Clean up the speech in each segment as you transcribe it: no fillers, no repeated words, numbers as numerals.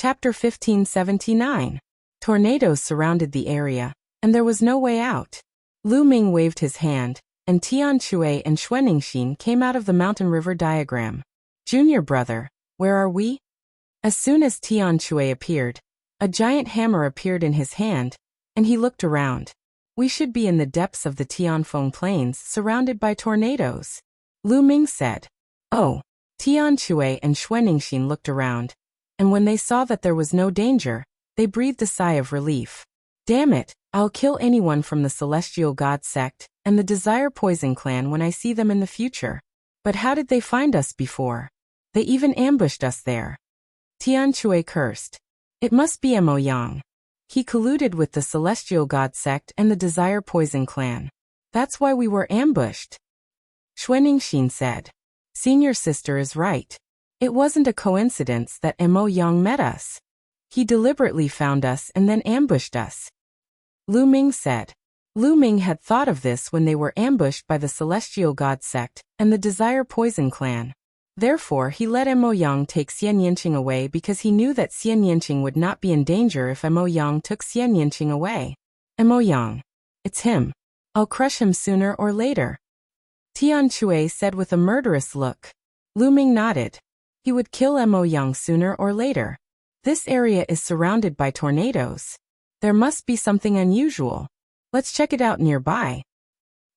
Chapter 1579. Tornadoes surrounded the area, and there was no way out. Lu Ming waved his hand, and Tian Shui and Xuaningxin came out of the mountain river diagram. Junior brother, where are we? As soon as Tian Shui appeared, a giant hammer appeared in his hand, and he looked around. We should be in the depths of the Tianfeng Plains, surrounded by tornadoes. Lu Ming said. Oh. Tian Shui and Xuaningxin looked around, and when they saw that there was no danger, they breathed a sigh of relief. Damn it, I'll kill anyone from the Celestial God sect and the Desire Poison clan when I see them in the future. But how did they find us before? They even ambushed us there. Tian Shui cursed. It must be Mo Yang. He colluded with the Celestial God sect and the Desire Poison clan. That's why we were ambushed. Xuaningxin said. Senior sister is right. It wasn't a coincidence that Mo Yang met us. He deliberately found us and then ambushed us. Lu Ming said. Lu Ming had thought of this when they were ambushed by the Celestial God sect and the Desire Poison clan. Therefore, he let Mo Yang take Xian Yinqing away because he knew that Xian Yinqing would not be in danger if Mo Yang took Xian Yinqing away. Mo Yang. It's him. I'll crush him sooner or later. Tian Shui said with a murderous look. Lu Ming nodded. He would kill Mo Yang sooner or later. This area is surrounded by tornadoes. There must be something unusual. Let's check it out nearby.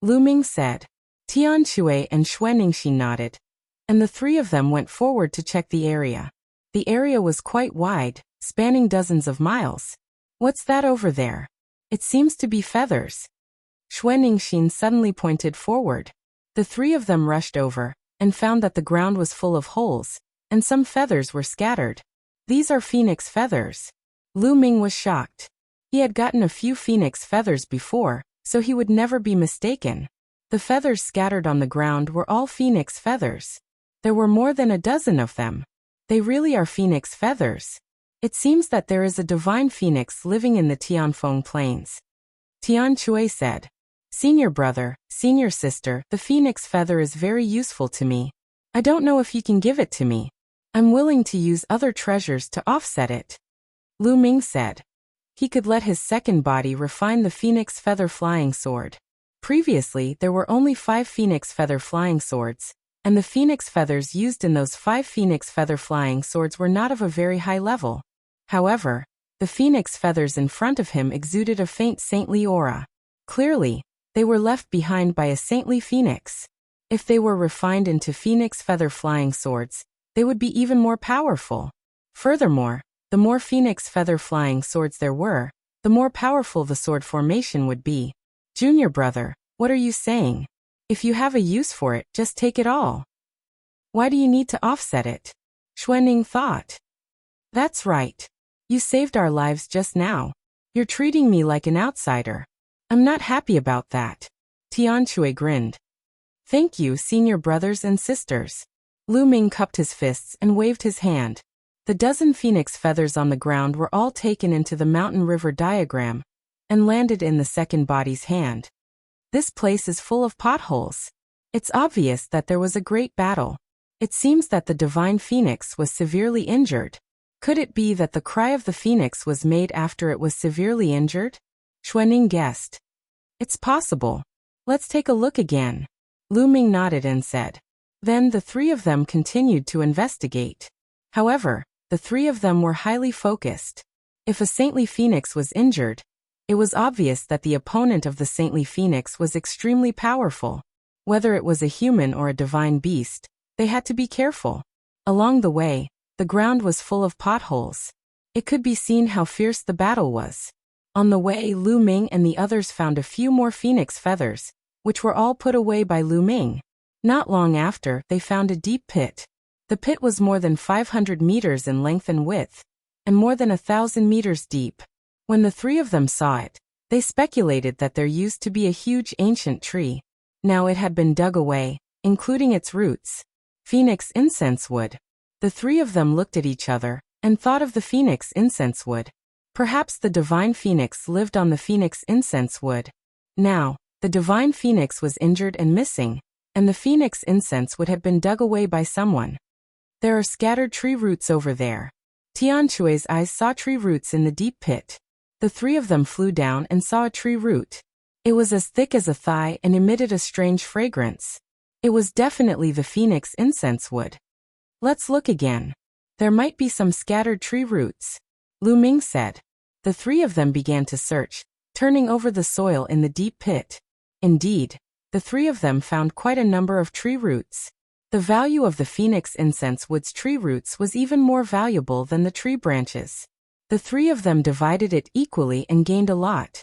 Lu Ming said. Tian Shui and Xuaningxin nodded, and the three of them went forward to check the area. The area was quite wide, spanning dozens of miles. What's that over there? It seems to be feathers. Xuaningxin suddenly pointed forward. The three of them rushed over, and found that the ground was full of holes, and some feathers were scattered. These are phoenix feathers. Lu Ming was shocked. He had gotten a few phoenix feathers before, so he would never be mistaken. The feathers scattered on the ground were all phoenix feathers. There were more than a dozen of them. They really are phoenix feathers. It seems that there is a divine phoenix living in the Tianfeng Plains. Tian Shui said. Senior brother, senior sister, the phoenix feather is very useful to me. I don't know if you can give it to me. I'm willing to use other treasures to offset it. Lu Ming said. He could let his second body refine the phoenix feather flying sword. Previously, there were only 5 phoenix feather flying swords, and the phoenix feathers used in those 5 phoenix feather flying swords were not of a very high level. However, the phoenix feathers in front of him exuded a faint saintly aura. Clearly, they were left behind by a saintly phoenix. If they were refined into phoenix feather flying swords, they would be even more powerful. Furthermore, the more phoenix feather flying swords there were, the more powerful the sword formation would be. Junior brother, what are you saying? If you have a use for it, just take it all. Why do you need to offset it? Xuanning thought. That's right. You saved our lives just now. You're treating me like an outsider. I'm not happy about that. Tian Shui grinned. Thank you, senior brothers and sisters. Lu Ming cupped his fists and waved his hand. The dozen phoenix feathers on the ground were all taken into the mountain river diagram and landed in the second body's hand. This place is full of potholes. It's obvious that there was a great battle. It seems that the divine phoenix was severely injured. Could it be that the cry of the phoenix was made after it was severely injured? Xuanning guessed. It's possible. Let's take a look again. Lu Ming nodded and said. Then the three of them continued to investigate. However, the three of them were highly focused. If a saintly phoenix was injured, it was obvious that the opponent of the saintly phoenix was extremely powerful. Whether it was a human or a divine beast, they had to be careful. Along the way, the ground was full of potholes. It could be seen how fierce the battle was. On the way, Lu Ming and the others found a few more phoenix feathers, which were all put away by Lu Ming. Not long after, they found a deep pit. The pit was more than 500 meters in length and width, and more than 1,000 meters deep. When the three of them saw it, they speculated that there used to be a huge ancient tree. Now it had been dug away, including its roots. Phoenix incense wood. The three of them looked at each other and thought of the phoenix incense wood. Perhaps the divine phoenix lived on the phoenix incense wood. Now, the divine phoenix was injured and missing, and the phoenix incense would have been dug away by someone. There are scattered tree roots over there. Tian Shui's eyes saw tree roots in the deep pit. The three of them flew down and saw a tree root. It was as thick as a thigh and emitted a strange fragrance. It was definitely the phoenix incense wood. Let's look again. There might be some scattered tree roots, Lu Ming said. The three of them began to search, turning over the soil in the deep pit. Indeed, the three of them found quite a number of tree roots. The value of the phoenix incense wood's tree roots was even more valuable than the tree branches. The three of them divided it equally and gained a lot.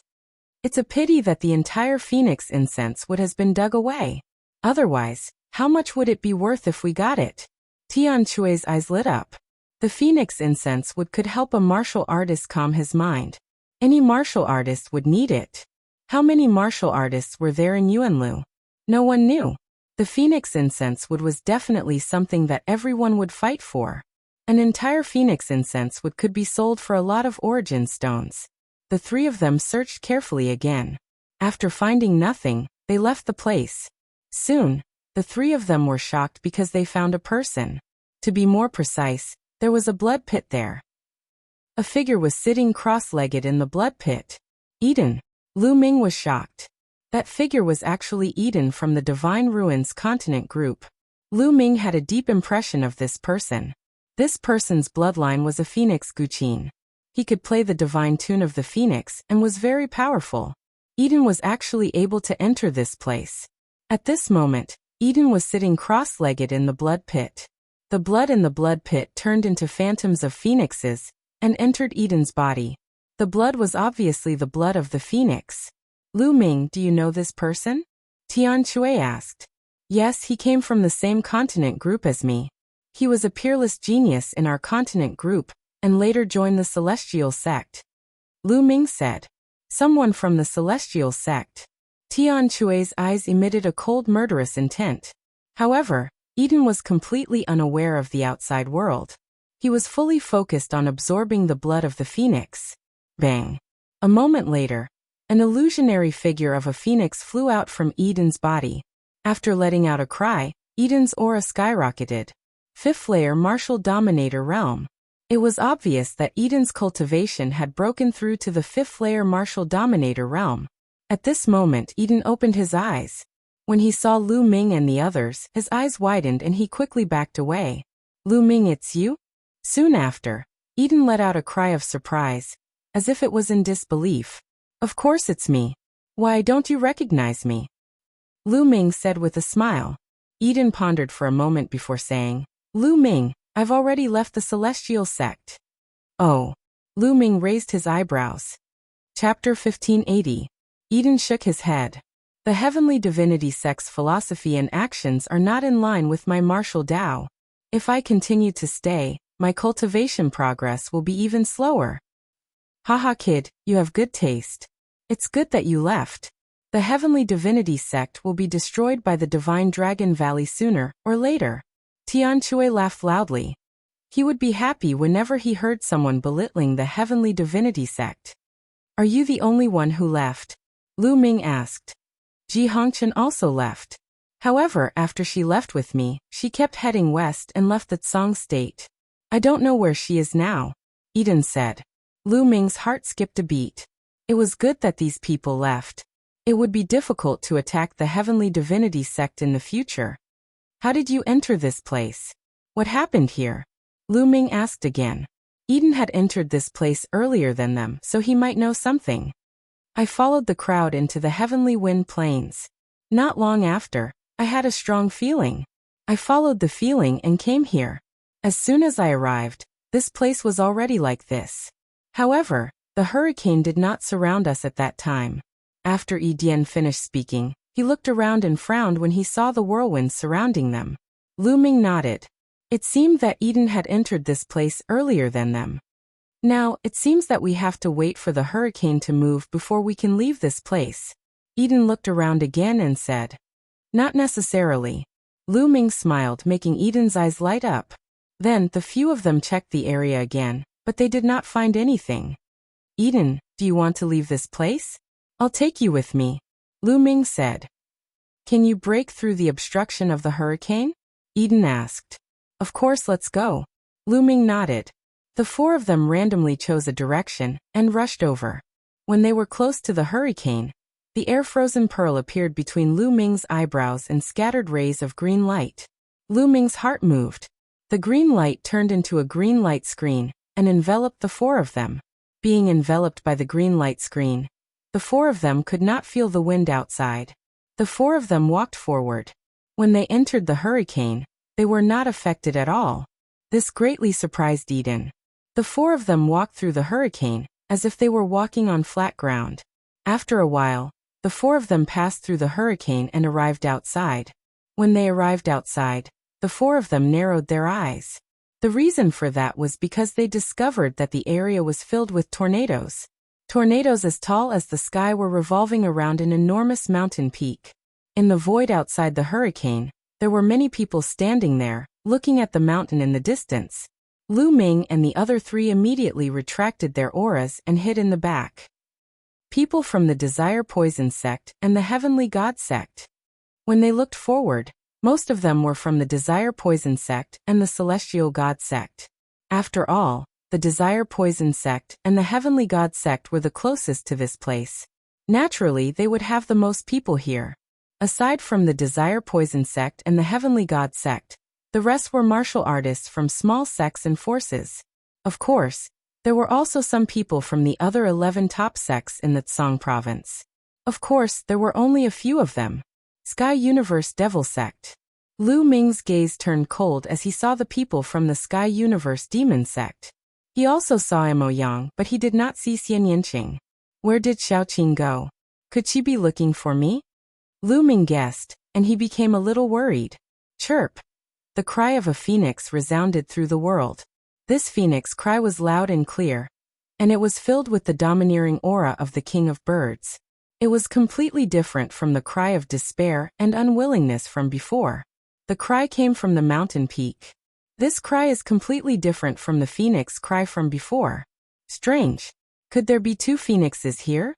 It's a pity that the entire phoenix incense wood has been dug away. Otherwise, how much would it be worth if we got it? Tian Shui's eyes lit up. The phoenix incense wood could help a martial artist calm his mind. Any martial artist would need it. How many martial artists were there in Yuanlu? No one knew. The phoenix incense wood was definitely something that everyone would fight for. An entire phoenix incense wood could be sold for a lot of origin stones. The three of them searched carefully again. After finding nothing, they left the place. Soon, the three of them were shocked because they found a person. To be more precise, there was a blood pit there. A figure was sitting cross-legged in the blood pit. Eden. Lu Ming was shocked. That figure was actually Eden from the Divine Ruins Continent group. Lu Ming had a deep impression of this person. This person's bloodline was a phoenix Guqin. He could play the divine tune of the phoenix and was very powerful. Eden was actually able to enter this place. At this moment, Eden was sitting cross-legged in the blood pit. The blood in the blood pit turned into phantoms of phoenixes and entered Eden's body. The blood was obviously the blood of the phoenix. Lu Ming, do you know this person? Tian Shui asked. Yes, he came from the same continent group as me. He was a peerless genius in our continent group, and later joined the Celestial Sect. Lu Ming said. Someone from the Celestial Sect. Tian Shui's eyes emitted a cold murderous intent. However, Eden was completely unaware of the outside world. He was fully focused on absorbing the blood of the phoenix. Bang! A moment later, an illusionary figure of a phoenix flew out from Eden's body. After letting out a cry, Eden's aura skyrocketed. Fifth layer martial dominator realm. It was obvious that Eden's cultivation had broken through to the fifth layer martial dominator realm. At this moment, Eden opened his eyes. When he saw Lu Ming and the others, his eyes widened and he quickly backed away. Lu Ming, it's you? Soon after, Eden let out a cry of surprise, as if it was in disbelief. Of course it's me. Why don't you recognize me? Lu Ming said with a smile. Eden pondered for a moment before saying, Lu Ming, I've already left the Celestial Sect. Oh. Lu Ming raised his eyebrows. Chapter 1580. Eden shook his head. The Heavenly Divinity Sect's philosophy and actions are not in line with my martial Tao. If I continue to stay, my cultivation progress will be even slower. Haha kid, you have good taste. It's good that you left. The Heavenly Divinity Sect will be destroyed by the Divine Dragon Valley sooner or later. Tian Shui laughed loudly. He would be happy whenever he heard someone belittling the Heavenly Divinity Sect. Are you the only one who left? Lu Ming asked. Ji Hongchen also left. However, after she left with me, she kept heading west and left the Tsang state. I don't know where she is now, Eden said. Lu Ming's heart skipped a beat. It was good that these people left. It would be difficult to attack the Heavenly Divinity Sect in the future. How did you enter this place? What happened here? Lu Ming asked again. Eden had entered this place earlier than them, so he might know something. I followed the crowd into the Heavenly Wind Plains. Not long after, I had a strong feeling. I followed the feeling and came here. As soon as I arrived, this place was already like this. However, the hurricane did not surround us at that time. After Eden finished speaking, he looked around and frowned when he saw the whirlwinds surrounding them. Lu Ming nodded. It seemed that Eden had entered this place earlier than them. Now, it seems that we have to wait for the hurricane to move before we can leave this place. Eden looked around again and said. Not necessarily. Lu Ming smiled, making Eden's eyes light up. Then, the few of them checked the area again, but they did not find anything. Eden, do you want to leave this place? I'll take you with me, Lu Ming said. Can you break through the obstruction of the hurricane? Eden asked. Of course, let's go. Lu Ming nodded. The four of them randomly chose a direction and rushed over. When they were close to the hurricane, the air-frozen pearl appeared between Lu Ming's eyebrows and scattered rays of green light. Lu Ming's heart moved. The green light turned into a green light screen and enveloped the four of them. Being enveloped by the green light screen, the four of them could not feel the wind outside. The four of them walked forward. When they entered the hurricane, they were not affected at all. This greatly surprised Eden. The four of them walked through the hurricane as if they were walking on flat ground. After a while, the four of them passed through the hurricane and arrived outside. When they arrived outside, the four of them narrowed their eyes. The reason for that was because they discovered that the area was filled with tornadoes. Tornadoes as tall as the sky were revolving around an enormous mountain peak. In the void outside the hurricane, there were many people standing there, looking at the mountain in the distance. Lu Ming and the other three immediately retracted their auras and hid in the back. People from the Desire Poison sect and the Heavenly God sect. When they looked forward, most of them were from the Desire Poison sect and the Celestial God sect. After all, the Desire Poison sect and the Heavenly God sect were the closest to this place. Naturally, they would have the most people here. Aside from the Desire Poison sect and the Heavenly God sect, the rest were martial artists from small sects and forces. Of course, there were also some people from the other 11 top sects in the Tsang province. Of course, there were only a few of them. Sky Universe Devil sect. Lu Ming's gaze turned cold as he saw the people from the Sky Universe Demon sect. He also saw Mo Yang, but he did not see Xian Yinqing. Where did Xiaoqing go? Could she be looking for me? Lu Ming guessed, and he became a little worried. Chirp! The cry of a phoenix resounded through the world. This phoenix cry was loud and clear, and it was filled with the domineering aura of the king of birds. It was completely different from the cry of despair and unwillingness from before. The cry came from the mountain peak. This cry is completely different from the phoenix cry from before. Strange. Could there be two phoenixes here?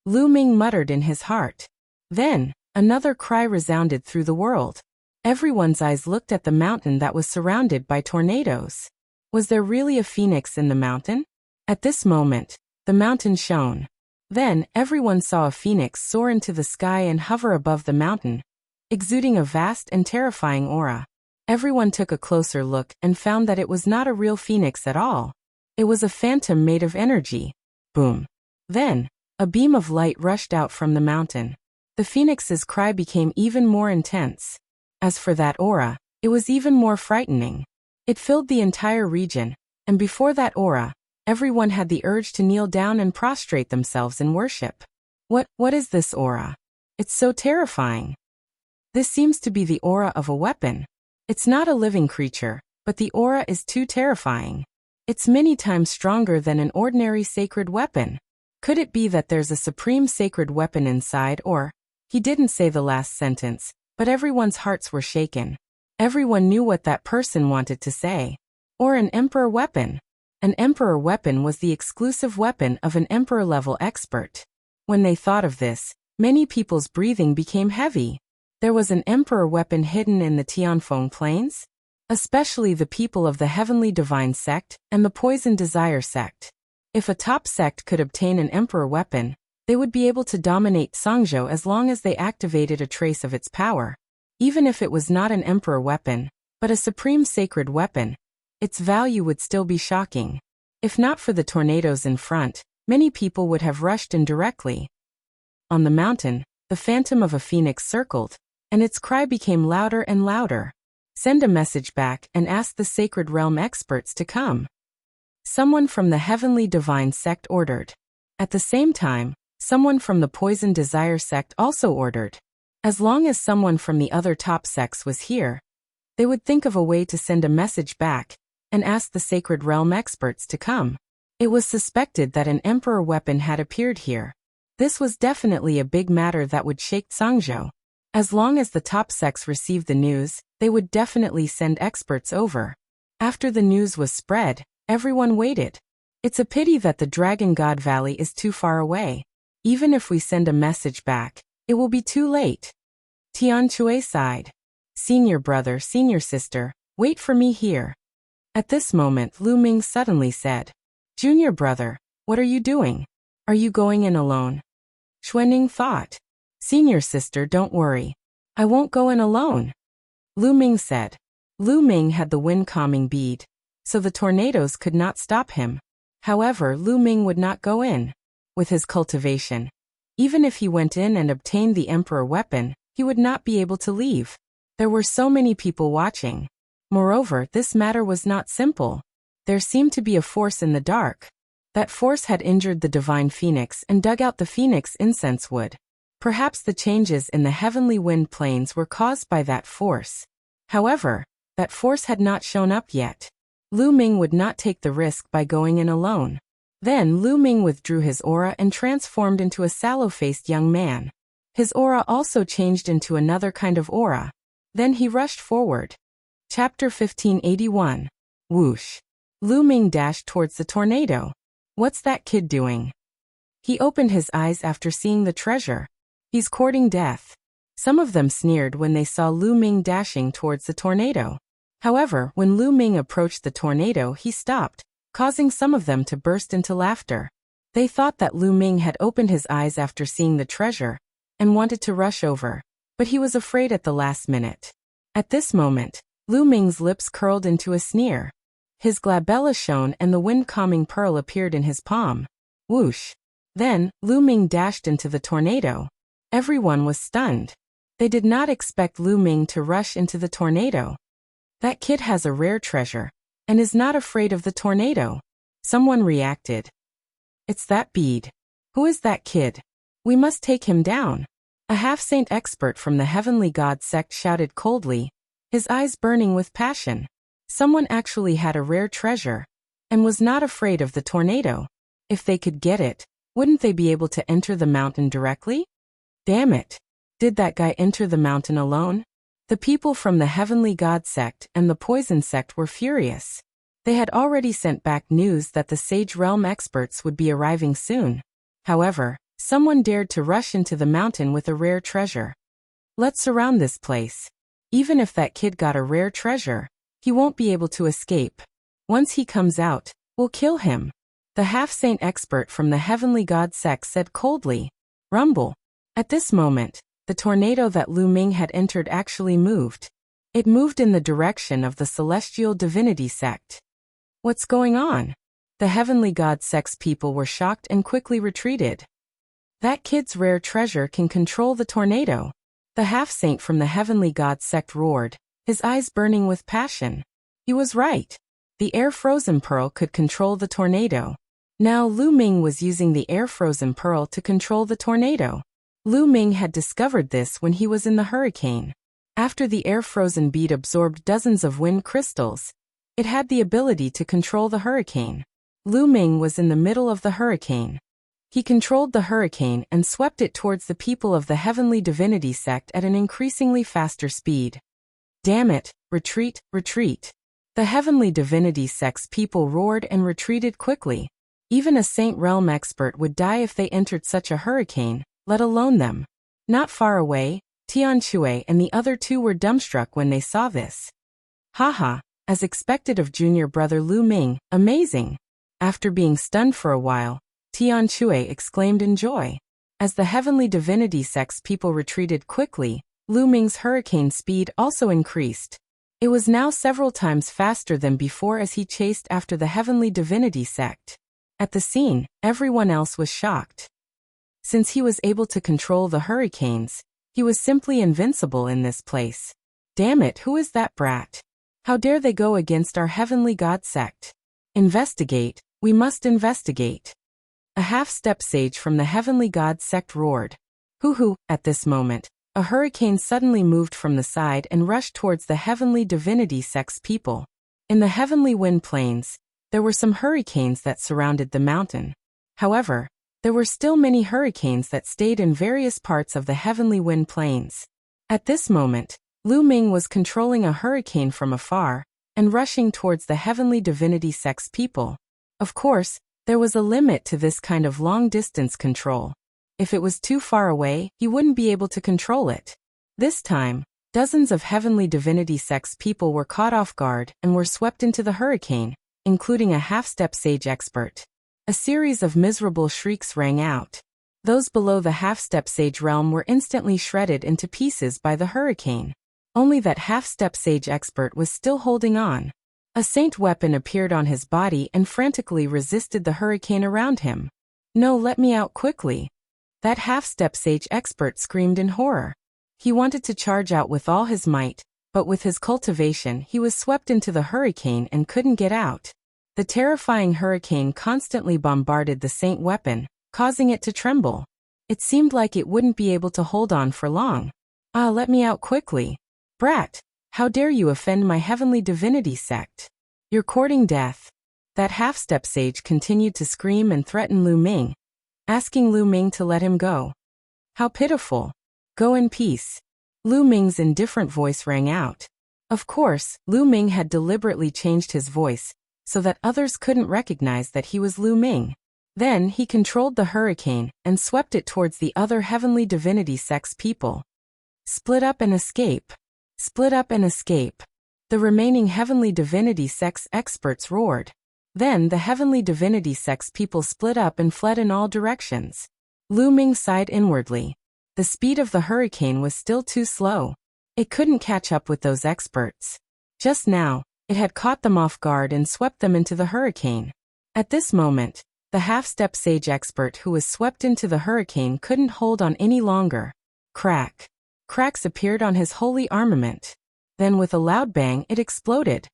Lu Ming muttered in his heart. Then, another cry resounded through the world. Everyone's eyes looked at the mountain that was surrounded by tornadoes. Was there really a phoenix in the mountain? At this moment, the mountain shone. Then, everyone saw a phoenix soar into the sky and hover above the mountain, exuding a vast and terrifying aura. Everyone took a closer look and found that it was not a real phoenix at all. It was a phantom made of energy. Boom. Then, a beam of light rushed out from the mountain. The phoenix's cry became even more intense. As for that aura, it was even more frightening. It filled the entire region, and before that aura, everyone had the urge to kneel down and prostrate themselves in worship. What is this aura? It's so terrifying. This seems to be the aura of a weapon. It's not a living creature, but the aura is too terrifying. It's many times stronger than an ordinary sacred weapon. Could it be that there's a supreme sacred weapon inside or... He didn't say the last sentence, but everyone's hearts were shaken. Everyone knew what that person wanted to say. Or an emperor weapon. An emperor weapon was the exclusive weapon of an emperor-level expert. When they thought of this, many people's breathing became heavy. There was an emperor weapon hidden in the Tianfeng Plains? Especially the people of the Heavenly Divine sect and the Poison Desire sect. If a top sect could obtain an emperor weapon, they would be able to dominate Songzhou as long as they activated a trace of its power. Even if it was not an emperor weapon, but a supreme sacred weapon, its value would still be shocking. If not for the tornadoes in front, many people would have rushed in directly. On the mountain, the phantom of a phoenix circled, and its cry became louder and louder. Send a message back and ask the Sacred Realm experts to come. Someone from the Heavenly Divine sect ordered. At the same time, someone from the Poison Desire sect also ordered. As long as someone from the other top sects was here, they would think of a way to send a message back and ask the Sacred Realm experts to come. It was suspected that an emperor weapon had appeared here. This was definitely a big matter that would shake Songzhou. As long as the top sects received the news, they would definitely send experts over. After the news was spread, everyone waited. It's a pity that the Dragon God Valley is too far away. Even if we send a message back, it will be too late. Tian Chui sighed. Senior brother, senior sister, wait for me here. At this moment, Lu Ming suddenly said, "Junior brother, what are you doing? Are you going in alone?" Xuanning thought, "Senior sister, don't worry. I won't go in alone." Lu Ming said. Lu Ming had the wind calming bead, so the tornadoes could not stop him. However, Lu Ming would not go in. With his cultivation, even if he went in and obtained the emperor weapon, he would not be able to leave. There were so many people watching. Moreover, this matter was not simple. There seemed to be a force in the dark. That force had injured the divine phoenix and dug out the phoenix incense wood. Perhaps the changes in the heavenly wind planes were caused by that force. However, that force had not shown up yet. Lu Ming would not take the risk by going in alone. Then Lu Ming withdrew his aura and transformed into a sallow-faced young man. His aura also changed into another kind of aura. Then he rushed forward. Chapter 1581. Whoosh. Lu Ming dashed towards the tornado. What's that kid doing? He opened his eyes after seeing the treasure. He's courting death. Some of them sneered when they saw Lu Ming dashing towards the tornado. However, when Lu Ming approached the tornado, he stopped, causing some of them to burst into laughter. They thought that Lu Ming had opened his eyes after seeing the treasure and wanted to rush over, but he was afraid at the last minute. At this moment, Lu Ming's lips curled into a sneer. His glabella shone and the wind-calming pearl appeared in his palm. Whoosh! Then, Lu Ming dashed into the tornado. Everyone was stunned. They did not expect Lu Ming to rush into the tornado. That kid has a rare treasure and is not afraid of the tornado. Someone reacted. It's that bead. Who is that kid? We must take him down. A half-saint expert from the heavenly god sect shouted coldly, his eyes burning with passion. Someone actually had a rare treasure and was not afraid of the tornado. If they could get it, wouldn't they be able to enter the mountain directly? Damn it! Did that guy enter the mountain alone? The people from the heavenly god sect and the poison sect were furious. They had already sent back news that the Sage Realm experts would be arriving soon. However, someone dared to rush into the mountain with a rare treasure. Let's surround this place. Even if that kid got a rare treasure, he won't be able to escape. Once he comes out, we'll kill him. The half-saint expert from the heavenly god sect said coldly. Rumble. At this moment, the tornado that Lu Ming had entered actually moved. It moved in the direction of the celestial divinity sect. What's going on? The heavenly god sect's people were shocked and quickly retreated. That kid's rare treasure can control the tornado. The half-saint from the heavenly god sect roared, his eyes burning with passion. He was right. The air-frozen pearl could control the tornado. Now Lu Ming was using the air-frozen pearl to control the tornado. Lu Ming had discovered this when he was in the hurricane. After the air-frozen bead absorbed dozens of wind crystals, it had the ability to control the hurricane. Lu Ming was in the middle of the hurricane. He controlled the hurricane and swept it towards the people of the heavenly divinity sect at an increasingly faster speed. Damn it, retreat, retreat. The heavenly divinity sect's people roared and retreated quickly. Even a Saint Realm expert would die if they entered such a hurricane, let alone them. Not far away, Tian Shui and the other two were dumbstruck when they saw this. Haha, as expected of junior brother Lu Ming, amazing. After being stunned for a while, Tian Shui exclaimed in joy. As the heavenly divinity sect's people retreated quickly, Lu Ming's hurricane speed also increased. It was now several times faster than before as he chased after the heavenly divinity sect. At the scene, everyone else was shocked. Since he was able to control the hurricanes, he was simply invincible in this place. Damn it, who is that brat? How dare they go against our heavenly god sect? Investigate, we must investigate. A half-step sage from the heavenly god sect roared. Hoo-hoo, at this moment, a hurricane suddenly moved from the side and rushed towards the heavenly divinity sect's people. In the heavenly wind plains, there were some hurricanes that surrounded the mountain. However, there were still many hurricanes that stayed in various parts of the heavenly wind plains. At this moment, Lu Ming was controlling a hurricane from afar and rushing towards the heavenly divinity sect's people. Of course, there was a limit to this kind of long-distance control. If it was too far away, he wouldn't be able to control it. This time, Dozens of heavenly divinity sects people were caught off guard and were swept into the hurricane, including a half-step sage expert. A series of miserable shrieks rang out. Those below the half-step sage realm were instantly shredded into pieces by the hurricane. Only that half-step sage expert was still holding on. A saint weapon appeared on his body and frantically resisted the hurricane around him. "No, let me out quickly." That half-step sage expert screamed in horror. He wanted to charge out with all his might, but with his cultivation he was swept into the hurricane and couldn't get out. The terrifying hurricane constantly bombarded the saint weapon, causing it to tremble. It seemed like it wouldn't be able to hold on for long. "Ah, let me out quickly. Brat! How dare you offend my heavenly divinity sect? You're courting death." That half-step sage continued to scream and threaten Lu Ming, asking Lu Ming to let him go. "How pitiful. Go in peace." Lu Ming's indifferent voice rang out. Of course, Lu Ming had deliberately changed his voice, so that others couldn't recognize that he was Lu Ming. Then he controlled the hurricane and swept it towards the other heavenly divinity sects people. "Split up and escape. Split up and escape." The remaining heavenly divinity sects experts roared. Then the heavenly divinity sects people split up and fled in all directions. Lu Ming sighed inwardly. The speed of the hurricane was still too slow. It couldn't catch up with those experts. Just now, it had caught them off guard and swept them into the hurricane. At this moment, the half-step sage expert who was swept into the hurricane couldn't hold on any longer. Crack. Cracks appeared on his holy armament. Then with a loud bang it exploded.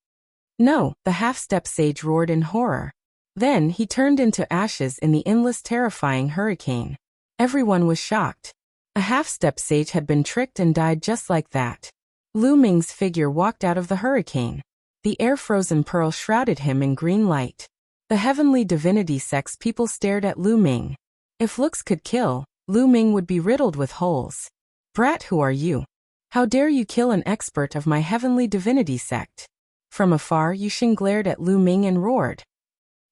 "No!" the half-step sage roared in horror. Then he turned into ashes in the endless terrifying hurricane. Everyone was shocked. A half-step sage had been tricked and died just like that. Lu Ming's figure walked out of the hurricane. The air-frozen pearl shrouded him in green light. The heavenly divinity sects people stared at Lu Ming. If looks could kill, Lu Ming would be riddled with holes. "Brat, who are you? How dare you kill an expert of my heavenly divinity sect?" From afar Yuxing glared at Lu Ming and roared.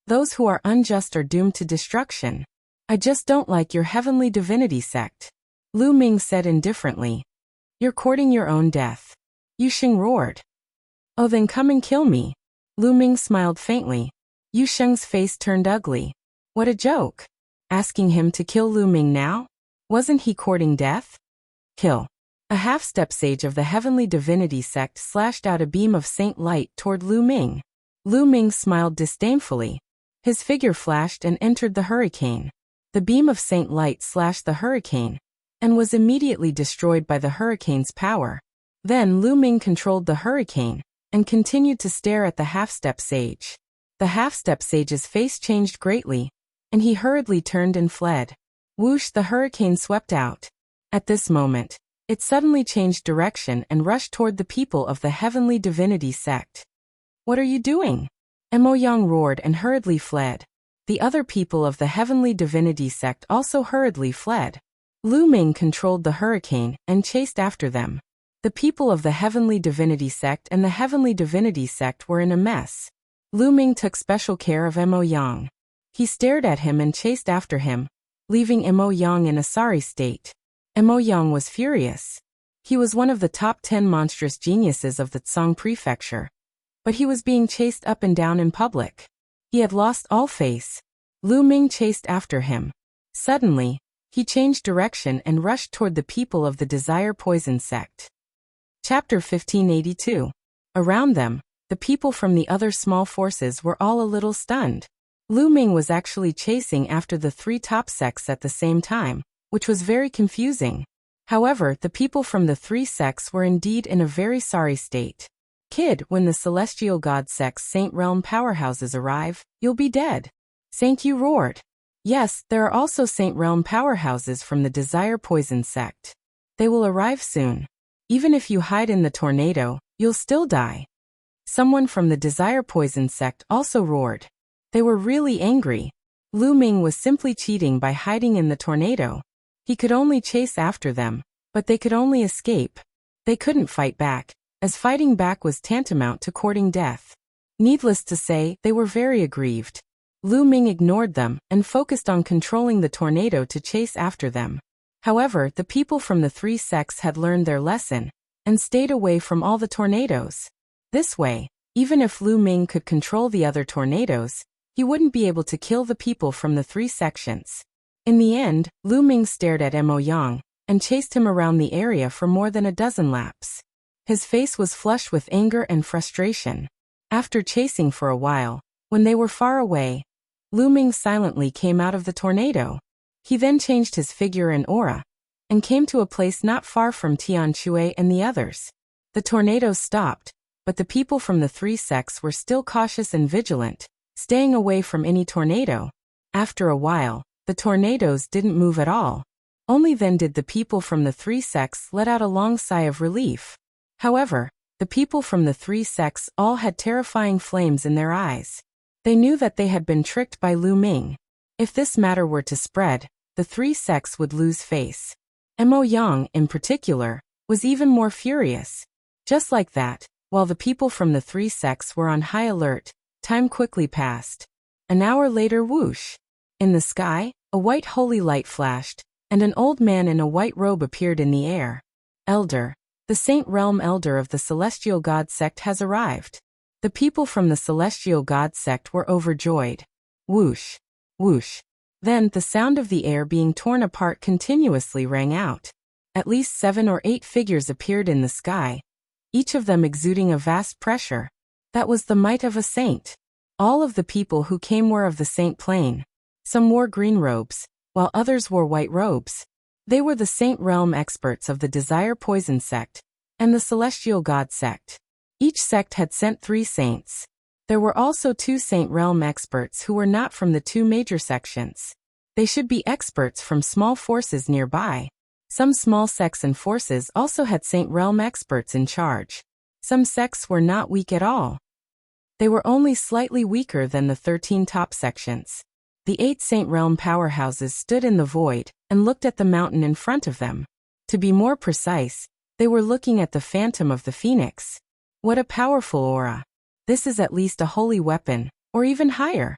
"Those who are unjust are doomed to destruction. I just don't like your heavenly divinity sect." Lu Ming said indifferently. "You're courting your own death." Yuxing roared. "Oh, then come and kill me." Lu Ming smiled faintly. Yuxing's face turned ugly. What a joke. Asking him to kill Lu Ming now? Wasn't he courting death? Kill. A half-step sage of the heavenly divinity sect slashed out a beam of saint light toward Lu Ming. Lu Ming smiled disdainfully. His figure flashed and entered the hurricane. The beam of saint light slashed the hurricane, and was immediately destroyed by the hurricane's power. Then Lu Ming controlled the hurricane, and continued to stare at the half-step sage. The half-step sage's face changed greatly, and he hurriedly turned and fled. Whoosh, the hurricane swept out. At this moment, it suddenly changed direction and rushed toward the people of the heavenly divinity sect. "What are you doing?" Mo Yang roared and hurriedly fled. The other people of the heavenly divinity sect also hurriedly fled. Lu Ming controlled the hurricane and chased after them. The people of the heavenly divinity sect and the heavenly divinity sect were in a mess. Lu Ming took special care of Mo Yang. He stared at him and chased after him, leaving Mo Yang in a sorry state. Mo Yang was furious. He was one of the top 10 monstrous geniuses of the Tsang prefecture. But he was being chased up and down in public. He had lost all face. Lu Ming chased after him. Suddenly, he changed direction and rushed toward the people of the Desire Poison sect. Chapter 1582. Around them, the people from the other small forces were all a little stunned. Lu Ming was actually chasing after the three top sects at the same time, which was very confusing. However, the people from the three sects were indeed in a very sorry state. "Kid, when the celestial god sects Saint Realm powerhouses arrive, you'll be dead." Saint Yu roared. "Yes, there are also Saint Realm powerhouses from the Desire Poison sect. They will arrive soon. Even if you hide in the tornado, you'll still die." Someone from the Desire Poison sect also roared. They were really angry. Lu Ming was simply cheating by hiding in the tornado. He could only chase after them, but they could only escape. They couldn't fight back, as fighting back was tantamount to courting death. Needless to say, they were very aggrieved. Lu Ming ignored them and focused on controlling the tornado to chase after them. However, the people from the three sects had learned their lesson, and stayed away from all the tornadoes. This way, even if Lu Ming could control the other tornadoes, he wouldn't be able to kill the people from the 3 sections. In the end, Lu Ming stared at Mo Yang and chased him around the area for more than a dozen laps. His face was flushed with anger and frustration. After chasing for a while, when they were far away, Lu Ming silently came out of the tornado. He then changed his figure and aura, and came to a place not far from Tian Shui and the others. The tornadoes stopped, but the people from the 3 sects were still cautious and vigilant, staying away from any tornado. After a while, the tornadoes didn't move at all. Only then did the people from the 3 sects let out a long sigh of relief. However, the people from the 3 sects all had terrifying flames in their eyes. They knew that they had been tricked by Lu Ming. If this matter were to spread, the 3 sects would lose face. Mo Yang, in particular, was even more furious. Just like that, while the people from the 3 sects were on high alert, time quickly passed. An hour later, whoosh! In the sky, a white holy light flashed, and an old man in a white robe appeared in the air. Elder, the Saint Realm Elder of the Celestial God Sect has arrived. The people from the Celestial God Sect were overjoyed. Whoosh! Whoosh! Then the sound of the air being torn apart continuously rang out. At least 7 or 8 figures appeared in the sky, each of them exuding a vast pressure. That was the might of a saint. All of the people who came were of the saint plane. Some wore green robes, while others wore white robes. They were the Saint Realm experts of the Desire Poison Sect and the Celestial God Sect. Each sect had sent 3 saints. There were also 2 Saint Realm experts who were not from the 2 major sections. They should be experts from small forces nearby. Some small sects and forces also had Saint Realm experts in charge. Some sects were not weak at all. They were only slightly weaker than the 13 top sections. The 8 Saint Realm powerhouses stood in the void and looked at the mountain in front of them. To be more precise, they were looking at the phantom of the phoenix. What a powerful aura! This is at least a holy weapon, or even higher.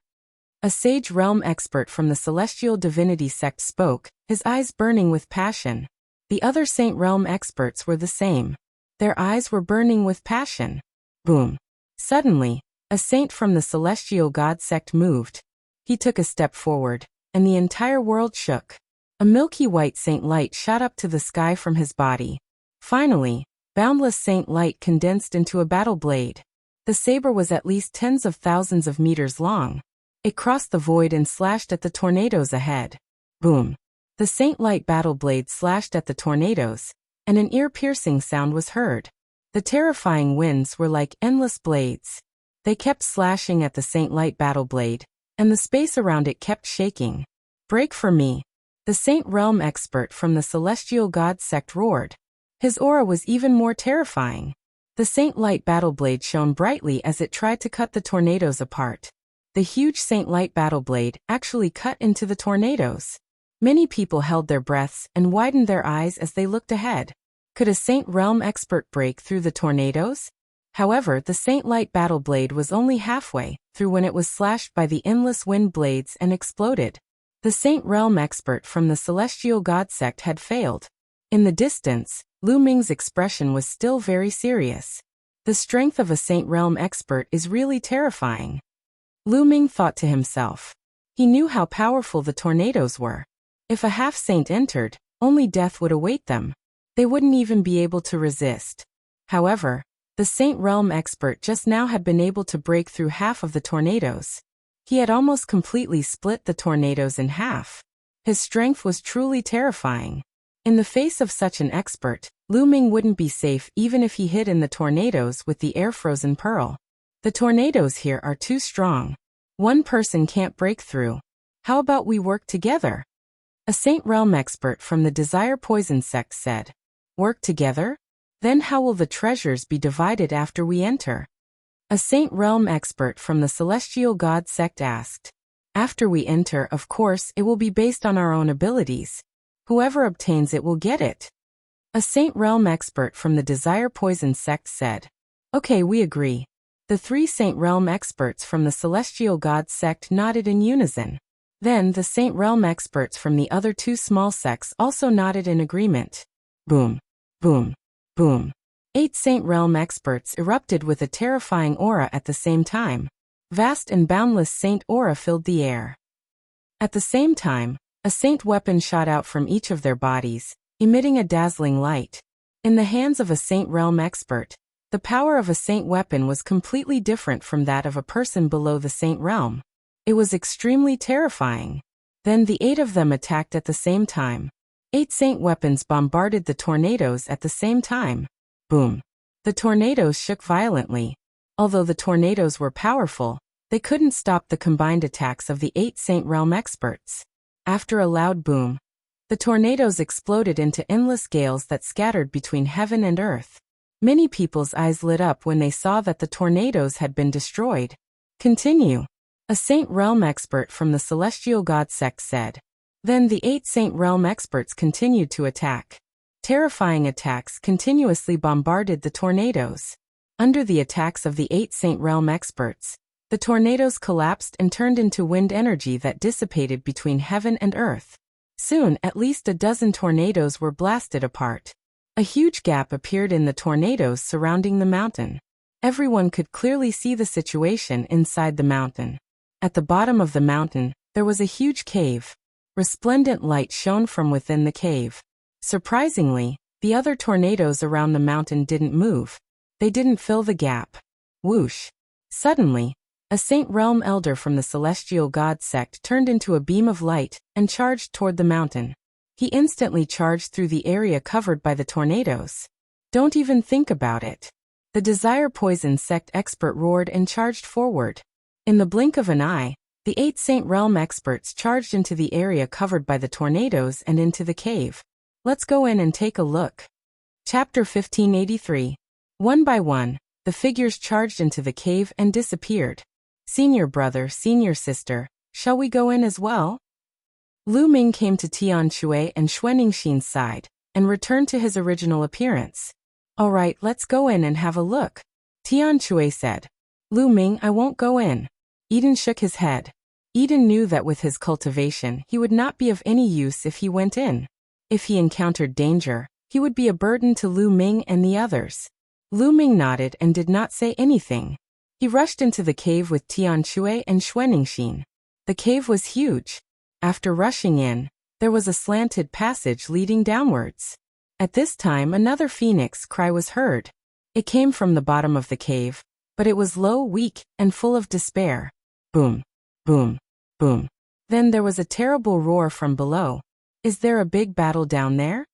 A Sage Realm expert from the Celestial Divinity Sect spoke, his eyes burning with passion. The other Saint Realm experts were the same. Their eyes were burning with passion. Boom! Suddenly, a saint from the Celestial God Sect moved. He took a step forward, and the entire world shook. A milky white saint light shot up to the sky from his body. Finally, boundless saint light condensed into a battle blade. The saber was at least tens of thousands of meters long. It crossed the void and slashed at the tornadoes ahead. Boom! The saint light battle blade slashed at the tornadoes, and an ear-piercing sound was heard. The terrifying winds were like endless blades. They kept slashing at the saint light battle blade, and the space around it kept shaking. Break for me! The Saint Realm expert from the Celestial God Sect roared. His aura was even more terrifying. The Saint Light battle blade shone brightly as it tried to cut the tornadoes apart. The huge Saint Light battle blade actually cut into the tornadoes. Many people held their breaths and widened their eyes as they looked ahead. Could a Saint Realm expert break through the tornadoes? However, the Saint Light battle blade was only halfway through when it was slashed by the endless wind blades and exploded. The Saint Realm expert from the Celestial God Sect had failed. In the distance, Lu Ming's expression was still very serious. The strength of a Saint Realm expert is really terrifying. Lu Ming thought to himself. He knew how powerful the tornadoes were. If a half-saint entered, only death would await them. They wouldn't even be able to resist. However, the Saint Realm expert just now had been able to break through half of the tornadoes. He had almost completely split the tornadoes in half. His strength was truly terrifying. In the face of such an expert, Lu Ming wouldn't be safe even if he hid in the tornadoes with the air-frozen pearl. The tornadoes here are too strong. One person can't break through. How about we work together? A Saint Realm expert from the Desire Poison Sect said. Work together? Then how will the treasures be divided after we enter? A Saint Realm expert from the Celestial God Sect asked. After we enter, of course, it will be based on our own abilities. Whoever obtains it will get it. A Saint Realm expert from the Desire Poison Sect said. Okay, we agree. The 3 Saint Realm experts from the Celestial God Sect nodded in unison. Then the Saint Realm experts from the other 2 small sects also nodded in agreement. Boom! Boom! Boom! 8 Saint Realm experts erupted with a terrifying aura at the same time. Vast and boundless saint aura filled the air. At the same time, a saint weapon shot out from each of their bodies, emitting a dazzling light. In the hands of a Saint Realm expert, the power of a saint weapon was completely different from that of a person below the Saint Realm. It was extremely terrifying. Then the 8 of them attacked at the same time. 8 saint weapons bombarded the tornadoes at the same time. Boom. The tornadoes shook violently. Although the tornadoes were powerful, they couldn't stop the combined attacks of the 8 Saint Realm experts. After a loud boom, the tornadoes exploded into endless gales that scattered between heaven and earth. Many people's eyes lit up when they saw that the tornadoes had been destroyed. Continue. A Saint Realm expert from the Celestial God sect said. Then the 8 Saint Realm experts continued to attack. Terrifying attacks continuously bombarded the tornadoes. Under the attacks of the 8 Saint Realm experts, the tornadoes collapsed and turned into wind energy that dissipated between heaven and earth. Soon, at least a dozen tornadoes were blasted apart. A huge gap appeared in the tornadoes surrounding the mountain. Everyone could clearly see the situation inside the mountain. At the bottom of the mountain, there was a huge cave. Resplendent light shone from within the cave. Surprisingly, the other tornadoes around the mountain didn't move. They didn't fill the gap. Whoosh! Suddenly, a Saint Realm elder from the Celestial God sect turned into a beam of light and charged toward the mountain. He instantly charged through the area covered by the tornadoes. Don't even think about it. The Desire Poison sect expert roared and charged forward. In the blink of an eye, the 8 Saint Realm experts charged into the area covered by the tornadoes and into the cave. Let's go in and take a look. Chapter 1583. One by one, the figures charged into the cave and disappeared. Senior brother, senior sister, shall we go in as well? Lu Ming came to Tian Shui and Xuanixin's side, and returned to his original appearance. All right, let's go in and have a look. Tian Shui said. Lu Ming, I won't go in. Eden shook his head. Eden knew that with his cultivation, he would not be of any use if he went in. If he encountered danger, he would be a burden to Lu Ming and the others. Lu Ming nodded and did not say anything. He rushed into the cave with Tian Shui and Xuanixin. The cave was huge. After rushing in, there was a slanted passage leading downwards. At this time another phoenix cry was heard. It came from the bottom of the cave, but it was low, weak, and full of despair. Boom, boom, boom. Then there was a terrible roar from below. Is there a big battle down there?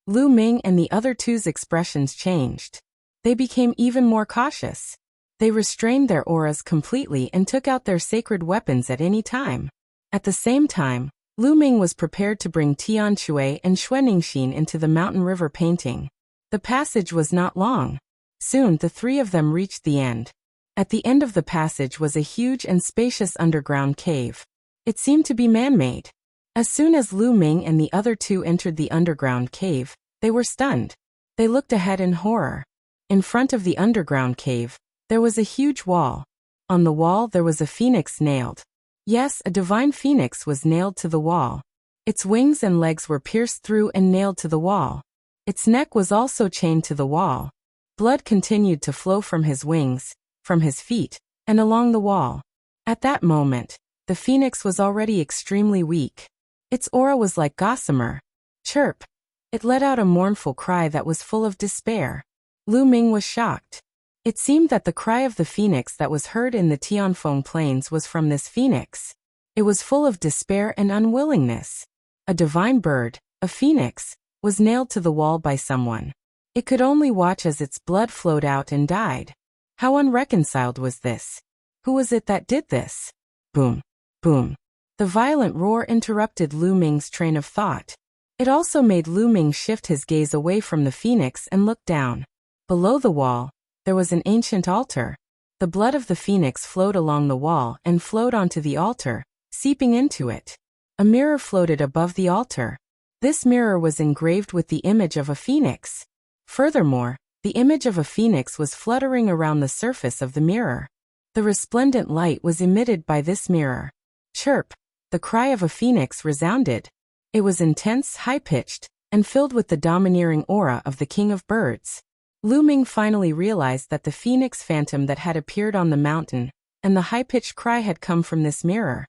Lu Ming and the other two's expressions changed. They became even more cautious. They restrained their auras completely and took out their sacred weapons at any time. At the same time, Lu Ming was prepared to bring Tian Shui and Xuanixin into the mountain river painting. The passage was not long. Soon the 3 of them reached the end. At the end of the passage was a huge and spacious underground cave. It seemed to be man-made. As soon as Lu Ming and the other 2 entered the underground cave, they were stunned. They looked ahead in horror. In front of the underground cave, there was a huge wall. On the wall there was a phoenix nailed. Yes, a divine phoenix was nailed to the wall. Its wings and legs were pierced through and nailed to the wall. Its neck was also chained to the wall. Blood continued to flow from his wings, from his feet, and along the wall. At that moment, the phoenix was already extremely weak. Its aura was like gossamer. Chirp! It let out a mournful cry that was full of despair. Lu Ming was shocked. It seemed that the cry of the phoenix that was heard in the Tianfeng plains was from this phoenix. It was full of despair and unwillingness. A divine bird, a phoenix, was nailed to the wall by someone. It could only watch as its blood flowed out and died. How unreconciled was this? Who was it that did this? Boom, boom. The violent roar interrupted Lu Ming's train of thought. It also made Lu Ming shift his gaze away from the phoenix and look down. Below the wall, there was an ancient altar. The blood of the phoenix flowed along the wall and flowed onto the altar, seeping into it. A mirror floated above the altar. This mirror was engraved with the image of a phoenix. Furthermore, the image of a phoenix was fluttering around the surface of the mirror. The resplendent light was emitted by this mirror. Chirp! The cry of a phoenix resounded. It was intense, high-pitched, and filled with the domineering aura of the king of birds. Lu Ming finally realized that the phoenix phantom that had appeared on the mountain and the high-pitched cry had come from this mirror.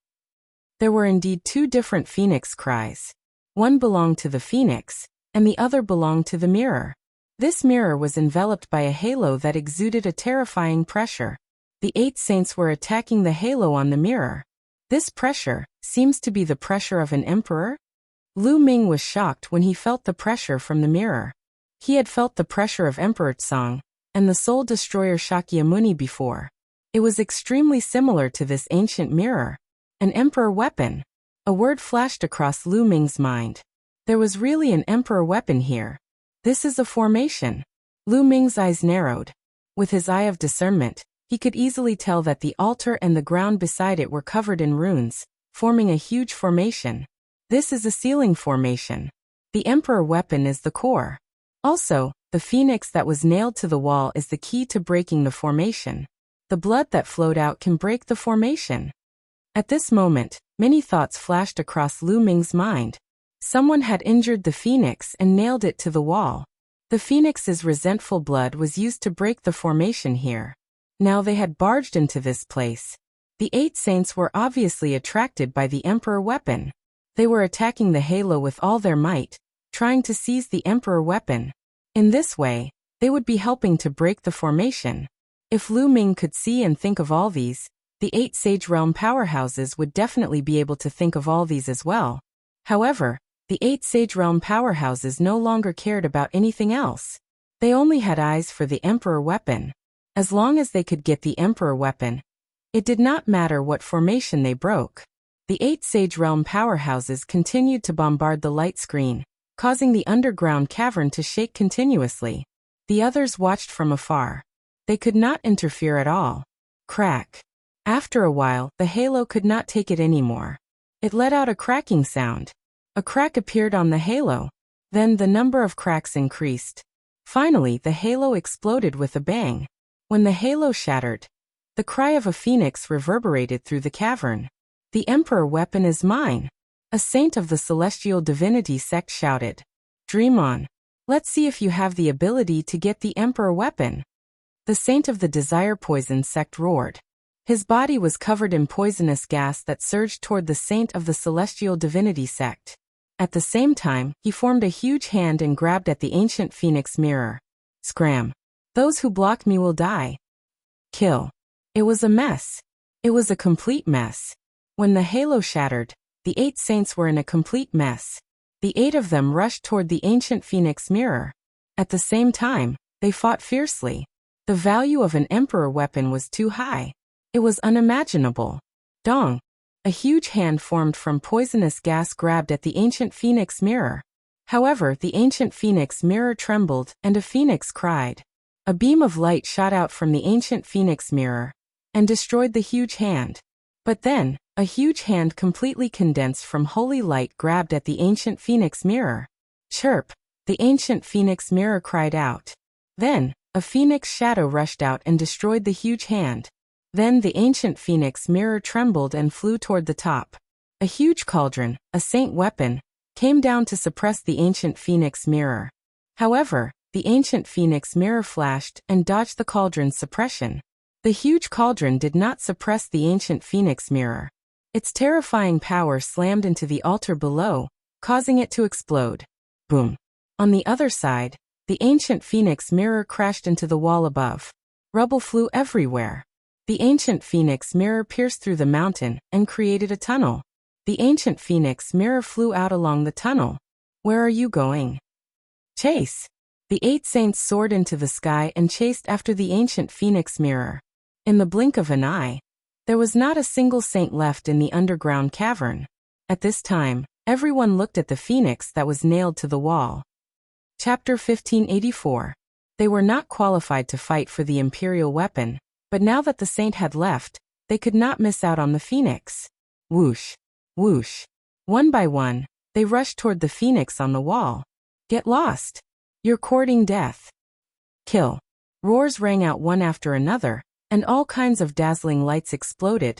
There were indeed two different phoenix cries. One belonged to the phoenix, and the other belonged to the mirror. This mirror was enveloped by a halo that exuded a terrifying pressure. The 8 saints were attacking the halo on the mirror. This pressure seems to be the pressure of an emperor? Lu Ming was shocked when he felt the pressure from the mirror. He had felt the pressure of Emperor Tsang and the soul destroyer Shakyamuni before. It was extremely similar to this ancient mirror. An emperor weapon. A word flashed across Lu Ming's mind. There was really an emperor weapon here. This is a formation. Lu Ming's eyes narrowed. With his eye of discernment, he could easily tell that the altar and the ground beside it were covered in runes, forming a huge formation. This is a sealing formation. The emperor weapon is the core. Also, the phoenix that was nailed to the wall is the key to breaking the formation. The blood that flowed out can break the formation. At this moment, many thoughts flashed across Lu Ming's mind. Someone had injured the phoenix and nailed it to the wall. The phoenix's resentful blood was used to break the formation here. Now they had barged into this place. The 8 saints were obviously attracted by the emperor weapon. They were attacking the halo with all their might, trying to seize the emperor weapon. In this way, they would be helping to break the formation. If Lu Ming could see and think of all these, the 8 Sage Realm powerhouses would definitely be able to think of all these as well. However, the 8 Sage Realm powerhouses no longer cared about anything else. They only had eyes for the Emperor weapon. As long as they could get the Emperor weapon, it did not matter what formation they broke. The 8 Sage Realm powerhouses continued to bombard the light screen, causing the underground cavern to shake continuously. The others watched from afar. They could not interfere at all. Crack. After a while, the halo could not take it anymore. It let out a cracking sound. A crack appeared on the halo. Then the number of cracks increased. Finally, the halo exploded with a bang. When the halo shattered, the cry of a phoenix reverberated through the cavern. The Emperor weapon is mine. A saint of the celestial divinity sect shouted. Dream on. Let's see if you have the ability to get the Emperor weapon. The saint of the desire poison sect roared. His body was covered in poisonous gas that surged toward the saint of the celestial divinity sect. At the same time, he formed a huge hand and grabbed at the ancient phoenix mirror. Scram. Those who block me will die. Kill. It was a mess. It was a complete mess. When the halo shattered, the 8 saints were in a complete mess. The 8 of them rushed toward the ancient phoenix mirror. At the same time, they fought fiercely. The value of an emperor weapon was too high. It was unimaginable. Dong. A huge hand formed from poisonous gas grabbed at the ancient phoenix mirror. However, the ancient phoenix mirror trembled and a phoenix cried. A beam of light shot out from the ancient phoenix mirror and destroyed the huge hand. But then, a huge hand completely condensed from holy light grabbed at the ancient phoenix mirror. Chirp. The ancient phoenix mirror cried out. Then, a phoenix shadow rushed out and destroyed the huge hand. Then the ancient phoenix mirror trembled and flew toward the top. A huge cauldron, a saint weapon, came down to suppress the ancient phoenix mirror. However, the ancient phoenix mirror flashed and dodged the cauldron's suppression. The huge cauldron did not suppress the ancient phoenix mirror. Its terrifying power slammed into the altar below, causing it to explode. Boom. On the other side, the ancient phoenix mirror crashed into the wall above. Rubble flew everywhere. The ancient phoenix mirror pierced through the mountain and created a tunnel. The ancient phoenix mirror flew out along the tunnel. Where are you going? Chase. The 8 saints soared into the sky and chased after the ancient phoenix mirror. In the blink of an eye, there was not a single saint left in the underground cavern. At this time, everyone looked at the phoenix that was nailed to the wall. Chapter 1584. They were not qualified to fight for the imperial weapon, but now that the saint had left, they could not miss out on the phoenix. Whoosh. Whoosh. One by one, they rushed toward the phoenix on the wall. Get lost. You're courting death. Kill. Roars rang out one after another, and all kinds of dazzling lights exploded,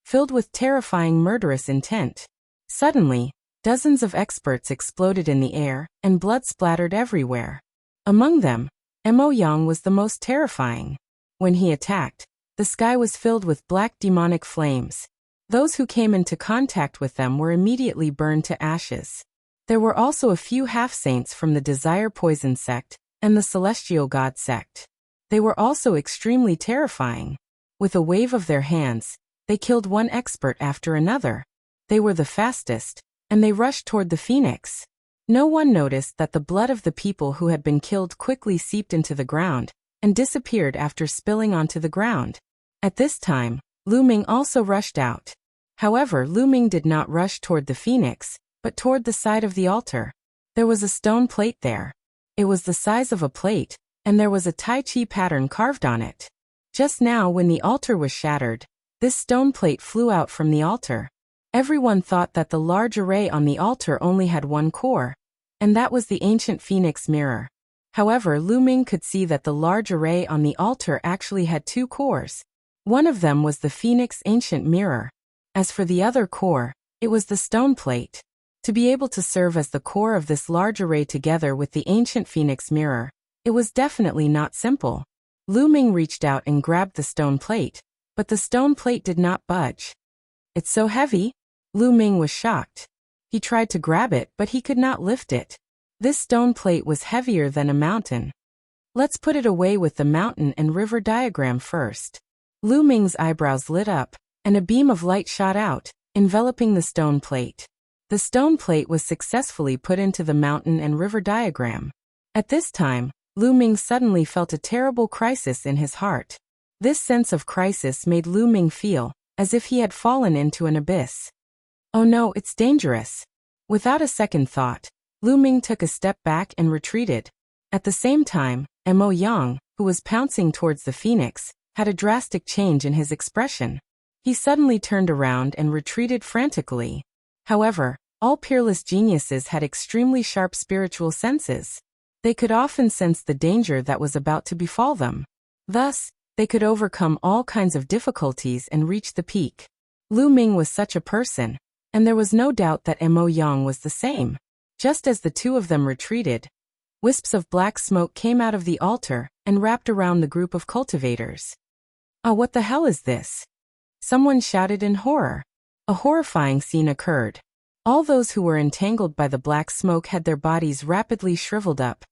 filled with terrifying murderous intent. Suddenly, dozens of experts exploded in the air, and blood splattered everywhere. Among them, Mo Yang was the most terrifying. When he attacked, the sky was filled with black demonic flames. Those who came into contact with them were immediately burned to ashes. There were also a few half-saints from the Desire Poison sect and the Celestial God sect. They were also extremely terrifying. With a wave of their hands, they killed one expert after another. They were the fastest, and they rushed toward the phoenix. No one noticed that the blood of the people who had been killed quickly seeped into the ground and disappeared after spilling onto the ground. At this time, Lu Ming also rushed out. However, Lu Ming did not rush toward the phoenix, but toward the side of the altar. There was a stone plate there. It was the size of a plate, and there was a Tai Chi pattern carved on it. Just now, when the altar was shattered, this stone plate flew out from the altar. Everyone thought that the large array on the altar only had one core, and that was the ancient phoenix mirror. However, Lu Ming could see that the large array on the altar actually had two cores. One of them was the phoenix ancient mirror. As for the other core, it was the stone plate. To be able to serve as the core of this large array together with the ancient phoenix mirror, it was definitely not simple. Lu Ming reached out and grabbed the stone plate, but the stone plate did not budge. "It's so heavy?" Lu Ming was shocked. He tried to grab it, but he could not lift it. This stone plate was heavier than a mountain. "Let's put it away with the mountain and river diagram first." Lu Ming's eyebrows lit up, and a beam of light shot out, enveloping the stone plate. The stone plate was successfully put into the mountain and river diagram. At this time, Lu Ming suddenly felt a terrible crisis in his heart. This sense of crisis made Lu Ming feel as if he had fallen into an abyss. "Oh no, it's dangerous." Without a second thought, Lu Ming took a step back and retreated. At the same time, Mo Yang, who was pouncing towards the phoenix, had a drastic change in his expression. He suddenly turned around and retreated frantically. However, all peerless geniuses had extremely sharp spiritual senses. They could often sense the danger that was about to befall them. Thus, they could overcome all kinds of difficulties and reach the peak. Lu Ming was such a person, and there was no doubt that Mo Yang was the same. Just as the two of them retreated, wisps of black smoke came out of the altar and wrapped around the group of cultivators. "Ah, what the hell is this?" Someone shouted in horror. A horrifying scene occurred. All those who were entangled by the black smoke had their bodies rapidly shriveled up,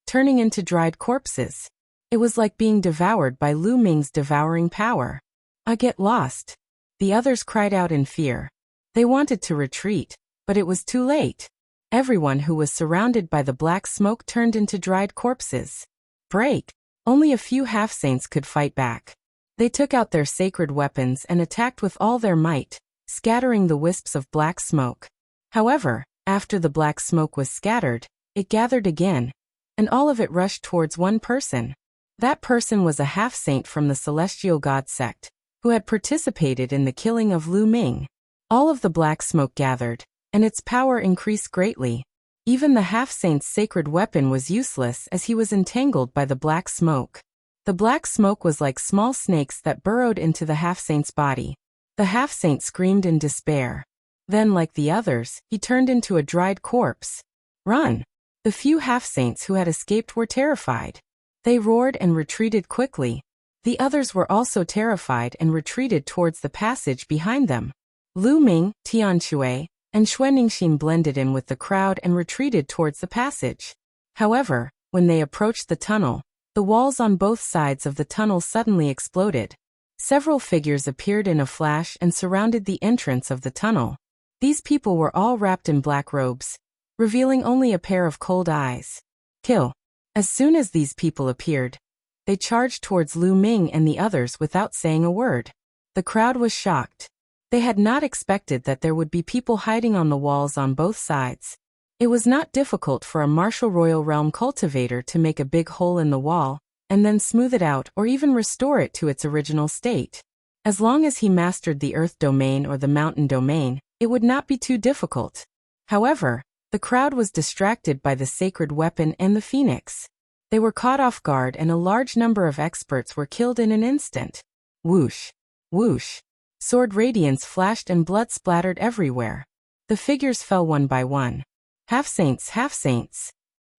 turning into dried corpses. It was like being devoured by Lu Ming's devouring power. "I get lost." The others cried out in fear. They wanted to retreat, but it was too late. Everyone who was surrounded by the black smoke turned into dried corpses. Break! Only a few half-saints could fight back. They took out their sacred weapons and attacked with all their might, scattering the wisps of black smoke. However, after the black smoke was scattered, it gathered again, and all of it rushed towards one person. That person was a half-saint from the Celestial God sect, who had participated in the killing of Lu Ming. All of the black smoke gathered, and its power increased greatly. Even the half-saint's sacred weapon was useless as he was entangled by the black smoke. The black smoke was like small snakes that burrowed into the half-saint's body. The half-saint screamed in despair. Then, like the others, he turned into a dried corpse. "Run!" The few half-saints who had escaped were terrified. They roared and retreated quickly. The others were also terrified and retreated towards the passage behind them. Lu Ming, Tianxue, and Xuanixin blended in with the crowd and retreated towards the passage. However, when they approached the tunnel, the walls on both sides of the tunnel suddenly exploded. Several figures appeared in a flash and surrounded the entrance of the tunnel. These people were all wrapped in black robes, revealing only a pair of cold eyes. "Kill!" As soon as these people appeared, they charged towards Lu Ming and the others without saying a word. The crowd was shocked. They had not expected that there would be people hiding on the walls on both sides. It was not difficult for a martial royal realm cultivator to make a big hole in the wall, and then smooth it out or even restore it to its original state. As long as he mastered the earth domain or the mountain domain, it would not be too difficult. However, the crowd was distracted by the sacred weapon and the phoenix. They were caught off guard and a large number of experts were killed in an instant. Whoosh! Whoosh! Sword radiance flashed and blood splattered everywhere. The figures fell one by one. "Half-saints, half-saints!"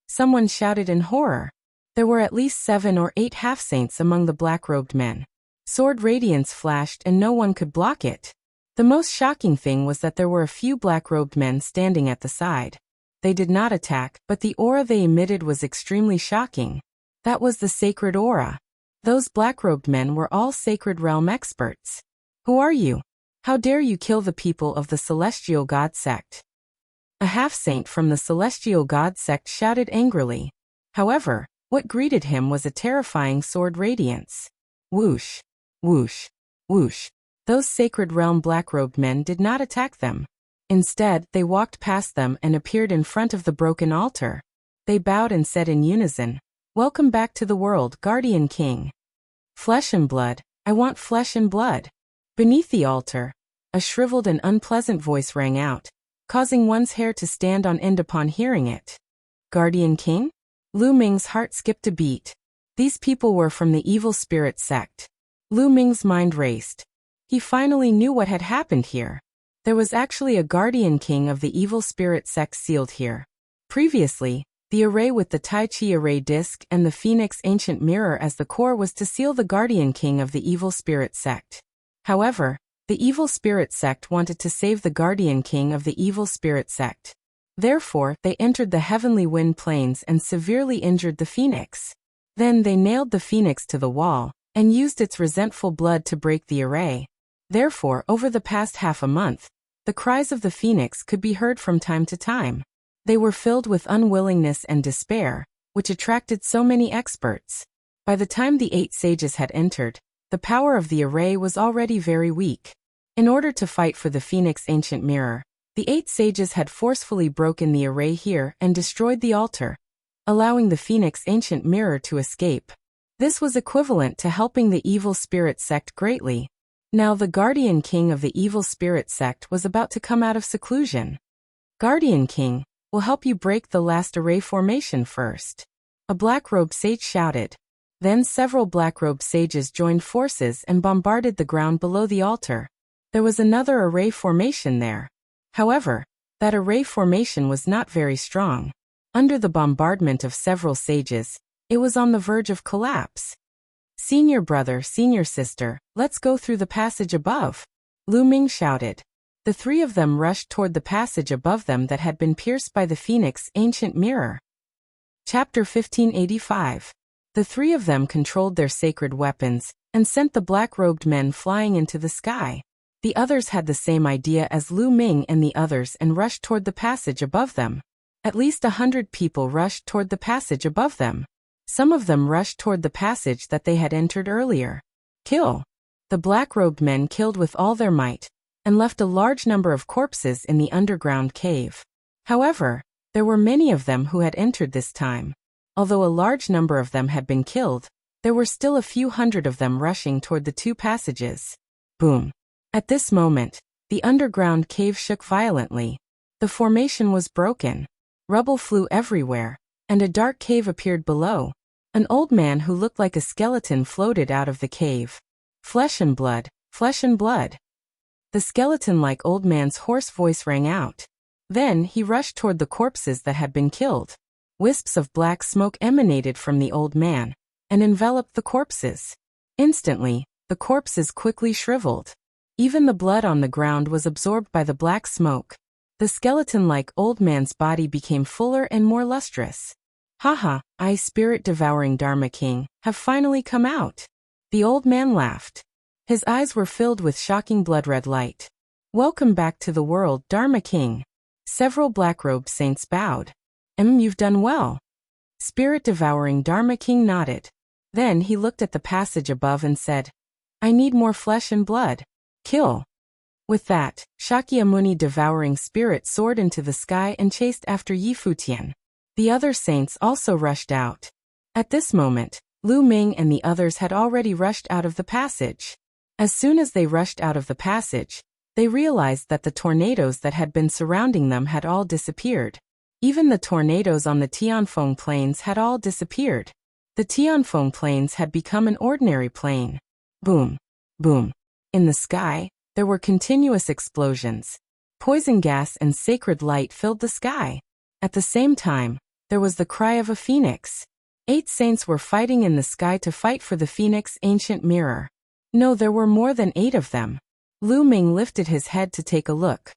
Someone shouted in horror. There were at least 7 or 8 half-saints among the black-robed men. Sword radiance flashed and no one could block it. The most shocking thing was that there were a few black-robed men standing at the side. They did not attack, but the aura they emitted was extremely shocking. That was the sacred aura. Those black-robed men were all sacred realm experts. Who are you? How dare you kill the people of the Celestial God sect? A half-saint from the Celestial God sect shouted angrily. However, what greeted him was a terrifying sword radiance. Whoosh, whoosh, whoosh. Those sacred realm black-robed men did not attack them. Instead, they walked past them and appeared in front of the broken altar. They bowed and said in unison, "Welcome back to the world, Guardian King. Flesh and blood, I want flesh and blood." Beneath the altar, a shriveled and unpleasant voice rang out, causing one's hair to stand on end upon hearing it. Guardian King? Lu Ming's heart skipped a beat. These people were from the evil spirit sect. Lu Ming's mind raced. He finally knew what had happened here. There was actually a Guardian King of the evil spirit sect sealed here. Previously, the array with the Tai Chi array disc and the Phoenix ancient mirror as the core was to seal the Guardian King of the evil spirit sect. However, the evil spirit sect wanted to save the Guardian King of the evil spirit sect. Therefore, they entered the heavenly wind planes and severely injured the Phoenix. Then they nailed the Phoenix to the wall and used its resentful blood to break the array. Therefore, over the past half a month, the cries of the Phoenix could be heard from time to time. They were filled with unwillingness and despair, which attracted so many experts. By the time the 8 sages had entered, the power of the array was already very weak. In order to fight for the Phoenix ancient mirror, the 8 sages had forcefully broken the array here and destroyed the altar, allowing the Phoenix ancient mirror to escape. This was equivalent to helping the evil spirit sect greatly. Now the Guardian King of the evil spirit sect was about to come out of seclusion. Guardian King, will help you break the last array formation first. A black-robed sage shouted. Then several black-robed sages joined forces and bombarded the ground below the altar. There was another array formation there. However, that array formation was not very strong. Under the bombardment of several sages, it was on the verge of collapse. "Senior brother, senior sister, let's go through the passage above," Lu Ming shouted. The 3 of them rushed toward the passage above them that had been pierced by the Phoenix ancient mirror. Chapter 1585. The 3 of them controlled their sacred weapons and sent the black-robed men flying into the sky. The others had the same idea as Lu Ming and the others and rushed toward the passage above them. At least 100 people rushed toward the passage above them. Some of them rushed toward the passage that they had entered earlier. Kill! The black-robed men killed with all their might, and left a large number of corpses in the underground cave. However, there were many of them who had entered this time. Although a large number of them had been killed, there were still a few hundred of them rushing toward the 2 passages. Boom! At this moment, the underground cave shook violently. The formation was broken. Rubble flew everywhere, and a dark cave appeared below. An old man who looked like a skeleton floated out of the cave. Flesh and blood, flesh and blood. The skeleton-like old man's hoarse voice rang out. Then he rushed toward the corpses that had been killed. Wisps of black smoke emanated from the old man and enveloped the corpses. Instantly, the corpses quickly shriveled. Even the blood on the ground was absorbed by the black smoke. The skeleton-like old man's body became fuller and more lustrous. "Haha, I, spirit-devouring Dharma King, have finally come out." The old man laughed. His eyes were filled with shocking blood-red light. "Welcome back to the world, Dharma King." Several black-robed saints bowed. You've done well." Spirit-devouring Dharma King nodded. Then he looked at the passage above and said, "I need more flesh and blood. Kill." With that, Shakyamuni devouring spirit soared into the sky and chased after Yifutian. The other saints also rushed out. At this moment, Lu Ming and the others had already rushed out of the passage. As soon as they rushed out of the passage, they realized that the tornadoes that had been surrounding them had all disappeared. Even the tornadoes on the Tianfeng plains had all disappeared. The Tianfeng plains had become an ordinary plain. Boom, boom. In the sky, there were continuous explosions. Poison gas and sacred light filled the sky. At the same time, there was the cry of a phoenix. 8 saints were fighting in the sky to fight for the Phoenix ancient mirror. No, there were more than 8 of them. Lu Ming lifted his head to take a look.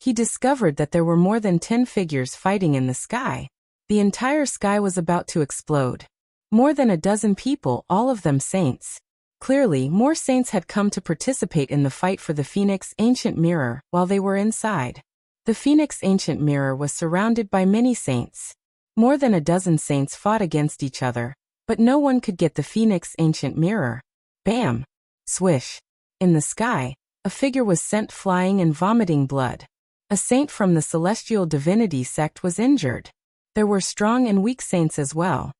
He discovered that there were more than 10 figures fighting in the sky. The entire sky was about to explode. More than a dozen people, all of them saints. Clearly, more saints had come to participate in the fight for the Phoenix ancient mirror while they were inside. The Phoenix ancient mirror was surrounded by many saints. More than a dozen saints fought against each other, but no one could get the Phoenix ancient mirror. Bam! Swish! In the sky, a figure was sent flying and vomiting blood. A saint from the celestial divinity sect was injured. There were strong and weak saints as well.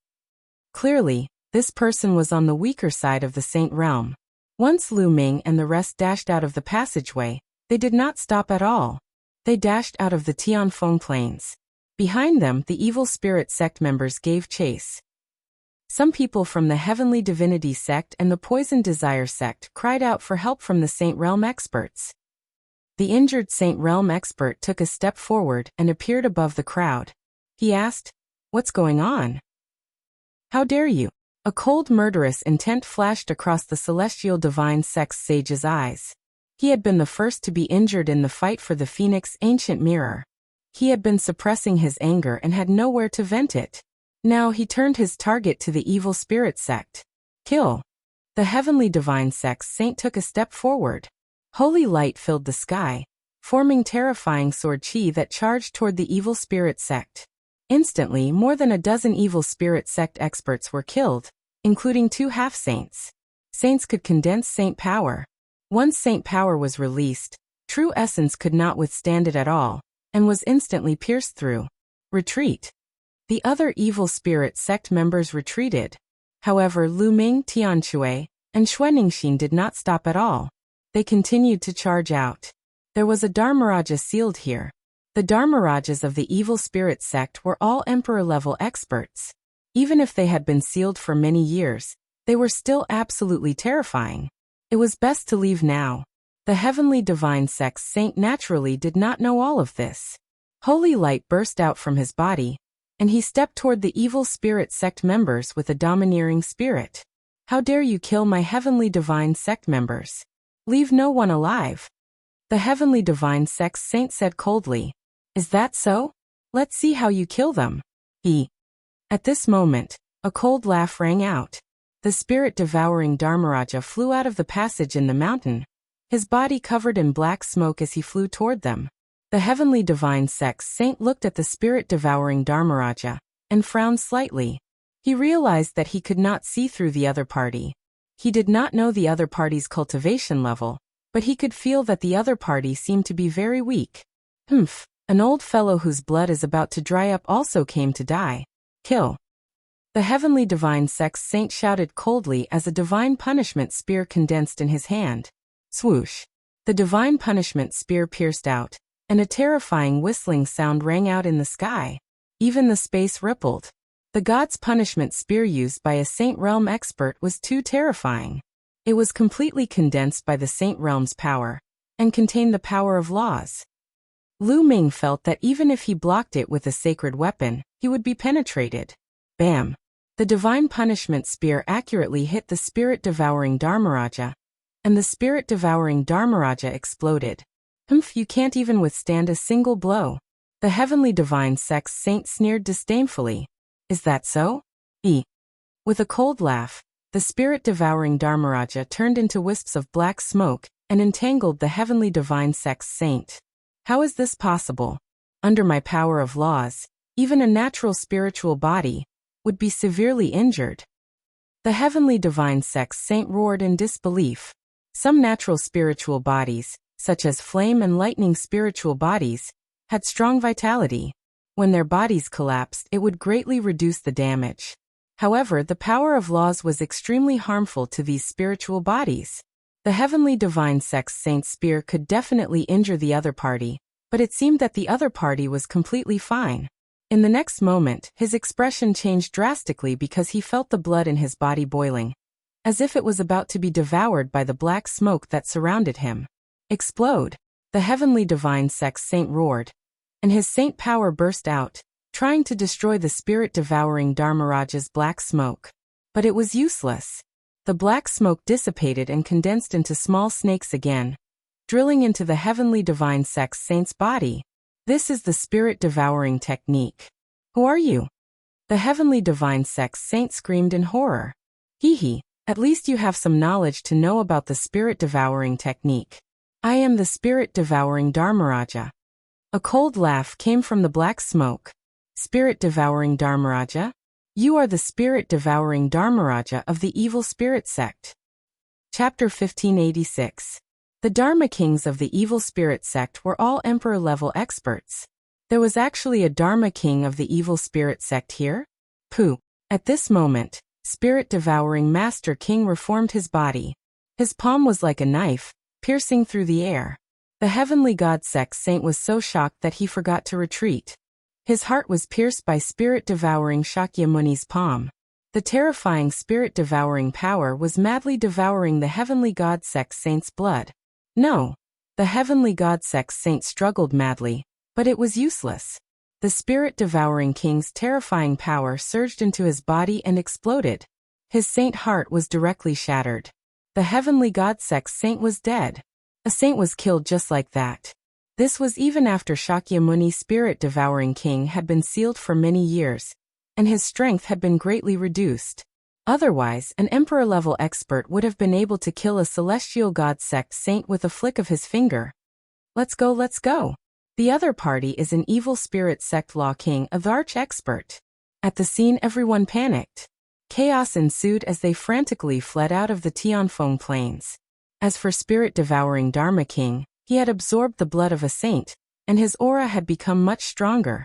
Clearly, this person was on the weaker side of the saint realm. Once Lu Ming and the rest dashed out of the passageway, they did not stop at all. They dashed out of the Tianfeng plains. Behind them, the evil spirit sect members gave chase. Some people from the Heavenly Divinity sect and the Poison Desire sect cried out for help from the Saint Realm experts. The injured Saint Realm expert took a step forward and appeared above the crowd. He asked, "What's going on? How dare you?" A cold murderous intent flashed across the Celestial Divine Sect's sage's eyes. He had been the first to be injured in the fight for the Phoenix ancient mirror. He had been suppressing his anger and had nowhere to vent it. Now he turned his target to the evil spirit sect. Kill! The Heavenly Divine Sect's saint took a step forward. Holy light filled the sky, forming terrifying sword chi that charged toward the evil spirit sect. Instantly, more than a dozen evil spirit sect experts were killed, including 2 half-saints. Saints could condense saint power. Once saint power was released, true essence could not withstand it at all, and was instantly pierced through. Retreat. The other evil spirit sect members retreated. However, Lu Ming, Tianshui, and Xuaningxin did not stop at all. They continued to charge out. There was a Dharmaraja sealed here. The Dharmarajas of the evil spirit sect were all emperor-level experts. Even if they had been sealed for many years, they were still absolutely terrifying. It was best to leave now. The Heavenly Divine Sect's saint naturally did not know all of this. Holy light burst out from his body, and he stepped toward the evil spirit sect members with a domineering spirit. "How dare you kill my Heavenly Divine Sect members? Leave no one alive." The Heavenly Divine Sect's saint said coldly, "Is that so? Let's see how you kill them." At this moment, a cold laugh rang out. The spirit-devouring Dharmaraja flew out of the passage in the mountain, his body covered in black smoke as he flew toward them. The Heavenly Divine Sect's saint looked at the spirit-devouring Dharmaraja and frowned slightly. He realized that he could not see through the other party. He did not know the other party's cultivation level, but he could feel that the other party seemed to be very weak. An old fellow whose blood is about to dry up also came to die. Kill! The Heavenly Divine Sect's saint shouted coldly as a divine punishment spear condensed in his hand. Swoosh! The divine punishment spear pierced out, and a terrifying whistling sound rang out in the sky. Even the space rippled. The god's punishment spear used by a Saint Realm expert was too terrifying. It was completely condensed by the Saint Realm's power, and contained the power of laws. Lu Ming felt that even if he blocked it with a sacred weapon, he would be penetrated. Bam! The divine punishment spear accurately hit the spirit-devouring Dharmaraja, and the spirit-devouring Dharmaraja exploded. You can't even withstand a single blow. The Heavenly Divine Sect's saint sneered disdainfully. Is that so? With a cold laugh, the spirit-devouring Dharmaraja turned into wisps of black smoke and entangled the Heavenly Divine Sect's saint. How is this possible? Under my power of laws, even a natural spiritual body would be severely injured. The Heavenly Divine Sect's saint roared in disbelief. Some natural spiritual bodies, such as flame and lightning spiritual bodies, had strong vitality. When their bodies collapsed, it would greatly reduce the damage. However, the power of laws was extremely harmful to these spiritual bodies. The Heavenly Divine Sect's saint's spear could definitely injure the other party, but it seemed that the other party was completely fine. In the next moment, his expression changed drastically because he felt the blood in his body boiling, as if it was about to be devoured by the black smoke that surrounded him. Explode! The Heavenly Divine Sect's saint roared, and his saint power burst out, trying to destroy the spirit-devouring Dharmaraja's black smoke. But it was useless. The black smoke dissipated and condensed into small snakes again, drilling into the heavenly divine sex saint's body. This is the spirit-devouring technique. Who are you? The heavenly divine sex saint screamed in horror. Hee, at least you have some knowledge to know about the spirit-devouring technique. I am the spirit-devouring Dharmaraja. A cold laugh came from the black smoke. Spirit-devouring Dharmaraja? You are the spirit-devouring Dharmaraja of the evil spirit sect. Chapter 1586. The Dharma kings of the evil spirit sect were all emperor-level experts. There was actually a Dharma king of the evil spirit sect here? Pooh. At this moment, spirit-devouring Master King reformed his body. His palm was like a knife, piercing through the air. The heavenly god sex saint was so shocked that he forgot to retreat. His heart was pierced by spirit-devouring Shakyamuni's palm. The terrifying spirit-devouring power was madly devouring the heavenly god sex saint's blood. No. The heavenly god sex saint struggled madly, but it was useless. The spirit-devouring king's terrifying power surged into his body and exploded. His saint heart was directly shattered. The heavenly god sex saint was dead. A saint was killed just like that. This was even after Shakyamuni spirit-devouring king had been sealed for many years, and his strength had been greatly reduced. Otherwise, an emperor-level expert would have been able to kill a celestial god sect saint with a flick of his finger. Let's go, let's go. The other party is an evil spirit sect law king, a Dharch expert. At the scene, everyone panicked. Chaos ensued as they frantically fled out of the Tianfeng plains. As for spirit-devouring Dharma king, he had absorbed the blood of a saint, and his aura had become much stronger.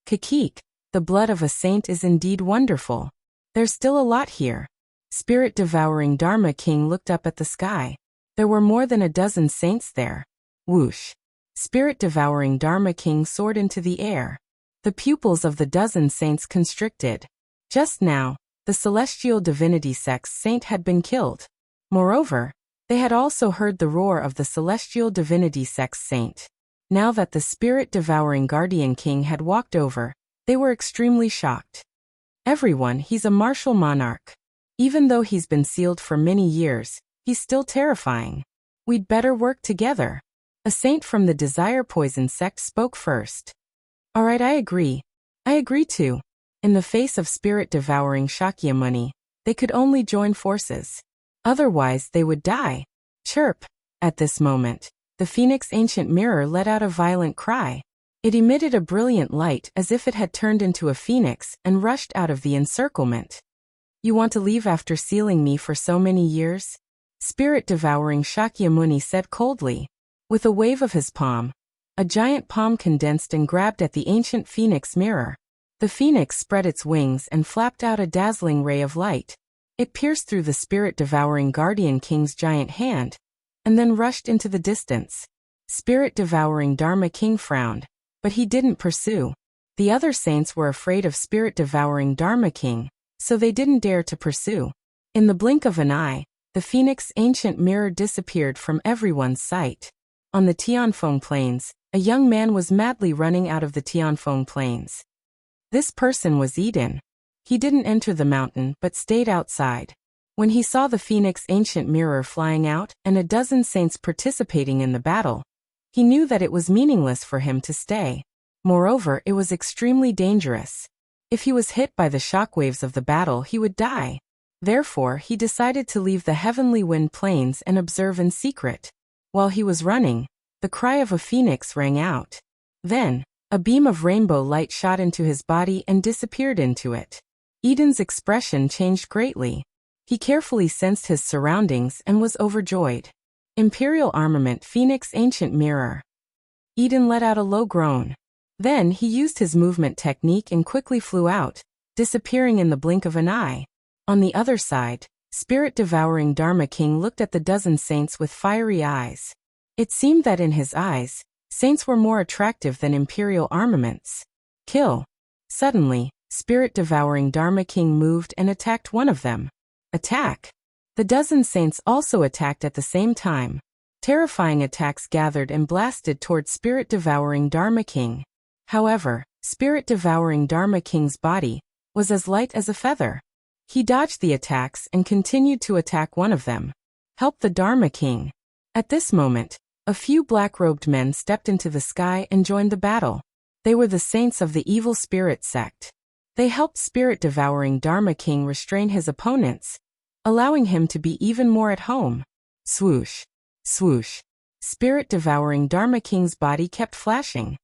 Kakik, the blood of a saint is indeed wonderful. There's still a lot here. Spirit-devouring Dharma king looked up at the sky. There were more than a dozen saints there. Whoosh. Spirit-devouring Dharma king soared into the air. The pupils of the dozen saints constricted. Just now, the celestial divinity sex saint had been killed. Moreover, they had also heard the roar of the celestial divinity sex saint. Now that the spirit-devouring guardian king had walked over, they were extremely shocked. Everyone, he's a martial monarch. Even though he's been sealed for many years, he's still terrifying. We'd better work together. A saint from the Desire Poison sect spoke first. Alright, I agree. I agree too. In the face of spirit-devouring Shakyamuni, they could only join forces. Otherwise they would die. Chirp. At this moment, the Phoenix Ancient Mirror let out a violent cry. It emitted a brilliant light as if it had turned into a phoenix and rushed out of the encirclement. You want to leave after sealing me for so many years? Spirit-devouring Shakyamuni said coldly. With a wave of his palm, a giant palm condensed and grabbed at the ancient phoenix mirror. The phoenix spread its wings and flapped out a dazzling ray of light. It pierced through the spirit-devouring guardian king's giant hand, and then rushed into the distance. Spirit-devouring Dharma king frowned, but he didn't pursue. The other saints were afraid of spirit-devouring Dharma king, so they didn't dare to pursue. In the blink of an eye, the phoenix ancient mirror disappeared from everyone's sight. On the Tianfeng plains, a young man was madly running out of the Tianfeng plains. This person was Eden. He didn't enter the mountain but stayed outside. When he saw the Phoenix Ancient Mirror flying out and a dozen saints participating in the battle, he knew that it was meaningless for him to stay. Moreover, it was extremely dangerous. If he was hit by the shockwaves of the battle, he would die. Therefore, he decided to leave the heavenly wind plains and observe in secret. While he was running, the cry of a phoenix rang out. Then, a beam of rainbow light shot into his body and disappeared into it. Eden's expression changed greatly. He carefully sensed his surroundings and was overjoyed. Imperial Armament Phoenix Ancient Mirror. Eden let out a low groan. Then he used his movement technique and quickly flew out, disappearing in the blink of an eye. On the other side, spirit-devouring Dharma King looked at the dozen saints with fiery eyes. It seemed that in his eyes, saints were more attractive than imperial armaments. Kill. Suddenly, spirit-devouring Dharma King moved and attacked one of them. Attack. The dozen saints also attacked at the same time. Terrifying attacks gathered and blasted toward spirit-devouring Dharma King. However, spirit-devouring Dharma King's body was as light as a feather. He dodged the attacks and continued to attack one of them. Help the Dharma King. At this moment, a few black-robed men stepped into the sky and joined the battle. They were the saints of the evil spirit sect. They helped spirit-devouring Dharma King restrain his opponents, allowing him to be even more at home. Swoosh. Swoosh. Spirit-devouring Dharma King's body kept flashing.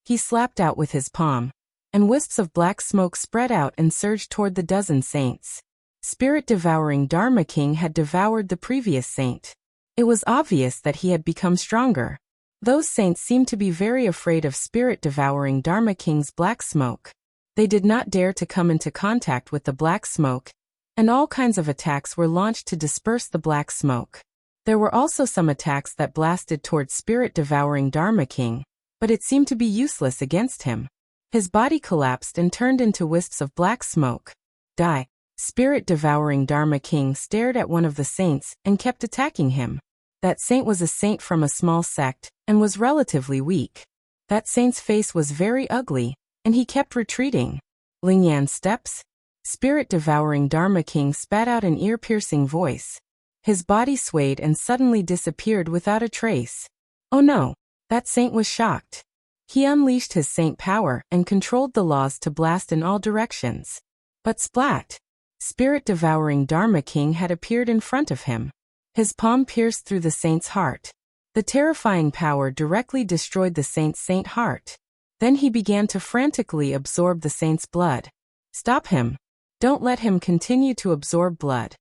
He slapped out with his palm, and wisps of black smoke spread out and surged toward the dozen saints. Spirit-devouring Dharma King had devoured the previous saint. It was obvious that he had become stronger. Those saints seemed to be very afraid of spirit-devouring Dharma King's black smoke. They did not dare to come into contact with the black smoke, and all kinds of attacks were launched to disperse the black smoke. There were also some attacks that blasted towards spirit-devouring Dharma King, but it seemed to be useless against him. His body collapsed and turned into wisps of black smoke. Die. Spirit-devouring Dharma King stared at one of the saints and kept attacking him. That saint was a saint from a small sect and was relatively weak. That saint's face was very ugly, and he kept retreating. Lingyan steps. Spirit-devouring Dharma King spat out an ear-piercing voice. His body swayed and suddenly disappeared without a trace. Oh no! That saint was shocked. He unleashed his saint power and controlled the laws to blast in all directions. But splat! Spirit-devouring Dharma King had appeared in front of him. His palm pierced through the saint's heart. The terrifying power directly destroyed the saint's heart. Then he began to frantically absorb the saint's blood. Stop him. Don't let him continue to absorb blood.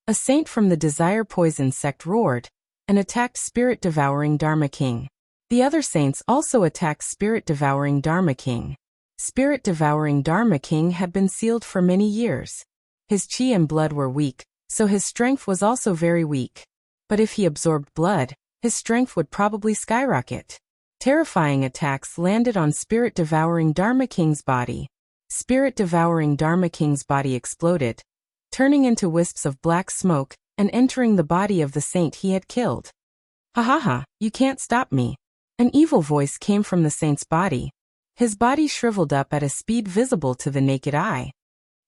A saint from the Desire Poison sect roared and attacked spirit-devouring Dharma King. The other saints also attacked spirit-devouring Dharma King. Spirit-devouring Dharma King had been sealed for many years. His chi and blood were weak, so his strength was also very weak. But if he absorbed blood, his strength would probably skyrocket. Terrifying attacks landed on spirit-devouring Dharma King's body. Spirit-devouring Dharma King's body exploded, turning into wisps of black smoke and entering the body of the saint he had killed. Ha ha ha, you can't stop me. An evil voice came from the saint's body. His body shriveled up at a speed visible to the naked eye.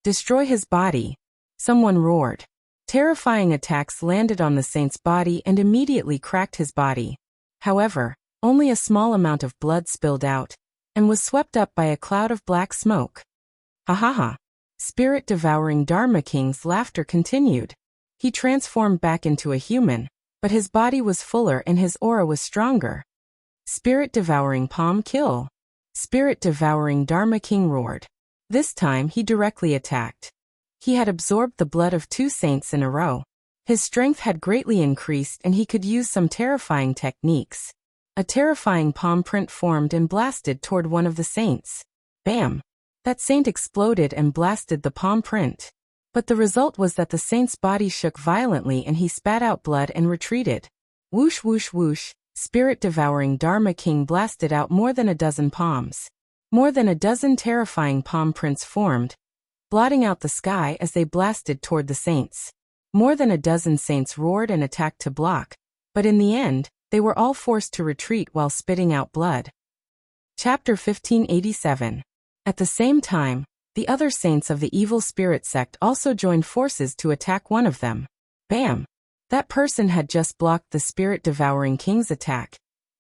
Destroy his body. Someone roared. Terrifying attacks landed on the saint's body and immediately cracked his body. However, only a small amount of blood spilled out, and was swept up by a cloud of black smoke. Ha ha ha. Spirit-devouring Dharma King's laughter continued. He transformed back into a human, but his body was fuller and his aura was stronger. Spirit-devouring palm kill. Spirit-devouring Dharma King roared. This time he directly attacked. He had absorbed the blood of 2 saints in a row. His strength had greatly increased and he could use some terrifying techniques. A terrifying palm print formed and blasted toward one of the saints. Bam! That saint exploded and blasted the palm print. But the result was that the saint's body shook violently and he spat out blood and retreated. Whoosh whoosh whoosh, spirit-devouring Dharma King blasted out more than a dozen palms. More than a dozen terrifying palm prints formed, blotting out the sky as they blasted toward the saints. More than a dozen saints roared and attacked to block, but in the end, they were all forced to retreat while spitting out blood. Chapter 1587. At the same time, the other saints of the evil spirit sect also joined forces to attack one of them. Bam! That person had just blocked the spirit-devouring King's attack,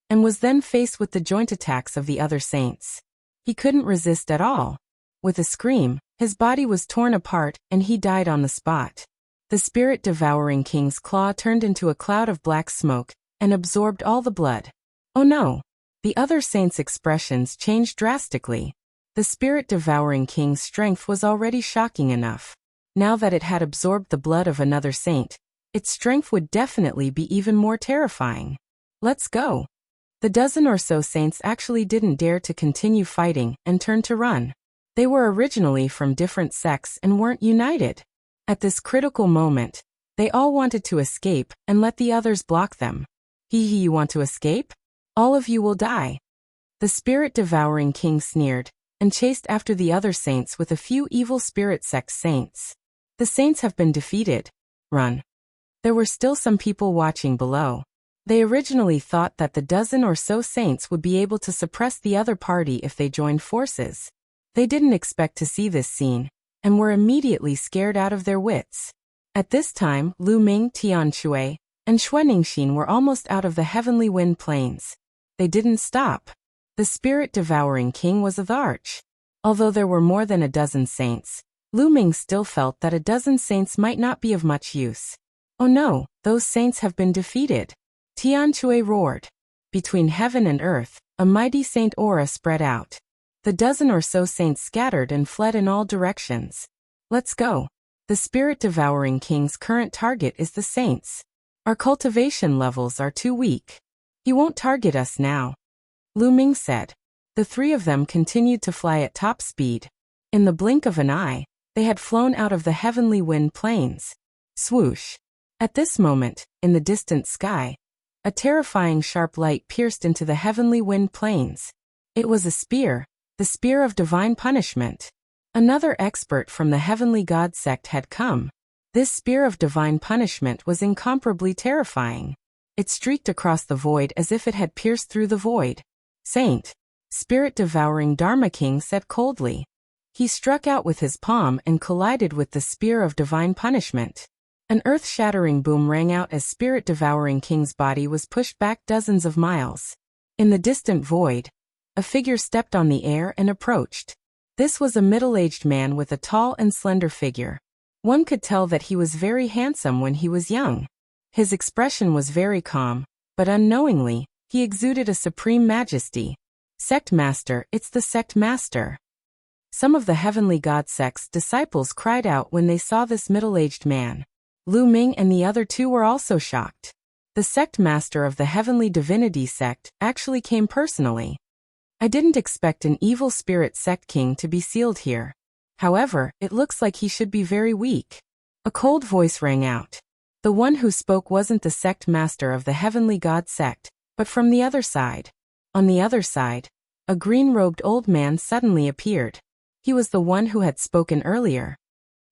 and was then faced with the joint attacks of the other saints. He couldn't resist at all. With a scream, his body was torn apart and he died on the spot. The spirit-devouring King's claw turned into a cloud of black smoke and absorbed all the blood. Oh no! The other saints' expressions changed drastically. The spirit-devouring King's strength was already shocking enough. Now that it had absorbed the blood of another saint, its strength would definitely be even more terrifying. Let's go! The dozen or so saints actually didn't dare to continue fighting and turned to run. They were originally from different sects and weren't united. At this critical moment, they all wanted to escape and let the others block them. Hee hee, you want to escape? All of you will die. The spirit-devouring King sneered and chased after the other saints with a few evil spirit sect saints. The saints have been defeated. Run. There were still some people watching below. They originally thought that the dozen or so saints would be able to suppress the other party if they joined forces. They didn't expect to see this scene, and were immediately scared out of their wits. At this time, Lu Ming, Tian Shui, and Xuaningxin were almost out of the heavenly wind plains. They didn't stop. The spirit-devouring king was of the arch. Although there were more than a dozen saints, Lu Ming still felt that a dozen saints might not be of much use. Oh no, those saints have been defeated. Tian Shui roared. Between heaven and earth, a mighty saint aura spread out. The dozen or so saints scattered and fled in all directions. Let's go. The spirit-devouring king's current target is the saints. Our cultivation levels are too weak. He won't target us now, Lu Ming said. The three of them continued to fly at top speed. In the blink of an eye, they had flown out of the heavenly wind plains. Swoosh. At this moment, in the distant sky, a terrifying sharp light pierced into the heavenly wind plains. It was a spear, the spear of divine punishment. Another expert from the heavenly god sect had come. This spear of divine punishment was incomparably terrifying. It streaked across the void as if it had pierced through the void. Saint, spirit-devouring Dharma King said coldly. He struck out with his palm and collided with the spear of divine punishment. An earth-shattering boom rang out as spirit-devouring King's body was pushed back dozens of miles. In the distant void, a figure stepped on the air and approached. This was a middle-aged man with a tall and slender figure. One could tell that he was very handsome when he was young. His expression was very calm, but unknowingly, he exuded a supreme majesty. Sect Master, it's the Sect Master. Some of the heavenly god sect's disciples cried out when they saw this middle-aged man. Lu Ming and the other two were also shocked. The Sect Master of the Heavenly Divinity Sect actually came personally. I didn't expect an evil spirit sect king to be sealed here. However, it looks like he should be very weak. A cold voice rang out. The one who spoke wasn't the Sect Master of the Heavenly God Sect, but from the other side. On the other side, a green-robed old man suddenly appeared. He was the one who had spoken earlier.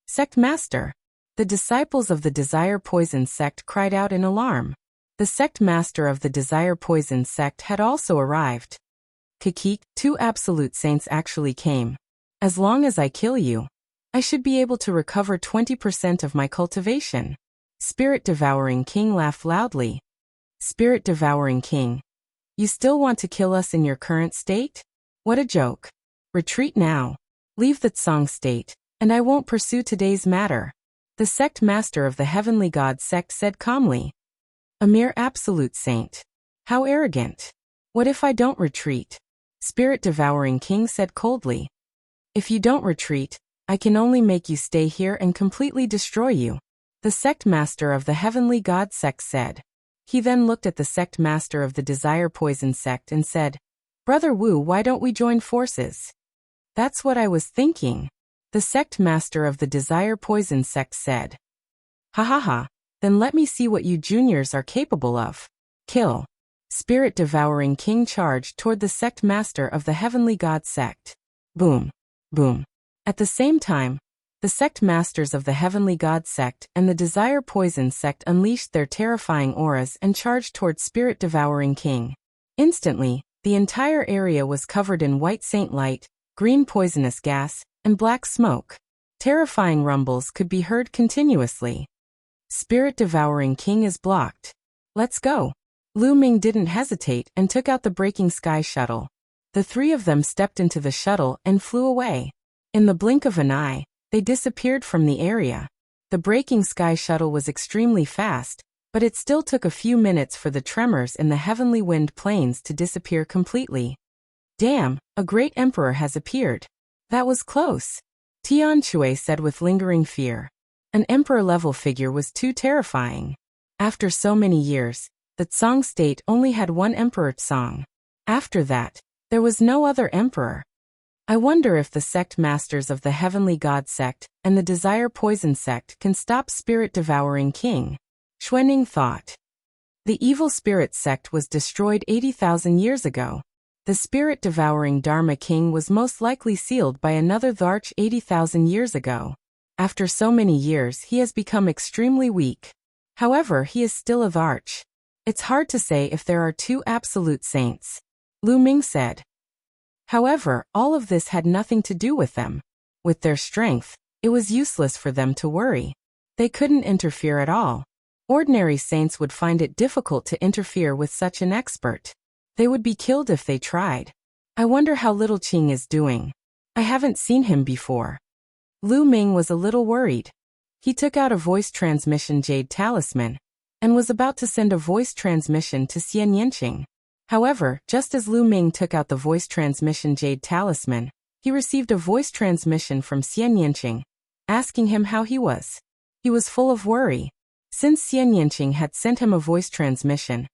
Sect Master. The disciples of the Desire Poison sect cried out in alarm. The Sect Master of the Desire Poison sect had also arrived. Kikik, two absolute saints actually came. As long as I kill you, I should be able to recover 20% of my cultivation. Spirit-devouring King laughed loudly. Spirit-devouring King, you still want to kill us in your current state? What a joke. Retreat now. Leave the Tsang state, and I won't pursue today's matter. The Sect Master of the Heavenly God Sect said calmly. A mere absolute saint. How arrogant. What if I don't retreat? Spirit-devouring King said coldly. If you don't retreat, I can only make you stay here and completely destroy you. The Sect Master of the Heavenly God Sect said. He then looked at the Sect Master of the Desire Poison Sect and said, Brother Wu, why don't we join forces? That's what I was thinking. The Sect Master of the Desire Poison Sect said. Ha ha ha, then let me see what you juniors are capable of. Kill. Spirit-devouring King charged toward the Sect Master of the Heavenly God Sect. Boom. Boom. At the same time, the Sect Masters of the Heavenly God Sect and the Desire Poison Sect unleashed their terrifying auras and charged toward Spirit-devouring King. Instantly, the entire area was covered in white saint light, green poisonous gas, and black smoke. Terrifying rumbles could be heard continuously. Spirit-devouring King is blocked. Let's go. Lu Ming didn't hesitate and took out the breaking sky shuttle. The three of them stepped into the shuttle and flew away. In the blink of an eye, they disappeared from the area. The breaking sky shuttle was extremely fast, but it still took a few minutes for the tremors in the heavenly wind plains to disappear completely. Damn, a great emperor has appeared. That was close. Tian Shui said with lingering fear. An emperor-level figure was too terrifying. After so many years, the Tsang state only had one Emperor Tsang. After that, there was no other emperor. I wonder if the Sect Masters of the Heavenly God Sect and the Desire Poison Sect can stop Spirit-devouring King. Xuanning thought. The evil spirit sect was destroyed 80,000 years ago. The spirit-devouring Dharma King was most likely sealed by another Dharch 80,000 years ago. After so many years he has become extremely weak. However, he is still a Dharch. It's hard to say if there are two absolute saints. Lu Ming said. However, all of this had nothing to do with them. With their strength, it was useless for them to worry. They couldn't interfere at all. Ordinary saints would find it difficult to interfere with such an expert. They would be killed if they tried. I wonder how little Qing is doing. I haven't seen him before. Lu Ming was a little worried. He took out a voice transmission jade talisman and was about to send a voice transmission to Xian Yanqing. However, just as Lu Ming took out the voice transmission jade talisman, he received a voice transmission from Xian Yanqing, asking him how he was. He was full of worry. Since Xian Yanqing had sent him a voice transmission,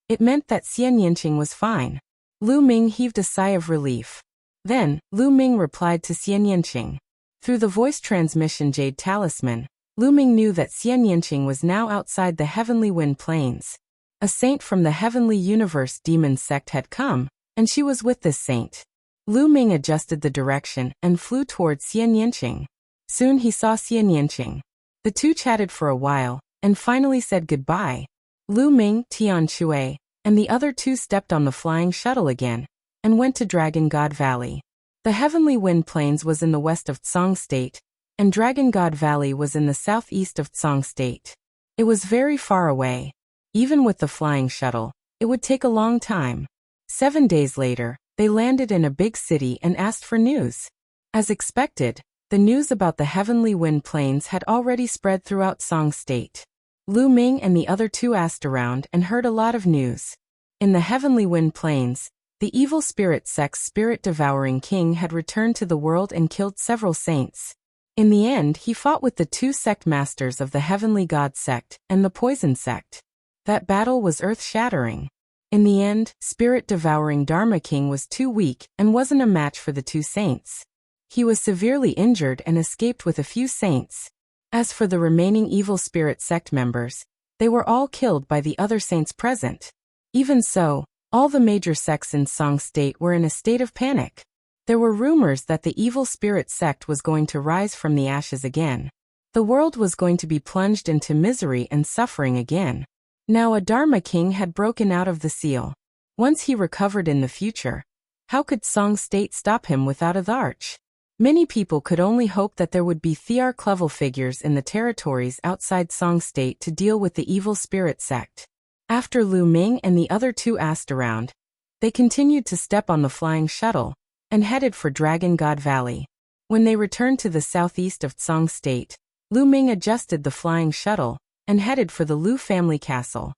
it meant that Xian Yanqing was fine. Lu Ming heaved a sigh of relief. Then, Lu Ming replied to Xian Yanqing. Through the voice transmission jade talisman, Lu Ming knew that Xian Yanqing was now outside the heavenly wind plains. A saint from the heavenly universe demon sect had come, and she was with this saint. Lu Ming adjusted the direction and flew towards Xian Yanqing. Soon he saw Xian Yanqing. The two chatted for a while, and finally said goodbye. Lu Ming, Tian Shui, and the other two stepped on the flying shuttle again, and went to Dragon God Valley. The heavenly wind plains was in the west of Tsang State, and Dragon God Valley was in the southeast of Tsang State. It was very far away. Even with the flying shuttle, it would take a long time. 7 days later, they landed in a big city and asked for news. As expected, the news about the heavenly wind plains had already spread throughout Tsang State. Lu Ming and the other two asked around and heard a lot of news. In the heavenly wind plains, the evil spirit sect's spirit-devouring king had returned to the world and killed several saints. In the end, he fought with the two sect masters of the heavenly god sect and the poison sect. That battle was earth-shattering. In the end, spirit-devouring Dharma King was too weak and wasn't a match for the two saints. He was severely injured and escaped with a few saints. As for the remaining evil spirit sect members, they were all killed by the other saints present. Even so, all the major sects in Tsang State were in a state of panic. There were rumors that the evil spirit sect was going to rise from the ashes again. The world was going to be plunged into misery and suffering again. Now a Dharma King had broken out of the seal. Once he recovered in the future, how could Tsang State stop him without a arch? Many people could only hope that there would be Thearch level figures in the territories outside Tsang State to deal with the evil spirit sect. After Lu Ming and the other two asked around, they continued to step on the flying shuttle and headed for Dragon God Valley. When they returned to the southeast of Tsang State, Lu Ming adjusted the flying shuttle and headed for the Lu family castle.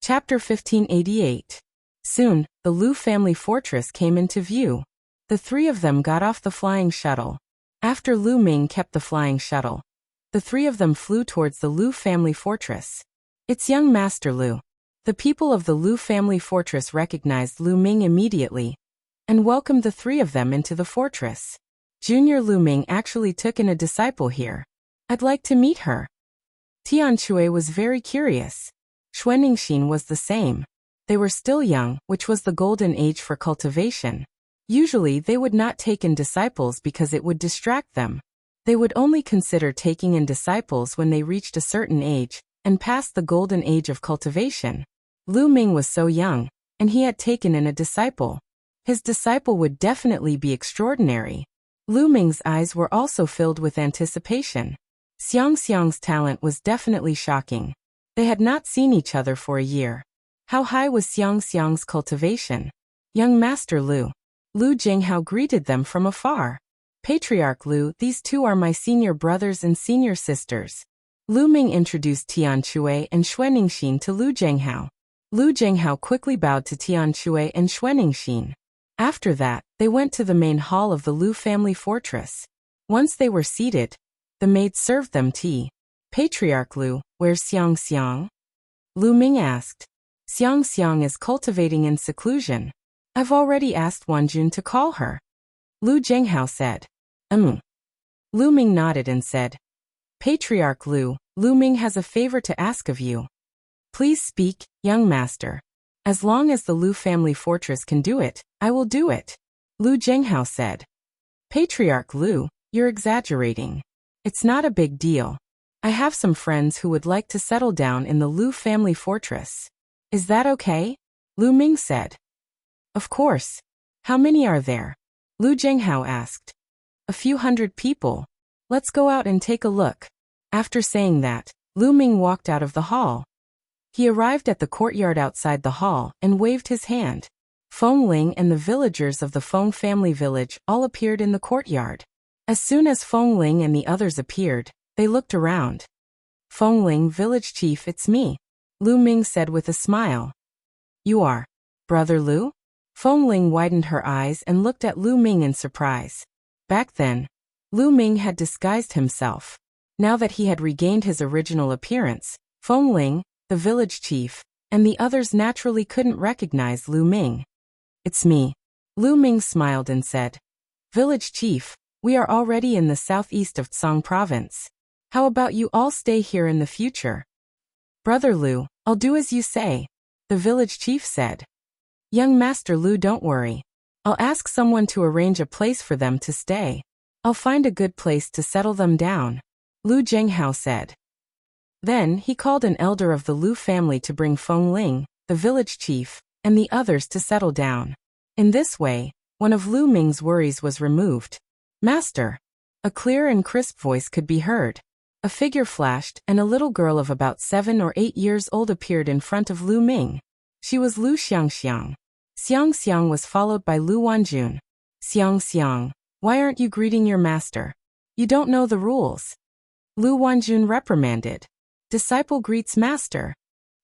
Chapter 1588. Soon, the Lu family fortress came into view. The three of them got off the flying shuttle. After Lu Ming kept the flying shuttle, the three of them flew towards the Lu family fortress. It's young Master Lu. The people of the Lu family fortress recognized Lu Ming immediately and welcomed the three of them into the fortress. Junior Lu Ming actually took in a disciple here. I'd like to meet her. Tian Shui was very curious. Xuanixin was the same. They were still young, which was the golden age for cultivation. Usually they would not take in disciples because it would distract them. They would only consider taking in disciples when they reached a certain age and passed the golden age of cultivation. Lu Ming was so young, and he had taken in a disciple. His disciple would definitely be extraordinary. Lu Ming's eyes were also filled with anticipation. Xiang Xiang's talent was definitely shocking. They had not seen each other for a year. How high was Xiang Xiang's cultivation? Young Master Lu. Lu Jinghao greeted them from afar. Patriarch Lu, these two are my senior brothers and senior sisters. Lu Ming introduced Tian Shui and Xuanixin to Lu Jinghao. Lu Jinghao quickly bowed to Tian Shui and Xuanixin. After that, they went to the main hall of the Lu family fortress. Once they were seated, the maid served them tea. Patriarch Lu, where's Xiang Xiang? Lu Ming asked. Xiang Xiang is cultivating in seclusion. I've already asked Wanjun to call her. Lu Jinghao said. Lu Ming nodded and said, Patriarch Lu, Lu Ming has a favor to ask of you. Please speak, young master. As long as the Lu family fortress can do it, I will do it. Lu Jinghao said. Patriarch Lu, you're exaggerating. It's not a big deal. I have some friends who would like to settle down in the Lu family fortress. Is that okay? Lu Ming said. Of course. How many are there? Lu Zhenghao asked. A few hundred people. Let's go out and take a look. After saying that, Lu Ming walked out of the hall. He arrived at the courtyard outside the hall and waved his hand. Feng Ling and the villagers of the Feng family village all appeared in the courtyard. As soon as Feng Ling and the others appeared, they looked around. Feng Ling, village chief, it's me, Lu Ming said with a smile. You are Brother Lu? Feng Ling widened her eyes and looked at Lu Ming in surprise. Back then, Lu Ming had disguised himself. Now that he had regained his original appearance, Feng Ling, the village chief, and the others naturally couldn't recognize Lu Ming. It's me. Lu Ming smiled and said. Village chief, we are already in the southeast of Tsang province. How about you all stay here in the future? Brother Lu, I'll do as you say, the village chief said. Young Master Lu, don't worry. I'll ask someone to arrange a place for them to stay. I'll find a good place to settle them down, Lu Zhenghao said. Then he called an elder of the Lu family to bring Feng Ling, the village chief, and the others to settle down. In this way, one of Lu Ming's worries was removed. Master! A clear and crisp voice could be heard. A figure flashed, and a little girl of about 7 or 8 years old appeared in front of Lu Ming. She was Lu Xiangxiang. Xiangxiang was followed by Lu Wanjun. Xiangxiang, why aren't you greeting your master? You don't know the rules. Lu Wanjun reprimanded. Disciple greets master.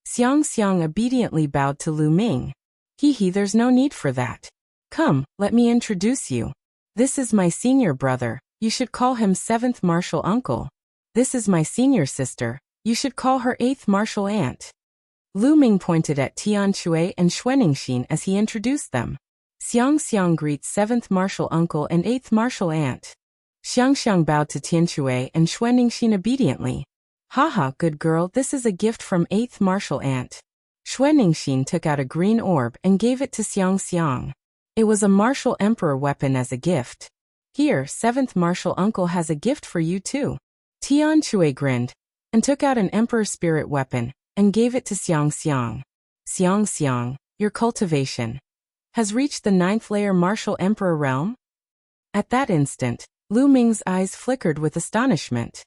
Xiangxiang obediently bowed to Lu Ming. Hee, there's no need for that. Come, let me introduce you. This is my senior brother, you should call him 7th martial uncle. This is my senior sister, you should call her 8th martial aunt. Lu Ming pointed at Tian Shui and Xuaningxin as he introduced them. Xiangxiang greets 7th martial uncle and 8th martial aunt. Xiangxiang bowed to Tian Shui and Xuaningxin obediently. Haha, good girl, this is a gift from 8th martial aunt. Xuaningxin took out a green orb and gave it to Xiangxiang. It was a martial emperor weapon as a gift. Here, 7th martial uncle has a gift for you too. Tian Shui grinned and took out an emperor spirit weapon and gave it to Xiangxiang. Xiangxiang, your cultivation has reached the 9th layer martial emperor realm? At that instant, Lu Ming's eyes flickered with astonishment.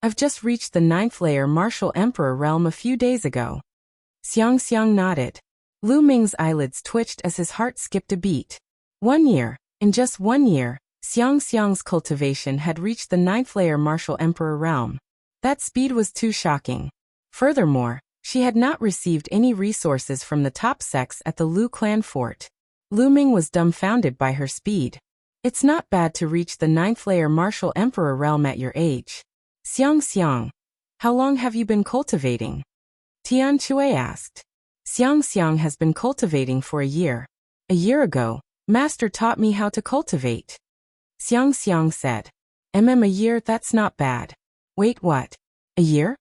I've just reached the 9th layer martial emperor realm a few days ago. Xiangxiang nodded. Lu Ming's eyelids twitched as his heart skipped a beat. 1 year, in just 1 year, Xiangxiang's cultivation had reached the 9th layer martial emperor realm. That speed was too shocking. Furthermore, she had not received any resources from the top sects at the Lu clan fort. Lu Ming was dumbfounded by her speed. It's not bad to reach the 9th layer martial emperor realm at your age. Xiangxiang, how long have you been cultivating? Tian Shui asked. Xiangxiang has been cultivating for a year. A year ago, master taught me how to cultivate. Xiangxiang said. A year, that's not bad. Wait, what? A year?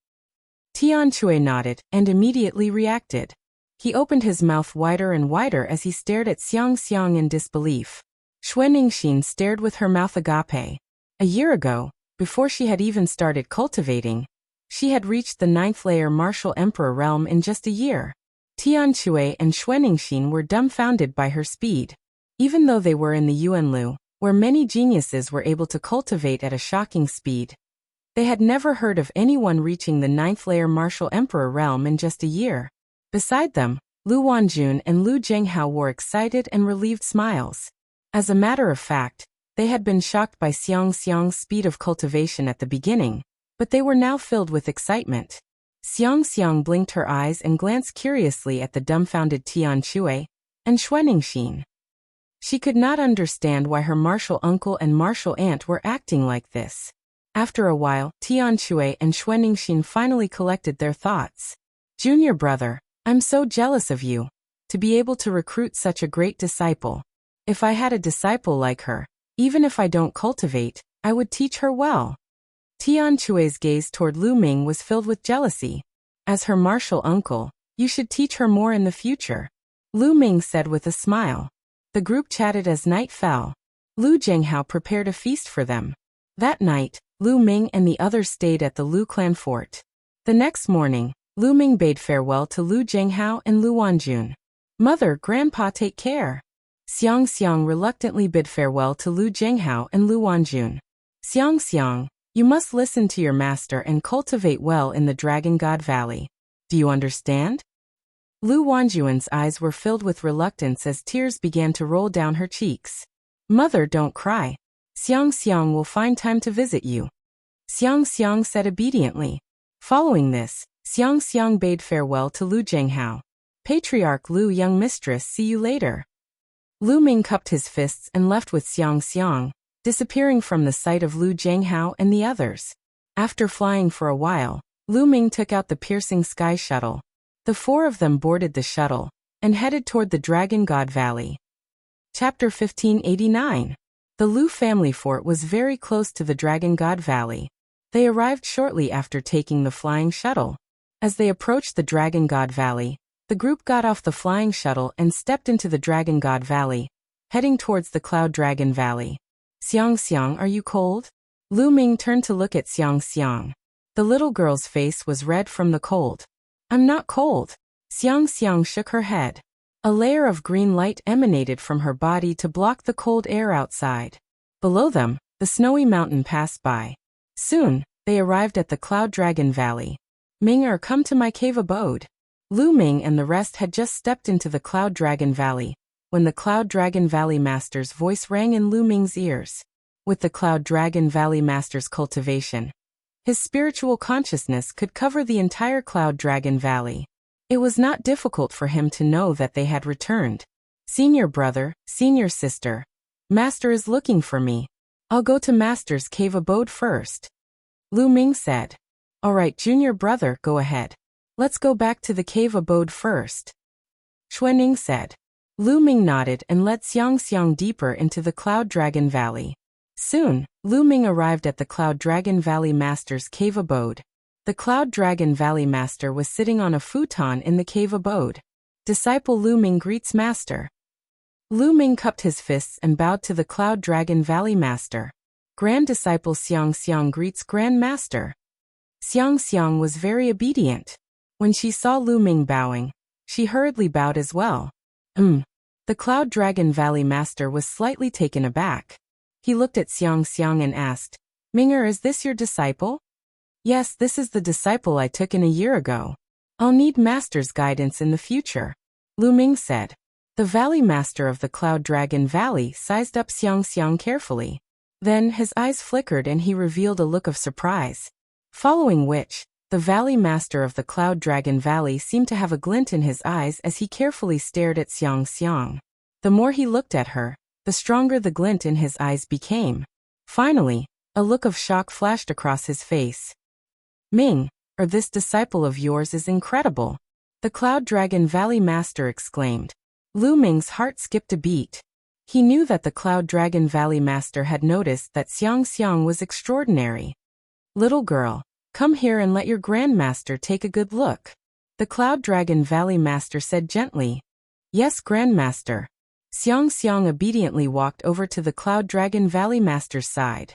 Tian Shui nodded and immediately reacted. He opened his mouth wider and wider as he stared at Xiangxiang in disbelief. Xuaningxin stared with her mouth agape. A year ago, before she had even started cultivating, she had reached the 9th layer martial emperor realm in just a year. Tian Shui and Xuaningxin were dumbfounded by her speed. Even though they were in the Yuanlu, where many geniuses were able to cultivate at a shocking speed, they had never heard of anyone reaching the 9th layer martial emperor realm in just a year. Beside them, Lu Wanjun and Lu Zhenghao wore excited and relieved smiles. As a matter of fact, they had been shocked by Xiangxiang's speed of cultivation at the beginning, but they were now filled with excitement. Xiangxiang blinked her eyes and glanced curiously at the dumbfounded Tian Shui and Xuaningxin. She could not understand why her martial uncle and martial aunt were acting like this. After a while, Tian Shui and Xuaningxin finally collected their thoughts. Junior brother, I'm so jealous of you. To be able to recruit such a great disciple. If I had a disciple like her, even if I don't cultivate, I would teach her well. Tian Shui's gaze toward Lu Ming was filled with jealousy. As her martial uncle, you should teach her more in the future. Lu Ming said with a smile. The group chatted as night fell. Lu Zhenghao prepared a feast for them. That night, Lu Ming and the others stayed at the Lu clan fort. The next morning, Lu Ming bade farewell to Lu Zhenghao and Lu Wanjun. Mother, Grandpa, take care. Xiang Xiang reluctantly bid farewell to Lu Jinghao and Lu Wanjun. Xiang Xiang, you must listen to your master and cultivate well in the Dragon God Valley. Do you understand? Lu Wanjun's eyes were filled with reluctance as tears began to roll down her cheeks. Mother, don't cry. Xiang Xiang will find time to visit you. Xiang Xiang said obediently. Following this, Xiang Xiang bade farewell to Lu Jinghao. Patriarch Lu, young mistress, see you later. Lu Ming cupped his fists and left with Xiang Xiang, disappearing from the sight of Lu Jinghao and the others. After flying for a while, Lu Ming took out the piercing sky shuttle. The four of them boarded the shuttle and headed toward the Dragon God Valley. Chapter 1589. The Lu family fort was very close to the Dragon God Valley. They arrived shortly after taking the flying shuttle. As they approached the Dragon God Valley, the group got off the flying shuttle and stepped into the Dragon God Valley, heading towards the Cloud Dragon Valley. Xiang Xiang, are you cold? Lu Ming turned to look at Xiang Xiang. The little girl's face was red from the cold. I'm not cold. Xiang Xiang shook her head. A layer of green light emanated from her body to block the cold air outside. Below them, the snowy mountain passed by. Soon, they arrived at the Cloud Dragon Valley. Ming, come to my cave abode. Lu Ming and the rest had just stepped into the Cloud Dragon Valley when the Cloud Dragon Valley Master's voice rang in Lu Ming's ears. With the Cloud Dragon Valley Master's cultivation, his spiritual consciousness could cover the entire Cloud Dragon Valley. It was not difficult for him to know that they had returned. Senior brother, senior sister. Master is looking for me. I'll go to Master's cave abode first. Lu Ming said. All right, junior brother, go ahead. Let's go back to the cave abode first. Xuanning said. Lu Ming nodded and led Xiang Xiang deeper into the Cloud Dragon Valley. Soon, Lu Ming arrived at the Cloud Dragon Valley Master's cave abode. The Cloud Dragon Valley Master was sitting on a futon in the cave abode. Disciple Lu Ming greets Master. Lu Ming cupped his fists and bowed to the Cloud Dragon Valley Master. Grand Disciple Xiang Xiang greets Grand Master. Xiang Xiang was very obedient. When she saw Lu Ming bowing, she hurriedly bowed as well. The Cloud Dragon Valley Master was slightly taken aback. He looked at Xiang Xiang and asked, Minger, is this your disciple? Yes, this is the disciple I took in a year ago. I'll need Master's guidance in the future. Lu Ming said. The Valley Master of the Cloud Dragon Valley sized up Xiang Xiang carefully. Then his eyes flickered and he revealed a look of surprise. Following which, the Valley Master of the Cloud Dragon Valley seemed to have a glint in his eyes as he carefully stared at Xiang Xiang. The more he looked at her, the stronger the glint in his eyes became. Finally, a look of shock flashed across his face. Ming, this disciple of yours is incredible. The Cloud Dragon Valley Master exclaimed. Lu Ming's heart skipped a beat. He knew that the Cloud Dragon Valley Master had noticed that Xiang Xiang was extraordinary. Little girl, come here and let your Grandmaster take a good look. The Cloud Dragon Valley Master said gently. Yes, Grandmaster. Xiang Xiang obediently walked over to the Cloud Dragon Valley Master's side.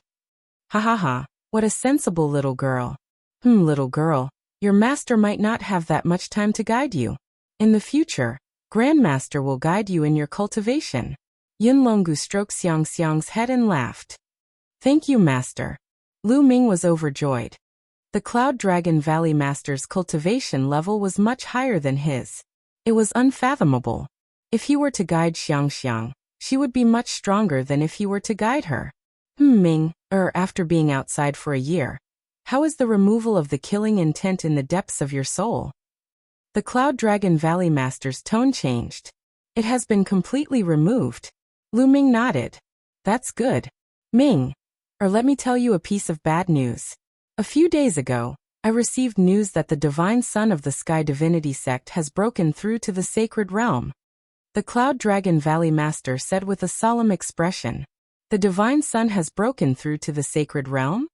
Ha ha ha, what a sensible little girl. Little girl, your master might not have that much time to guide you. In the future, Grandmaster will guide you in your cultivation. Yunlonggu stroked Xiang Xiang's head and laughed. Thank you, Master. Lu Ming was overjoyed. The Cloud Dragon Valley Master's cultivation level was much higher than his. It was unfathomable. If he were to guide Xiang Xiang, she would be much stronger than if he were to guide her. Ming, after being outside for a year, how is the removal of the killing intent in the depths of your soul? The Cloud Dragon Valley Master's tone changed. It has been completely removed. Lu Ming nodded. That's good. Ming, let me tell you a piece of bad news. A few days ago, I received news that the Divine Son of the Sky Divinity Sect has broken through to the Sacred Realm. The Cloud Dragon Valley Master said with a solemn expression. The Divine Son has broken through to the Sacred Realm?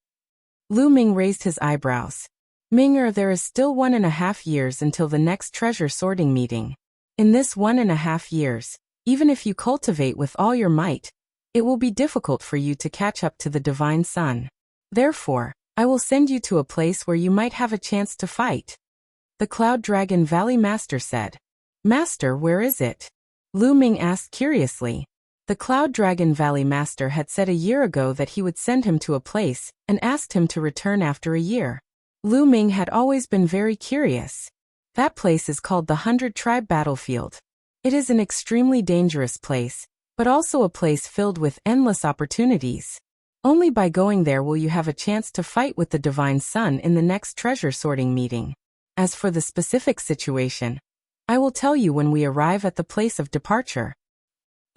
Lu Ming raised his eyebrows. Ming, there is still 1.5 years until the next treasure sorting meeting. In this 1.5 years, even if you cultivate with all your might, it will be difficult for you to catch up to the Divine Son. Therefore, I will send you to a place where you might have a chance to fight. The Cloud Dragon Valley Master said. Master, where is it? Lu Ming asked curiously. The Cloud Dragon Valley Master had said a year ago that he would send him to a place and asked him to return after a year. Lu Ming had always been very curious. That place is called the 100-Tribe Battlefield. It is an extremely dangerous place, but also a place filled with endless opportunities. Only by going there will you have a chance to fight with the Divine Sun in the next treasure sorting meeting. As for the specific situation, I will tell you when we arrive at the place of departure.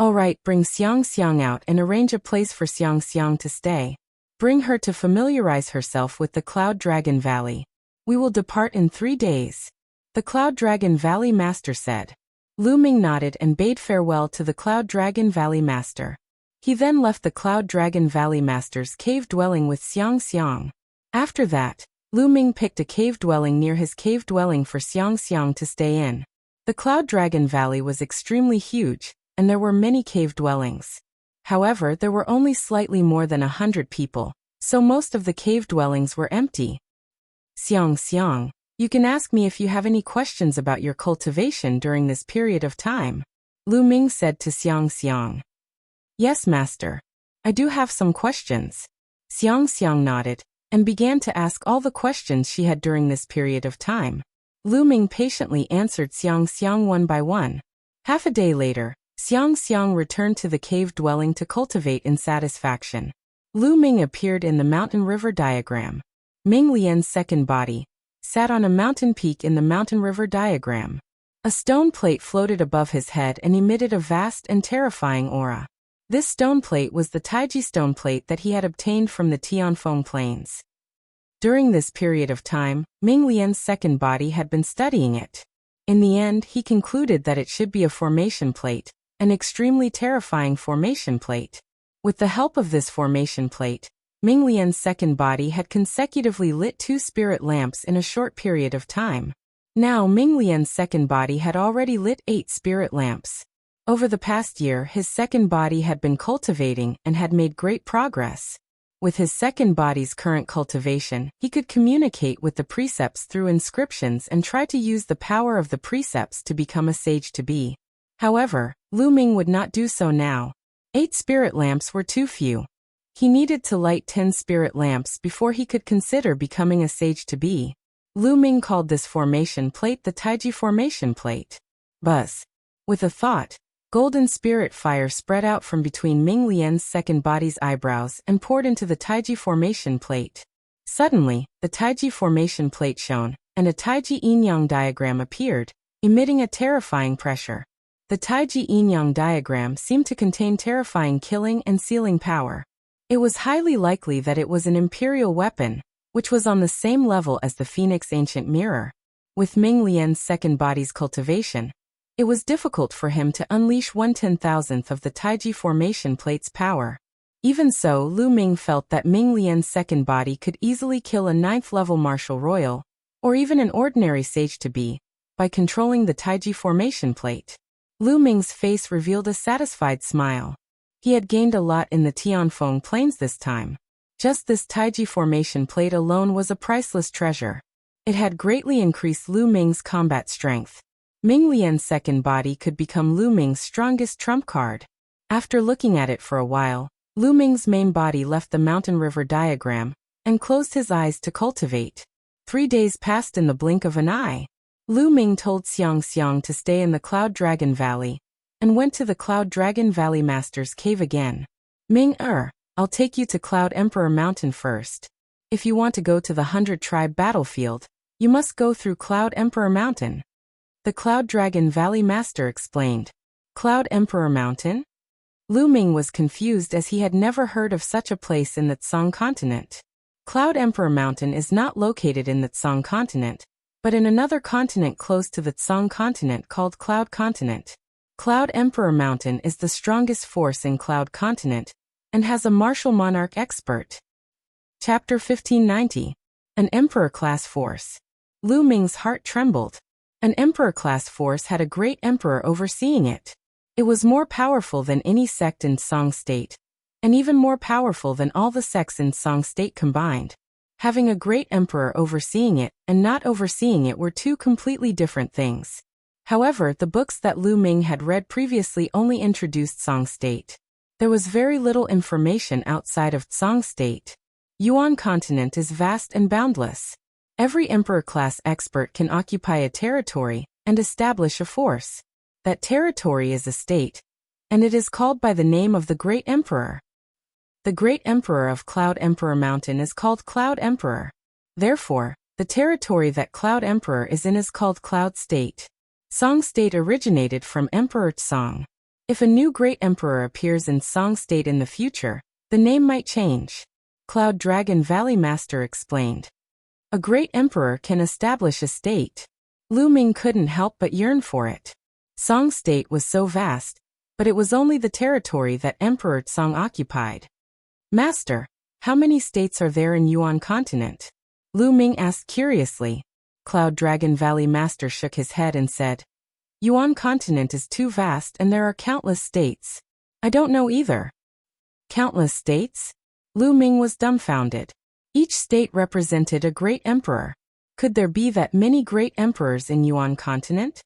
Alright, bring Xiang Xiang out and arrange a place for Xiang Xiang to stay. Bring her to familiarize herself with the Cloud Dragon Valley. We will depart in 3 days. The Cloud Dragon Valley Master said. Lu Ming nodded and bade farewell to the Cloud Dragon Valley Master. He then left the Cloud Dragon Valley Master's cave dwelling with Xiang Xiang. After that, Lu Ming picked a cave dwelling near his cave dwelling for Xiang Xiang to stay in. The Cloud Dragon Valley was extremely huge, and there were many cave dwellings. However, there were only slightly more than 100 people, so most of the cave dwellings were empty. Xiang Xiang, you can ask me if you have any questions about your cultivation during this period of time, Lu Ming said to Xiang Xiang. Yes, Master. I do have some questions. Xiang Xiang nodded and began to ask all the questions she had during this period of time. Lu Ming patiently answered Xiang Xiang one by one. Half a day later, Xiang Xiang returned to the cave dwelling to cultivate in satisfaction. Lu Ming appeared in the mountain river diagram. Ming Lian's second body sat on a mountain peak in the mountain river diagram. A stone plate floated above his head and emitted a vast and terrifying aura. This stone plate was the Taiji stone plate that he had obtained from the Tianfeng Plains. During this period of time, Ming Lian's second body had been studying it. In the end, he concluded that it should be a formation plate, an extremely terrifying formation plate. With the help of this formation plate, Ming Lian's second body had consecutively lit 2 spirit lamps in a short period of time. Now Ming Lian's second body had already lit 8 spirit lamps. Over the past year, his second body had been cultivating and had made great progress. With his second body's current cultivation, he could communicate with the precepts through inscriptions and try to use the power of the precepts to become a sage to be. However, Lu Ming would not do so now. 8 spirit lamps were too few. He needed to light 10 spirit lamps before he could consider becoming a sage to be. Lu Ming called this formation plate the Taiji formation plate. Buzz. With a thought, golden spirit fire spread out from between Ming Lian's second body's eyebrows and poured into the Taiji formation plate. Suddenly, the Taiji formation plate shone, and a Taiji yin-yang diagram appeared, emitting a terrifying pressure. The Taiji yin-yang diagram seemed to contain terrifying killing and sealing power. It was highly likely that it was an imperial weapon, which was on the same level as the Phoenix Ancient Mirror. With Ming Lian's second body's cultivation, it was difficult for him to unleash 1/10,000th of the Taiji formation plate's power. Even so, Lu Ming felt that Ming Lian's second body could easily kill a 9th-level martial royal, or even an ordinary sage to be, by controlling the Taiji formation plate. Lu Ming's face revealed a satisfied smile. He had gained a lot in the Tianfeng Plains this time. Just this Taiji formation plate alone was a priceless treasure. It had greatly increased Lu Ming's combat strength. Ming Lian's second body could become Lu Ming's strongest trump card. After looking at it for a while, Lu Ming's main body left the mountain river diagram and closed his eyes to cultivate. 3 days passed in the blink of an eye. Lu Ming told Xiang Xiang to stay in the Cloud Dragon Valley and went to the Cloud Dragon Valley Master's cave again. I'll take you to Cloud Emperor Mountain first. If you want to go to the 100-Tribe Battlefield, you must go through Cloud Emperor Mountain. The Cloud Dragon Valley Master explained. Cloud Emperor Mountain? Lu Ming was confused as he had never heard of such a place in the Tsang continent. Cloud Emperor Mountain is not located in the Tsang continent, but in another continent close to the Tsang continent called Cloud Continent. Cloud Emperor Mountain is the strongest force in Cloud Continent and has a martial monarch expert. Chapter 1590. An Emperor-class force. Lu Ming's heart trembled. An Emperor-class force had a great emperor overseeing it. It was more powerful than any sect in Song State, and even more powerful than all the sects in Song State combined. Having a great emperor overseeing it and not overseeing it were 2 completely different things. However, the books that Lu Ming had read previously only introduced Song State. There was very little information outside of Song State. Yuan continent is vast and boundless. Every emperor-class expert can occupy a territory and establish a force. That territory is a state, and it is called by the name of the Great Emperor. The Great Emperor of Cloud Emperor Mountain is called Cloud Emperor. Therefore, the territory that Cloud Emperor is in is called Cloud State. Song State originated from Emperor Tsong. If a new Great Emperor appears in Song State in the future, the name might change. Cloud Dragon Valley Master explained. A Great Emperor can establish a state. Lu Ming couldn't help but yearn for it. Song State was so vast, but it was only the territory that Emperor Tsong occupied. Master, how many states are there in Yuan continent? Lu Ming asked curiously. Cloud Dragon Valley Master shook his head and said, Yuan continent is too vast and there are countless states. I don't know either. Countless states? Lu Ming was dumbfounded. Each state represented a great emperor. Could there be that many great emperors in Yuan continent?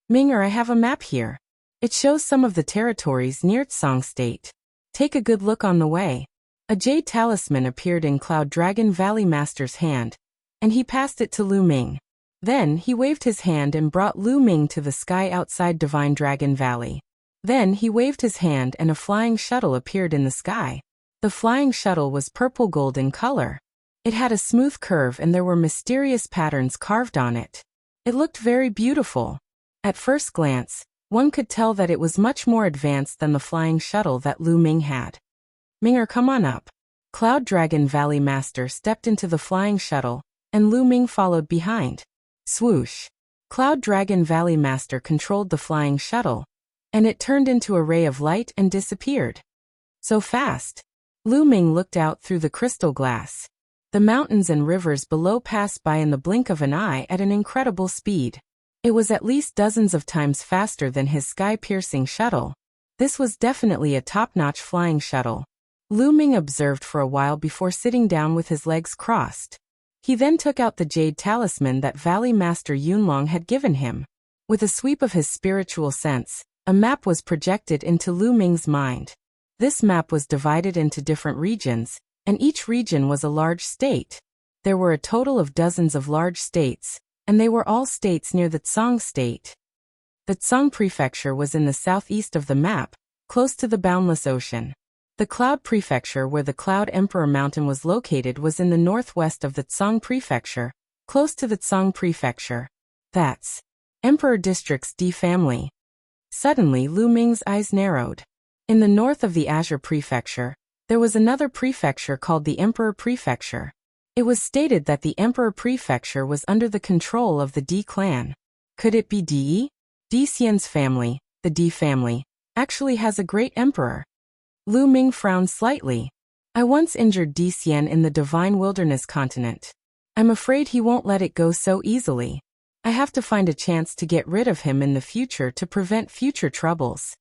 Ming'er, I have a map here. It shows some of the territories near Tsong State. Take a good look on the way. A jade talisman appeared in Cloud Dragon Valley Master's hand, and he passed it to Lu Ming. Then he waved his hand and brought Lu Ming to the sky outside Divine Dragon Valley. Then he waved his hand and a flying shuttle appeared in the sky. The flying shuttle was purple gold in color. It had a smooth curve and there were mysterious patterns carved on it. It looked very beautiful. At first glance, one could tell that it was much more advanced than the flying shuttle that Lu Ming had. Ming'er, come on up. Cloud Dragon Valley Master stepped into the flying shuttle, and Lu Ming followed behind. Swoosh. Cloud Dragon Valley Master controlled the flying shuttle, and it turned into a ray of light and disappeared. So fast. Lu Ming looked out through the crystal glass. The mountains and rivers below passed by in the blink of an eye at an incredible speed. It was at least dozens of times faster than his sky-piercing shuttle. This was definitely a top-notch flying shuttle. Lu Ming observed for a while before sitting down with his legs crossed. He then took out the jade talisman that Valley Master Yunlong had given him. With a sweep of his spiritual sense, a map was projected into Lu Ming's mind. This map was divided into different regions, and each region was a large state. There were a total of dozens of large states, and they were all states near the Tsong State. The Tsong Prefecture was in the southeast of the map, close to the boundless ocean. The Cloud Prefecture where the Cloud Emperor Mountain was located was in the northwest of the Tsong Prefecture, close to the Tsong Prefecture. That's Emperor District's D family. Suddenly Lu Ming's eyes narrowed. In the north of the Azure Prefecture, there was another prefecture called the Emperor Prefecture. It was stated that the Emperor Prefecture was under the control of the D clan. Could it be D? D Xian's family, the D family, actually has a great emperor. Lu Ming frowned slightly. I once injured D Xian in the Divine Wilderness continent. I'm afraid he won't let it go so easily. I have to find a chance to get rid of him in the future to prevent future troubles.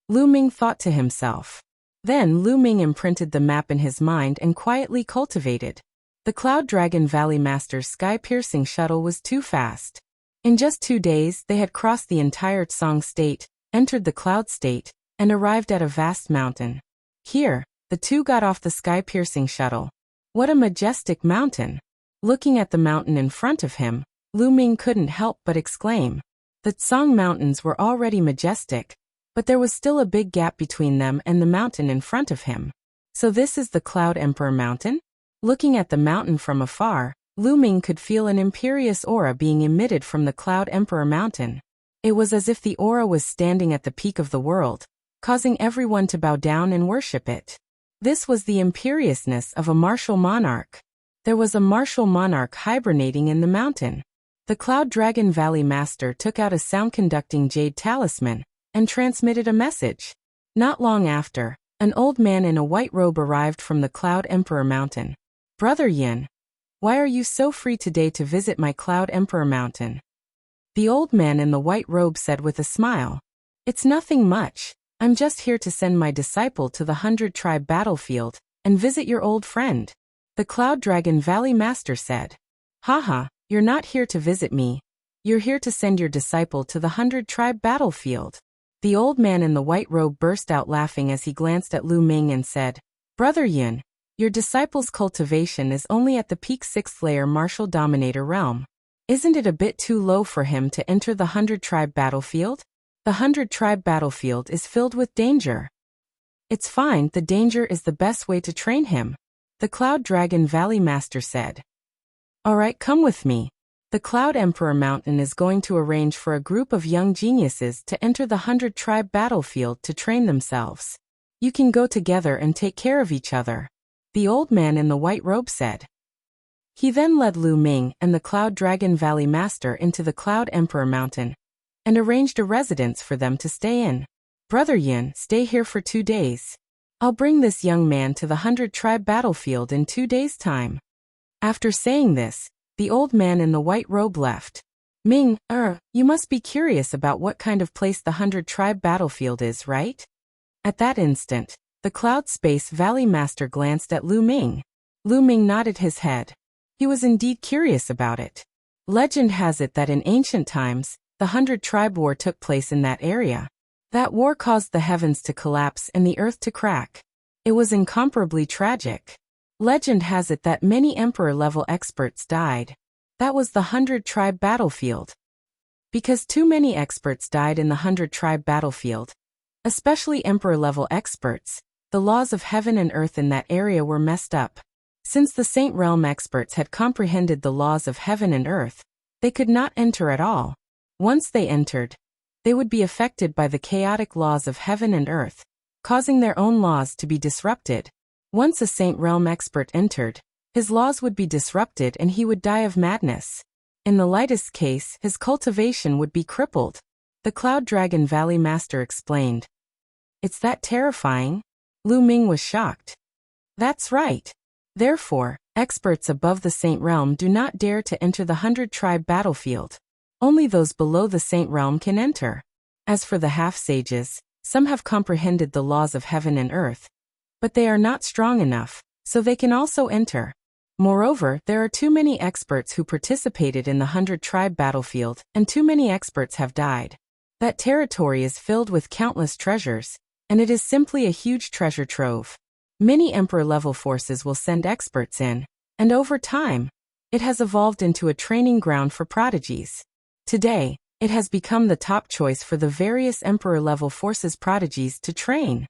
Lu Ming thought to himself. Then Lu Ming imprinted the map in his mind and quietly cultivated. The Cloud Dragon Valley Master's sky-piercing shuttle was too fast. In just 2 days, they had crossed the entire Tsong State, entered the Cloud State, and arrived at a vast mountain. Here, the two got off the sky-piercing shuttle. What a majestic mountain! Looking at the mountain in front of him, Lu Ming couldn't help but exclaim. The Tsong Mountains were already majestic, but there was still a big gap between them and the mountain in front of him. So this is the Cloud Emperor Mountain? Looking at the mountain from afar, Lu Ming could feel an imperious aura being emitted from the Cloud Emperor Mountain. It was as if the aura was standing at the peak of the world, causing everyone to bow down and worship it. This was the imperiousness of a martial monarch. There was a martial monarch hibernating in the mountain. The Cloud Dragon Valley Master took out a sound-conducting jade talisman and transmitted a message. Not long after, an old man in a white robe arrived from the Cloud Emperor Mountain. Brother Yin, why are you so free today to visit my Cloud Emperor Mountain? The old man in the white robe said with a smile. It's nothing much. I'm just here to send my disciple to the 100-tribe battlefield and visit your old friend. The Cloud Dragon Valley Master said. Haha, you're not here to visit me. You're here to send your disciple to the 100-tribe battlefield. The old man in the white robe burst out laughing as he glanced at Lu Ming and said, Brother Yun, your disciple's cultivation is only at the peak 6th layer martial dominator realm. Isn't it a bit too low for him to enter the 100-tribe battlefield? The 100-tribe battlefield is filled with danger. It's fine, the danger is the best way to train him, the Cloud Dragon Valley Master said. Alright, come with me. The Cloud Emperor Mountain is going to arrange for a group of young geniuses to enter the 100-tribe battlefield to train themselves. You can go together and take care of each other, the old man in the white robe said. He then led Lu Ming and the Cloud Dragon Valley Master into the Cloud Emperor Mountain and arranged a residence for them to stay in. Brother Yin, stay here for 2 days. I'll bring this young man to the 100-tribe battlefield in 2 days' time. After saying this, the old man in the white robe left. Ming, you must be curious about what kind of place the 100-tribe battlefield is, right? At that instant, the Cloud Space Valley Master glanced at Lu Ming. Lu Ming nodded his head. He was indeed curious about it. Legend has it that in ancient times, the 100-tribe war took place in that area. That war caused the heavens to collapse and the earth to crack. It was incomparably tragic. Legend has it that many emperor-level experts died. That was the 100-tribe battlefield. Because too many experts died in the 100-tribe battlefield, especially emperor-level experts, the laws of heaven and earth in that area were messed up. Since the Saint Realm experts had comprehended the laws of heaven and earth, they could not enter at all. Once they entered, they would be affected by the chaotic laws of heaven and earth, causing their own laws to be disrupted. Once a Saint Realm expert entered, his laws would be disrupted and he would die of madness. In the lightest case, his cultivation would be crippled. The Cloud Dragon Valley Master explained. It's that terrifying? Lu Ming was shocked. That's right. Therefore, experts above the Saint Realm do not dare to enter the 100-tribe battlefield. Only those below the Saint Realm can enter. As for the half-sages, some have comprehended the laws of heaven and earth, but they are not strong enough, so they can also enter. Moreover, there are too many experts who participated in the 100-tribe battlefield, and too many experts have died. That territory is filled with countless treasures, and it is simply a huge treasure trove. Many Emperor-level forces will send experts in, and over time, it has evolved into a training ground for prodigies. Today, it has become the top choice for the various Emperor-level forces prodigies to train.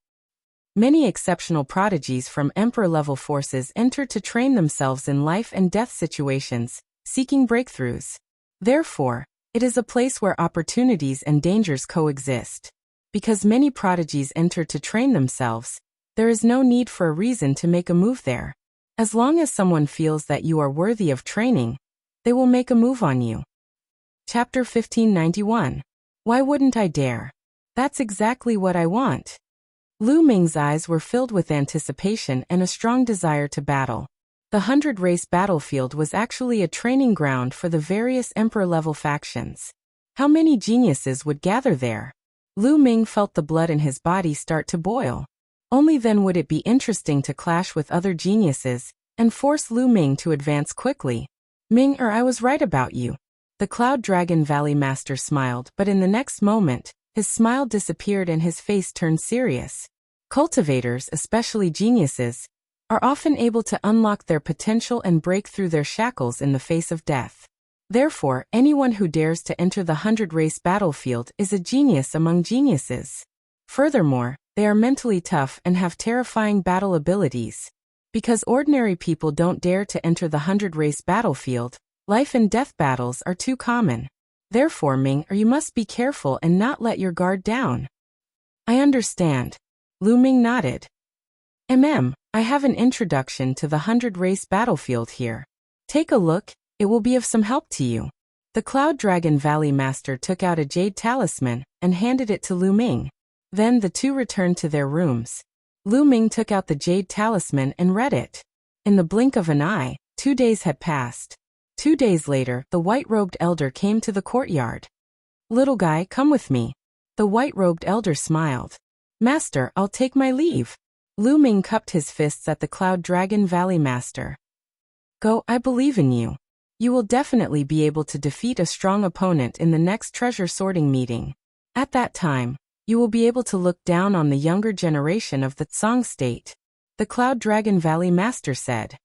Many exceptional prodigies from Emperor-level forces enter to train themselves in life and death situations, seeking breakthroughs. Therefore, it is a place where opportunities and dangers coexist. Because many prodigies enter to train themselves, there is no need for a reason to make a move there. As long as someone feels that you are worthy of training, they will make a move on you. Chapter 1591. Why wouldn't I dare? That's exactly what I want. Lu Ming's eyes were filled with anticipation and a strong desire to battle. The 100-race battlefield was actually a training ground for the various Emperor-level factions. How many geniuses would gather there? Lu Ming felt the blood in his body start to boil. Only then would it be interesting to clash with other geniuses and force Lu Ming to advance quickly. Ming, I was right about you. The Cloud Dragon Valley Master smiled, but in the next moment, his smile disappeared and his face turned serious. Cultivators, especially geniuses, are often able to unlock their potential and break through their shackles in the face of death. Therefore, anyone who dares to enter the 100-race battlefield is a genius among geniuses. Furthermore, they are mentally tough and have terrifying battle abilities. Because ordinary people don't dare to enter the 100-race battlefield, life and death battles are too common. Therefore, Ming, you must be careful and not let your guard down. I understand. Lu Ming nodded. I have an introduction to the 100-race battlefield here. Take a look, it will be of some help to you. The Cloud Dragon Valley Master took out a jade talisman and handed it to Lu Ming. Then the two returned to their rooms. Lu Ming took out the jade talisman and read it. In the blink of an eye, 2 days had passed. 2 days later, the white-robed elder came to the courtyard. Little guy, come with me. The white-robed elder smiled. Master, I'll take my leave. Lu Ming cupped his fists at the Cloud Dragon Valley Master. Go, I believe in you. You will definitely be able to defeat a strong opponent in the next treasure sorting meeting. At that time, you will be able to look down on the younger generation of the Tsang state. The Cloud Dragon Valley Master said.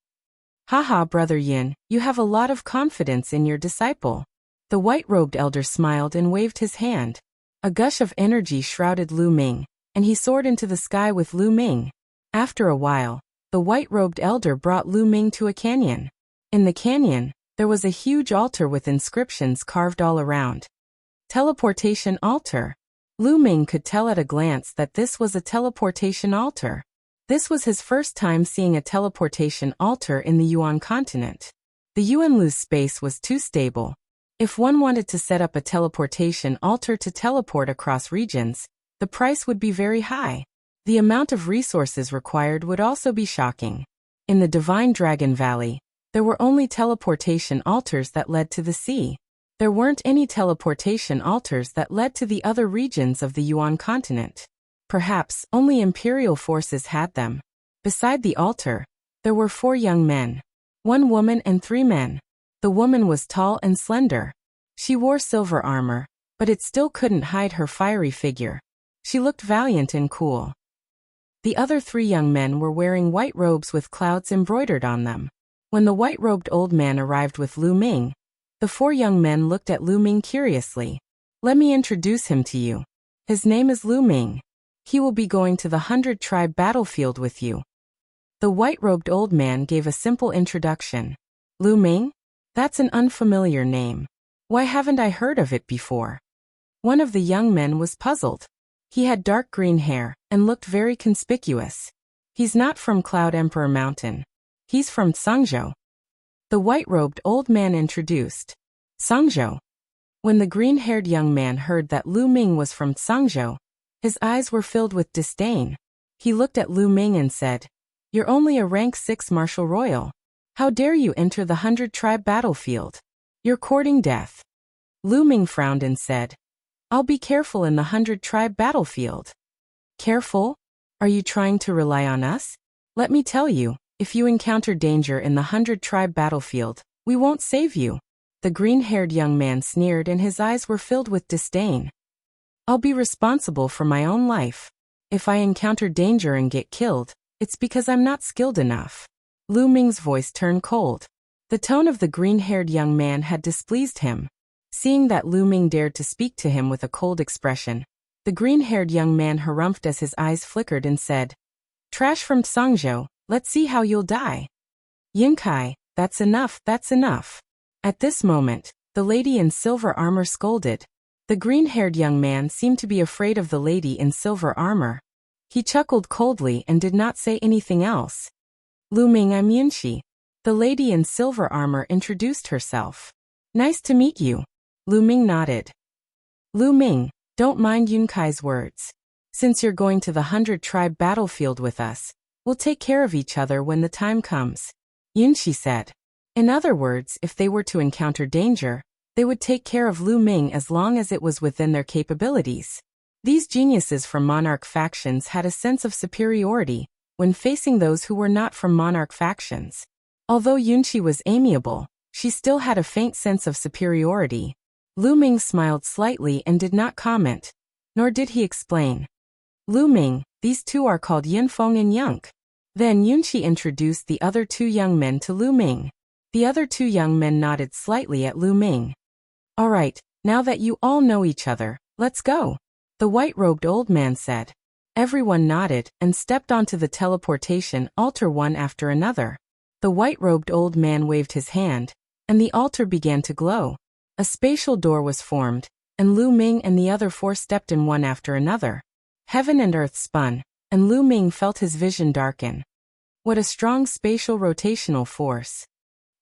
Haha, Brother Yin, you have a lot of confidence in your disciple. The white-robed elder smiled and waved his hand. A gush of energy shrouded Lu Ming, and he soared into the sky with Lu Ming. After a while, the white-robed elder brought Lu Ming to a canyon. In the canyon, there was a huge altar with inscriptions carved all around. Teleportation altar. Lu Ming could tell at a glance that this was a teleportation altar. This was his first time seeing a teleportation altar in the Yuan continent. The Yuanlu's space was too stable. If one wanted to set up a teleportation altar to teleport across regions, the price would be very high. The amount of resources required would also be shocking. In the Divine Dragon Valley, there were only teleportation altars that led to the sea. There weren't any teleportation altars that led to the other regions of the Yuan continent. Perhaps only imperial forces had them. Beside the altar, there were 4 young men, 1 woman and 3 men. The woman was tall and slender. She wore silver armor, but it still couldn't hide her fiery figure. She looked valiant and cool. The other 3 young men were wearing white robes with clouds embroidered on them. When the white-robed old man arrived with Lu Ming, the 4 young men looked at Lu Ming curiously. Let me introduce him to you. His name is Lu Ming. He will be going to the 100-tribe battlefield with you. The white-robed old man gave a simple introduction. Lu Ming? That's an unfamiliar name. Why haven't I heard of it before? One of the young men was puzzled. He had dark green hair and looked very conspicuous. He's not from Cloud Emperor Mountain. He's from Tsangzhou. The white-robed old man introduced. Tsangzhou. When the green-haired young man heard that Lu Ming was from Tsangzhou, his eyes were filled with disdain. He looked at Lu Ming and said, "You're only a rank 6 martial royal. How dare you enter the 100-tribe battlefield? You're courting death." Lu Ming frowned and said, "I'll be careful in the 100-tribe battlefield." Careful? Are you trying to rely on us? Let me tell you, if you encounter danger in the 100-tribe battlefield, we won't save you. The green-haired young man sneered and his eyes were filled with disdain. I'll be responsible for my own life. If I encounter danger and get killed, it's because I'm not skilled enough. Lu Ming's voice turned cold. The tone of the green-haired young man had displeased him. Seeing that Lu Ming dared to speak to him with a cold expression, the green-haired young man harumphed as his eyes flickered and said, "Trash from Tsangzhou, let's see how you'll die." "Yinkai, that's enough, that's enough." At this moment, the lady in silver armor scolded. The green-haired young man seemed to be afraid of the lady in silver armor. He chuckled coldly and did not say anything else. "Lu Ming, I'm Yunxi." The lady in silver armor introduced herself. "Nice to meet you." Lu Ming nodded. "Lu Ming, don't mind Yunkai's words. Since you're going to the 100-tribe battlefield with us, we'll take care of each other when the time comes," Yunxi said. In other words, if they were to encounter danger, they would take care of Lu Ming as long as it was within their capabilities. These geniuses from monarch factions had a sense of superiority when facing those who were not from monarch factions. Although Yunxi was amiable, she still had a faint sense of superiority. Lu Ming smiled slightly and did not comment, nor did he explain. "Lu Ming, these 2 are called Yinfeng and Yunk." Then Yunxi introduced the other 2 young men to Lu Ming. The other 2 young men nodded slightly at Lu Ming. "All right, now that you all know each other, let's go," the white-robed old man said. Everyone nodded and stepped onto the teleportation altar one after another. The white-robed old man waved his hand, and the altar began to glow. A spatial door was formed, and Lu Ming and the other 4 stepped in one after another. Heaven and earth spun, and Lu Ming felt his vision darken. What a strong spatial rotational force.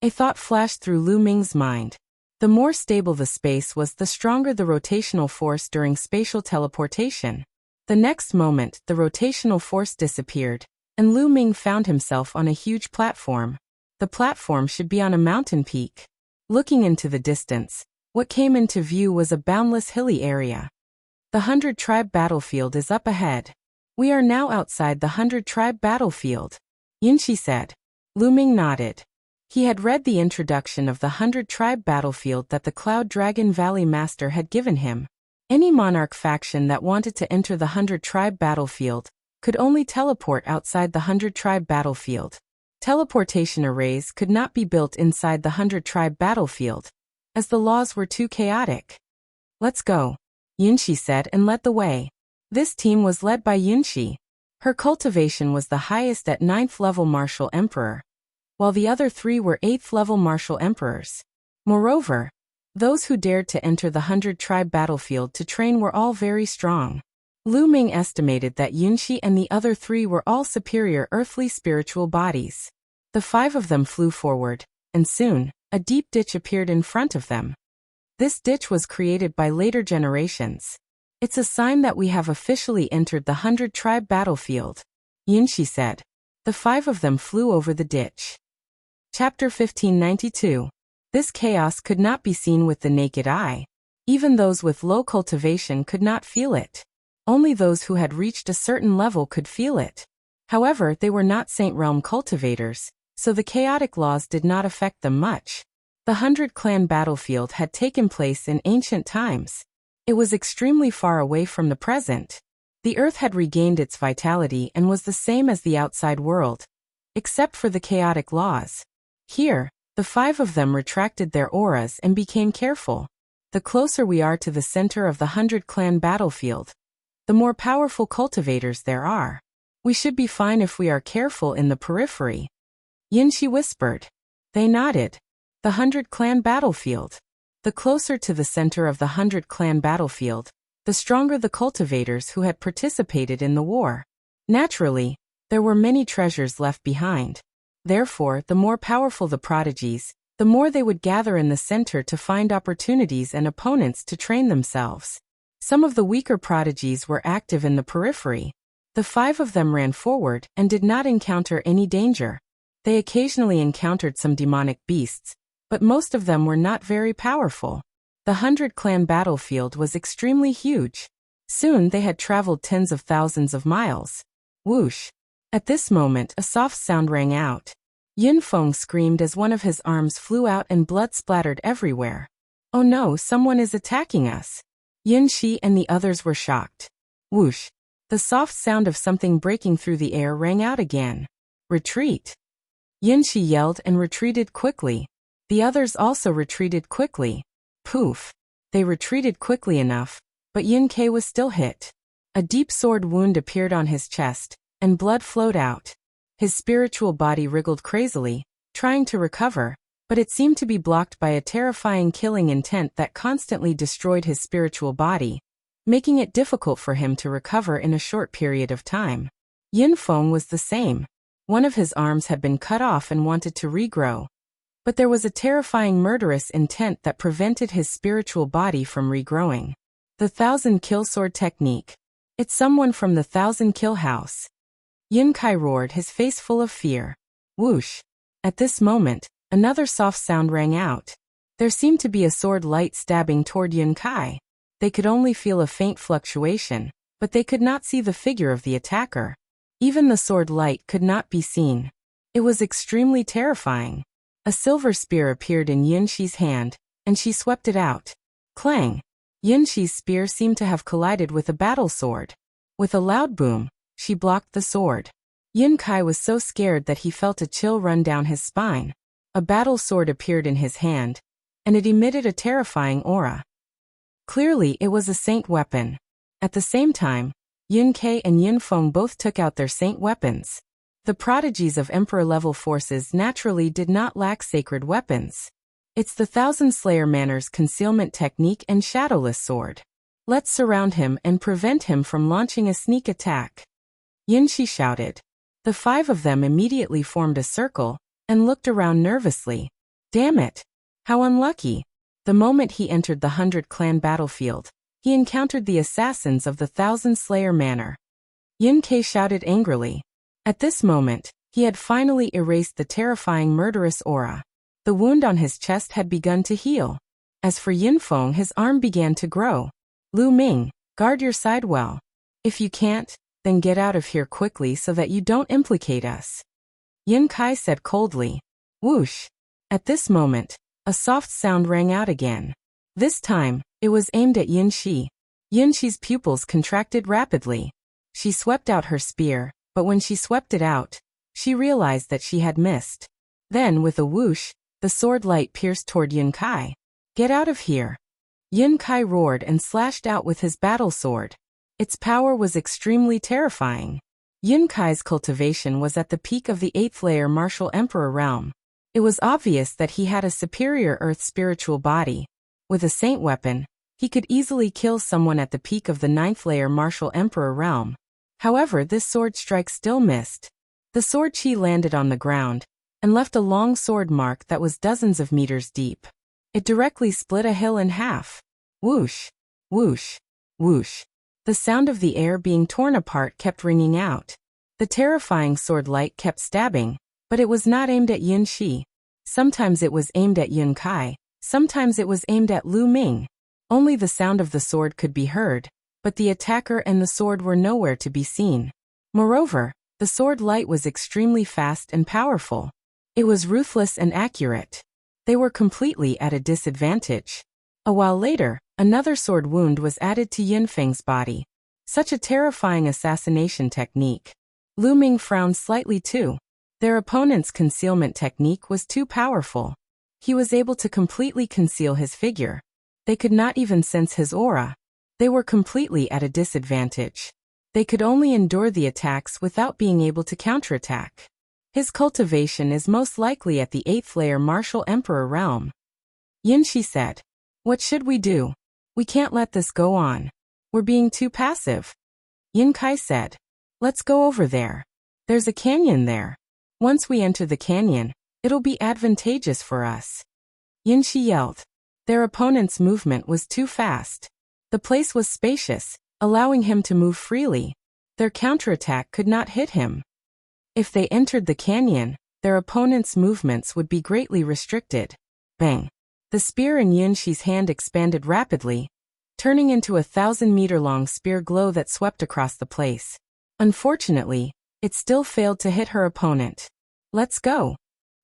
A thought flashed through Lu Ming's mind. The more stable the space was, the stronger the rotational force during spatial teleportation. The next moment, the rotational force disappeared, and Lu Ming found himself on a huge platform. The platform should be on a mountain peak. Looking into the distance, what came into view was a boundless hilly area. The 100-tribe battlefield is up ahead. We are now outside the 100-tribe battlefield, Yunxi said. Lu Ming nodded. He had read the introduction of the 100-tribe battlefield that the Cloud Dragon Valley Master had given him. Any monarch faction that wanted to enter the 100-tribe battlefield could only teleport outside the 100-tribe battlefield. Teleportation arrays could not be built inside the 100-tribe battlefield, as the laws were too chaotic. "Let's go," Yunshi said and led the way. This team was led by Yunshi. Her cultivation was the highest at 9th level Martial Emperor, while the other 3 were 8th level Martial Emperors. Moreover, those who dared to enter the 100-tribe battlefield to train were all very strong. Lu Ming estimated that Yunshi and the other 3 were all superior earthly spiritual bodies. The 5 of them flew forward, and soon, a deep ditch appeared in front of them. This ditch was created by later generations. "It's a sign that we have officially entered the 100-tribe battlefield," Yunshi said. The 5 of them flew over the ditch. Chapter 1592. This chaos could not be seen with the naked eye. Even those with low cultivation could not feel it. Only those who had reached a certain level could feel it. However, they were not Saint Realm cultivators, so the chaotic laws did not affect them much. The 100-clan battlefield had taken place in ancient times. It was extremely far away from the present. The earth had regained its vitality and was the same as the outside world, except for the chaotic laws. Here, the 5 of them retracted their auras and became careful. The closer we are to the center of the 100-clan battlefield, the more powerful cultivators there are. We should be fine if we are careful in the periphery, Yunshi whispered. They nodded. The 100-clan battlefield. The closer to the center of the 100-clan battlefield, the stronger the cultivators who had participated in the war. Naturally, there were many treasures left behind. Therefore, the more powerful the prodigies, the more they would gather in the center to find opportunities and opponents to train themselves. Some of the weaker prodigies were active in the periphery. The 5 of them ran forward and did not encounter any danger. They occasionally encountered some demonic beasts, but most of them were not very powerful. The 100-clan battlefield was extremely huge. Soon they had traveled tens of thousands of miles. Whoosh! At this moment a soft sound rang out. Yin Feng screamed as one of his arms flew out and blood splattered everywhere. "Oh no, someone is attacking us." Yin Shi and the others were shocked. Whoosh! The soft sound of something breaking through the air rang out again. "Retreat!" Yin Shi yelled and retreated quickly. The others also retreated quickly. Poof! They retreated quickly enough, but Yin Ke was still hit. A deep sword wound appeared on his chest, and blood flowed out. His spiritual body wriggled crazily, trying to recover, but it seemed to be blocked by a terrifying killing intent that constantly destroyed his spiritual body, making it difficult for him to recover in a short period of time. Yin Feng was the same. One of his arms had been cut off and wanted to regrow. But there was a terrifying murderous intent that prevented his spiritual body from regrowing. The 1,000-kill sword technique. It's someone from the 1,000-kill house. Yin Kai roared, his face full of fear. Whoosh! At this moment, another soft sound rang out. There seemed to be a sword light stabbing toward Yin Kai. They could only feel a faint fluctuation, but they could not see the figure of the attacker. Even the sword light could not be seen. It was extremely terrifying. A silver spear appeared in Yin Shi's hand, and she swept it out. Clang! Yin Shi's spear seemed to have collided with a battle sword. With a loud boom, she blocked the sword. Yin Kai was so scared that he felt a chill run down his spine. A battle sword appeared in his hand, and it emitted a terrifying aura. Clearly, it was a saint weapon. At the same time, Yin Ke and Yin Feng both took out their saint weapons. The prodigies of Emperor-level forces naturally did not lack sacred weapons. It's the 1,000 Manor's concealment technique and shadowless sword. Let's surround him and prevent him from launching a sneak attack. Yin Shi shouted. The 5 of them immediately formed a circle and looked around nervously. Damn it! How unlucky! The moment he entered the 100-clan battlefield, he encountered the assassins of the 1,000 Manor. Yin Ke shouted angrily. At this moment, he had finally erased the terrifying murderous aura. The wound on his chest had begun to heal. As for Yin Feng, his arm began to grow. Lu Ming, guard your side well. If you can't, then get out of here quickly so that you don't implicate us. Yin Kai said coldly. Whoosh! At this moment, a soft sound rang out again. This time, it was aimed at Yunxi. Yunxi's pupils contracted rapidly. She swept out her spear, but when she swept it out, she realized that she had missed. Then, with a whoosh, the sword light pierced toward Yun Kai. "Get out of here!" Yun Kai roared and slashed out with his battle sword. Its power was extremely terrifying. Yun Kai's cultivation was at the peak of the 8th layer martial emperor realm. It was obvious that he had a superior earth spiritual body. With a saint weapon, he could easily kill someone at the peak of the 9th layer martial emperor realm. However, this sword strike still missed. The sword chi landed on the ground and left a long sword mark that was dozens of meters deep. It directly split a hill in half. Whoosh, whoosh, whoosh. The sound of the air being torn apart kept ringing out. The terrifying sword light kept stabbing, but it was not aimed at Yun Shi. Sometimes it was aimed at Yun Kai, sometimes it was aimed at Lu Ming. Only the sound of the sword could be heard, but the attacker and the sword were nowhere to be seen. Moreover, the sword light was extremely fast and powerful. It was ruthless and accurate. They were completely at a disadvantage. A while later, another sword wound was added to Yunfeng's body. Such a terrifying assassination technique. Lu Ming frowned slightly too. Their opponent's concealment technique was too powerful. He was able to completely conceal his figure. They could not even sense his aura. They were completely at a disadvantage. They could only endure the attacks without being able to counterattack. His cultivation is most likely at the 8th layer martial emperor realm. Yunxi said, "What should we do? We can't let this go on. We're being too passive." Yun Kai said, "Let's go over there. There's a canyon there. Once we enter the canyon, it'll be advantageous for us." Yunxi yelled. Their opponent's movement was too fast. The place was spacious, allowing him to move freely. Their counterattack could not hit him. If they entered the canyon, their opponent's movements would be greatly restricted. Bang! The spear in Yunxi's hand expanded rapidly, turning into a 1,000-meter-long spear glow that swept across the place. Unfortunately, it still failed to hit her opponent. "Let's go."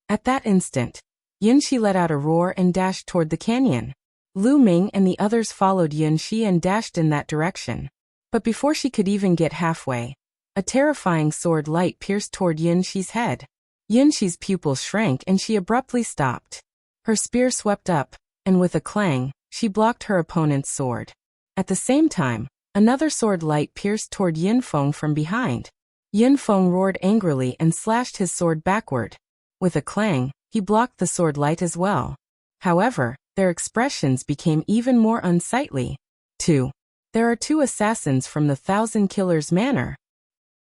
At that instant, Yunxi let out a roar and dashed toward the canyon. Lu Ming and the others followed Yunxi and dashed in that direction. But before she could even get halfway, a terrifying sword light pierced toward Yunxi's head. Yunxi's pupils shrank and she abruptly stopped. Her spear swept up, and with a clang, she blocked her opponent's sword. At the same time, another sword light pierced toward Yunfeng from behind. Yunfeng roared angrily and slashed his sword backward. With a clang, he blocked the sword light as well. However, their expressions became even more unsightly. 2. There are 2 assassins from the 1,000 Killers Manor.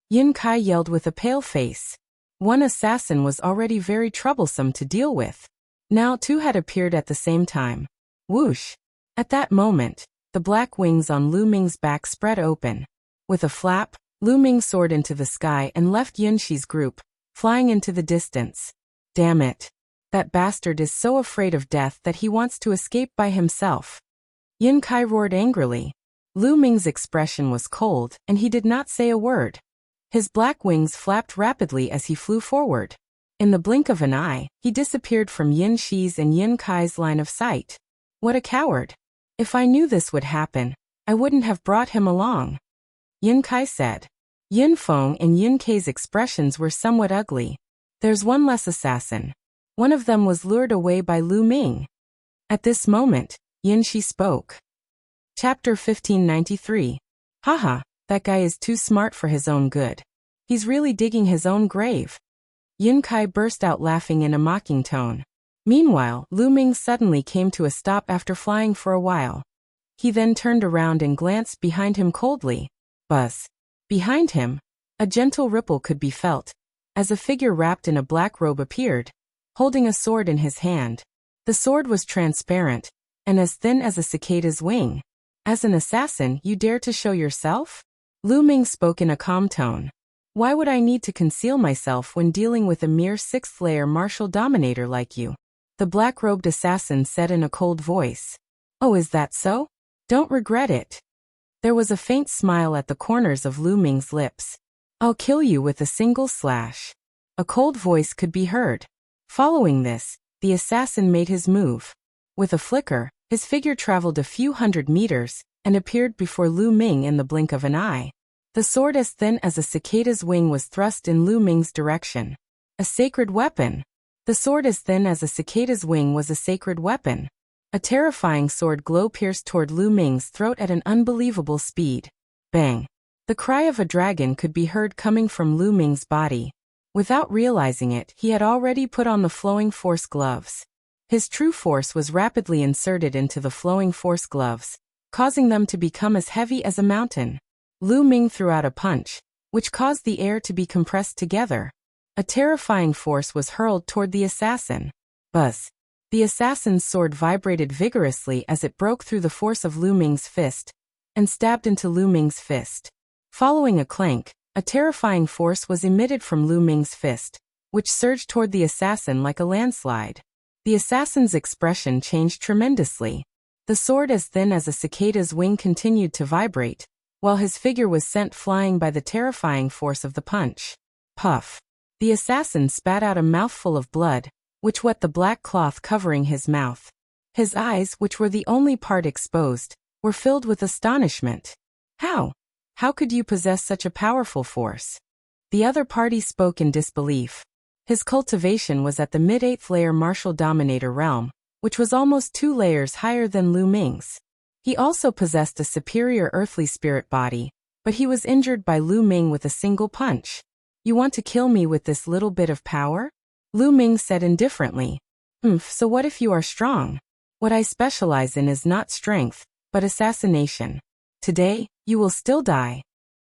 Yun Kai yelled with a pale face. One assassin was already very troublesome to deal with. Now 2 had appeared at the same time. Whoosh! At that moment, the black wings on Lu Ming's back spread open. With a flap, Lu Ming soared into the sky and left Yunxi's group, flying into the distance. Damn it! That bastard is so afraid of death that he wants to escape by himself. Yun Kai roared angrily. Lu Ming's expression was cold, and he did not say a word. His black wings flapped rapidly as he flew forward. In the blink of an eye, he disappeared from Yun Shi's and Yun Kai's line of sight. What a coward! If I knew this would happen, I wouldn't have brought him along. Yun Kai said. Yunfeng and Yun Kai's expressions were somewhat ugly. There's one less assassin. One of them was lured away by Lu Ming. At this moment, Yun Shi spoke. Chapter 1593. Haha, that guy is too smart for his own good. He's really digging his own grave. Yun Kai burst out laughing in a mocking tone. Meanwhile, Lu Ming suddenly came to a stop after flying for a while. He then turned around and glanced behind him coldly. Buzz. Behind him, a gentle ripple could be felt, as a figure wrapped in a black robe appeared, holding a sword in his hand. The sword was transparent, and as thin as a cicada's wing. As an assassin, you dare to show yourself? Lu Ming spoke in a calm tone. Why would I need to conceal myself when dealing with a mere 6th layer martial dominator like you? The black-robed assassin said in a cold voice. Oh, is that so? Don't regret it. There was a faint smile at the corners of Lu Ming's lips. I'll kill you with a single slash. A cold voice could be heard. Following this, the assassin made his move. With a flicker, his figure traveled a few hundred meters and appeared before Lu Ming in the blink of an eye. The sword as thin as a cicada's wing was thrust in Lu Ming's direction. A sacred weapon. The sword as thin as a cicada's wing was a sacred weapon. A terrifying sword glow pierced toward Lu Ming's throat at an unbelievable speed. Bang! The cry of a dragon could be heard coming from Lu Ming's body. Without realizing it, he had already put on the flowing force gloves. His true force was rapidly inserted into the flowing force gloves, causing them to become as heavy as a mountain. Lu Ming threw out a punch, which caused the air to be compressed together. A terrifying force was hurled toward the assassin. Buzz! The assassin's sword vibrated vigorously as it broke through the force of Lu Ming's fist and stabbed into Lu Ming's fist. Following a clank, a terrifying force was emitted from Lu Ming's fist, which surged toward the assassin like a landslide. The assassin's expression changed tremendously. The sword as thin as a cicada's wing continued to vibrate, while his figure was sent flying by the terrifying force of the punch. Puff! The assassin spat out a mouthful of blood, which wet the black cloth covering his mouth. His eyes, which were the only part exposed, were filled with astonishment. How? How could you possess such a powerful force? The other party spoke in disbelief. His cultivation was at the mid-8th layer martial dominator realm, which was almost 2 layers higher than Lu Ming's. He also possessed a superior earthly spirit body, but he was injured by Lu Ming with a single punch. You want to kill me with this little bit of power? Lu Ming said indifferently. So what if you are strong? What I specialize in is not strength, but assassination. Today, you will still die.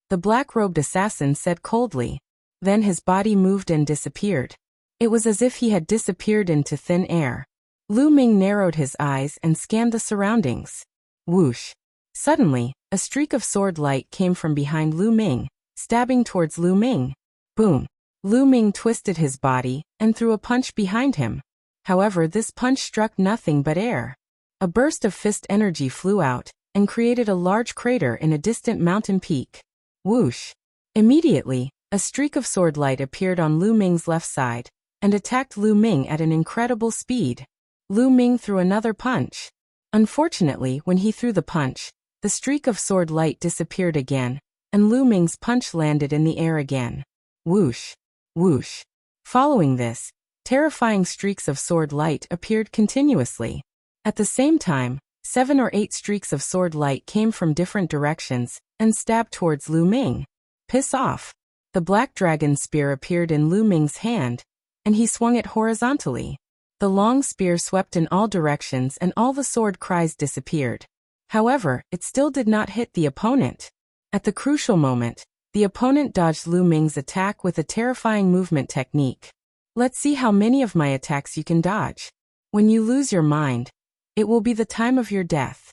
The black-robed assassin said coldly. Then his body moved and disappeared. It was as if he had disappeared into thin air. Lu Ming narrowed his eyes and scanned the surroundings. Whoosh! Suddenly, a streak of sword light came from behind Lu Ming, stabbing towards Lu Ming. Boom! Lu Ming twisted his body and threw a punch behind him. However, this punch struck nothing but air. A burst of fist energy flew out and created a large crater in a distant mountain peak. Whoosh! Immediately, a streak of sword light appeared on Lu Ming's left side and attacked Lu Ming at an incredible speed. Lu Ming threw another punch. Unfortunately, when he threw the punch, the streak of sword light disappeared again, and Lu Ming's punch landed in the air again. Whoosh! Whoosh! Following this, terrifying streaks of sword light appeared continuously. At the same time, 7 or 8 streaks of sword light came from different directions and stabbed towards Lu Ming. Piss off! The black dragon spear appeared in Lu Ming's hand, and he swung it horizontally. The long spear swept in all directions and all the sword cries disappeared. However, it still did not hit the opponent. At the crucial moment, the opponent dodged Lu Ming's attack with a terrifying movement technique. Let's see how many of my attacks you can dodge. When you lose your mind, it will be the time of your death.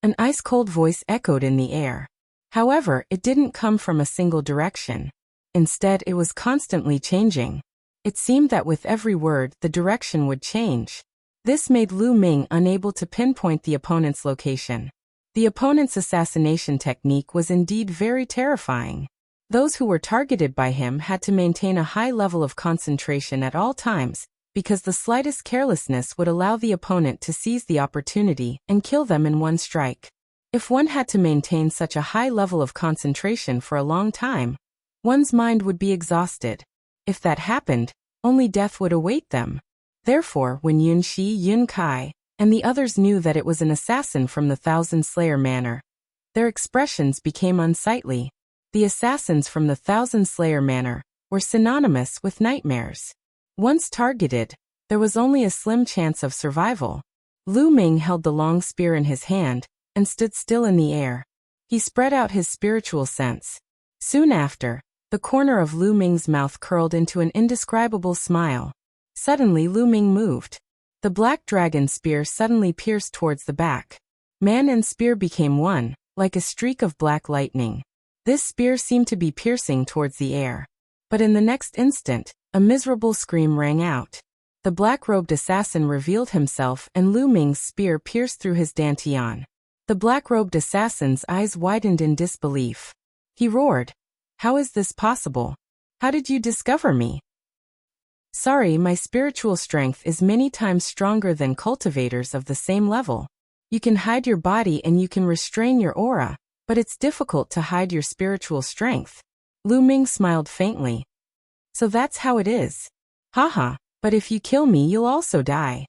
An ice-cold voice echoed in the air. However, it didn't come from a single direction. Instead, it was constantly changing. It seemed that with every word, the direction would change. This made Lu Ming unable to pinpoint the opponent's location. The opponent's assassination technique was indeed very terrifying. Those who were targeted by him had to maintain a high level of concentration at all times, because the slightest carelessness would allow the opponent to seize the opportunity and kill them in one strike. If one had to maintain such a high level of concentration for a long time, one's mind would be exhausted. If that happened, only death would await them. Therefore, when Yun Shi, Yun Kai, and the others knew that it was an assassin from the Thousand Slayer Manor, their expressions became unsightly. The assassins from the Thousand Slayer Manor were synonymous with nightmares. Once targeted, there was only a slim chance of survival. Lu Ming held the long spear in his hand and stood still in the air. He spread out his spiritual sense. Soon after, the corner of Lu Ming's mouth curled into an indescribable smile. Suddenly Lu Ming moved. The black dragon spear suddenly pierced towards the back. Man and spear became one, like a streak of black lightning. This spear seemed to be piercing towards the air. But in the next instant, a miserable scream rang out. The black-robed assassin revealed himself and Lu Ming's spear pierced through his dantian. The black-robed assassin's eyes widened in disbelief. He roared, "How is this possible? How did you discover me?" Sorry, my spiritual strength is many times stronger than cultivators of the same level. You can hide your body and you can restrain your aura, but it's difficult to hide your spiritual strength. Lu Ming smiled faintly. So that's how it is. Haha, but if you kill me you'll also die.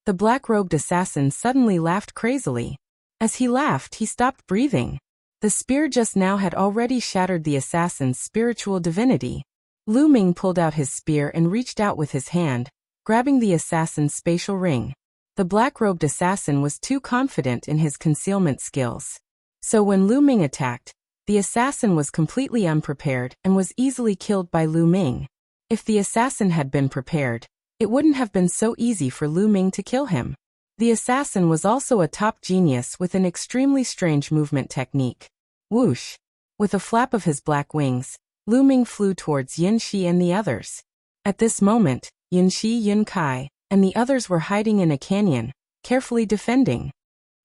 The black-robed assassin suddenly laughed crazily. As he laughed, he stopped breathing. The spear just now had already shattered the assassin's spiritual divinity. Lu Ming pulled out his spear and reached out with his hand, grabbing the assassin's spatial ring. The black-robed assassin was too confident in his concealment skills. So when Lu Ming attacked, the assassin was completely unprepared and was easily killed by Lu Ming. If the assassin had been prepared, it wouldn't have been so easy for Lu Ming to kill him. The assassin was also a top genius with an extremely strange movement technique. Whoosh! With a flap of his black wings, Lu Ming flew towards Yin Shi and the others. At this moment, Yin Shi, Yin Kai, and the others were hiding in a canyon, carefully defending.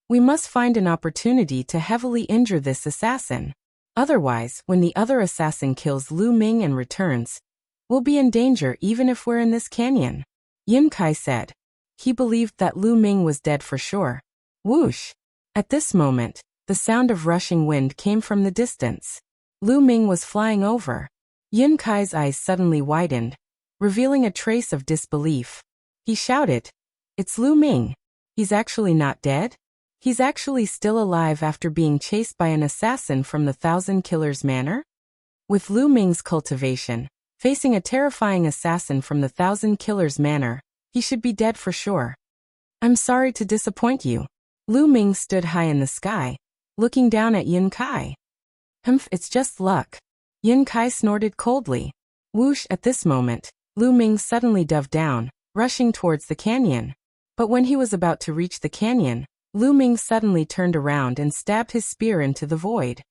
We must find an opportunity to heavily injure this assassin. Otherwise, when the other assassin kills Lu Ming and returns, we'll be in danger even if we're in this canyon. Yin Kai said. He believed that Lu Ming was dead for sure. Whoosh! At this moment, the sound of rushing wind came from the distance. Lu Ming was flying over. Yin Kai's eyes suddenly widened, revealing a trace of disbelief. He shouted, "It's Lu Ming. He's actually not dead? He's actually still alive after being chased by an assassin from the Thousand Killers Manor?" With Lu Ming's cultivation, facing a terrifying assassin from the Thousand Killers Manor, he should be dead for sure. I'm sorry to disappoint you. Lu Ming stood high in the sky, looking down at Yin Kai. Humph, it's just luck. Yin Kai snorted coldly. Whoosh! At this moment, Lu Ming suddenly dove down, rushing towards the canyon. But when he was about to reach the canyon, Lu Ming suddenly turned around and stabbed his spear into the void.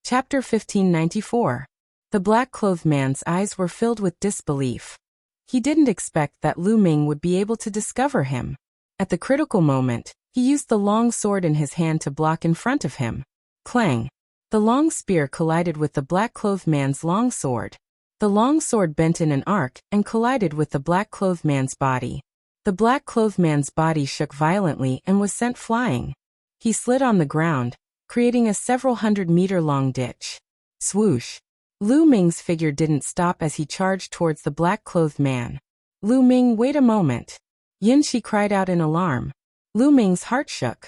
Chapter 1594. The black-clothed man's eyes were filled with disbelief. He didn't expect that Lu Ming would be able to discover him. At the critical moment, he used the long sword in his hand to block in front of him. Clang! The long spear collided with the black-clothed man's long sword. The long sword bent in an arc and collided with the black-clothed man's body. The black-clothed man's body shook violently and was sent flying. He slid on the ground, creating a several hundred-meter-long ditch. Swoosh! Lu Ming's figure didn't stop as he charged towards the black-clothed man. Lu Ming, wait a moment. Yin Shi cried out in alarm. Lu Ming's heart shook.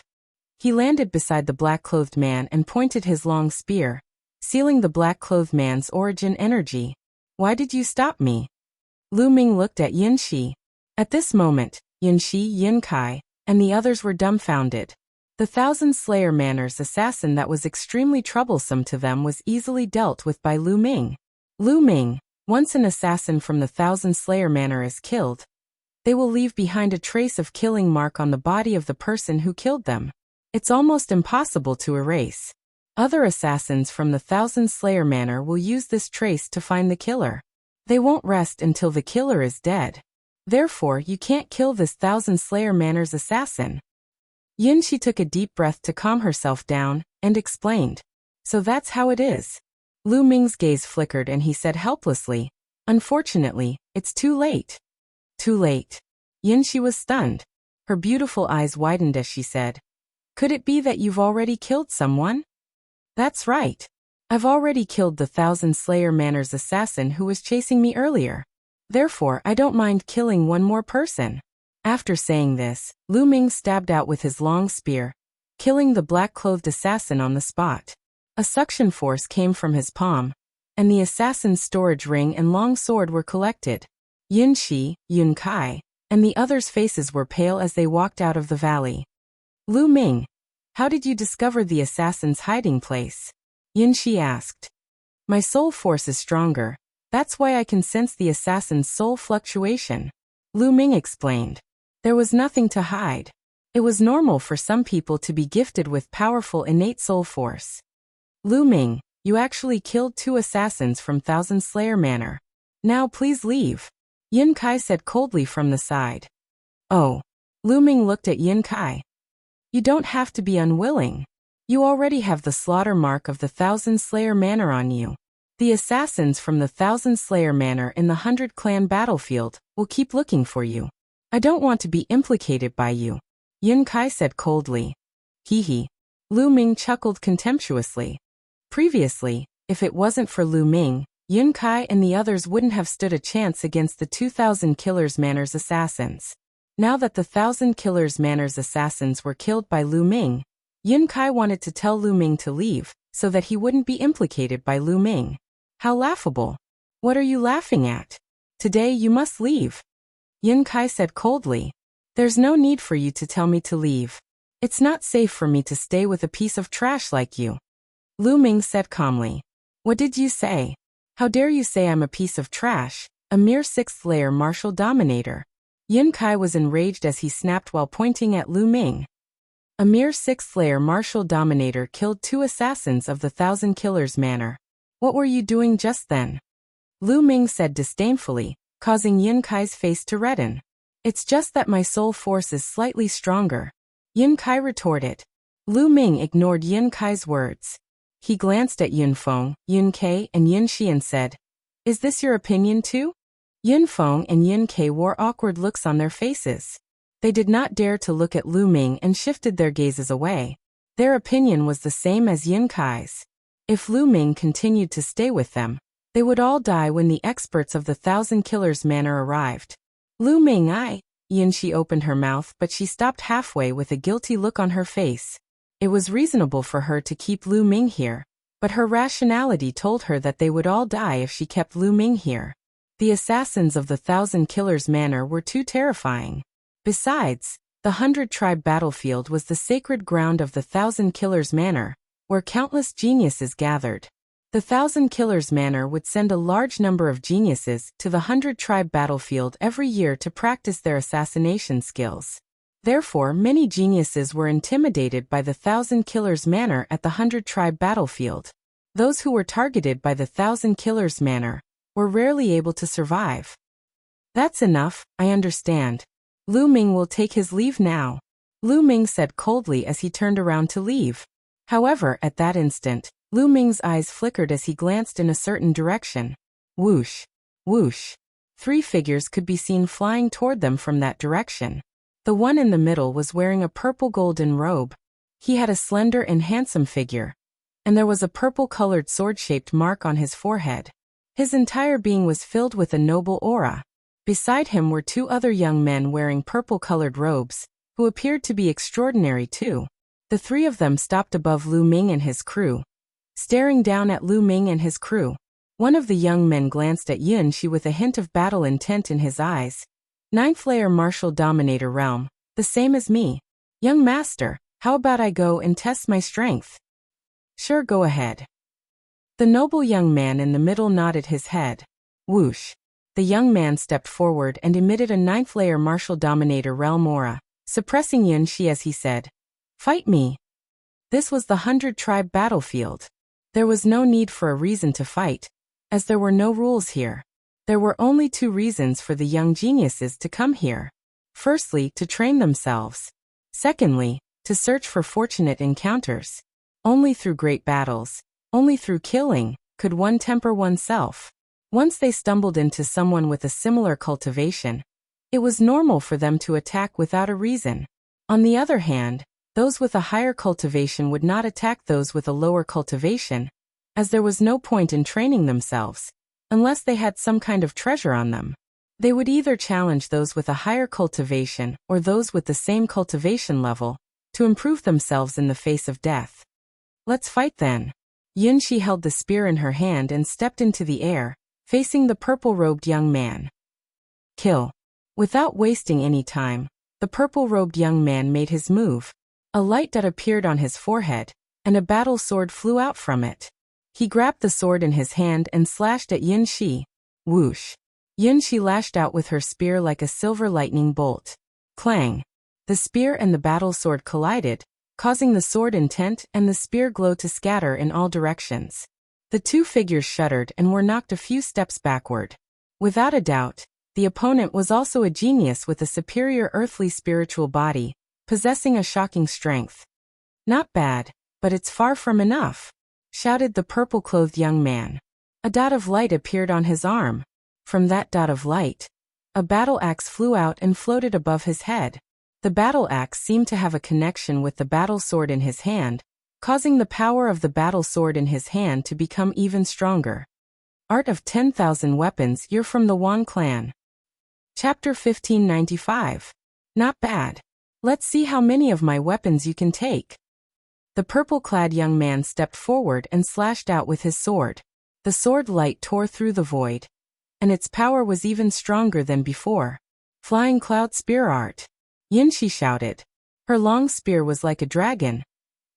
He landed beside the black-clothed man and pointed his long spear, sealing the black-clothed man's origin energy. Why did you stop me? Lu Ming looked at Yin Shi. At this moment, Yin Shi, Yin Kai, and the others were dumbfounded. The Thousand Slayer Manor's assassin that was extremely troublesome to them was easily dealt with by Lu Ming. Lu Ming, once an assassin from the Thousand Slayer Manor is killed, they will leave behind a trace of killing mark on the body of the person who killed them. It's almost impossible to erase. Other assassins from the Thousand Slayer Manor will use this trace to find the killer. They won't rest until the killer is dead. Therefore, you can't kill this Thousand Slayer Manor's assassin. Yin Shi took a deep breath to calm herself down, and explained. So that's how it is. Lu Ming's gaze flickered and he said helplessly, unfortunately, it's too late. Too late. Yin Shi was stunned. Her beautiful eyes widened as she said, could it be that you've already killed someone? That's right. I've already killed the Thousand Slayer Manor's assassin who was chasing me earlier. Therefore, I don't mind killing one more person. After saying this, Lu Ming stabbed out with his long spear, killing the black-clothed assassin on the spot. A suction force came from his palm, and the assassin's storage ring and long sword were collected. Yin Shi, Yin Kai, and the others' faces were pale as they walked out of the valley. Lu Ming, how did you discover the assassin's hiding place? Yin Shi asked. My soul force is stronger. That's why I can sense the assassin's soul fluctuation. Lu Ming explained. There was nothing to hide. It was normal for some people to be gifted with powerful innate soul force. Lu Ming, you actually killed 2 assassins from Thousand Slayer Manor. Now please leave. Yin Kai said coldly from the side. Oh. Lu Ming looked at Yin Kai. You don't have to be unwilling. You already have the slaughter mark of the Thousand Slayer Manor on you. The assassins from the Thousand Slayer Manor in the 100-clan battlefield will keep looking for you. I don't want to be implicated by you, Yun Kai said coldly. Hee hee. Lu Ming chuckled contemptuously. Previously, if it wasn't for Lu Ming, Yun Kai and the others wouldn't have stood a chance against the 2,000 Killers Manor's assassins. Now that the 1,000 Killers Manor's assassins were killed by Lu Ming, Yun Kai wanted to tell Lu Ming to leave, so that he wouldn't be implicated by Lu Ming. How laughable. What are you laughing at? Today you must leave. Yun Kai said coldly. There's no need for you to tell me to leave. It's not safe for me to stay with a piece of trash like you. Lu Ming said calmly. What did you say? How dare you say I'm a piece of trash, a mere 6th layer martial dominator? Yun Kai was enraged as he snapped while pointing at Lu Ming. A mere 6th layer martial dominator killed 2 assassins of the 1,000 Killers Manor. What were you doing just then? Lu Ming said disdainfully, causing Yun Kai's face to redden. It's just that my soul force is slightly stronger, Yun Kai retorted. Lu Ming ignored Yun Kai's words. He glanced at Yun Feng, Yun Kai, and Yun Shi and said, Is this your opinion too? Yun Feng and Yun Kai wore awkward looks on their faces. They did not dare to look at Lu Ming and shifted their gazes away. Their opinion was the same as Yun Kai's. If Lu Ming continued to stay with them, they would all die when the experts of the 1,000 Killers Manor arrived. Lu Ming, Yun Shi opened her mouth, but she stopped halfway with a guilty look on her face. It was reasonable for her to keep Lu Ming here, but her rationality told her that they would all die if she kept Lu Ming here. The assassins of the 1,000 Killers Manor were too terrifying. Besides, the 100-tribe battlefield was the sacred ground of the 1,000 Killers Manor, where countless geniuses gathered. The 1,000 Killers Manor would send a large number of geniuses to the 100-tribe battlefield every year to practice their assassination skills. Therefore, many geniuses were intimidated by the 1,000 Killers Manor at the 100-tribe battlefield. Those who were targeted by the 1,000 Killers Manor were rarely able to survive. That's enough, I understand. Lu Ming will take his leave now, Lu Ming said coldly as he turned around to leave. However, at that instant, Lu Ming's eyes flickered as he glanced in a certain direction. Whoosh! Whoosh! 3 figures could be seen flying toward them from that direction. The one in the middle was wearing a purple golden robe. He had a slender and handsome figure, and there was a purple-colored sword-shaped mark on his forehead. His entire being was filled with a noble aura. Beside him were 2 other young men wearing purple-colored robes, who appeared to be extraordinary too. The 3 of them stopped above Lu Ming and his crew, staring down at Lu Ming and his crew. One of the young men glanced at Yun Shi with a hint of battle intent in his eyes. 9th layer martial dominator realm, the same as me. Young master, how about I go and test my strength? Sure, go ahead. The noble young man in the middle nodded his head. Whoosh! The young man stepped forward and emitted a 9th layer martial dominator realm aura, suppressing Yun Shi as he said, Fight me. This was the 100-tribe battlefield. There was no need for a reason to fight, as there were no rules here. There were only 2 reasons for the young geniuses to come here. Firstly, to train themselves. Secondly, to search for fortunate encounters. Only through great battles, only through killing, could one temper oneself. Once they stumbled into someone with a similar cultivation, it was normal for them to attack without a reason. On the other hand, those with a higher cultivation would not attack those with a lower cultivation, as there was no point in training themselves, unless they had some kind of treasure on them. They would either challenge those with a higher cultivation or those with the same cultivation level, to improve themselves in the face of death. Let's fight then. Yun Shi held the spear in her hand and stepped into the air, facing the purple-robed young man. Kill. Without wasting any time, the purple-robed young man made his move. A light dot appeared on his forehead, and a battle sword flew out from it. He grabbed the sword in his hand and slashed at Yun Shi. Whoosh! Yun Shi lashed out with her spear like a silver lightning bolt. Clang! The spear and the battle sword collided, causing the sword intent and the spear glow to scatter in all directions. The 2 figures shuddered and were knocked a few steps backward. Without a doubt, the opponent was also a genius with a superior earthly spiritual body, possessing a shocking strength. Not bad, but it's far from enough, shouted the purple-clothed young man. A dot of light appeared on his arm. From that dot of light, a battle axe flew out and floated above his head. The battle axe seemed to have a connection with the battle sword in his hand, causing the power of the battle sword in his hand to become even stronger. Art of 10,000 Weapons. You're from the Wan clan. Chapter 1595. Not bad. Let's see how many of my weapons you can take. The purple-clad young man stepped forward and slashed out with his sword. The sword light tore through the void, and its power was even stronger than before. Flying cloud spear art. Yinshi shouted. Her long spear was like a dragon,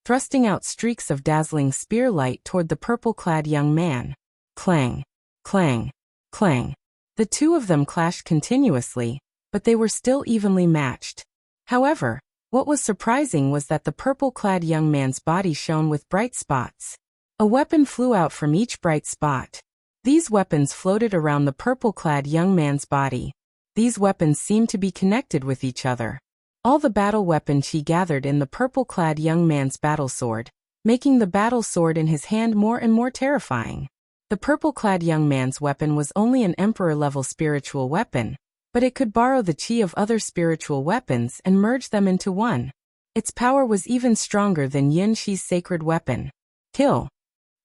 thrusting out streaks of dazzling spear light toward the purple-clad young man. Clang, clang, clang. The two of them clashed continuously, but they were still evenly matched. However, what was surprising was that the purple-clad young man's body shone with bright spots. A weapon flew out from each bright spot. These weapons floated around the purple-clad young man's body. These weapons seemed to be connected with each other. All the battle weapons she gathered in the purple-clad young man's battle sword, making the battle sword in his hand more and more terrifying. The purple-clad young man's weapon was only an emperor-level spiritual weapon, but it could borrow the chi of other spiritual weapons and merge them into one. Its power was even stronger than Yinshi's sacred weapon. Kill.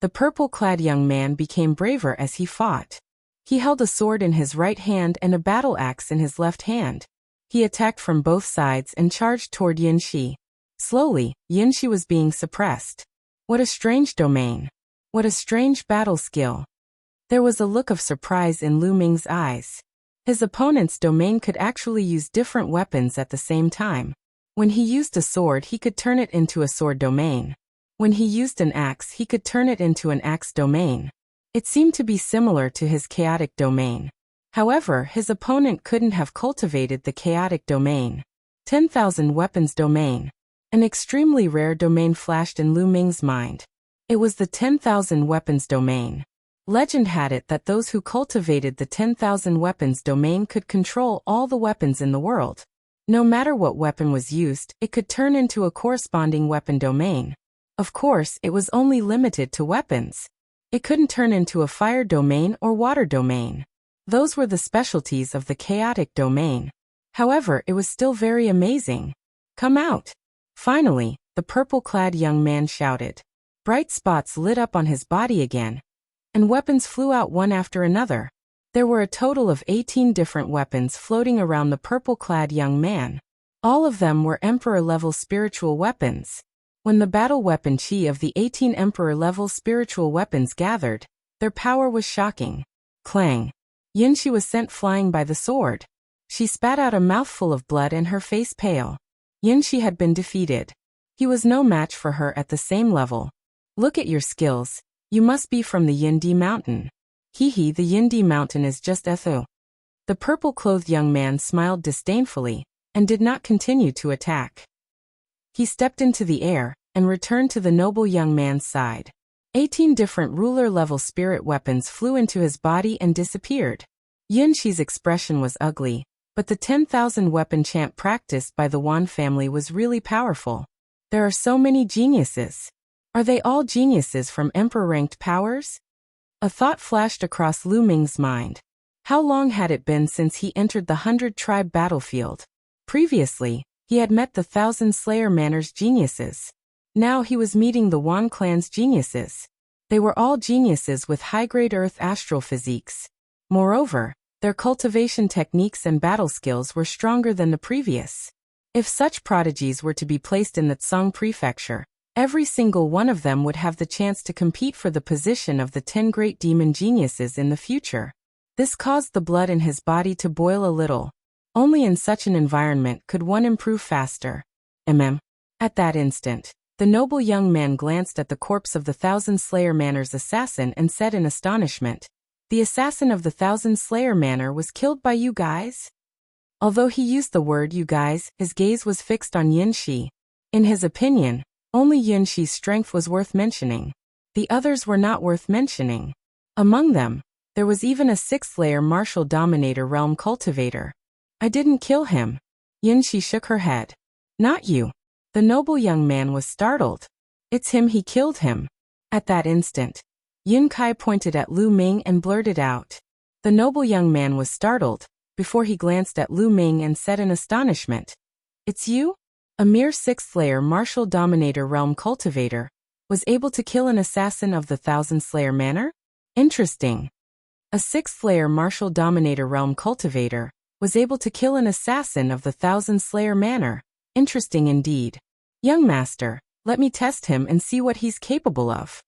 The purple-clad young man became braver as he fought. He held a sword in his right hand and a battle axe in his left hand. He attacked from both sides and charged toward Yinshi. Slowly, Yinshi was being suppressed. What a strange domain. What a strange battle skill. There was a look of surprise in Lu Ming's eyes. His opponent's domain could actually use different weapons at the same time. When he used a sword, he could turn it into a sword domain. When he used an axe, he could turn it into an axe domain. It seemed to be similar to his chaotic domain. However, his opponent couldn't have cultivated the chaotic domain. 10,000 Weapons domain. An extremely rare domain flashed in Lu Ming's mind. It was the 10,000 Weapons domain. Legend had it that those who cultivated the 10,000 Weapons domain could control all the weapons in the world. No matter what weapon was used, it could turn into a corresponding weapon domain. Of course, it was only limited to weapons. It couldn't turn into a fire domain or water domain. Those were the specialties of the chaotic domain. However, it was still very amazing. Come out. Finally, the purple-clad young man shouted. Bright spots lit up on his body again, and weapons flew out one after another. There were a total of 18 different weapons floating around the purple-clad young man. All of them were emperor-level spiritual weapons. When the battle weapon chi of the 18 emperor-level spiritual weapons gathered, their power was shocking. Clang. Yinshi was sent flying by the sword. She spat out a mouthful of blood and her face pale. Yinshi had been defeated. He was no match for her at the same level. Look at your skills. You must be from the Yindi mountain. Hee, the Yindi mountain is just etho. The purple-clothed young man smiled disdainfully and did not continue to attack. He stepped into the air and returned to the noble young man's side. 18 different ruler-level spirit weapons flew into his body and disappeared. Yinshi's expression was ugly, but the 10,000 weapon chant practiced by the Wan family was really powerful. There are so many geniuses. Are they all geniuses from emperor-ranked powers? A thought flashed across Lu Ming's mind. How long had it been since he entered the 100-tribe battlefield? Previously, he had met the 1,000 Slayer Manor's geniuses. Now he was meeting the Wan clan's geniuses. They were all geniuses with high-grade earth astral physiques. Moreover, their cultivation techniques and battle skills were stronger than the previous. If such prodigies were to be placed in the Tsang prefecture, every single one of them would have the chance to compete for the position of the 10 great demon geniuses in the future. This caused the blood in his body to boil a little. Only in such an environment could one improve faster. At that instant, the noble young man glanced at the corpse of the 1,000 Slayer Manor's assassin and said in astonishment, "The assassin of the 1,000 Slayer Manor was killed by you guys?" Although he used the word you guys, his gaze was fixed on Yinshi. In his opinion, only Yinshi's strength was worth mentioning. The others were not worth mentioning. Among them, there was even a 6th-layer martial dominator realm cultivator. I didn't kill him. Yinshi shook her head. Not you. The noble young man was startled. It's him, he killed him. At that instant, Yun Kai pointed at Lu Ming and blurted out. The noble young man was startled, before he glanced at Lu Ming and said in astonishment, "It's you? A mere 6th-layer martial dominator realm cultivator, was able to kill an assassin of the Thousand-Slayer manner? Interesting." A 6th-layer martial dominator realm cultivator was able to kill an assassin of the Thousand-Slayer manner. Interesting indeed. Young master, let me test him and see what he's capable of.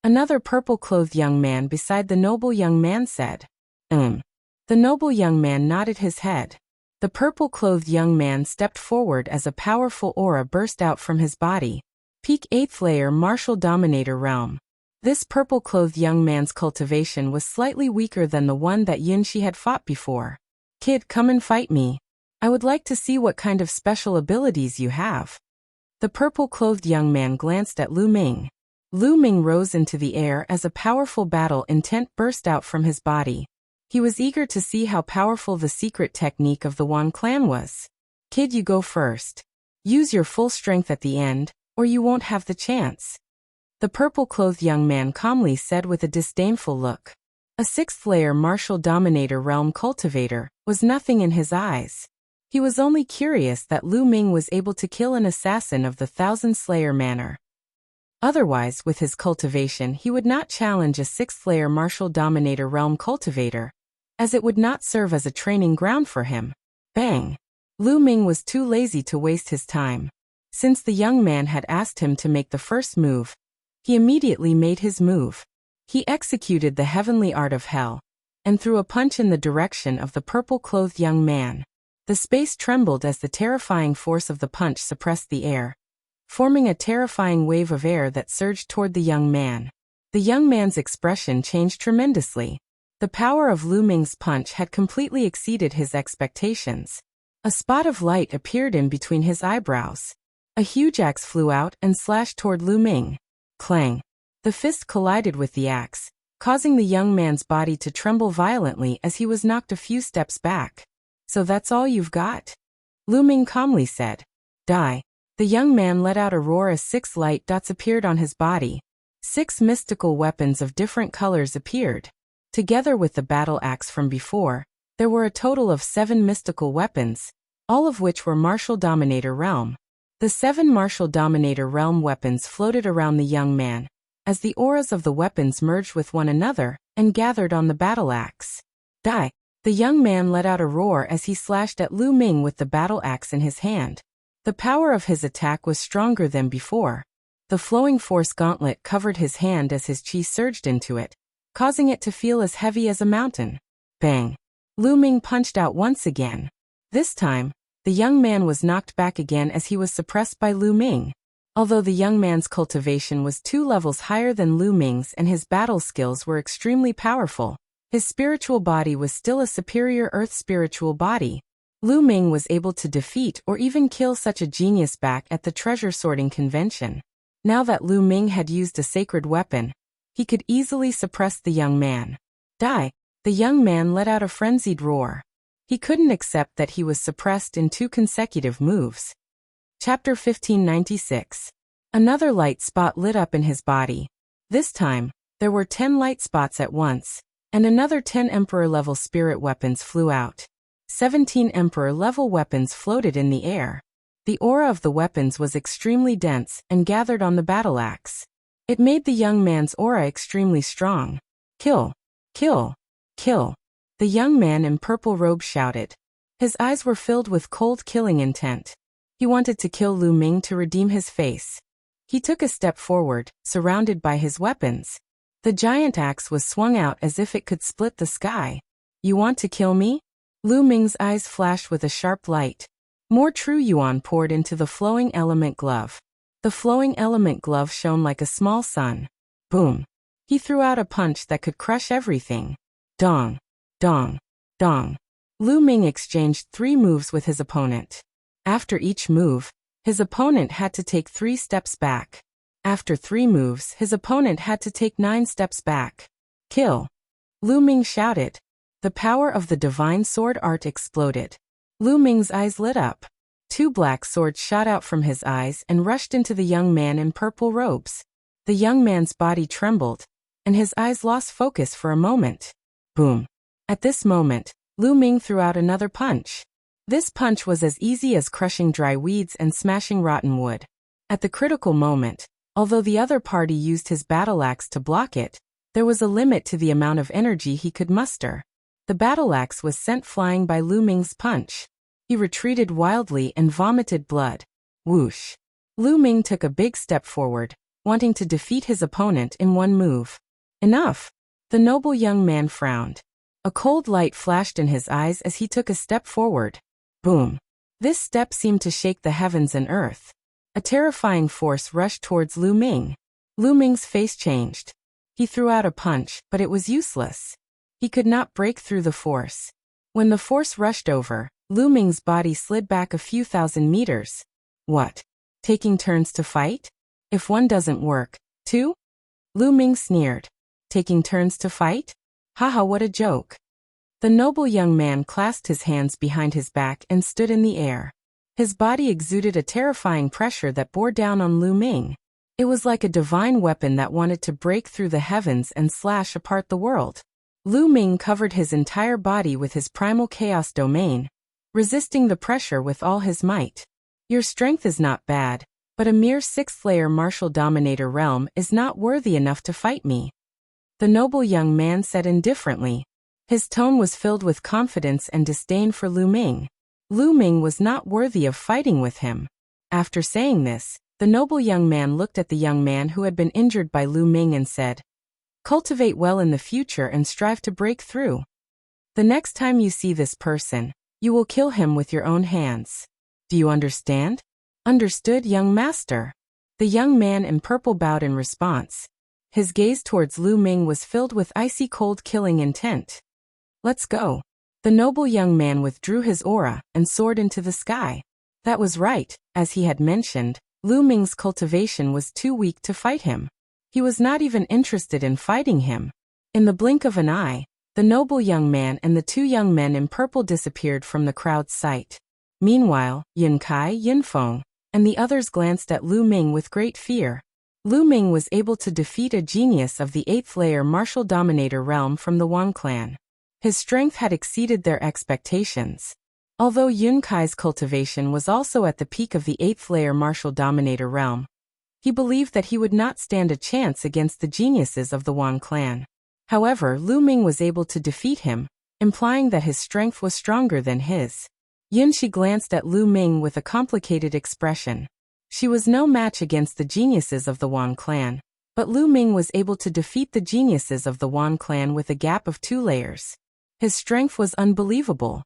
Another purple-clothed young man beside the noble young man said. The noble young man nodded his head. The purple-clothed young man stepped forward as a powerful aura burst out from his body. Peak 8th-layer martial dominator realm. This purple-clothed young man's cultivation was slightly weaker than the one that Yunshi had fought before. Kid, come and fight me. I would like to see what kind of special abilities you have. The purple-clothed young man glanced at Lu Ming. Lu Ming rose into the air as a powerful battle intent burst out from his body. He was eager to see how powerful the secret technique of the Wan clan was. Kid, you go first. Use your full strength at the end, or you won't have the chance. The purple-clothed young man calmly said with a disdainful look. A 6th-layer martial dominator realm cultivator was nothing in his eyes. He was only curious that Lu Ming was able to kill an assassin of the Thousand-Slayer manner. Otherwise, with his cultivation, he would not challenge a 6th-layer martial dominator realm cultivator, as it would not serve as a training ground for him. Bang! Lu Ming was too lazy to waste his time. Since the young man had asked him to make the first move, he immediately made his move. He executed the heavenly art of hell, and threw a punch in the direction of the purple-clothed young man. The space trembled as the terrifying force of the punch suppressed the air, forming a terrifying wave of air that surged toward the young man. The young man's expression changed tremendously. The power of Lu Ming's punch had completely exceeded his expectations. A spot of light appeared in between his eyebrows. A huge axe flew out and slashed toward Lu Ming. Clang! The fist collided with the axe, causing the young man's body to tremble violently as he was knocked a few steps back. So that's all you've got? Lu Ming calmly said. Die. The young man let out a roar as 6 light dots appeared on his body. 6 mystical weapons of different colors appeared. Together with the battle axe from before, there were a total of 7 mystical weapons, all of which were martial dominator realm. The 7 martial dominator realm weapons floated around the young man, as the auras of the weapons merged with one another and gathered on the battle axe. Die! The young man let out a roar as he slashed at Lu Ming with the battle axe in his hand. The power of his attack was stronger than before. The flowing force gauntlet covered his hand as his chi surged into it, causing it to feel as heavy as a mountain. Bang! Lu Ming punched out once again. This time, the young man was knocked back again as he was suppressed by Lu Ming. Although the young man's cultivation was 2 levels higher than Lu Ming's and his battle skills were extremely powerful, his spiritual body was still a superior earth spiritual body. Lu Ming was able to defeat or even kill such a genius back at the treasure sorting convention. Now that Lu Ming had used a sacred weapon, he could easily suppress the young man. Die! The young man let out a frenzied roar. He couldn't accept that he was suppressed in 2 consecutive moves. Chapter 1596. Another light spot lit up in his body. This time, there were 10 light spots at once, and another 10 Emperor-level spirit weapons flew out. 17 Emperor-level weapons floated in the air. The aura of the weapons was extremely dense and gathered on the battle axe. It made the young man's aura extremely strong. Kill! Kill! Kill! The young man in purple robe shouted. His eyes were filled with cold killing intent. He wanted to kill Lu Ming to redeem his face. He took a step forward, surrounded by his weapons. The giant axe was swung out as if it could split the sky. You want to kill me? Lu Ming's eyes flashed with a sharp light. More true yuan poured into the flowing element glove. The flowing element glove shone like a small sun. Boom! He threw out a punch that could crush everything. Dong! Dong! Dong! Lu Ming exchanged 3 moves with his opponent. After each move, his opponent had to take 3 steps back. After 3 moves, his opponent had to take 9 steps back. Kill! Lu Ming shouted. The power of the divine sword art exploded. Lu Ming's eyes lit up. 2 black swords shot out from his eyes and rushed into the young man in purple robes. The young man's body trembled, and his eyes lost focus for a moment. Boom. At this moment, Lu Ming threw out another punch. This punch was as easy as crushing dry weeds and smashing rotten wood. At the critical moment, although the other party used his battle axe to block it, there was a limit to the amount of energy he could muster. The battle axe was sent flying by Lu Ming's punch. He retreated wildly and vomited blood. Whoosh. Lu Ming took a big step forward, wanting to defeat his opponent in one move. Enough! The noble young man frowned. A cold light flashed in his eyes as he took a step forward. Boom! This step seemed to shake the heavens and earth. A terrifying force rushed towards Lu Ming. Lu Ming's face changed. He threw out a punch, but it was useless. He could not break through the force. When the force rushed over, Lu Ming's body slid back a few thousand meters. What? Taking turns to fight? If one doesn't work, two? Lu Ming sneered. Taking turns to fight? Haha, what a joke. The noble young man clasped his hands behind his back and stood in the air. His body exuded a terrifying pressure that bore down on Lu Ming. It was like a divine weapon that wanted to break through the heavens and slash apart the world. Lu Ming covered his entire body with his primal chaos domain, resisting the pressure with all his might. Your strength is not bad, but a mere 6th-layer martial dominator realm is not worthy enough to fight me. The noble young man said indifferently. His tone was filled with confidence and disdain for Lu Ming. Lu Ming was not worthy of fighting with him. After saying this, the noble young man looked at the young man who had been injured by Lu Ming and said, "Cultivate well in the future and strive to break through. The next time you see this person, you will kill him with your own hands. Do you understand?" "Understood, young master." The young man in purple bowed in response. His gaze towards Lu Ming was filled with icy cold killing intent. "Let's go." The noble young man withdrew his aura and soared into the sky. That was right, as he had mentioned, Lu Ming's cultivation was too weak to fight him. He was not even interested in fighting him. In the blink of an eye, the noble young man and the two young men in purple disappeared from the crowd's sight. Meanwhile, Yun Kai, Yun Feng, and the others glanced at Lu Ming with great fear. Lu Ming was able to defeat a genius of the 8th-layer martial dominator realm from the Wang clan. His strength had exceeded their expectations. Although Yun Kai's cultivation was also at the peak of the 8th-layer martial dominator realm, he believed that he would not stand a chance against the geniuses of the Wang clan. However, Lu Ming was able to defeat him, implying that his strength was stronger than his. Yun Shi glanced at Lu Ming with a complicated expression. She was no match against the geniuses of the Wang clan, but Lu Ming was able to defeat the geniuses of the Wang clan with a gap of 2 layers. His strength was unbelievable.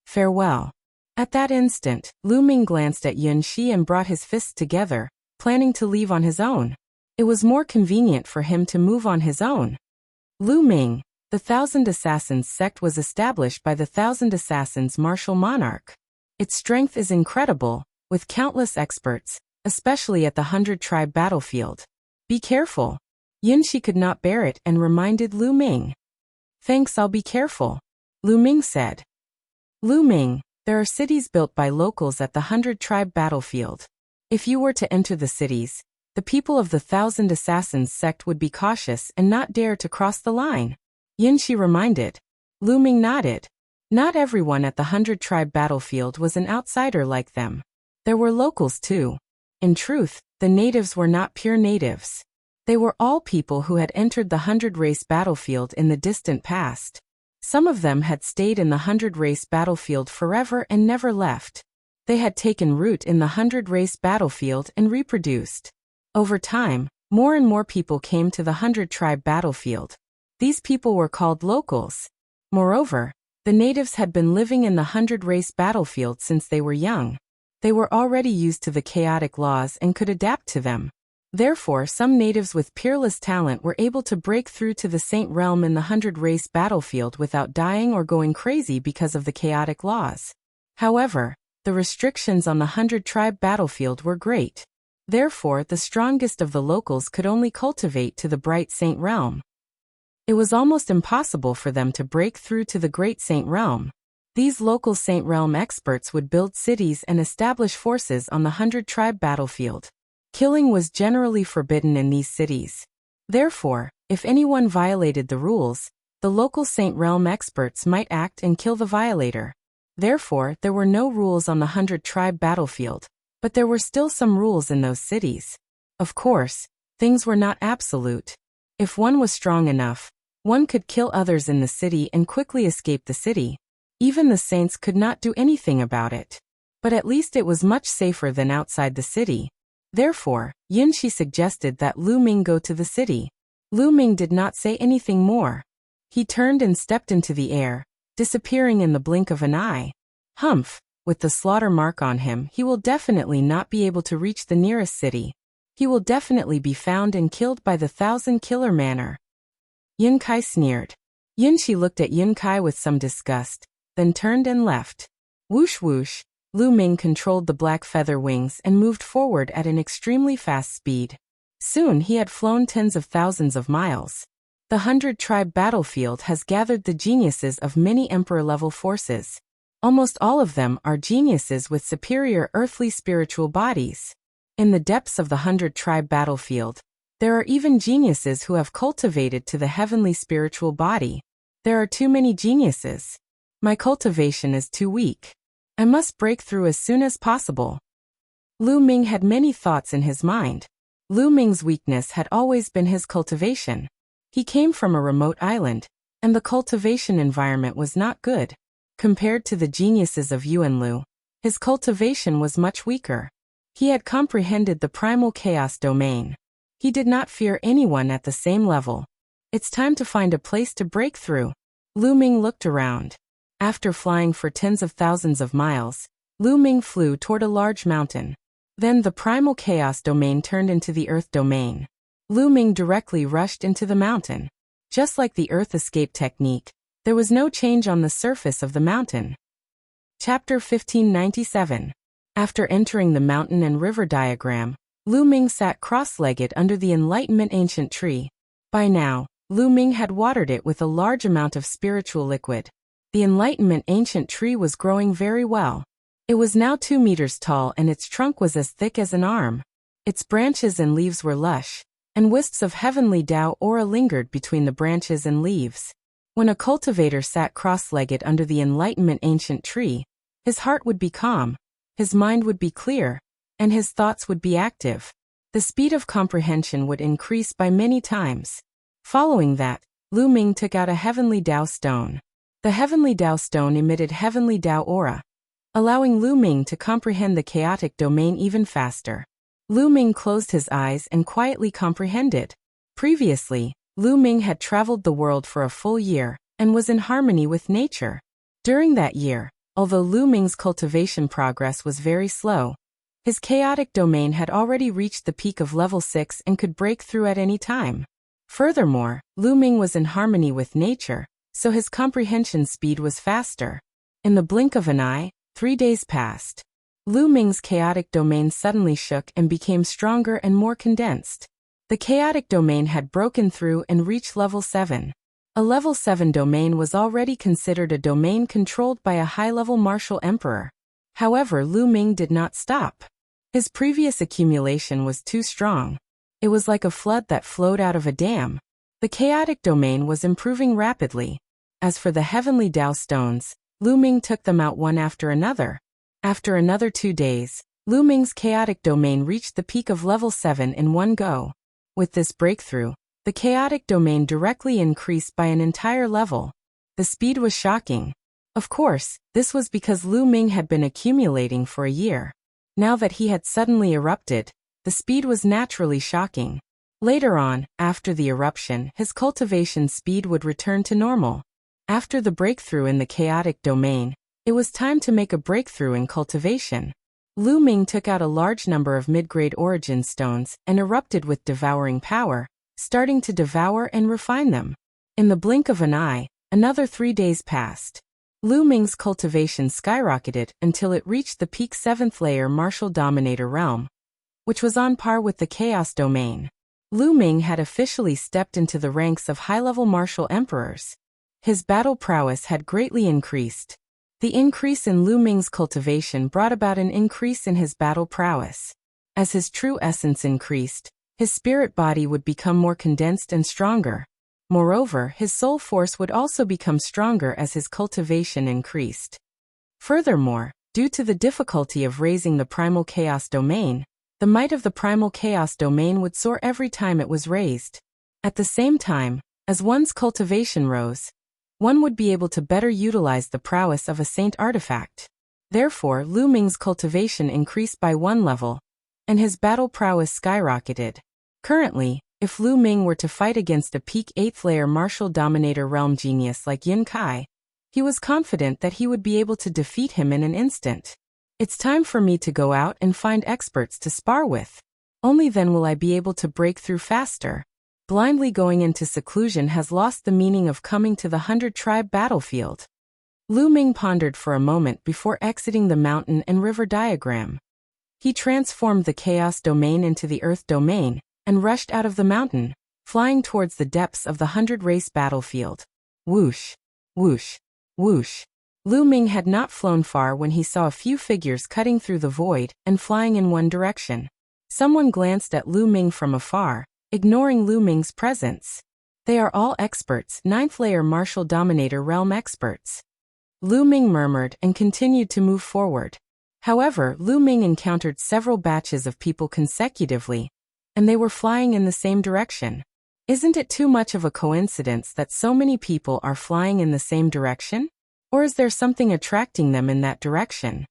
Farewell. At that instant, Lu Ming glanced at Yun Shi and brought his fists together, planning to leave on his own. It was more convenient for him to move on his own. Lu Ming, the Thousand Assassins sect, was established by the Thousand Assassins martial monarch. Its strength is incredible, with countless experts, especially at the 100-tribe battlefield. Be careful. Yun Shi could not bear it and reminded Lu Ming. Thanks, I'll be careful, Lu Ming said. Lu Ming, there are cities built by locals at the 100-tribe battlefield. If you were to enter the cities, the people of the Thousand Assassins sect would be cautious and not dare to cross the line. Yun Shi reminded. Lu Ming nodded. Not everyone at the 100-tribe battlefield was an outsider like them. There were locals too. In truth, the natives were not pure natives. They were all people who had entered the 100-race battlefield in the distant past. Some of them had stayed in the 100-race battlefield forever and never left. They had taken root in the 100-race battlefield and reproduced. Over time, more and more people came to the 100-tribe battlefield. These people were called locals. Moreover, the natives had been living in the 100-race battlefield since they were young. They were already used to the chaotic laws and could adapt to them. Therefore, some natives with peerless talent were able to break through to the Saint Realm in the 100-race battlefield without dying or going crazy because of the chaotic laws. However, the restrictions on the 100-tribe battlefield were great. Therefore, the strongest of the locals could only cultivate to the Bright Saint Realm. It was almost impossible for them to break through to the Great Saint Realm. These local Saint Realm experts would build cities and establish forces on the 100-tribe battlefield. Killing was generally forbidden in these cities. Therefore, If anyone violated the rules, the local Saint Realm experts might act and kill the violator. Therefore, there were no rules on the 100-tribe battlefield, but there were still some rules in those cities. Of course, things were not absolute. If one was strong enough, one could kill others in the city and quickly escape the city. Even the saints could not do anything about it. But at least it was much safer than outside the city. Therefore, Yunxi suggested that Lu Ming go to the city. Lu Ming did not say anything more. He turned and stepped into the air, disappearing in the blink of an eye. Humph, with the slaughter mark on him, he will definitely not be able to reach the nearest city. He will definitely be found and killed by the 1,000-killer manner. Yun Kai sneered. Yunxi looked at Yun Kai with some disgust, then turned and left. Whoosh whoosh, Lu Ming controlled the black feather wings and moved forward at an extremely fast speed. Soon he had flown tens of thousands of miles. The 100-tribe battlefield has gathered the geniuses of many emperor-level forces. Almost all of them are geniuses with superior earthly spiritual bodies. In the depths of the 100-tribe battlefield, there are even geniuses who have cultivated to the heavenly spiritual body. There are too many geniuses. My cultivation is too weak. I must break through as soon as possible. Lu Ming had many thoughts in his mind. Lu Ming's weakness had always been his cultivation. He came from a remote island, and the cultivation environment was not good. Compared to the geniuses of Yuanlu, his cultivation was much weaker. He had comprehended the primal chaos domain. He did not fear anyone at the same level. It's time to find a place to break through. Lu Ming looked around. After flying for tens of thousands of miles, Lu Ming flew toward a large mountain. Then the primal chaos domain turned into the earth domain. Lu Ming directly rushed into the mountain. Just like the earth escape technique, there was no change on the surface of the mountain. Chapter 1597. After entering the mountain and river diagram, Lu Ming sat cross-legged under the Enlightenment ancient tree. By now, Lu Ming had watered it with a large amount of spiritual liquid. The Enlightenment ancient tree was growing very well. It was now 2 meters tall and its trunk was as thick as an arm. Its branches and leaves were lush, and wisps of heavenly Tao aura lingered between the branches and leaves. When a cultivator sat cross-legged under the Enlightenment ancient tree, his heart would be calm, his mind would be clear, and his thoughts would be active. The speed of comprehension would increase by many times. Following that, Lu Ming took out a heavenly Tao stone. The heavenly Tao stone emitted heavenly Tao aura, allowing Lu Ming to comprehend the chaotic domain even faster. Lu Ming closed his eyes and quietly comprehended. Previously, Lu Ming had traveled the world for a full year and was in harmony with nature. During that year, although Lu Ming's cultivation progress was very slow, his chaotic domain had already reached the peak of level 6 and could break through at any time. Furthermore, Lu Ming was in harmony with nature, so his comprehension speed was faster. In the blink of an eye, 3 days passed. Lu Ming's chaotic domain suddenly shook and became stronger and more condensed. The chaotic domain had broken through and reached level 7. A level 7 domain was already considered a domain controlled by a high-level martial emperor. However, Lu Ming did not stop. His previous accumulation was too strong. It was like a flood that flowed out of a dam. The chaotic domain was improving rapidly. As for the heavenly Tao stones, Lu Ming took them out one after another. After another 2 days, Lu Ming's chaotic domain reached the peak of level 7 in one go. With this breakthrough, the chaotic domain directly increased by an entire level. The speed was shocking. Of course, this was because Lu Ming had been accumulating for a year. Now that he had suddenly erupted, the speed was naturally shocking. Later on, after the eruption, his cultivation speed would return to normal. After the breakthrough in the chaotic domain, it was time to make a breakthrough in cultivation. Lu Ming took out a large number of mid-grade origin stones and erupted with devouring power, starting to devour and refine them. In the blink of an eye, another 3 days passed. Lu Ming's cultivation skyrocketed until it reached the peak 7th layer martial dominator realm, which was on par with the chaos domain. Lu Ming had officially stepped into the ranks of high-level martial emperors. His battle prowess had greatly increased. The increase in Lu Ming's cultivation brought about an increase in his battle prowess. As his true essence increased, His spirit body would become more condensed and stronger. Moreover, his soul force would also become stronger as his cultivation increased. Furthermore, due to the difficulty of raising the primal chaos domain, the might of the primal chaos domain would soar every time it was raised. At the same time, as one's cultivation rose, one would be able to better utilize the prowess of a saint artifact. Therefore, Lu Ming's cultivation increased by 1 level, and his battle prowess skyrocketed. Currently, if Lu Ming were to fight against a peak 8th layer martial dominator realm genius like Yin Kai, he was confident that he would be able to defeat him in an instant. It's time for me to go out and find experts to spar with. Only then will I be able to break through faster. Blindly going into seclusion has lost the meaning of coming to the 100-tribe battlefield. Lu Ming pondered for a moment before exiting the mountain and river diagram. He transformed the chaos domain into the earth domain, and rushed out of the mountain, flying towards the depths of the 100-race battlefield. Whoosh! Whoosh! Whoosh! Lu Ming had not flown far when he saw a few figures cutting through the void and flying in one direction. Someone glanced at Lu Ming from afar, ignoring Lu Ming's presence. They are all experts, 9th layer martial dominator realm experts. Lu Ming murmured and continued to move forward. However, Lu Ming encountered several batches of people consecutively, and they were flying in the same direction. Isn't it too much of a coincidence that so many people are flying in the same direction? Or is there something attracting them in that direction?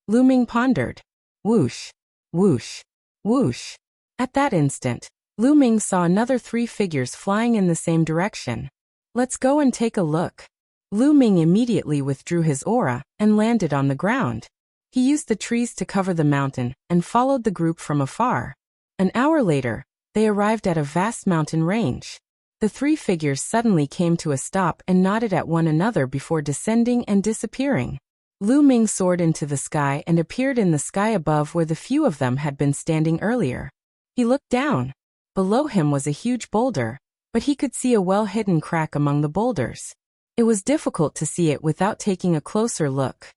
Lu Ming pondered. Whoosh! Whoosh! Whoosh! At that instant, Lu Ming saw another 3 figures flying in the same direction. Let's go and take a look. Lu Ming immediately withdrew his aura and landed on the ground. He used the trees to cover the mountain and followed the group from afar. An hour later, they arrived at a vast mountain range. The 3 figures suddenly came to a stop and nodded at one another before descending and disappearing. Lu Ming soared into the sky and appeared in the sky above where the few of them had been standing earlier. He looked down. Below him was a huge boulder, but he could see a well-hidden crack among the boulders. It was difficult to see it without taking a closer look.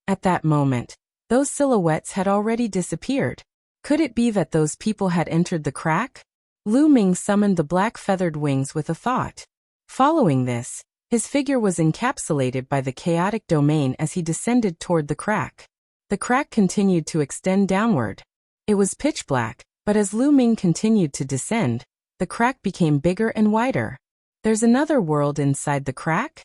At that moment, those silhouettes had already disappeared. Could it be that those people had entered the crack? Lu Ming summoned the black feathered wings with a thought. Following this, his figure was encapsulated by the chaotic domain as he descended toward the crack. The crack continued to extend downward. It was pitch black, but as Lu Ming continued to descend, the crack became bigger and wider. There's another world inside the crack?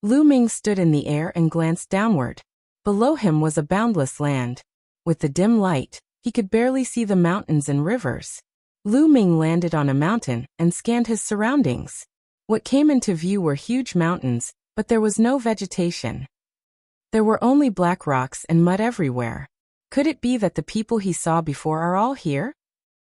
Lu Ming stood in the air and glanced downward. Below him was a boundless land. With the dim light, he could barely see the mountains and rivers. Lu Ming landed on a mountain and scanned his surroundings. What came into view were huge mountains, but there was no vegetation. There were only black rocks and mud everywhere. Could it be that the people he saw before are all here?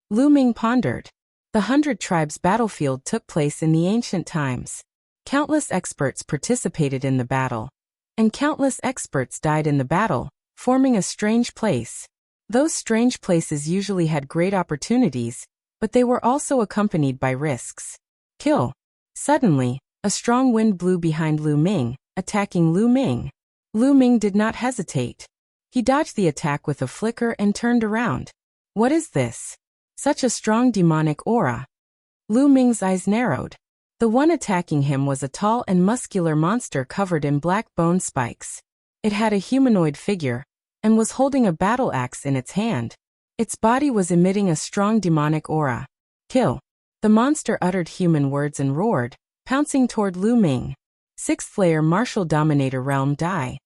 Lu Ming pondered. The 100 Tribes battlefield took place in the ancient times. Countless experts participated in the battle, and countless experts died in the battle, forming a strange place. Those strange places usually had great opportunities, but they were also accompanied by risks. Kill. Suddenly, a strong wind blew behind Lu Ming, attacking Lu Ming. Lu Ming did not hesitate. He dodged the attack with a flicker and turned around. What is this? Such a strong demonic aura. Lu Ming's eyes narrowed. The one attacking him was a tall and muscular monster covered in black bone spikes. It had a humanoid figure, and was holding a battle axe in its hand. Its body was emitting a strong demonic aura. Kill. The monster uttered human words and roared, pouncing toward Lu Ming. 6th layer martial dominator realm die.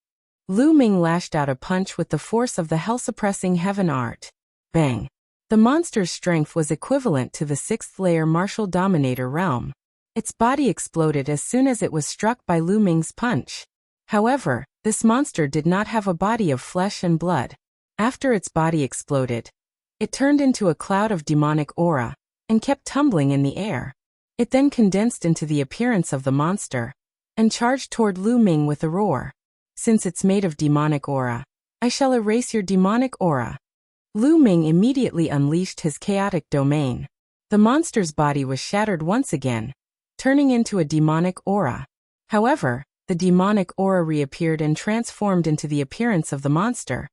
Lu Ming lashed out a punch with the force of the hell-suppressing heaven art. Bang. The monster's strength was equivalent to the 6th layer martial dominator realm. Its body exploded as soon as it was struck by Lu Ming's punch. However, this monster did not have a body of flesh and blood. After its body exploded, it turned into a cloud of demonic aura, and kept tumbling in the air. It then condensed into the appearance of the monster, and charged toward Lu Ming with a roar. Since it's made of demonic aura, I shall erase your demonic aura. Lu Ming immediately unleashed his chaotic domain. The monster's body was shattered once again, turning into a demonic aura. However, the demonic aura reappeared and transformed into the appearance of the monster,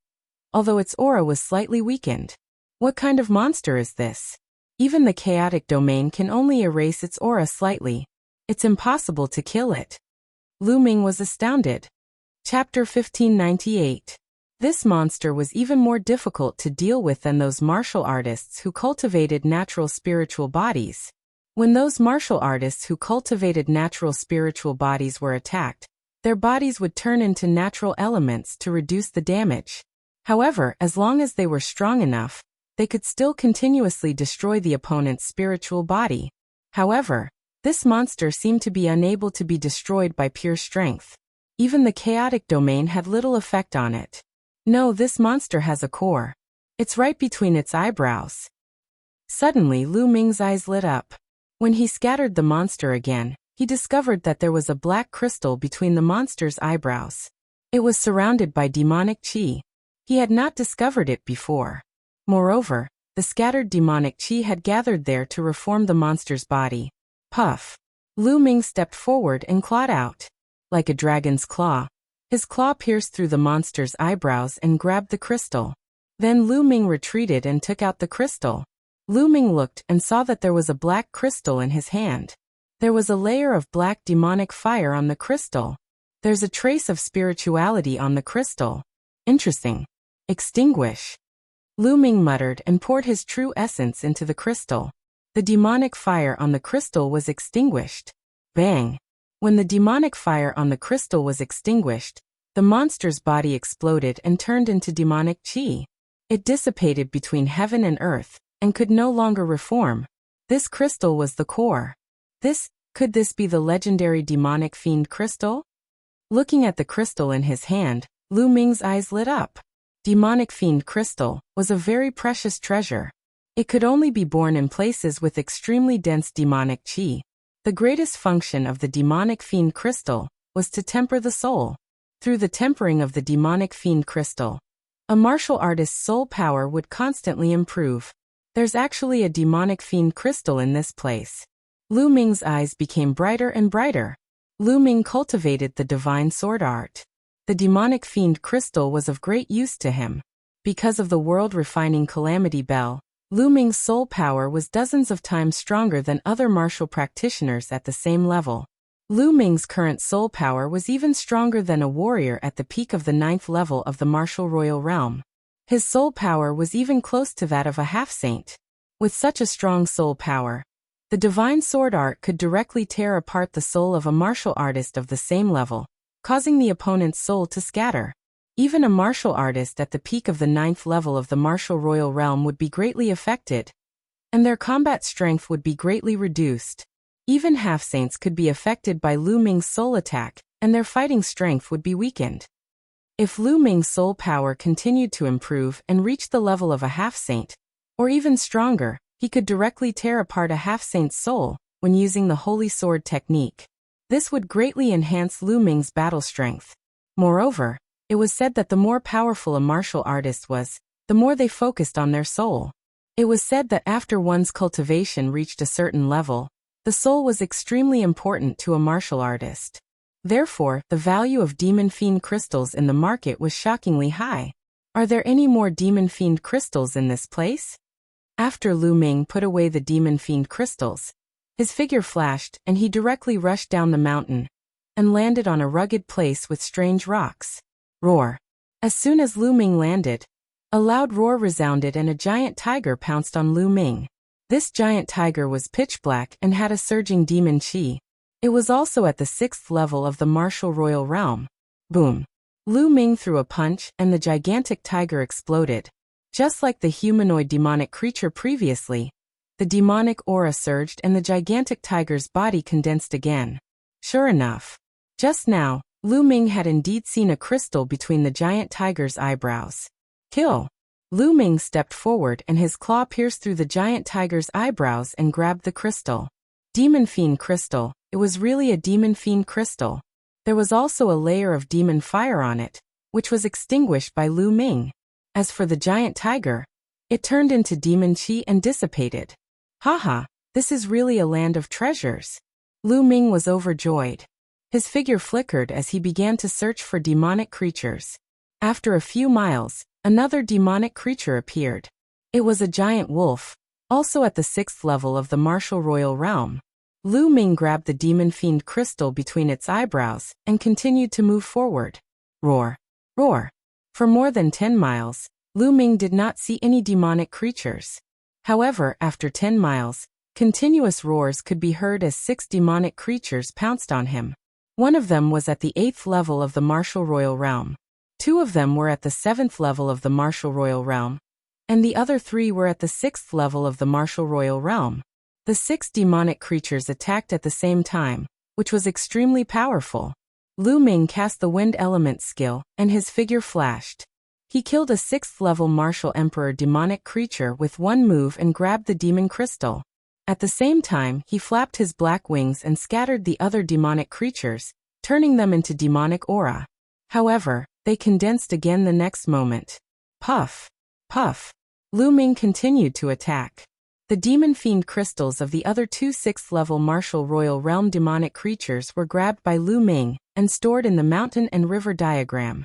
although its aura was slightly weakened. What kind of monster is this? Even the chaotic domain can only erase its aura slightly. It's impossible to kill it. Lu Ming was astounded. Chapter 1598. This monster was even more difficult to deal with than those martial artists who cultivated natural spiritual bodies. When those martial artists who cultivated natural spiritual bodies were attacked, their bodies would turn into natural elements to reduce the damage. However, as long as they were strong enough, they could still continuously destroy the opponent's spiritual body. However, this monster seemed to be unable to be destroyed by pure strength. Even the chaotic domain had little effect on it. No, this monster has a core. It's right between its eyebrows. Suddenly Lu Ming's eyes lit up. When he scattered the monster again, he discovered that there was a black crystal between the monster's eyebrows. It was surrounded by demonic qi. He had not discovered it before. Moreover, the scattered demonic qi had gathered there to reform the monster's body. Puff. Lu Ming stepped forward and clawed out. Like a dragon's claw, his claw pierced through the monster's eyebrows and grabbed the crystal. Then Lu Ming retreated and took out the crystal. Lu Ming looked and saw that there was a black crystal in his hand. There was a layer of black demonic fire on the crystal. There's a trace of spirituality on the crystal. Interesting. Extinguish. Lu Ming muttered and poured his true essence into the crystal. The demonic fire on the crystal was extinguished. Bang! When the demonic fire on the crystal was extinguished, the monster's body exploded and turned into demonic qi. It dissipated between heaven and earth, and could no longer reform. This crystal was the core. Could this be the legendary demonic fiend crystal? Looking at the crystal in his hand, Lu Ming's eyes lit up. Demonic fiend crystal was a very precious treasure. It could only be born in places with extremely dense demonic qi. The greatest function of the demonic fiend crystal was to temper the soul. Through the tempering of the demonic fiend crystal, a martial artist's soul power would constantly improve. There's actually a demonic fiend crystal in this place. Lu Ming's eyes became brighter and brighter. Lu Ming cultivated the divine sword art. The demonic fiend crystal was of great use to him. Because of the world-refining calamity bell, Lu Ming's soul power was dozens of times stronger than other martial practitioners at the same level. Lu Ming's current soul power was even stronger than a warrior at the peak of the 9th level of the martial royal realm. His soul power was even close to that of a half-saint. With such a strong soul power, the divine sword art could directly tear apart the soul of a martial artist of the same level, causing the opponent's soul to scatter. Even a martial artist at the peak of the 9th level of the martial royal realm would be greatly affected, and their combat strength would be greatly reduced. Even half-saints could be affected by Lu Ming's soul attack, and their fighting strength would be weakened. If Lu Ming's soul power continued to improve and reach the level of a half-saint, or even stronger, he could directly tear apart a half-saint's soul when using the Holy Sword technique. This would greatly enhance Lu Ming's battle strength. Moreover, it was said that the more powerful a martial artist was, the more they focused on their soul. It was said that after one's cultivation reached a certain level, the soul was extremely important to a martial artist. Therefore, the value of demon fiend crystals in the market was shockingly high. Are there any more demon fiend crystals in this place? After Lu Ming put away the demon fiend crystals, his figure flashed and he directly rushed down the mountain and landed on a rugged place with strange rocks. Roar. As soon as Lu Ming landed, a loud roar resounded and a giant tiger pounced on Lu Ming. This giant tiger was pitch black and had a surging demon qi. It was also at the 6th level of the martial royal realm. Boom. Lu Ming threw a punch and the gigantic tiger exploded. Just like the humanoid demonic creature previously, the demonic aura surged and the gigantic tiger's body condensed again. Sure enough, just now, Lu Ming had indeed seen a crystal between the giant tiger's eyebrows. Kill! Lu Ming stepped forward and his claw pierced through the giant tiger's eyebrows and grabbed the crystal. Demon Fiend Crystal. It was really a Demon Fiend Crystal. There was also a layer of demon fire on it, which was extinguished by Lu Ming. As for the giant tiger, it turned into demon qi and dissipated. Haha, this is really a land of treasures. Lu Ming was overjoyed. His figure flickered as he began to search for demonic creatures. After a few miles, another demonic creature appeared. It was a giant wolf. Also at the 6th level of the martial royal realm, Lu Ming grabbed the demon fiend crystal between its eyebrows and continued to move forward. Roar! Roar! For more than 10 miles, Lu Ming did not see any demonic creatures. However, after 10 miles, continuous roars could be heard as 6 demonic creatures pounced on him. One of them was at the 8th level of the martial royal realm. 2 of them were at the 7th level of the martial royal realm, and the other 3 were at the 6th level of the martial royal realm. The 6 demonic creatures attacked at the same time, which was extremely powerful. Lu Ming cast the wind element skill, and his figure flashed. He killed a 6th level martial emperor demonic creature with one move and grabbed the demon crystal. At the same time, he flapped his black wings and scattered the other demonic creatures, turning them into demonic aura. However, they condensed again the next moment. Puff! Puff! Lu Ming continued to attack. The demon fiend crystals of the other 2 6th level martial royal realm demonic creatures were grabbed by Lu Ming and stored in the mountain and river diagram.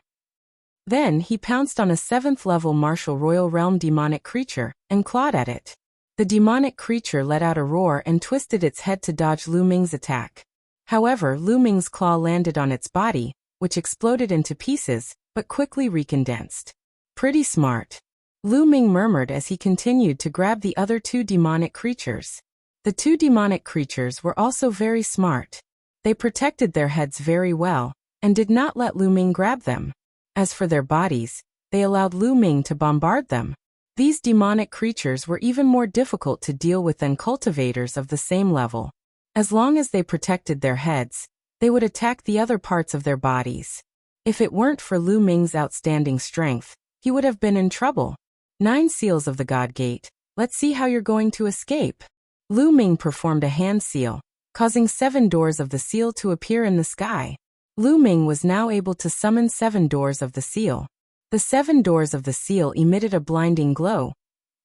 Then he pounced on a 7th level martial royal realm demonic creature and clawed at it. The demonic creature let out a roar and twisted its head to dodge Lu Ming's attack. However, Lu Ming's claw landed on its body, which exploded into pieces, but quickly recondensed. Pretty smart. Lu Ming murmured as he continued to grab the other 2 demonic creatures. The 2 demonic creatures were also very smart. They protected their heads very well, and did not let Lu Ming grab them. As for their bodies, they allowed Lu Ming to bombard them. These demonic creatures were even more difficult to deal with than cultivators of the same level. As long as they protected their heads, they would attack the other parts of their bodies. If it weren't for Lu Ming's outstanding strength, he would have been in trouble. 9 seals of the God Gate. Let's see how you're going to escape. Lu Ming performed a hand seal, causing 7 doors of the seal to appear in the sky. Lu Ming was now able to summon 7 doors of the seal. The 7 doors of the seal emitted a blinding glow,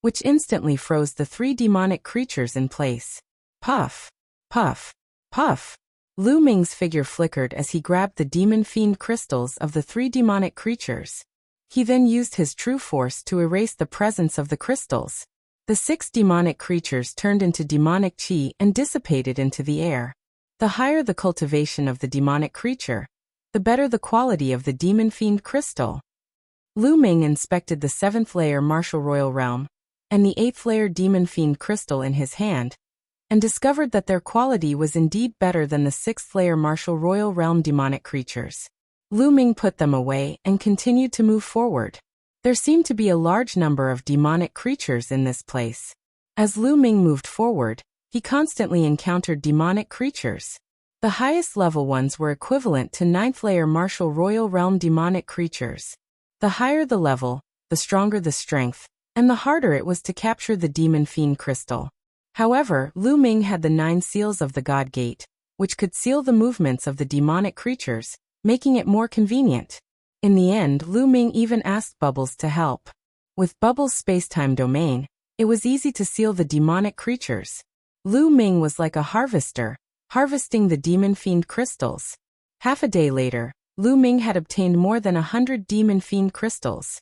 which instantly froze the 3 demonic creatures in place. Puff! Puff! Puff! Lu Ming's figure flickered as he grabbed the demon fiend crystals of the 3 demonic creatures. He then used his true force to erase the presence of the crystals. The 6 demonic creatures turned into demonic chi and dissipated into the air. The higher the cultivation of the demonic creature, the better the quality of the demon fiend crystal. Lu Ming inspected the 7th layer martial royal realm and the 8th layer demon fiend crystal in his hand, and discovered that their quality was indeed better than the 6th layer martial royal realm demonic creatures. Lu Ming put them away and continued to move forward. There seemed to be a large number of demonic creatures in this place. As Lu Ming moved forward, he constantly encountered demonic creatures. The highest level ones were equivalent to 9th layer martial royal realm demonic creatures. The higher the level, the stronger the strength, and the harder it was to capture the demon fiend crystal. However, Lu Ming had the 9 seals of the God Gate, which could seal the movements of the demonic creatures, making it more convenient. In the end, Lu Ming even asked Bubbles to help. With Bubbles' space-time domain, it was easy to seal the demonic creatures. Lu Ming was like a harvester, harvesting the demon fiend crystals. Half a day later, Lu Ming had obtained more than 100 demon fiend crystals.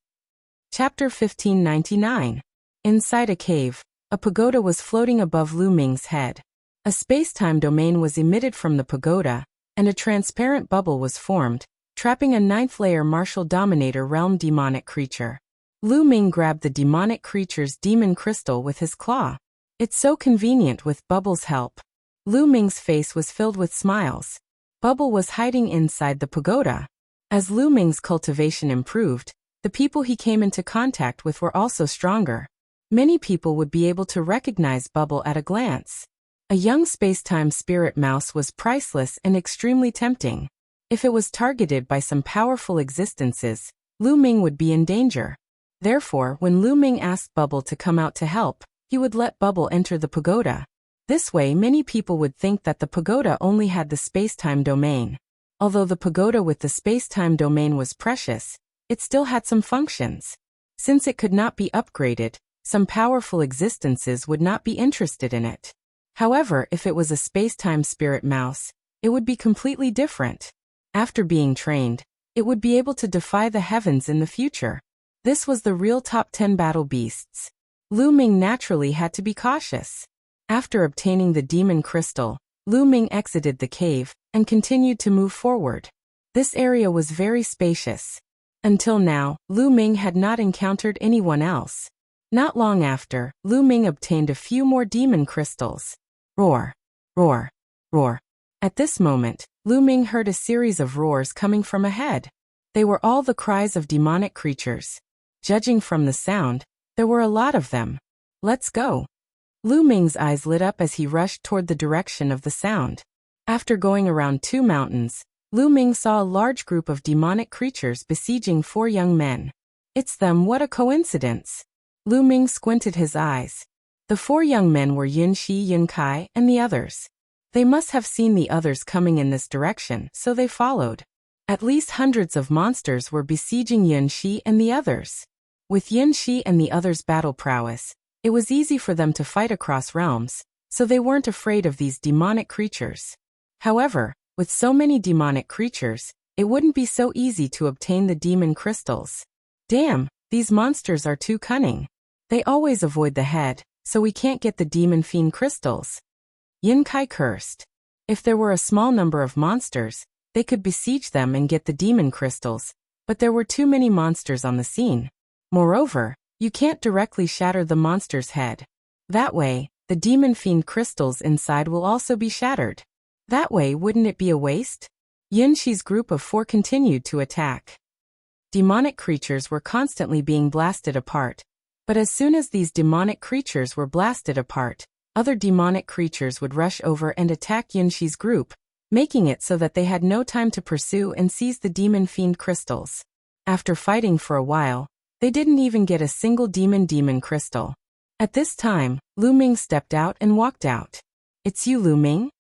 Chapter 1599. Inside a cave, a pagoda was floating above Lu Ming's head. A space-time domain was emitted from the pagoda, and a transparent bubble was formed, trapping a 9th layer martial dominator realm demonic creature. Lu Ming grabbed the demonic creature's demon crystal with his claw. It's so convenient with Bubble's help. Lu Ming's face was filled with smiles. Bubble was hiding inside the pagoda. As Lu Ming's cultivation improved, the people he came into contact with were also stronger. Many people would be able to recognize Bubble at a glance. A young space-time spirit mouse was priceless and extremely tempting. If it was targeted by some powerful existences, Lu Ming would be in danger. Therefore, when Lu Ming asked Bubble to come out to help, he would let Bubble enter the pagoda. This way, many people would think that the pagoda only had the space-time domain. Although the pagoda with the space-time domain was precious, it still had some functions. Since it could not be upgraded, some powerful existences would not be interested in it. However, if it was a space-time spirit mouse, it would be completely different. After being trained, it would be able to defy the heavens in the future. This was the real top 10 battle beasts. Lu Ming naturally had to be cautious. After obtaining the demon crystal, Lu Ming exited the cave and continued to move forward. This area was very spacious. Until now, Lu Ming had not encountered anyone else. Not long after, Lu Ming obtained a few more demon crystals. Roar! Roar! Roar! At this moment, Lu Ming heard a series of roars coming from ahead. They were all the cries of demonic creatures. Judging from the sound, there were a lot of them. Let's go! Lu Ming's eyes lit up as he rushed toward the direction of the sound. After going around 2 mountains, Lu Ming saw a large group of demonic creatures besieging 4 young men. It's them, what a coincidence! Lu Ming squinted his eyes. The 4 young men were Yun Shi, Yun Kai, and the others. They must have seen the others coming in this direction, so they followed. At least hundreds of monsters were besieging Yun Shi and the others. With Yun Shi and the others' battle prowess, it was easy for them to fight across realms, so they weren't afraid of these demonic creatures. However, with so many demonic creatures, it wouldn't be so easy to obtain the demon crystals. Damn, these monsters are too cunning. They always avoid the head, so we can't get the demon fiend crystals. Yun Kai cursed. If there were a small number of monsters, they could besiege them and get the demon crystals, but there were too many monsters on the scene. Moreover, you can't directly shatter the monster's head. That way, the demon fiend crystals inside will also be shattered. That way, wouldn't it be a waste? Yun Shi's group of 4 continued to attack. Demonic creatures were constantly being blasted apart, but as soon as these demonic creatures were blasted apart, other demonic creatures would rush over and attack Yun Shi's group, making it so that they had no time to pursue and seize the demon fiend crystals. After fighting for a while, they didn't even get a single demon crystal. At this time, Lu Ming stepped out and walked out. It's you, Lu Ming?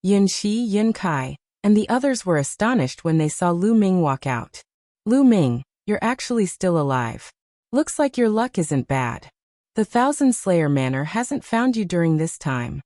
Yun Shi, Yun Kai, and the others were astonished when they saw Lu Ming walk out. Lu Ming, you're actually still alive. Looks like your luck isn't bad. The Thousand Slayer Manor hasn't found you during this time.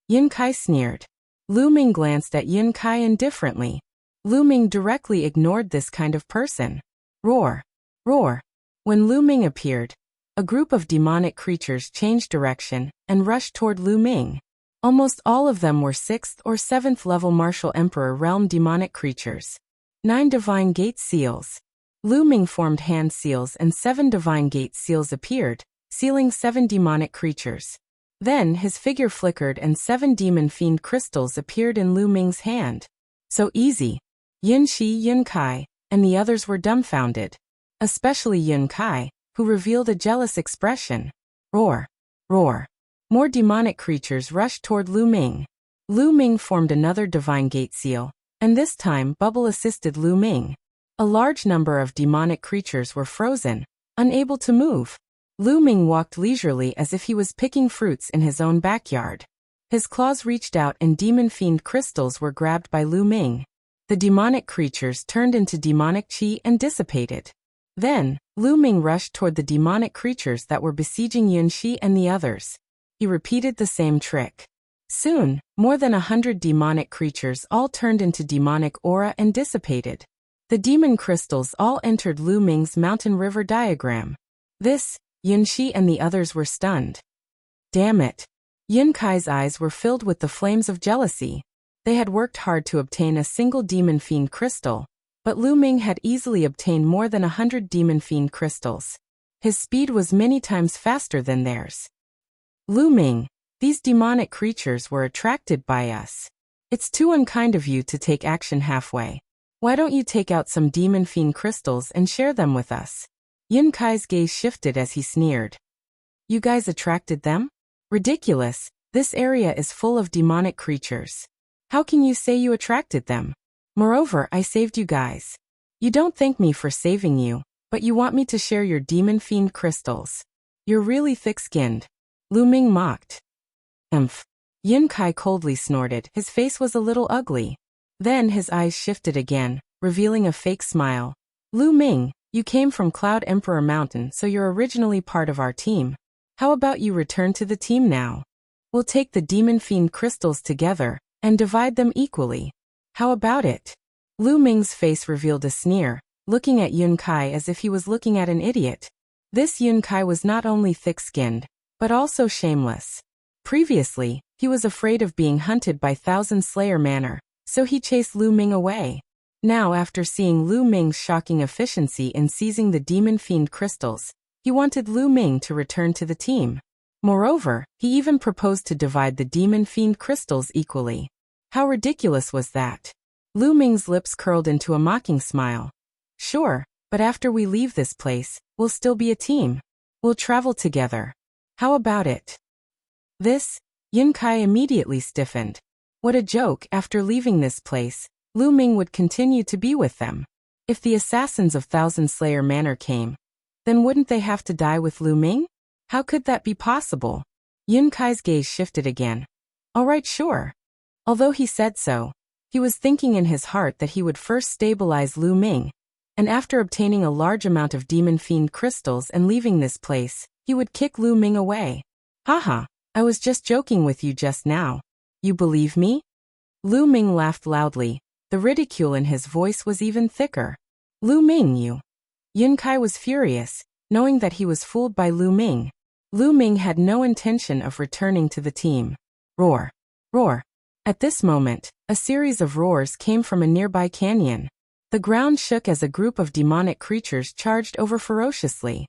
Yun Kai sneered. Lu Ming glanced at Yun Kai indifferently. Lu Ming directly ignored this kind of person. Roar! Roar! When Lu Ming appeared, a group of demonic creatures changed direction and rushed toward Lu Ming. Almost all of them were 6th or 7th level Martial Emperor realm demonic creatures. 9 divine gate seals. Lu Ming formed hand seals and 7 divine gate seals appeared, sealing 7 demonic creatures. Then his figure flickered and 7 demon fiend crystals appeared in Lu Ming's hand. So easy. Yun Shi, Yun Kai, and the others were dumbfounded. Especially Yun Kai, who revealed a jealous expression. Roar! Roar! More demonic creatures rushed toward Lu Ming. Lu Ming formed another divine gate seal, and this time Bubble assisted Lu Ming. A large number of demonic creatures were frozen, unable to move. Lu Ming walked leisurely as if he was picking fruits in his own backyard. His claws reached out and demon fiend crystals were grabbed by Lu Ming. The demonic creatures turned into demonic chi and dissipated. Then, Lu Ming rushed toward the demonic creatures that were besieging Yun Shi and the others. He repeated the same trick. Soon, more than 100 demonic creatures all turned into demonic aura and dissipated. The demon crystals all entered Lu Ming's mountain river diagram. This, Yun Shi and the others were stunned. Damn it! Yun Kai's eyes were filled with the flames of jealousy. They had worked hard to obtain a single demon fiend crystal, but Lu Ming had easily obtained more than 100 demon fiend crystals. His speed was many times faster than theirs. Lu Ming, these demonic creatures were attracted by us. It's too unkind of you to take action halfway. Why don't you take out some demon fiend crystals and share them with us? Yun Kai's gaze shifted as he sneered. You guys attracted them? Ridiculous, this area is full of demonic creatures. How can you say you attracted them? Moreover, I saved you guys. You don't thank me for saving you, but you want me to share your demon fiend crystals. You're really thick-skinned. Lu Ming mocked. Emph. Yun Kai coldly snorted. His face was a little ugly. Then his eyes shifted again, revealing a fake smile. Lu Ming, you came from Cloud Emperor Mountain, so you're originally part of our team. How about you return to the team now? We'll take the demon fiend crystals together and divide them equally. How about it? Lu Ming's face revealed a sneer, looking at Yun Kai as if he was looking at an idiot. This Yun Kai was not only thick-skinned, but also shameless. Previously, he was afraid of being hunted by Thousand Slayer Manor, so he chased Lu Ming away. Now, after seeing Lu Ming's shocking efficiency in seizing the Demon Fiend crystals, he wanted Lu Ming to return to the team. Moreover, he even proposed to divide the Demon Fiend crystals equally. How ridiculous was that? Lu Ming's lips curled into a mocking smile. Sure, but after we leave this place, we'll still be a team. We'll travel together. How about it? This? Yun Kai immediately stiffened. What a joke! After leaving this place, Lu Ming would continue to be with them. If the assassins of Thousand Slayer Manor came, then wouldn't they have to die with Lu Ming? How could that be possible? Yun Kai's gaze shifted again. Alright, sure. Although he said so, he was thinking in his heart that he would first stabilize Lu Ming, and after obtaining a large amount of Demon Fiend crystals and leaving this place, he would kick Lu Ming away. Haha, I was just joking with you just now. You believe me? Lu Ming laughed loudly. The ridicule in his voice was even thicker. Lu Ming, you. Yun Kai was furious, knowing that he was fooled by Lu Ming. Lu Ming had no intention of returning to the team. Roar. Roar. At this moment, a series of roars came from a nearby canyon. The ground shook as a group of demonic creatures charged over ferociously.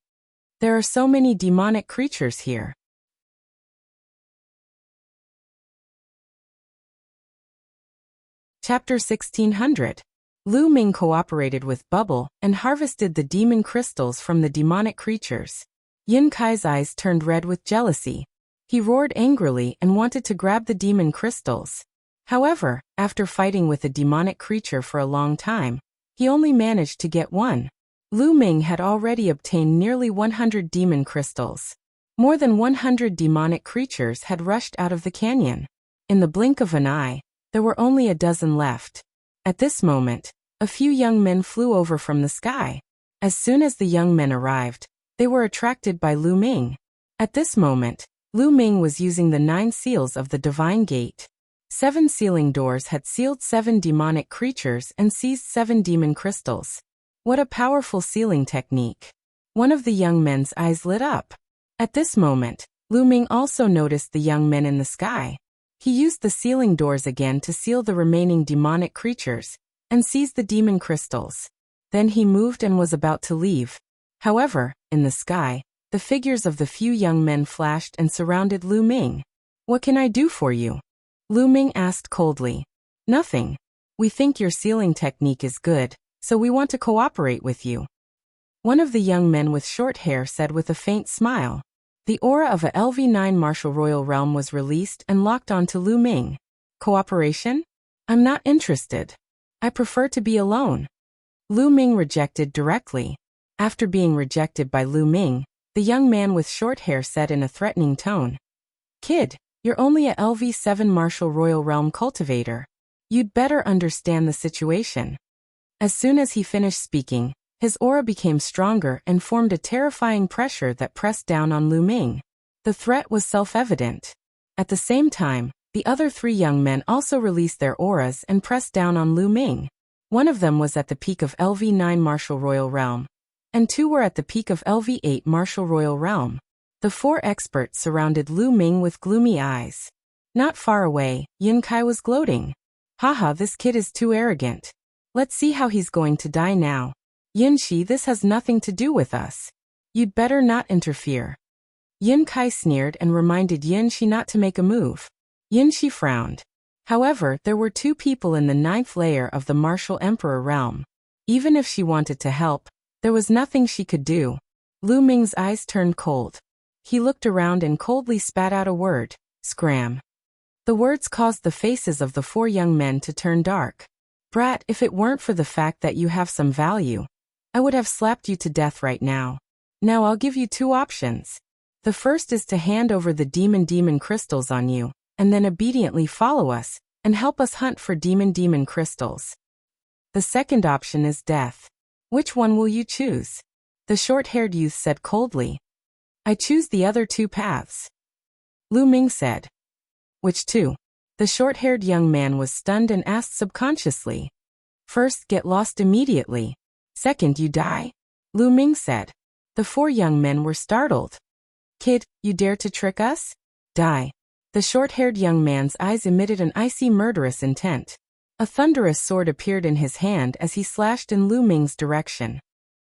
There are so many demonic creatures here. Chapter 1600. Lu Ming cooperated with Bubble and harvested the demon crystals from the demonic creatures. Yun Kai's eyes turned red with jealousy. He roared angrily and wanted to grab the demon crystals. However, after fighting with a demonic creature for a long time, he only managed to get one. Lu Ming had already obtained nearly 100 demon crystals. More than 100 demonic creatures had rushed out of the canyon. In the blink of an eye, there were only a dozen left. At this moment, a few young men flew over from the sky. As soon as the young men arrived, they were attracted by Lu Ming. At this moment, Lu Ming was using the 9 seals of the Divine Gate. 7 sealing doors had sealed 7 demonic creatures and seized 7 demon crystals. What a powerful sealing technique. One of the young men's eyes lit up. At this moment, Lu Ming also noticed the young men in the sky. He used the sealing doors again to seal the remaining demonic creatures and seize the demon crystals. Then he moved and was about to leave. However, in the sky, the figures of the few young men flashed and surrounded Lu Ming. What can I do for you? Lu Ming asked coldly. Nothing. We think your sealing technique is good, so we want to cooperate with you. One of the young men with short hair said with a faint smile. The aura of a LV9 Martial Royal Realm was released and locked onto Lu Ming. Cooperation? I'm not interested. I prefer to be alone. Lu Ming rejected directly. After being rejected by Lu Ming, the young man with short hair said in a threatening tone. Kid, you're only a LV7 Martial Royal Realm cultivator. You'd better understand the situation. As soon as he finished speaking, his aura became stronger and formed a terrifying pressure that pressed down on Lu Ming. The threat was self-evident. At the same time, the other 3 young men also released their auras and pressed down on Lu Ming. One of them was at the peak of LV9 Martial Royal Realm, and 2 were at the peak of LV8 Martial Royal Realm. The 4 experts surrounded Lu Ming with gloomy eyes. Not far away, Yun Kai was gloating. Haha, this kid is too arrogant. Let's see how he's going to die now. Yunshi, this has nothing to do with us. You'd better not interfere. Yun Kai sneered and reminded Yunshi not to make a move. Yunshi frowned. However, there were 2 people in the 9th layer of the Martial Emperor realm. Even if she wanted to help, there was nothing she could do. Lu Ming's eyes turned cold. He looked around and coldly spat out a word. Scram. The words caused the faces of the 4 young men to turn dark. Brat, if it weren't for the fact that you have some value, I would have slapped you to death right now. Now I'll give you 2 options. The first is to hand over the demon crystals on you, and then obediently follow us, and help us hunt for demon crystals. The second option is death. Which one will you choose? The short-haired youth said coldly. I choose the other 2 paths. Lu Ming said. Which 2? The short-haired young man was stunned and asked subconsciously. First, get lost immediately. Second, you die? Lu Ming said. The 4 young men were startled. Kid, you dare to trick us? Die. The short-haired young man's eyes emitted an icy murderous intent. A thunderous sword appeared in his hand as he slashed in Lu Ming's direction.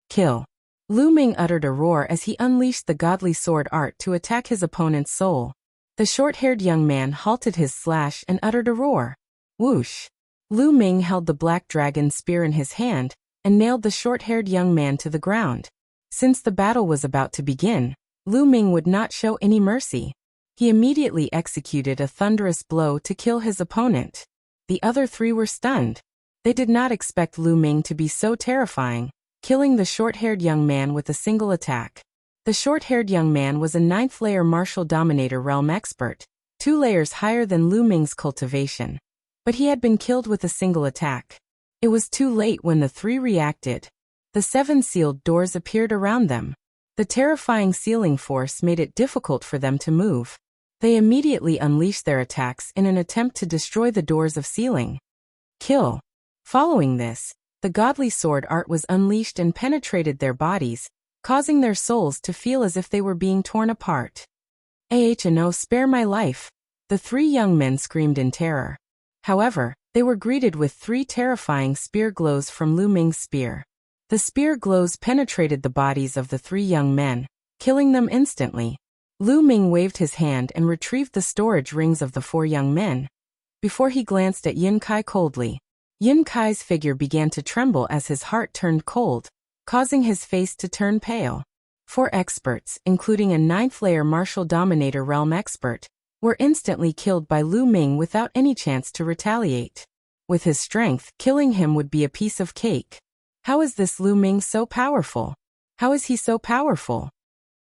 Kill. Lu Ming uttered a roar as he unleashed the godly sword art to attack his opponent's soul. The short-haired young man halted his slash and uttered a roar. Whoosh. Lu Ming held the black dragon spear in his hand and nailed the short-haired young man to the ground. Since the battle was about to begin, Lu Ming would not show any mercy. He immediately executed a thunderous blow to kill his opponent. The other three were stunned. They did not expect Lu Ming to be so terrifying, killing the short-haired young man with a single attack. The short-haired young man was a 9th-layer martial dominator realm expert, 2 layers higher than Lu Ming's cultivation. But he had been killed with a single attack. It was too late when the three reacted. The 7 sealed doors appeared around them. The terrifying sealing force made it difficult for them to move. They immediately unleashed their attacks in an attempt to destroy the doors of sealing. Kill. Following this, the godly sword art was unleashed and penetrated their bodies, causing their souls to feel as if they were being torn apart. "Ah, spare my life!" The 3 young men screamed in terror. However, they were greeted with 3 terrifying spear glows from Lu Ming's spear. The spear glows penetrated the bodies of the 3 young men, killing them instantly. Lu Ming waved his hand and retrieved the storage rings of the 4 young men. Before he glanced at Yin Kai coldly, Yin Kai's figure began to tremble as his heart turned cold, causing his face to turn pale. 4 experts, including a 9th-layer martial dominator realm expert, were instantly killed by Lu Ming without any chance to retaliate. With his strength, killing him would be a piece of cake. How is this Lu Ming so powerful? How is he so powerful?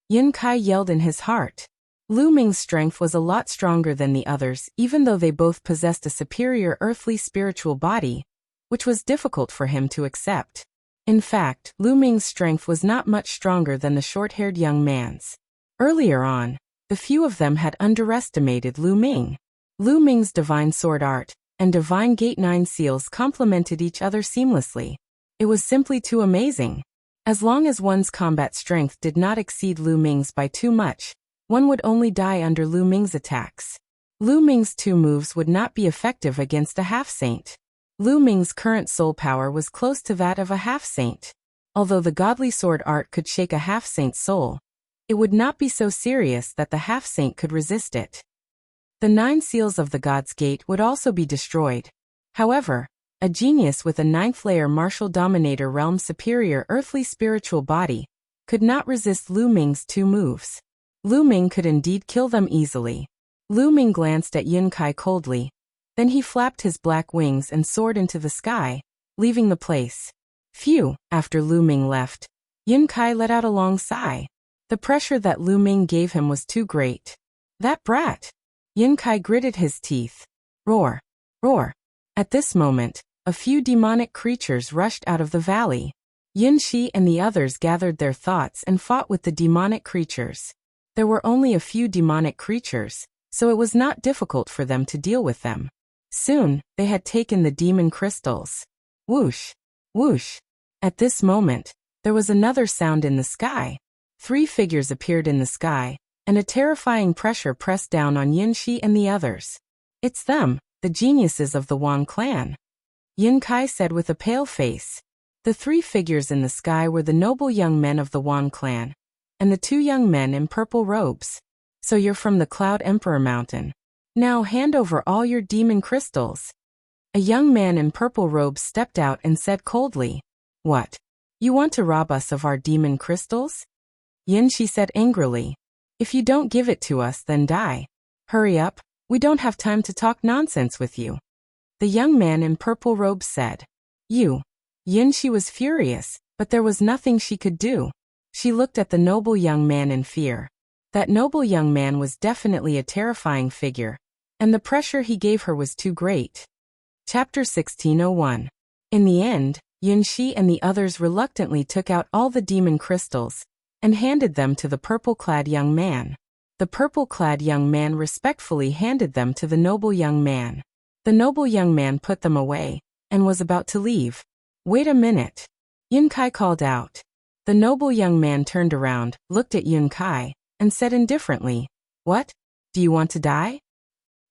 Yin Kai yelled in his heart. Lu Ming's strength was a lot stronger than the others, even though they both possessed a superior earthly spiritual body, which was difficult for him to accept. In fact, Lu Ming's strength was not much stronger than the short-haired young man's. Earlier on, the few of them had underestimated Lu Ming. Lu Ming's divine sword art and divine gate 9 seals complemented each other seamlessly. It was simply too amazing. As long as one's combat strength did not exceed Lu Ming's by too much, one would only die under Lu Ming's attacks. Lu Ming's 2 moves would not be effective against a half-saint. Lu Ming's current soul power was close to that of a half-saint. Although the godly sword art could shake a half-saint's soul, it would not be so serious that the half-saint could resist it. The 9 seals of the God's Gate would also be destroyed. However, a genius with a 9th-layer martial dominator realm superior earthly spiritual body could not resist Lu Ming's 2 moves. Lu Ming could indeed kill them easily. Lu Ming glanced at Yin Kai coldly. Then he flapped his black wings and soared into the sky, leaving the place. Phew, after Lu Ming left, Yin Kai let out a long sigh. The pressure that Lu Ming gave him was too great. That brat! Yin Kai gritted his teeth. Roar! Roar! At this moment, a few demonic creatures rushed out of the valley. Yin Shi and the others gathered their thoughts and fought with the demonic creatures. There were only a few demonic creatures, so it was not difficult for them to deal with them. Soon, they had taken the demon crystals. Whoosh! Whoosh! At this moment, there was another sound in the sky. 3 figures appeared in the sky, and a terrifying pressure pressed down on Yin Shi and the others. It's them, the geniuses of the Wang clan. Yin Kai said with a pale face. The 3 figures in the sky were the noble young men of the Wang clan, and the 2 young men in purple robes. So you're from the Cloud Emperor Mountain. Now hand over all your demon crystals. A young man in purple robes stepped out and said coldly. What? You want to rob us of our demon crystals? Yin Shi said angrily. If you don't give it to us, then die. Hurry up, we don't have time to talk nonsense with you. The young man in purple robes said. You. Yin Shi was furious, but there was nothing she could do. She looked at the noble young man in fear. That noble young man was definitely a terrifying figure, and the pressure he gave her was too great. Chapter 1601. In the end, Yin Shi and the others reluctantly took out all the demon crystals and handed them to the purple-clad young man. The purple-clad young man respectfully handed them to the noble young man. The noble young man put them away and was about to leave. Wait a minute. Yin Kai called out. The noble young man turned around, looked at Yin Kai, and said indifferently, "What? Do you want to die?"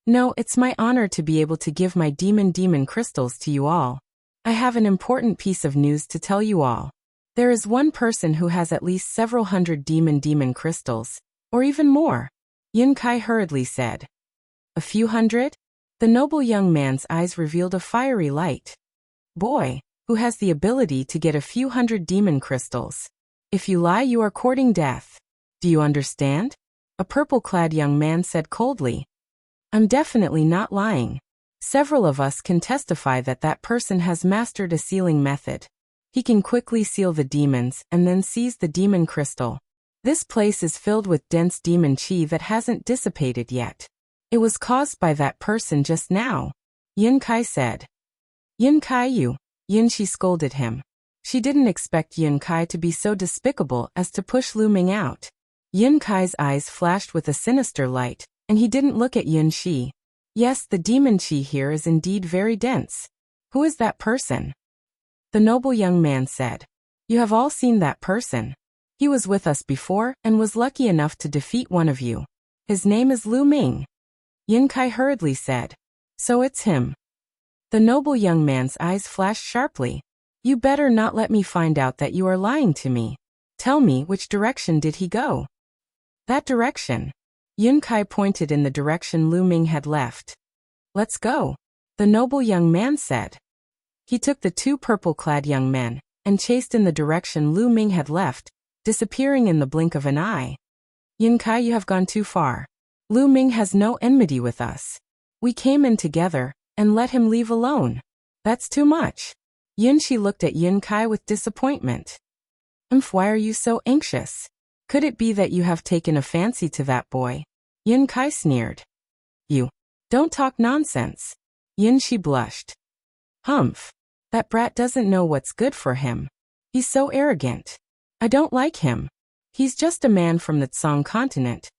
"No, it's my honor to be able to give my demon crystals to you all. I have an important piece of news to tell you all. There is one person who has at least several hundred demon crystals, or even more," Yunkai hurriedly said. "A few hundred?" The noble young man's eyes revealed a fiery light. "Boy, who has the ability to get a few hundred demon crystals? If you lie, you are courting death. Do you understand?" A purple-clad young man said coldly. "I'm definitely not lying. Several of us can testify that that person has mastered a sealing method. He can quickly seal the demons and then seize the demon crystal. This place is filled with dense demon chi that hasn't dissipated yet. It was caused by that person just now," Yunkai said. "Yunkai, Yunshi scolded him. She didn't expect Yunkai to be so despicable as to push Lu Ming out. Yunkai's eyes flashed with a sinister light, and he didn't look at Yunshi. "Yes, the demon chi here is indeed very dense. Who is that person?" The noble young man said. "You have all seen that person. He was with us before and was lucky enough to defeat one of you. His name is Lu Ming," Yunkai hurriedly said. "So it's him." The noble young man's eyes flashed sharply. "You better not let me find out that you are lying to me. Tell me, which direction did he go?" "That direction." Yunkai pointed in the direction Lu Ming had left. "Let's go," the noble young man said. He took the two purple-clad young men and chased in the direction Lu Ming had left, disappearing in the blink of an eye. "Yunkai, you have gone too far. Lu Ming has no enmity with us. We came in together and let him leave alone. That's too much." Yunshi looked at Yunkai with disappointment. Why are you so anxious? Could it be that you have taken a fancy to that boy?" Yunkai sneered. "You don't talk nonsense." Yunshi blushed. "Humph. That brat doesn't know what's good for him. He's so arrogant. I don't like him. He's just a man from the Tsang continent.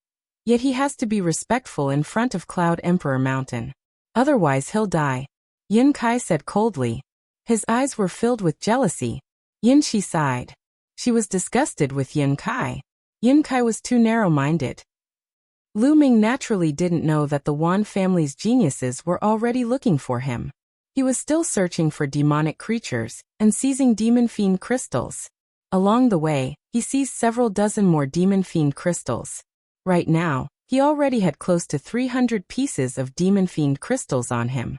Yet he has to be respectful in front of Cloud Emperor Mountain. Otherwise he'll die," Yunkai said coldly. His eyes were filled with jealousy. Yunshi sighed. She was disgusted with Yunkai. Yunkai was too narrow-minded. Lu Ming naturally didn't know that the Wan family's geniuses were already looking for him. He was still searching for demonic creatures and seizing demon fiend crystals. Along the way, he seized several dozen more demon fiend crystals. Right now, he already had close to 300 pieces of demon fiend crystals on him.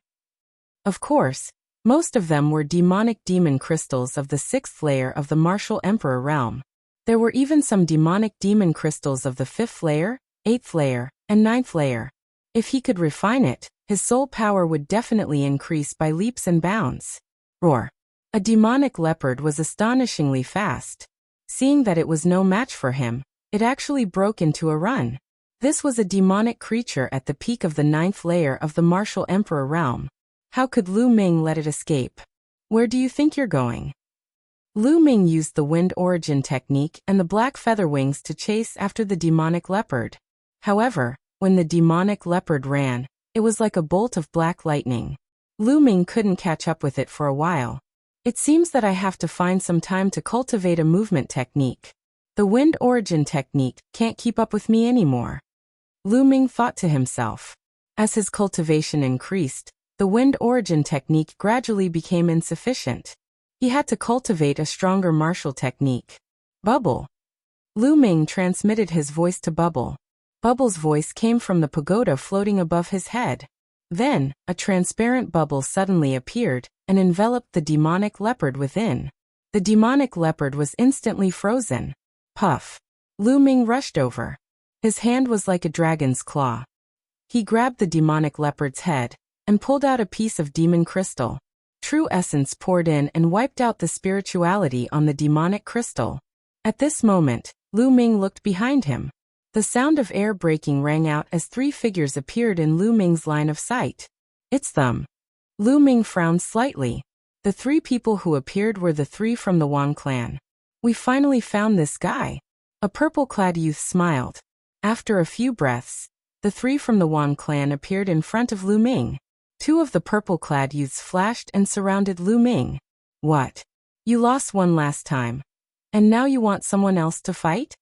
Of course, most of them were demonic demon crystals of the 6th layer of the Martial Emperor realm. There were even some demonic demon crystals of the 5th layer, 8th layer, and 9th layer. If he could refine it, his soul power would definitely increase by leaps and bounds. Roar! A demonic leopard was astonishingly fast. Seeing that it was no match for him, it actually broke into a run. This was a demonic creature at the peak of the 9th layer of the Martial Emperor realm. How could Lu Ming let it escape? "Where do you think you're going?" Lu Ming used the wind origin technique and the black feather wings to chase after the demonic leopard. However, when the demonic leopard ran, it was like a bolt of black lightning. Lu Ming couldn't catch up with it for a while. "It seems that I have to find some time to cultivate a movement technique. The wind origin technique can't keep up with me anymore," Lu Ming thought to himself. As his cultivation increased, the wind origin technique gradually became insufficient. He had to cultivate a stronger martial technique. "Bubble." Lu Ming transmitted his voice to Bubble. Bubble's voice came from the pagoda floating above his head. Then, a transparent bubble suddenly appeared and enveloped the demonic leopard within. The demonic leopard was instantly frozen. Puff! Lu Ming rushed over. His hand was like a dragon's claw. He grabbed the demonic leopard's head and pulled out a piece of demon crystal. True essence poured in and wiped out the spirituality on the demonic crystal. At this moment, Lu Ming looked behind him. The sound of air breaking rang out as 3 figures appeared in Lu Ming's line of sight. "It's them." Lu Ming frowned slightly. The 3 people who appeared were the 3 from the Wang clan. "We finally found this guy." A purple-clad youth smiled. After a few breaths, the 3 from the Wang clan appeared in front of Lu Ming. 2 of the purple-clad youths flashed and surrounded Lu Ming. "What? You lost one last time. And now you want someone else to fight?"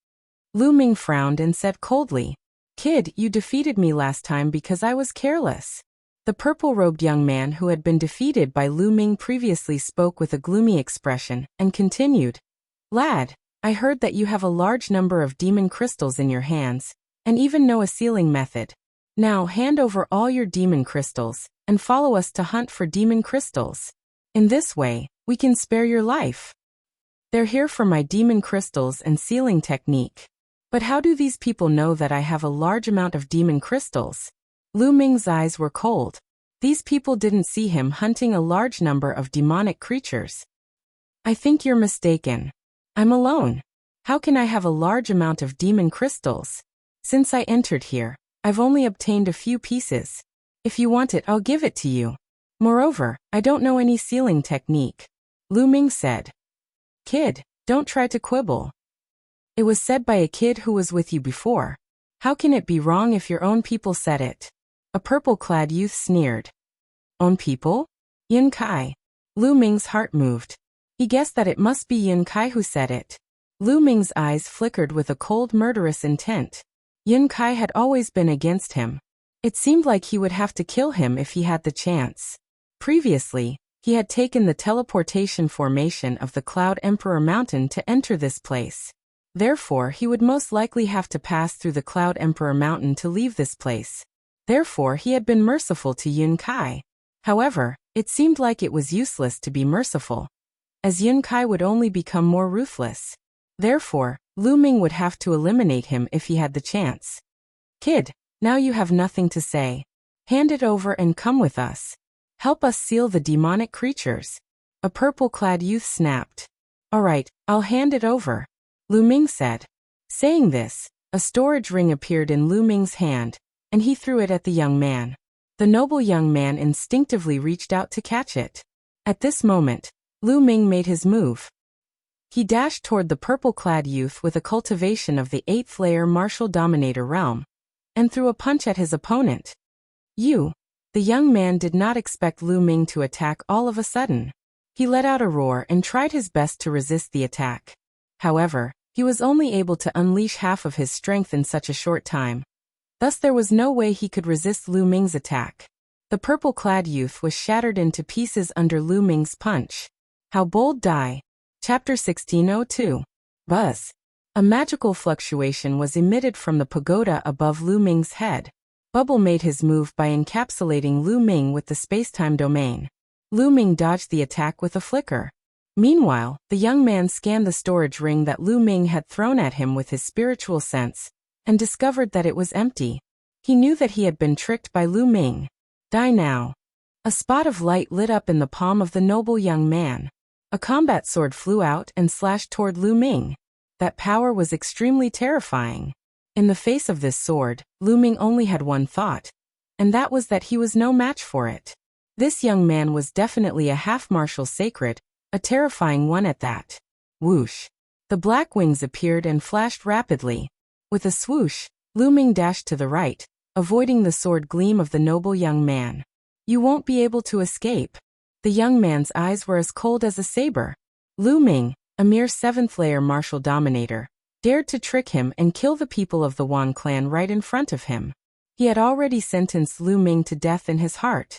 Lu Ming frowned and said coldly, "Kid, you defeated me last time because I was careless." The purple-robed young man who had been defeated by Lu Ming previously spoke with a gloomy expression and continued, "Lad, I heard that you have a large number of demon crystals in your hands, and even know a sealing method. Now hand over all your demon crystals, and follow us to hunt for demon crystals. In this way, we can spare your life. They're here for my demon crystals and sealing technique." But how do these people know that I have a large amount of demon crystals? Lu Ming's eyes were cold. These people didn't see him hunting a large number of demonic creatures. "I think you're mistaken. I'm alone. How can I have a large amount of demon crystals? Since I entered here, I've only obtained a few pieces. If you want it, I'll give it to you. Moreover, I don't know any sealing technique," Lu Ming said. "Kid, don't try to quibble. It was said by a kid who was with you before. How can it be wrong if your own people said it?" A purple-clad youth sneered. "Own people? Yin Kai." Lu Ming's heart moved. He guessed that it must be Yin Kai who said it. Lu Ming's eyes flickered with a cold, murderous intent. Yin Kai had always been against him. It seemed like he would have to kill him if he had the chance. Previously, he had taken the teleportation formation of the Cloud Emperor Mountain to enter this place. Therefore, he would most likely have to pass through the Cloud Emperor Mountain to leave this place. Therefore, he had been merciful to Yun Kai. However, it seemed like it was useless to be merciful, as Yun Kai would only become more ruthless. Therefore, Lu Ming would have to eliminate him if he had the chance. "Kid, now you have nothing to say. Hand it over and come with us. Help us seal the demonic creatures." A purple-clad youth snapped. "All right, I'll hand it over," Lu Ming said. Saying this, a storage ring appeared in Lu Ming's hand, and he threw it at the young man. The noble young man instinctively reached out to catch it. At this moment, Lu Ming made his move. He dashed toward the purple-clad youth with a cultivation of the 8th layer martial dominator realm, and threw a punch at his opponent. "You!" The young man did not expect Lu Ming to attack all of a sudden. He let out a roar and tried his best to resist the attack. However, he was only able to unleash half of his strength in such a short time. Thus there was no way he could resist Lu Ming's attack. The purple-clad youth was shattered into pieces under Lu Ming's punch. How bold die! Chapter 1602. Buzz. A magical fluctuation was emitted from the pagoda above Lu Ming's head. Bubble made his move by encapsulating Lu Ming with the spacetime domain. Lu Ming dodged the attack with a flicker. Meanwhile, the young man scanned the storage ring that Lu Ming had thrown at him with his spiritual sense, and discovered that it was empty. He knew that he had been tricked by Lu Ming. Die now. A spot of light lit up in the palm of the noble young man. A combat sword flew out and slashed toward Lu Ming. That power was extremely terrifying. In the face of this sword, Lu Ming only had one thought, and that was that he was no match for it. This young man was definitely a half-martial sacred, a terrifying one at that. Whoosh. The black wings appeared and flashed rapidly. With a swoosh, Lu Ming dashed to the right, avoiding the sword gleam of the noble young man. "You won't be able to escape." The young man's eyes were as cold as a saber. Lu Ming, a mere 7th layer martial dominator, dared to trick him and kill the people of the Wan clan right in front of him. He had already sentenced Lu Ming to death in his heart.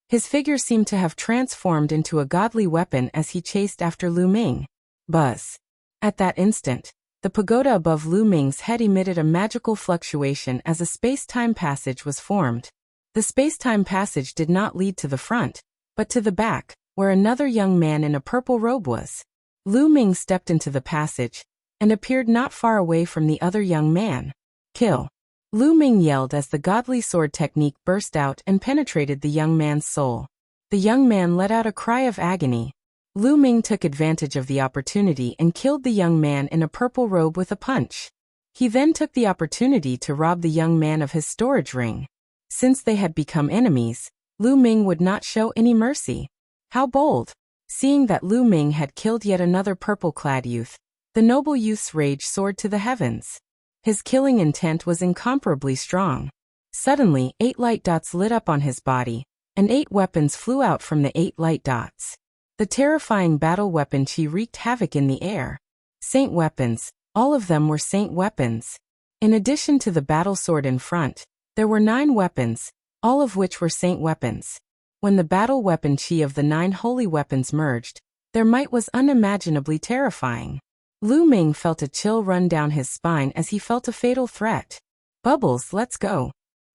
His figure seemed to have transformed into a godly weapon as he chased after Lu Ming. Buzz. At that instant, the pagoda above Lu Ming's head emitted a magical fluctuation as a space-time passage was formed. The space-time passage did not lead to the front, but to the back, where another young man in a purple robe was. Lu Ming stepped into the passage, and appeared not far away from the other young man. "Kill!" Lu Ming yelled as the godly sword technique burst out and penetrated the young man's soul. The young man let out a cry of agony. Lu Ming took advantage of the opportunity and killed the young man in a purple robe with a punch. He then took the opportunity to rob the young man of his storage ring. Since they had become enemies, Lu Ming would not show any mercy. How bold! Seeing that Lu Ming had killed yet another purple-clad youth, the noble youth's rage soared to the heavens. His killing intent was incomparably strong. Suddenly, 8 light dots lit up on his body, and 8 weapons flew out from the 8 light dots. The terrifying battle weapon Qi wreaked havoc in the air. Saint weapons, All of them were saint weapons. In addition to the battle sword in front, there were 9 weapons, all of which were saint weapons. When the battle weapon chi of the 9 holy weapons merged, their might was unimaginably terrifying. Lu Ming felt a chill run down his spine as he felt a fatal threat. Bubbles, let's go.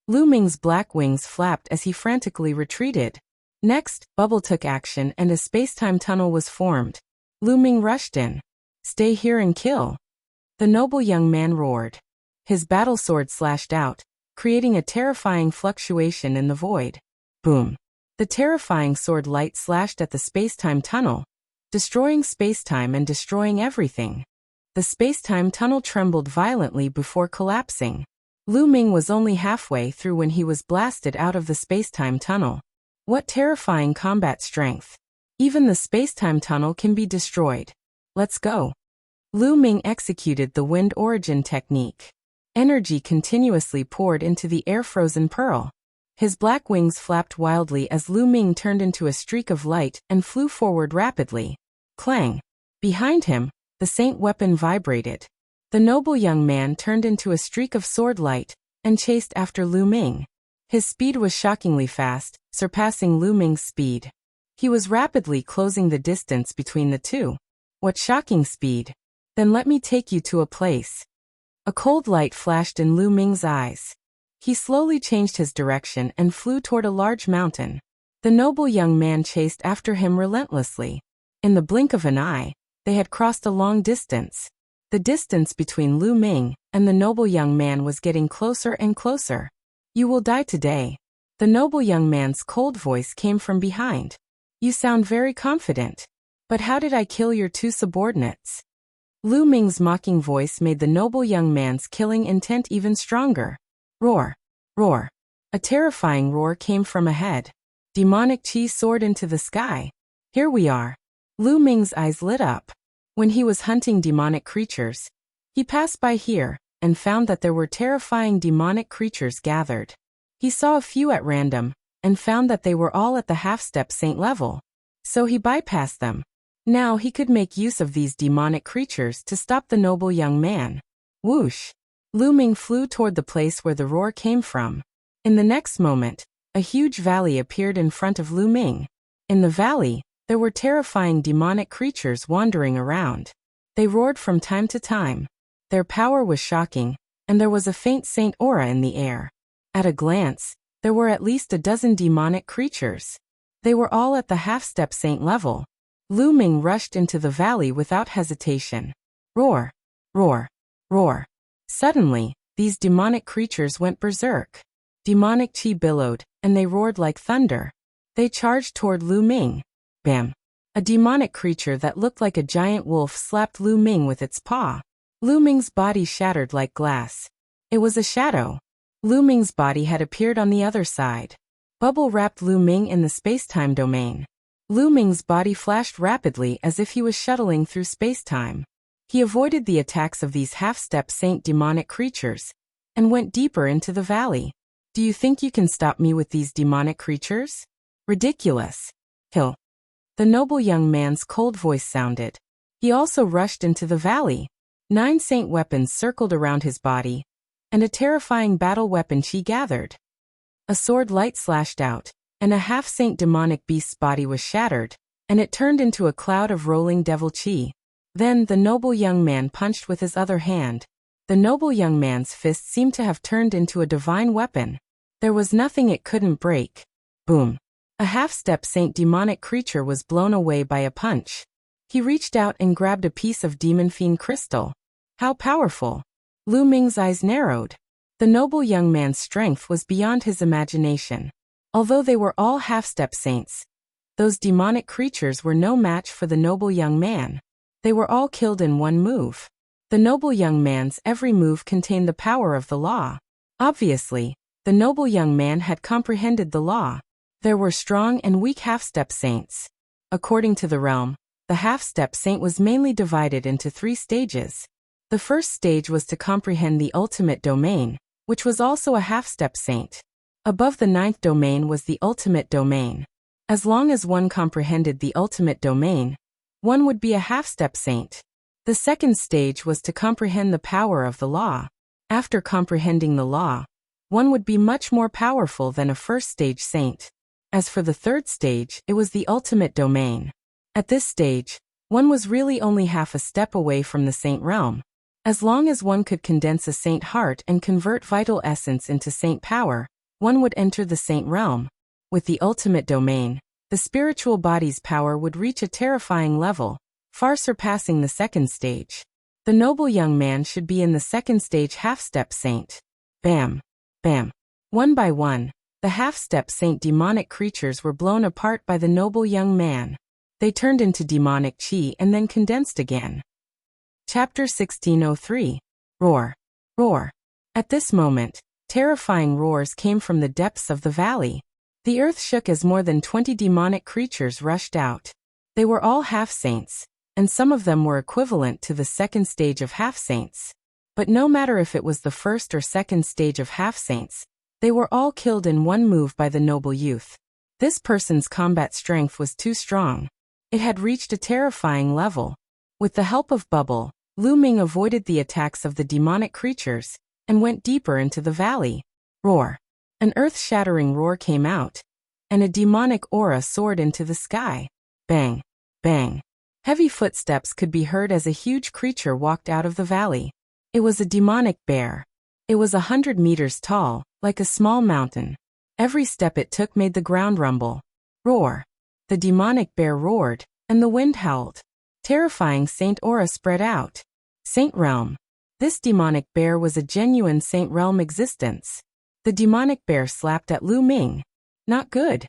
Lu Ming's black wings flapped as he frantically retreated. Next, Bubble took action and a space-time tunnel was formed. Lu Ming rushed in. Stay here and kill. The noble young man roared. His battle sword slashed out, creating a terrifying fluctuation in the void. Boom. The terrifying sword light slashed at the space-time tunnel, destroying space-time and destroying everything. The space-time tunnel trembled violently before collapsing. Lu Ming was only halfway through when he was blasted out of the space-time tunnel. What terrifying combat strength. Even the space-time tunnel can be destroyed. Let's go. Lu Ming executed the wind origin technique. Energy continuously poured into the air-frozen pearl. His black wings flapped wildly as Lu Ming turned into a streak of light and flew forward rapidly. Clang! Behind him, the saint weapon vibrated. The noble young man turned into a streak of sword light and chased after Lu Ming. His speed was shockingly fast, surpassing Lu Ming's speed. He was rapidly closing the distance between the two. What shocking speed! Then let me take you to a place. A cold light flashed in Lu Ming's eyes. He slowly changed his direction and flew toward a large mountain. The noble young man chased after him relentlessly. In the blink of an eye, they had crossed a long distance. The distance between Lu Ming and the noble young man was getting closer and closer. You will die today. The noble young man's cold voice came from behind. You sound very confident. But how did I kill your 2 subordinates? Lu Ming's mocking voice made the noble young man's killing intent even stronger. Roar! Roar! A terrifying roar came from ahead. Demonic chi soared into the sky. Here we are. Lu Ming's eyes lit up. When he was hunting demonic creatures, he passed by here and found that there were terrifying demonic creatures gathered. He saw a few at random and found that they were all at the half-step saint level. So he bypassed them. Now he could make use of these demonic creatures to stop the noble young man. Whoosh! Lu Ming flew toward the place where the roar came from. In the next moment, a huge valley appeared in front of Lu Ming. In the valley, there were terrifying demonic creatures wandering around. They roared from time to time. Their power was shocking, and there was a faint saint aura in the air. At a glance, there were at least a dozen demonic creatures. They were all at the half-step saint level. Lu Ming rushed into the valley without hesitation. Roar! Roar! Roar! Suddenly, these demonic creatures went berserk. Demonic chi billowed, and they roared like thunder. They charged toward Lu Ming. Bam! A demonic creature that looked like a giant wolf slapped Lu Ming with its paw. Lu Ming's body shattered like glass. It was a shadow. Lu Ming's body had appeared on the other side. Bubble wrapped Lu Ming in the space-time domain. Lu Ming's body flashed rapidly as if he was shuttling through space-time. He avoided the attacks of these half-step saint demonic creatures and went deeper into the valley. Do you think you can stop me with these demonic creatures? Ridiculous. Hill. The noble young man's cold voice sounded. He also rushed into the valley. 9 saint weapons circled around his body, and a terrifying battle weapon chi gathered. A sword light slashed out, and a half-saint demonic beast's body was shattered, and it turned into a cloud of rolling devil chi. Then the noble young man punched with his other hand. The noble young man's fist seemed to have turned into a divine weapon. There was nothing it couldn't break. Boom! A half-step saint demonic creature was blown away by a punch. He reached out and grabbed a piece of demon fiend crystal. How powerful! Lu Ming's eyes narrowed. The noble young man's strength was beyond his imagination. Although they were all half-step saints, those demonic creatures were no match for the noble young man. They were all killed in one move. The noble young man's every move contained the power of the law. Obviously, the noble young man had comprehended the law. There were strong and weak half-step saints. According to the realm, the half-step saint was mainly divided into 3 stages. The first stage was to comprehend the ultimate domain, which was also a half-step saint. Above the 9th domain was the ultimate domain. As long as one comprehended the ultimate domain, one would be a half-step saint. The second stage was to comprehend the power of the law. After comprehending the law, one would be much more powerful than a first-stage saint. As for the third stage, it was the ultimate domain. At this stage, one was really only half a step away from the saint realm. As long as one could condense a saint heart and convert vital essence into saint power, one would enter the saint realm. With the ultimate domain, the spiritual body's power would reach a terrifying level, far surpassing the second stage. The noble young man should be in the second stage half-step saint. Bam! Bam! One by one, the half-step saint demonic creatures were blown apart by the noble young man. They turned into demonic chi and then condensed again. Chapter 1603. Roar. Roar. At this moment, terrifying roars came from the depths of the valley. The earth shook as more than 20 demonic creatures rushed out. They were all half-saints, and some of them were equivalent to the second stage of half-saints. But no matter if it was the first or second stage of half-saints, they were all killed in one move by the noble youth. This person's combat strength was too strong. It had reached a terrifying level. With the help of Bubble, Lu Ming avoided the attacks of the demonic creatures and went deeper into the valley. Roar. An earth-shattering roar came out, and a demonic aura soared into the sky. Bang. Bang. Heavy footsteps could be heard as a huge creature walked out of the valley. It was a demonic bear. It was 100 meters tall, like a small mountain. Every step it took made the ground rumble. Roar. The demonic bear roared, and the wind howled. Terrifying saint aura spread out. Saint realm. This demonic bear was a genuine saint realm existence. The demonic bear slapped at Lu Ming. Not good.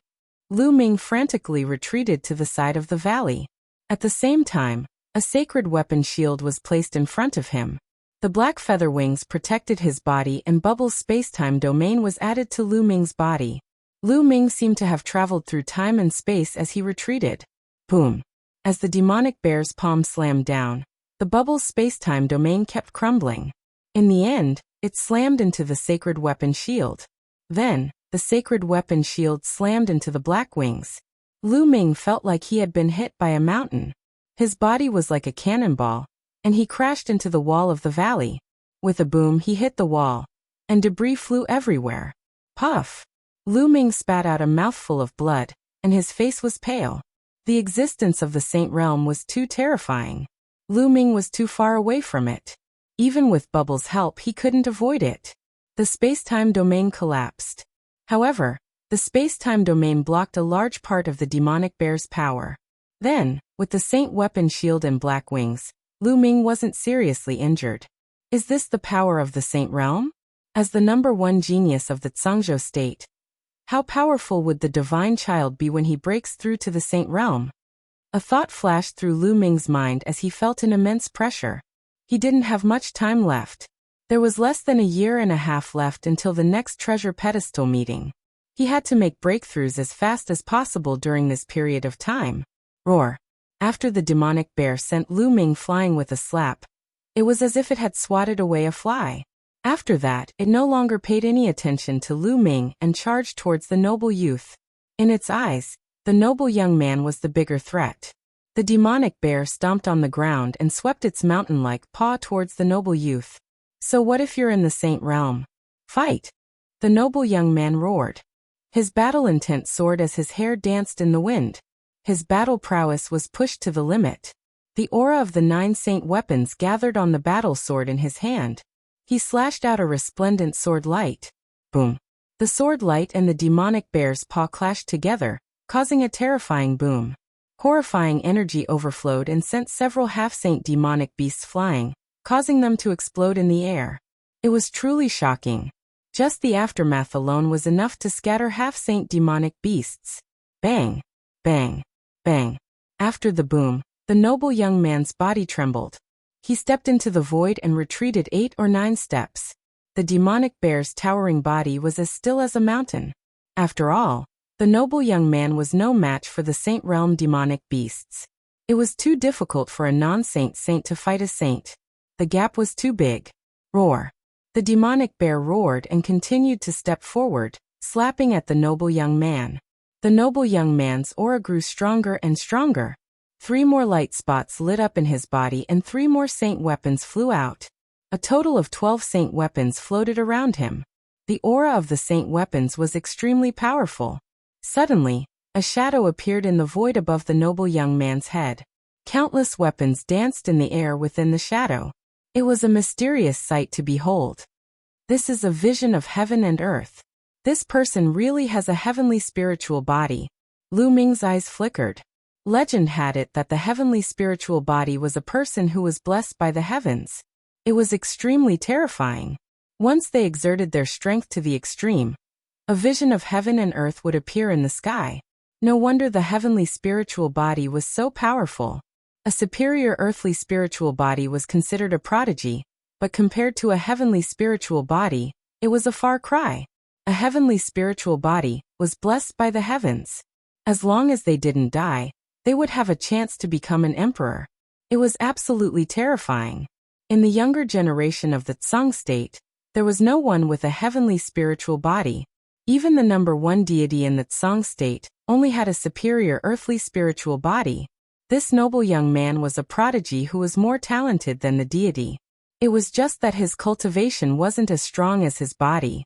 Lu Ming frantically retreated to the side of the valley. At the same time, a sacred weapon shield was placed in front of him. The black feather wings protected his body and Bubble's space-time domain was added to Lu Ming's body. Lu Ming seemed to have traveled through time and space as he retreated. Boom. As the demonic bear's palm slammed down, the Bubble's space-time domain kept crumbling. In the end, it slammed into the sacred weapon shield. Then, the sacred weapon shield slammed into the black wings. Lu Ming felt like he had been hit by a mountain. His body was like a cannonball, and he crashed into the wall of the valley. With a boom he hit the wall, and debris flew everywhere. Puff! Lu Ming spat out a mouthful of blood, and his face was pale. The existence of the Saint Realm was too terrifying. Lu Ming was too far away from it. Even with Bubble's help he couldn't avoid it. The space-time domain collapsed. However, the space-time domain blocked a large part of the demonic bear's power. Then, with the Saint weapon shield and black wings, Lu Ming wasn't seriously injured. Is this the power of the Saint Realm? As the #1 genius of the Tsangzhou state, how powerful would the divine child be when he breaks through to the Saint Realm? A thought flashed through Lu Ming's mind as he felt an immense pressure. He didn't have much time left. There was less than a year and a half left until the next treasure pedestal meeting. He had to make breakthroughs as fast as possible during this period of time. Roar. After the demonic bear sent Lu Ming flying with a slap, it was as if it had swatted away a fly. After that, it no longer paid any attention to Lu Ming and charged towards the noble youth. In its eyes, the noble young man was the bigger threat. The demonic bear stomped on the ground and swept its mountain-like paw towards the noble youth. So what if you're in the Saint Realm? Fight! The noble young man roared. His battle intent soared as his hair danced in the wind. His battle prowess was pushed to the limit. The aura of the 9 saint weapons gathered on the battle sword in his hand. He slashed out a resplendent sword light. Boom. The sword light and the demonic bear's paw clashed together, causing a terrifying boom. Horrifying energy overflowed and sent several half-saint demonic beasts flying, causing them to explode in the air. It was truly shocking. Just the aftermath alone was enough to scatter half-saint demonic beasts. Bang! Bang! Bang! After the boom, the noble young man's body trembled. He stepped into the void and retreated 8 or 9 steps. The demonic bear's towering body was as still as a mountain. After all, the noble young man was no match for the Saint Realm demonic beasts. It was too difficult for a non-saint saint to fight a saint. The gap was too big. Roar. The demonic bear roared and continued to step forward, slapping at the noble young man. The noble young man's aura grew stronger and stronger. 3 more light spots lit up in his body and 3 more saint weapons flew out. A total of 12 saint weapons floated around him. The aura of the saint weapons was extremely powerful. Suddenly, a shadow appeared in the void above the noble young man's head. Countless weapons danced in the air within the shadow. It was a mysterious sight to behold. This is a vision of heaven and earth. This person really has a heavenly spiritual body. Lu Ming's eyes flickered. Legend had it that the heavenly spiritual body was a person who was blessed by the heavens. It was extremely terrifying. Once they exerted their strength to the extreme, a vision of heaven and earth would appear in the sky. No wonder the heavenly spiritual body was so powerful. A superior earthly spiritual body was considered a prodigy, but compared to a heavenly spiritual body, it was a far cry. A heavenly spiritual body was blessed by the heavens. As long as they didn't die, they would have a chance to become an emperor. It was absolutely terrifying. In the younger generation of the Tsang state, there was no one with a heavenly spiritual body. Even the number 1 deity in the Tsang state only had a superior earthly spiritual body. This noble young man was a prodigy who was more talented than the deity. It was just that his cultivation wasn't as strong as his body.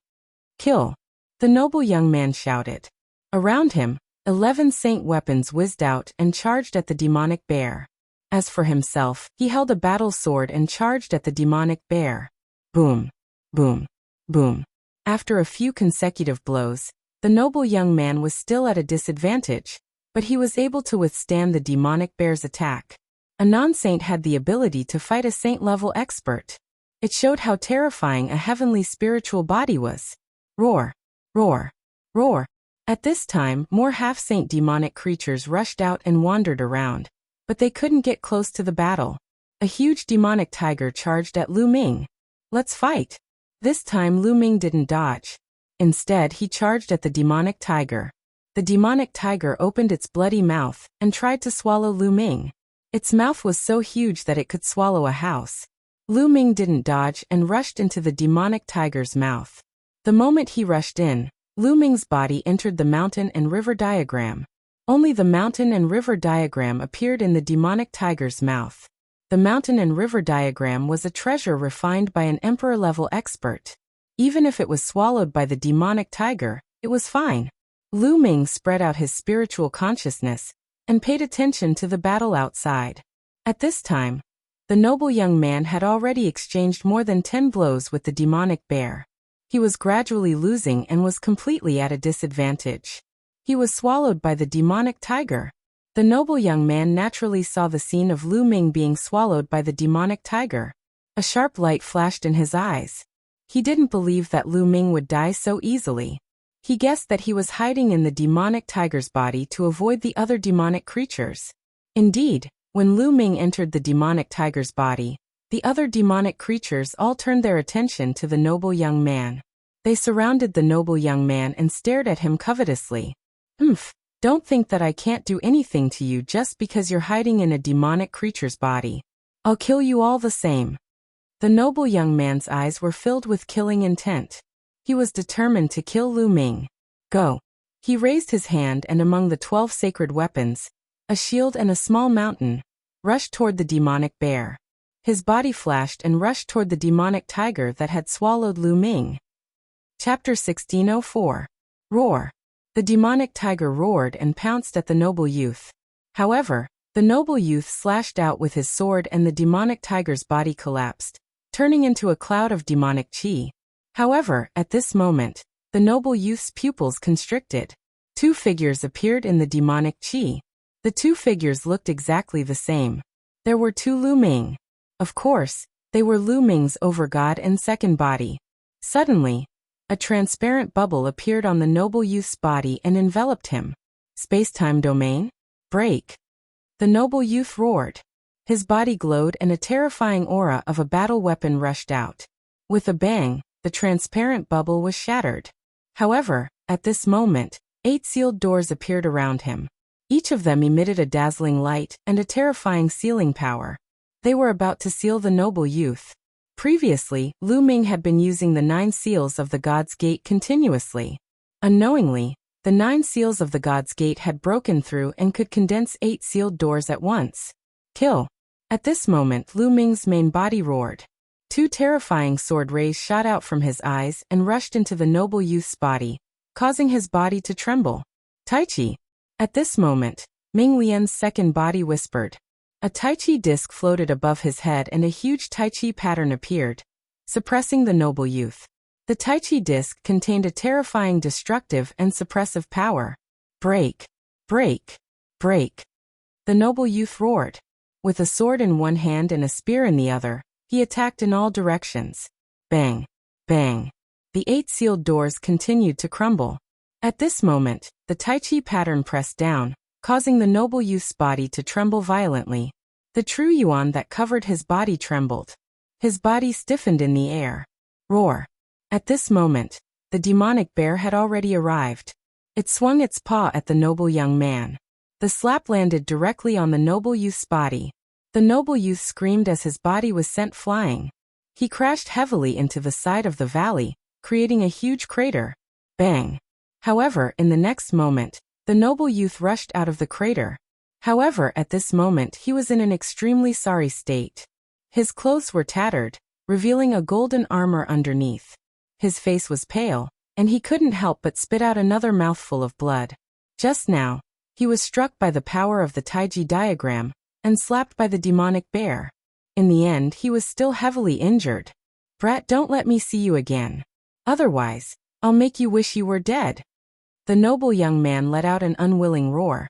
Kill! The noble young man shouted. Around him, 11 saint weapons whizzed out and charged at the demonic bear. As for himself, he held a battle sword and charged at the demonic bear. Boom! Boom! Boom! After a few consecutive blows, the noble young man was still at a disadvantage, but he was able to withstand the demonic bear's attack. A non-saint had the ability to fight a saint-level expert. It showed how terrifying a heavenly spiritual body was. Roar! Roar! Roar! At this time, more half-saint demonic creatures rushed out and wandered around, but they couldn't get close to the battle. A huge demonic tiger charged at Lu Ming. Let's fight! This time Lu Ming didn't dodge. Instead, he charged at the demonic tiger. The demonic tiger opened its bloody mouth and tried to swallow Lu Ming. Its mouth was so huge that it could swallow a house. Lu Ming didn't dodge and rushed into the demonic tiger's mouth. The moment he rushed in, Lu Ming's body entered the mountain and river diagram. Only the mountain and river diagram appeared in the demonic tiger's mouth. The mountain and river diagram was a treasure refined by an emperor-level expert. Even if it was swallowed by the demonic tiger, it was fine. Lu Ming spread out his spiritual consciousness and paid attention to the battle outside. At this time, the noble young man had already exchanged more than 10 blows with the demonic bear. He was gradually losing and was completely at a disadvantage. He was swallowed by the demonic tiger. The noble young man naturally saw the scene of Lu Ming being swallowed by the demonic tiger. A sharp light flashed in his eyes. He didn't believe that Lu Ming would die so easily. He guessed that he was hiding in the demonic tiger's body to avoid the other demonic creatures. Indeed, when Lu Ming entered the demonic tiger's body, the other demonic creatures all turned their attention to the noble young man. They surrounded the noble young man and stared at him covetously. Don't think that I can't do anything to you just because you're hiding in a demonic creature's body. I'll kill you all the same. The noble young man's eyes were filled with killing intent. He was determined to kill Lu Ming. Go. He raised his hand and among the 12 sacred weapons, a shield and a small mountain, rushed toward the demonic bear. His body flashed and rushed toward the demonic tiger that had swallowed Lu Ming. Chapter 1604. Roar. The demonic tiger roared and pounced at the noble youth. However, the noble youth slashed out with his sword and the demonic tiger's body collapsed, turning into a cloud of demonic chi. However, at this moment, the noble youth's pupils constricted. 2 figures appeared in the demonic chi. The 2 figures looked exactly the same. There were 2 Lu Ming. Of course, they were Lu Ming's overgod and second body. Suddenly, a transparent bubble appeared on the noble youth's body and enveloped him. Space-time domain? Break! The noble youth roared. His body glowed and a terrifying aura of a battle weapon rushed out. With a bang, the transparent bubble was shattered. However, at this moment, 8 sealed doors appeared around him. Each of them emitted a dazzling light and a terrifying sealing power. They were about to seal the noble youth. Previously, Lu Ming had been using the 9 seals of the God's Gate continuously. Unknowingly, The 9 seals of the God's Gate had broken through and could condense 8 sealed doors at once. Kill! At this moment Lu Ming's main body roared. 2 terrifying sword rays shot out from his eyes and rushed into the noble youth's body, causing his body to tremble. Tai Chi! At this moment, Ming Lian's second body whispered. A Tai Chi disc floated above his head and a huge Tai Chi pattern appeared, suppressing the noble youth. The Tai Chi disc contained a terrifying destructive and suppressive power. Break! Break! Break! The noble youth roared. With a sword in one hand and a spear in the other, he attacked in all directions. Bang! Bang! The 8 sealed doors continued to crumble. At this moment, the Tai Chi pattern pressed down, causing the noble youth's body to tremble violently. The true yuan that covered his body trembled. His body stiffened in the air. Roar! At this moment, the demonic bear had already arrived. It swung its paw at the noble young man. The slap landed directly on the noble youth's body. The noble youth screamed as his body was sent flying. He crashed heavily into the side of the valley, creating a huge crater. Bang! However, in the next moment, the noble youth rushed out of the crater. However, at this moment he was in an extremely sorry state. His clothes were tattered, revealing a golden armor underneath. His face was pale, and he couldn't help but spit out another mouthful of blood. Just now, he was struck by the power of the Taiji diagram, and slapped by the demonic bear. In the end he was still heavily injured. Brat, don't let me see you again. Otherwise, I'll make you wish you were dead. The noble young man let out an unwilling roar,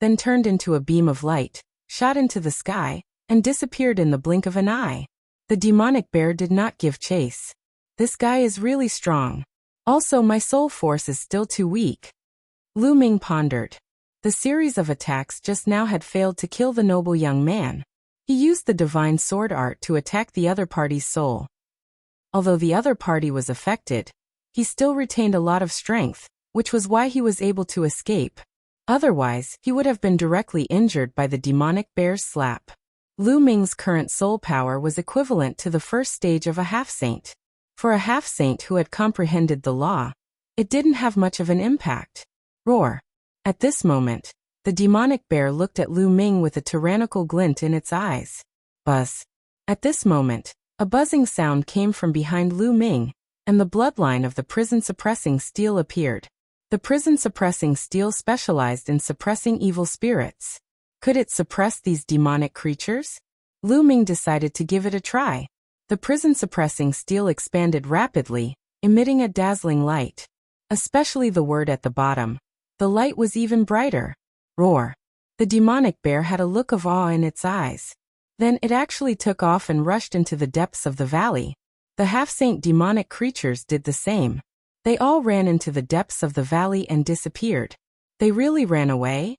then turned into a beam of light, shot into the sky, and disappeared in the blink of an eye. The demonic bear did not give chase. This guy is really strong. Also, my soul force is still too weak. Lu Ming pondered. The series of attacks just now had failed to kill the noble young man. He used the divine sword art to attack the other party's soul. Although the other party was affected, he still retained a lot of strength, which was why he was able to escape. Otherwise, he would have been directly injured by the demonic bear's slap. Lu Ming's current soul power was equivalent to the first stage of a half-saint. For a half-saint who had comprehended the law, it didn't have much of an impact. Roar! At this moment, the demonic bear looked at Lu Ming with a tyrannical glint in its eyes. Buzz! At this moment, a buzzing sound came from behind Lu Ming, and the bloodline of the prison-suppressing steel appeared. The prison-suppressing steel specialized in suppressing evil spirits. Could it suppress these demonic creatures? Lu Ming decided to give it a try. The prison-suppressing steel expanded rapidly, emitting a dazzling light. Especially the word at the bottom. The light was even brighter. Roar! The demonic bear had a look of awe in its eyes. Then it actually took off and rushed into the depths of the valley. The half-saint demonic creatures did the same. They all ran into the depths of the valley and disappeared. They really ran away?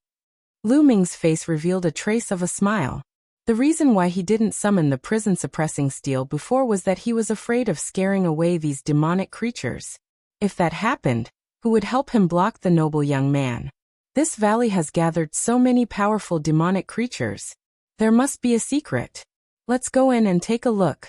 Lu Ming's face revealed a trace of a smile. The reason why he didn't summon the prison-suppressing steel before was that he was afraid of scaring away these demonic creatures. If that happened, who would help him block the noble young man? This valley has gathered so many powerful demonic creatures. There must be a secret. Let's go in and take a look.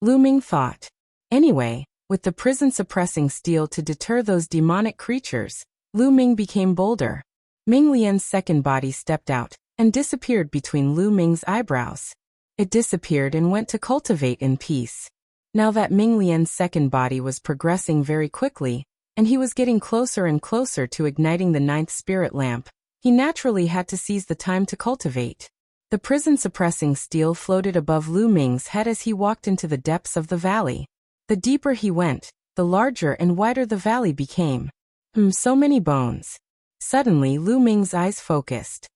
Lu Ming thought. Anyway, with the prison-suppressing steel to deter those demonic creatures, Lu Ming became bolder. Ming Lian's second body stepped out and disappeared between Lu Ming's eyebrows. It disappeared and went to cultivate in peace. Now that Ming Lian's second body was progressing very quickly, and he was getting closer and closer to igniting the 9th spirit lamp, he naturally had to seize the time to cultivate. The prison-suppressing steel floated above Lu Ming's head as he walked into the depths of the valley. The deeper he went, the larger and wider the valley became. So many bones. Suddenly Lu Ming's eyes focused.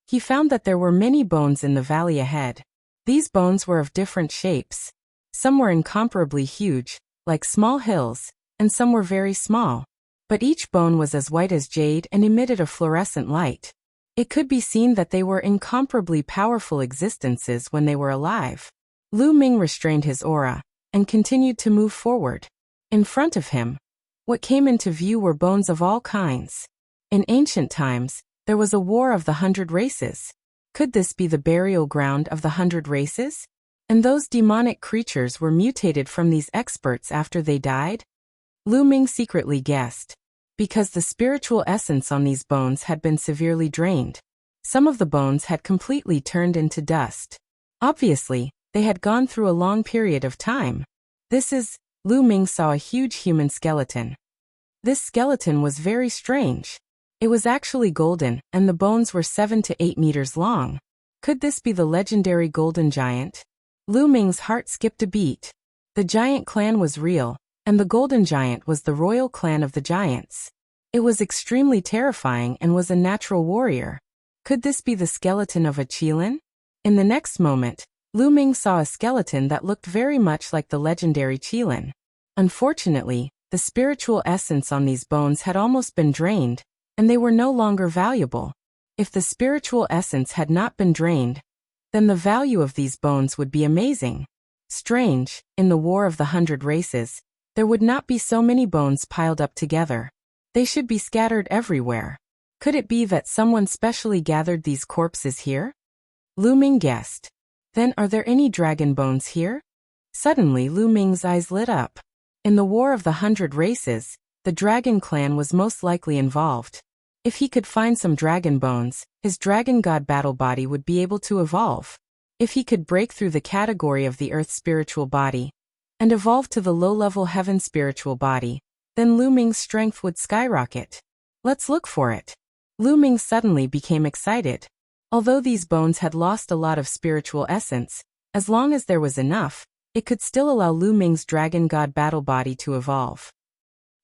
He found that there were many bones in the valley ahead. These bones were of different shapes. Some were incomparably huge, like small hills, and some were very small. But each bone was as white as jade and emitted a fluorescent light. It could be seen that they were incomparably powerful existences when they were alive. Lu Ming restrained his aura, and continued to move forward. In front of him, what came into view were bones of all kinds. In ancient times, there was a war of the 100 races. Could this be the burial ground of the 100 races? And those demonic creatures were mutated from these experts after they died? Lu Ming secretly guessed. because the spiritual essence on these bones had been severely drained. Some of the bones had completely turned into dust. Obviously, they had gone through a long period of time. Lu Ming saw a huge human skeleton. This skeleton was very strange. It was actually golden, and the bones were 7 to 8 meters long. Could this be the legendary golden giant? Lu Ming's heart skipped a beat. The giant clan was real, and the golden giant was the royal clan of the giants. It was extremely terrifying and was a natural warrior. Could this be the skeleton of a Qilin? In the next moment, Lu Ming saw a skeleton that looked very much like the legendary Qilin. Unfortunately, the spiritual essence on these bones had almost been drained, and they were no longer valuable. If the spiritual essence had not been drained, then the value of these bones would be amazing. Strange, in the War of the 100 Races, there would not be so many bones piled up together. They should be scattered everywhere. Could it be that someone specially gathered these corpses here? Lu Ming guessed. Then are there any dragon bones here? Suddenly Lu Ming's eyes lit up. In the War of the 100 Races, the dragon clan was most likely involved. If he could find some dragon bones, his dragon god battle body would be able to evolve. If he could break through the category of the earth spiritual body and evolve to the low-level heaven spiritual body, then Lu Ming's strength would skyrocket. Let's look for it. Lu Ming suddenly became excited. Although these bones had lost a lot of spiritual essence, as long as there was enough, it could still allow Lu Ming's dragon god battle body to evolve.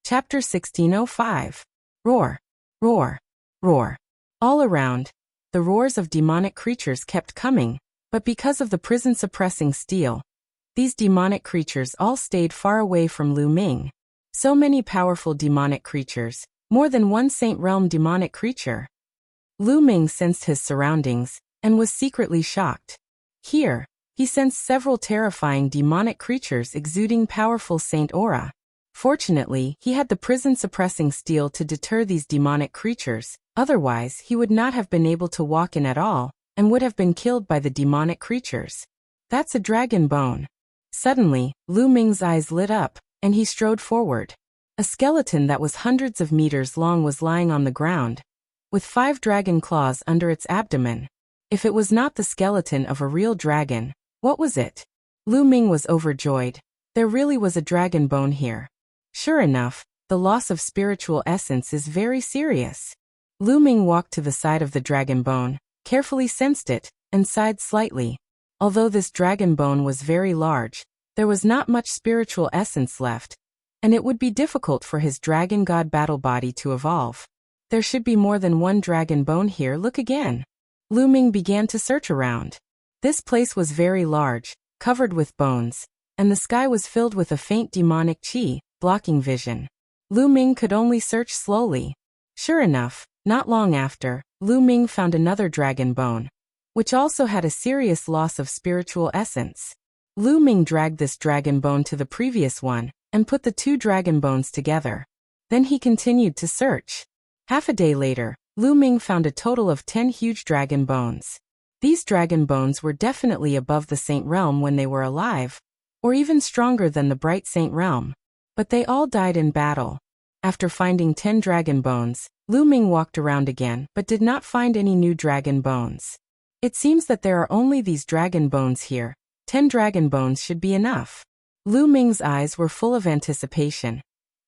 Chapter 1605. Roar. Roar. Roar. All around, the roars of demonic creatures kept coming, but because of the prison-suppressing steel, these demonic creatures all stayed far away from Lu Ming. So many powerful demonic creatures, more than one Saint Realm demonic creature. Lu Ming sensed his surroundings, and was secretly shocked. Here, he sensed several terrifying demonic creatures exuding powerful saint aura. Fortunately, he had the prison-suppressing steel to deter these demonic creatures, otherwise he would not have been able to walk in at all, and would have been killed by the demonic creatures. That's a dragon bone. Suddenly, Lu Ming's eyes lit up, and he strode forward. A skeleton that was hundreds of meters long was lying on the ground, with 5 dragon claws under its abdomen. If it was not the skeleton of a real dragon, what was it? Lu Ming was overjoyed. There really was a dragon bone here. Sure enough, the loss of spiritual essence is very serious. Lu Ming walked to the side of the dragon bone, carefully sensed it, and sighed slightly. Although this dragon bone was very large, there was not much spiritual essence left, and it would be difficult for his dragon god battle body to evolve. There should be more than one dragon bone here. Look again. Lu Ming began to search around. This place was very large, covered with bones, and the sky was filled with a faint demonic qi, blocking vision. Lu Ming could only search slowly. Sure enough, not long after, Lu Ming found another dragon bone, which also had a serious loss of spiritual essence. Lu Ming dragged this dragon bone to the previous one, and put the 2 dragon bones together. Then he continued to search. Half a day later, Lu Ming found a total of 10 huge dragon bones. These dragon bones were definitely above the Saint Realm when they were alive, or even stronger than the Bright Saint Realm. But they all died in battle. After finding 10 dragon bones, Lu Ming walked around again but did not find any new dragon bones. It seems that there are only these dragon bones here. 10 dragon bones should be enough. Lu Ming's eyes were full of anticipation,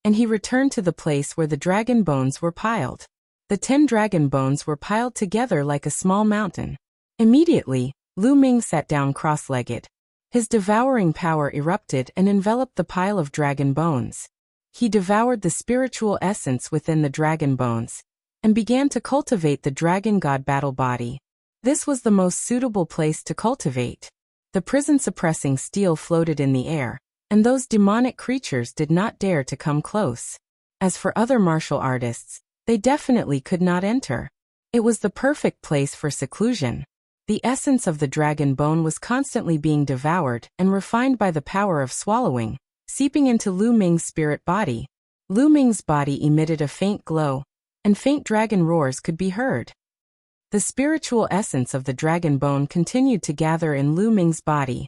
and he returned to the place where the dragon bones were piled. The 10 dragon bones were piled together like a small mountain. Immediately, Lu Ming sat down cross-legged. His devouring power erupted and enveloped the pile of dragon bones. He devoured the spiritual essence within the dragon bones, and began to cultivate the dragon god battle body. This was the most suitable place to cultivate. The prison-suppressing steel floated in the air, and those demonic creatures did not dare to come close. As for other martial artists, they definitely could not enter. It was the perfect place for seclusion. The essence of the dragon bone was constantly being devoured and refined by the power of swallowing, seeping into Lu Ming's spirit body. Lu Ming's body emitted a faint glow, and faint dragon roars could be heard. The spiritual essence of the dragon bone continued to gather in Lu Ming's body,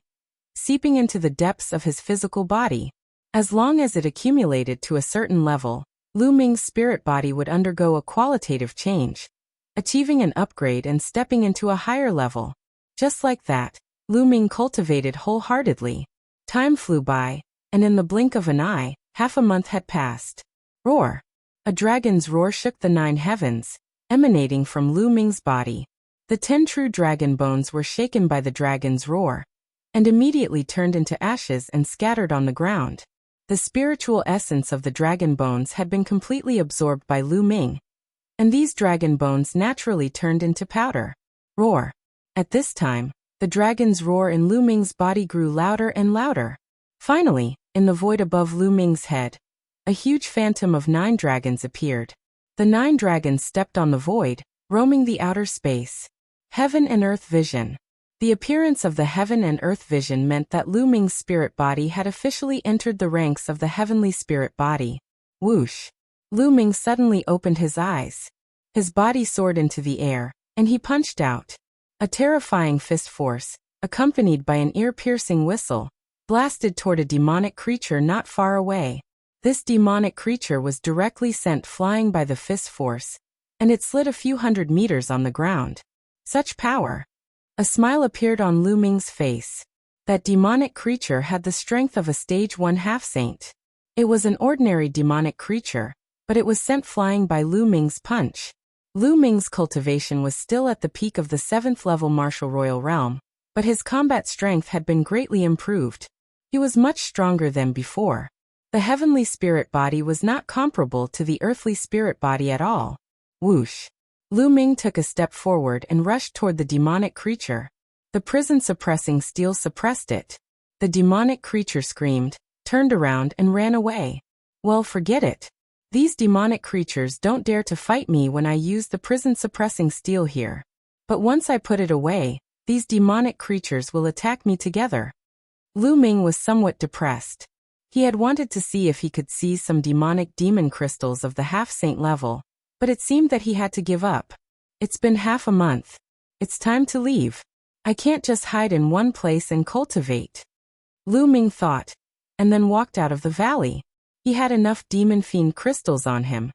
seeping into the depths of his physical body. As long as it accumulated to a certain level, Lu Ming's spirit body would undergo a qualitative change, achieving an upgrade and stepping into a higher level. Just like that, Lu Ming cultivated wholeheartedly. Time flew by, and in the blink of an eye, half a month had passed. Roar! A dragon's roar shook the 9 heavens, emanating from Lu Ming's body. The 10 true dragon bones were shaken by the dragon's roar, and immediately turned into ashes and scattered on the ground. The spiritual essence of the dragon bones had been completely absorbed by Lu Ming, and these dragon bones naturally turned into powder. Roar! At this time, the dragon's roar in Lu Ming's body grew louder and louder. Finally, in the void above Lu Ming's head, a huge phantom of 9 dragons appeared. The 9 dragons stepped on the void, roaming the outer space. Heaven and Earth Vision. The appearance of the Heaven and Earth Vision meant that Lu Ming's spirit body had officially entered the ranks of the heavenly spirit body. Whoosh! Lu Ming suddenly opened his eyes. His body soared into the air, and he punched out. A terrifying fist force, accompanied by an ear-piercing whistle, blasted toward a demonic creature not far away. This demonic creature was directly sent flying by the fist force, and it slid a few hundred meters on the ground. Such power! A smile appeared on Lu Ming's face. That demonic creature had the strength of a stage 1 half-saint. It was an ordinary demonic creature, but it was sent flying by Lu Ming's punch. Lu Ming's cultivation was still at the peak of the 7th level martial royal realm, but his combat strength had been greatly improved. He was much stronger than before. The heavenly spirit body was not comparable to the earthly spirit body at all. Whoosh! Lu Ming took a step forward and rushed toward the demonic creature. The prison-suppressing steel suppressed it. The demonic creature screamed, turned around and ran away. Well, forget it. These demonic creatures don't dare to fight me when I use the prison-suppressing steel here. But once I put it away, these demonic creatures will attack me together. Lu Ming was somewhat depressed. He had wanted to see if he could seize some demonic demon crystals of the half-saint level, but it seemed that he had to give up. It's been half a month. It's time to leave. I can't just hide in one place and cultivate. Lu Ming thought, and then walked out of the valley. He had enough demon fiend crystals on him.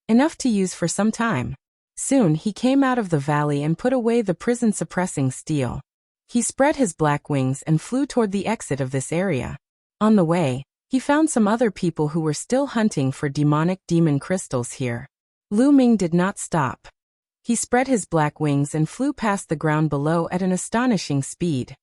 Enough to use for some time. Soon he came out of the valley and put away the prison-suppressing steel. He spread his black wings and flew toward the exit of this area. On the way, he found some other people who were still hunting for demonic demon crystals here. Lu Ming did not stop. He spread his black wings and flew past the ground below at an astonishing speed.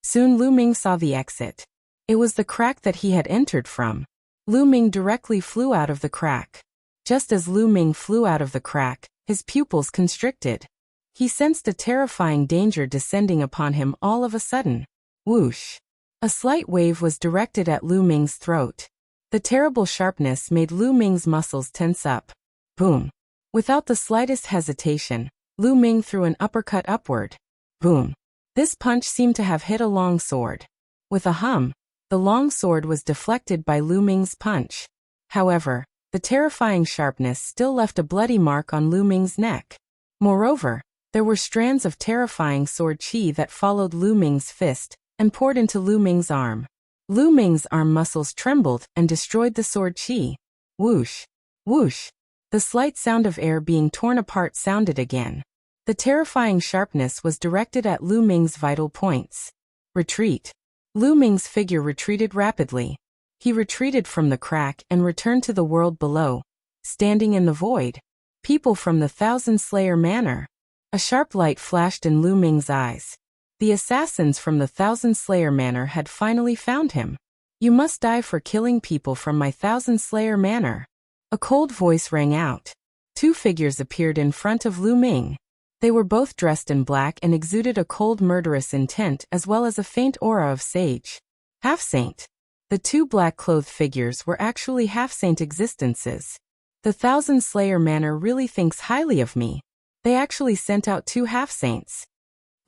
Soon Lu Ming saw the exit. It was the crack that he had entered from. Lu Ming directly flew out of the crack. Just as Lu Ming flew out of the crack, his pupils constricted. He sensed a terrifying danger descending upon him all of a sudden. Whoosh! A slight wave was directed at Lu Ming's throat. The terrible sharpness made Lu Ming's muscles tense up. Boom! Without the slightest hesitation, Lu Ming threw an uppercut upward. Boom! This punch seemed to have hit a long sword. With a hum, the long sword was deflected by Lu Ming's punch. However, the terrifying sharpness still left a bloody mark on Lu Ming's neck. Moreover, there were strands of terrifying sword chi that followed Lu Ming's fist and poured into Lu Ming's arm. Lu Ming's arm muscles trembled and destroyed the sword chi. Whoosh! Whoosh! The slight sound of air being torn apart sounded again. The terrifying sharpness was directed at Lu Ming's vital points. Retreat! Lu Ming's figure retreated rapidly. He retreated from the crack and returned to the world below, standing in the void. People from the Thousand Slayer Manor. A sharp light flashed in Lu Ming's eyes. The assassins from the Thousand Slayer Manor had finally found him. You must die for killing people from my Thousand Slayer Manor. A cold voice rang out. 2 figures appeared in front of Lu Ming. They were both dressed in black and exuded a cold murderous intent as well as a faint aura of sage. Half-saint. The 2 black-clothed figures were actually half-saint existences. The Thousand Slayer Manor really thinks highly of me. They actually sent out 2 half-saints.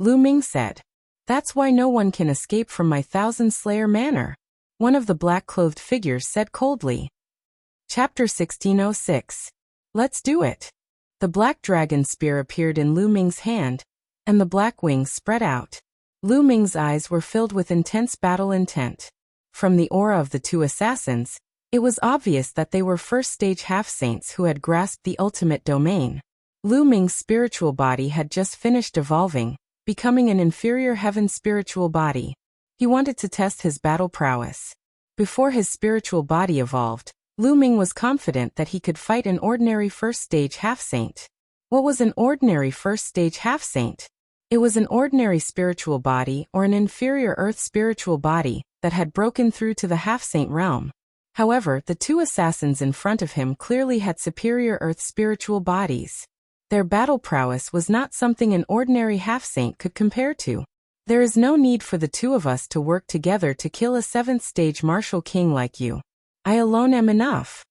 Lu Ming said. That's why no one can escape from my Thousand Slayer Manor. One of the black-clothed figures said coldly. Chapter 1606. Let's do it. The black dragon spear appeared in Lu Ming's hand, and the black wings spread out. Lu Ming's eyes were filled with intense battle intent. From the aura of the 2 assassins, It was obvious that they were first-stage half-saints who had grasped the ultimate domain. Lu Ming's spiritual body had just finished evolving, becoming an inferior heaven spiritual body. He wanted to test his battle prowess. Before his spiritual body evolved, Lu Ming was confident that he could fight an ordinary first-stage half-saint. What was an ordinary first-stage half-saint? It was an ordinary spiritual body or an inferior earth spiritual body that had broken through to the half-saint realm. However, the two assassins in front of him clearly had superior earth spiritual bodies. Their battle prowess was not something an ordinary half-saint could compare to. There is no need for the two of us to work together to kill a 7th-stage martial king like you. I alone am enough.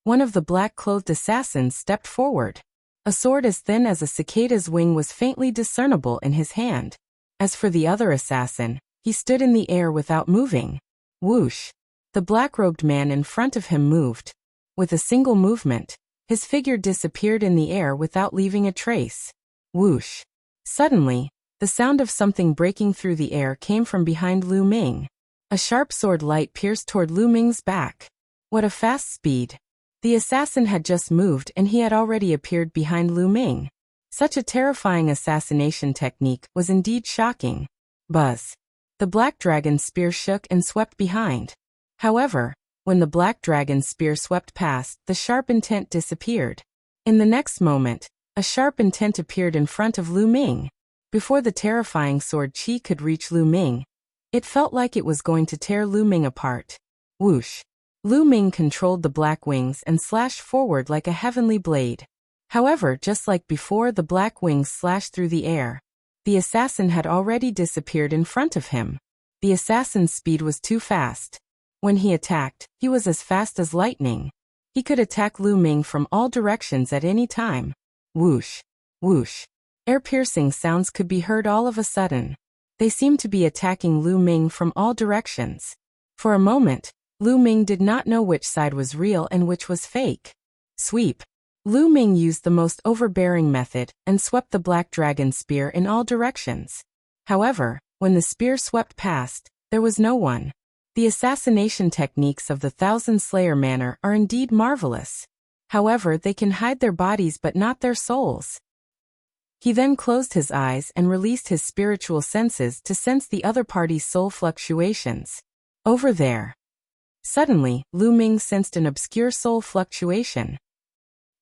One of the black-clothed assassins stepped forward. A sword as thin as a cicada's wing was faintly discernible in his hand. As for the other assassin, he stood in the air without moving. Whoosh! The black-robed man in front of him moved. With a single movement, his figure disappeared in the air without leaving a trace. Whoosh! Suddenly, the sound of something breaking through the air came from behind Lu Ming. A sharp sword light pierced toward Lu Ming's back. What a fast speed! The assassin had just moved and he had already appeared behind Lu Ming. Such a terrifying assassination technique was indeed shocking. Buzz! The black dragon's spear shook and swept behind. However, when the black dragon's spear swept past, the sharp intent disappeared. In the next moment, a sharp intent appeared in front of Lu Ming. Before the terrifying sword chi could reach Lu Ming, it felt like it was going to tear Lu Ming apart. Whoosh! Lu Ming controlled the black wings and slashed forward like a heavenly blade. However, just like before the black wings slashed through the air, the assassin had already disappeared in front of him. The assassin's speed was too fast. When he attacked, he was as fast as lightning. He could attack Lu Ming from all directions at any time. Whoosh! Whoosh! Air-piercing sounds could be heard all of a sudden. They seemed to be attacking Lu Ming from all directions. For a moment, Lu Ming did not know which side was real and which was fake. Sweep! Lu Ming used the most overbearing method and swept the black dragon spear in all directions. However, when the spear swept past, there was no one. The assassination techniques of the Thousand Slayer manner are indeed marvelous. However, they can hide their bodies but not their souls. He then closed his eyes and released his spiritual senses to sense the other party's soul fluctuations. Over there. Suddenly, Lu Ming sensed an obscure soul fluctuation.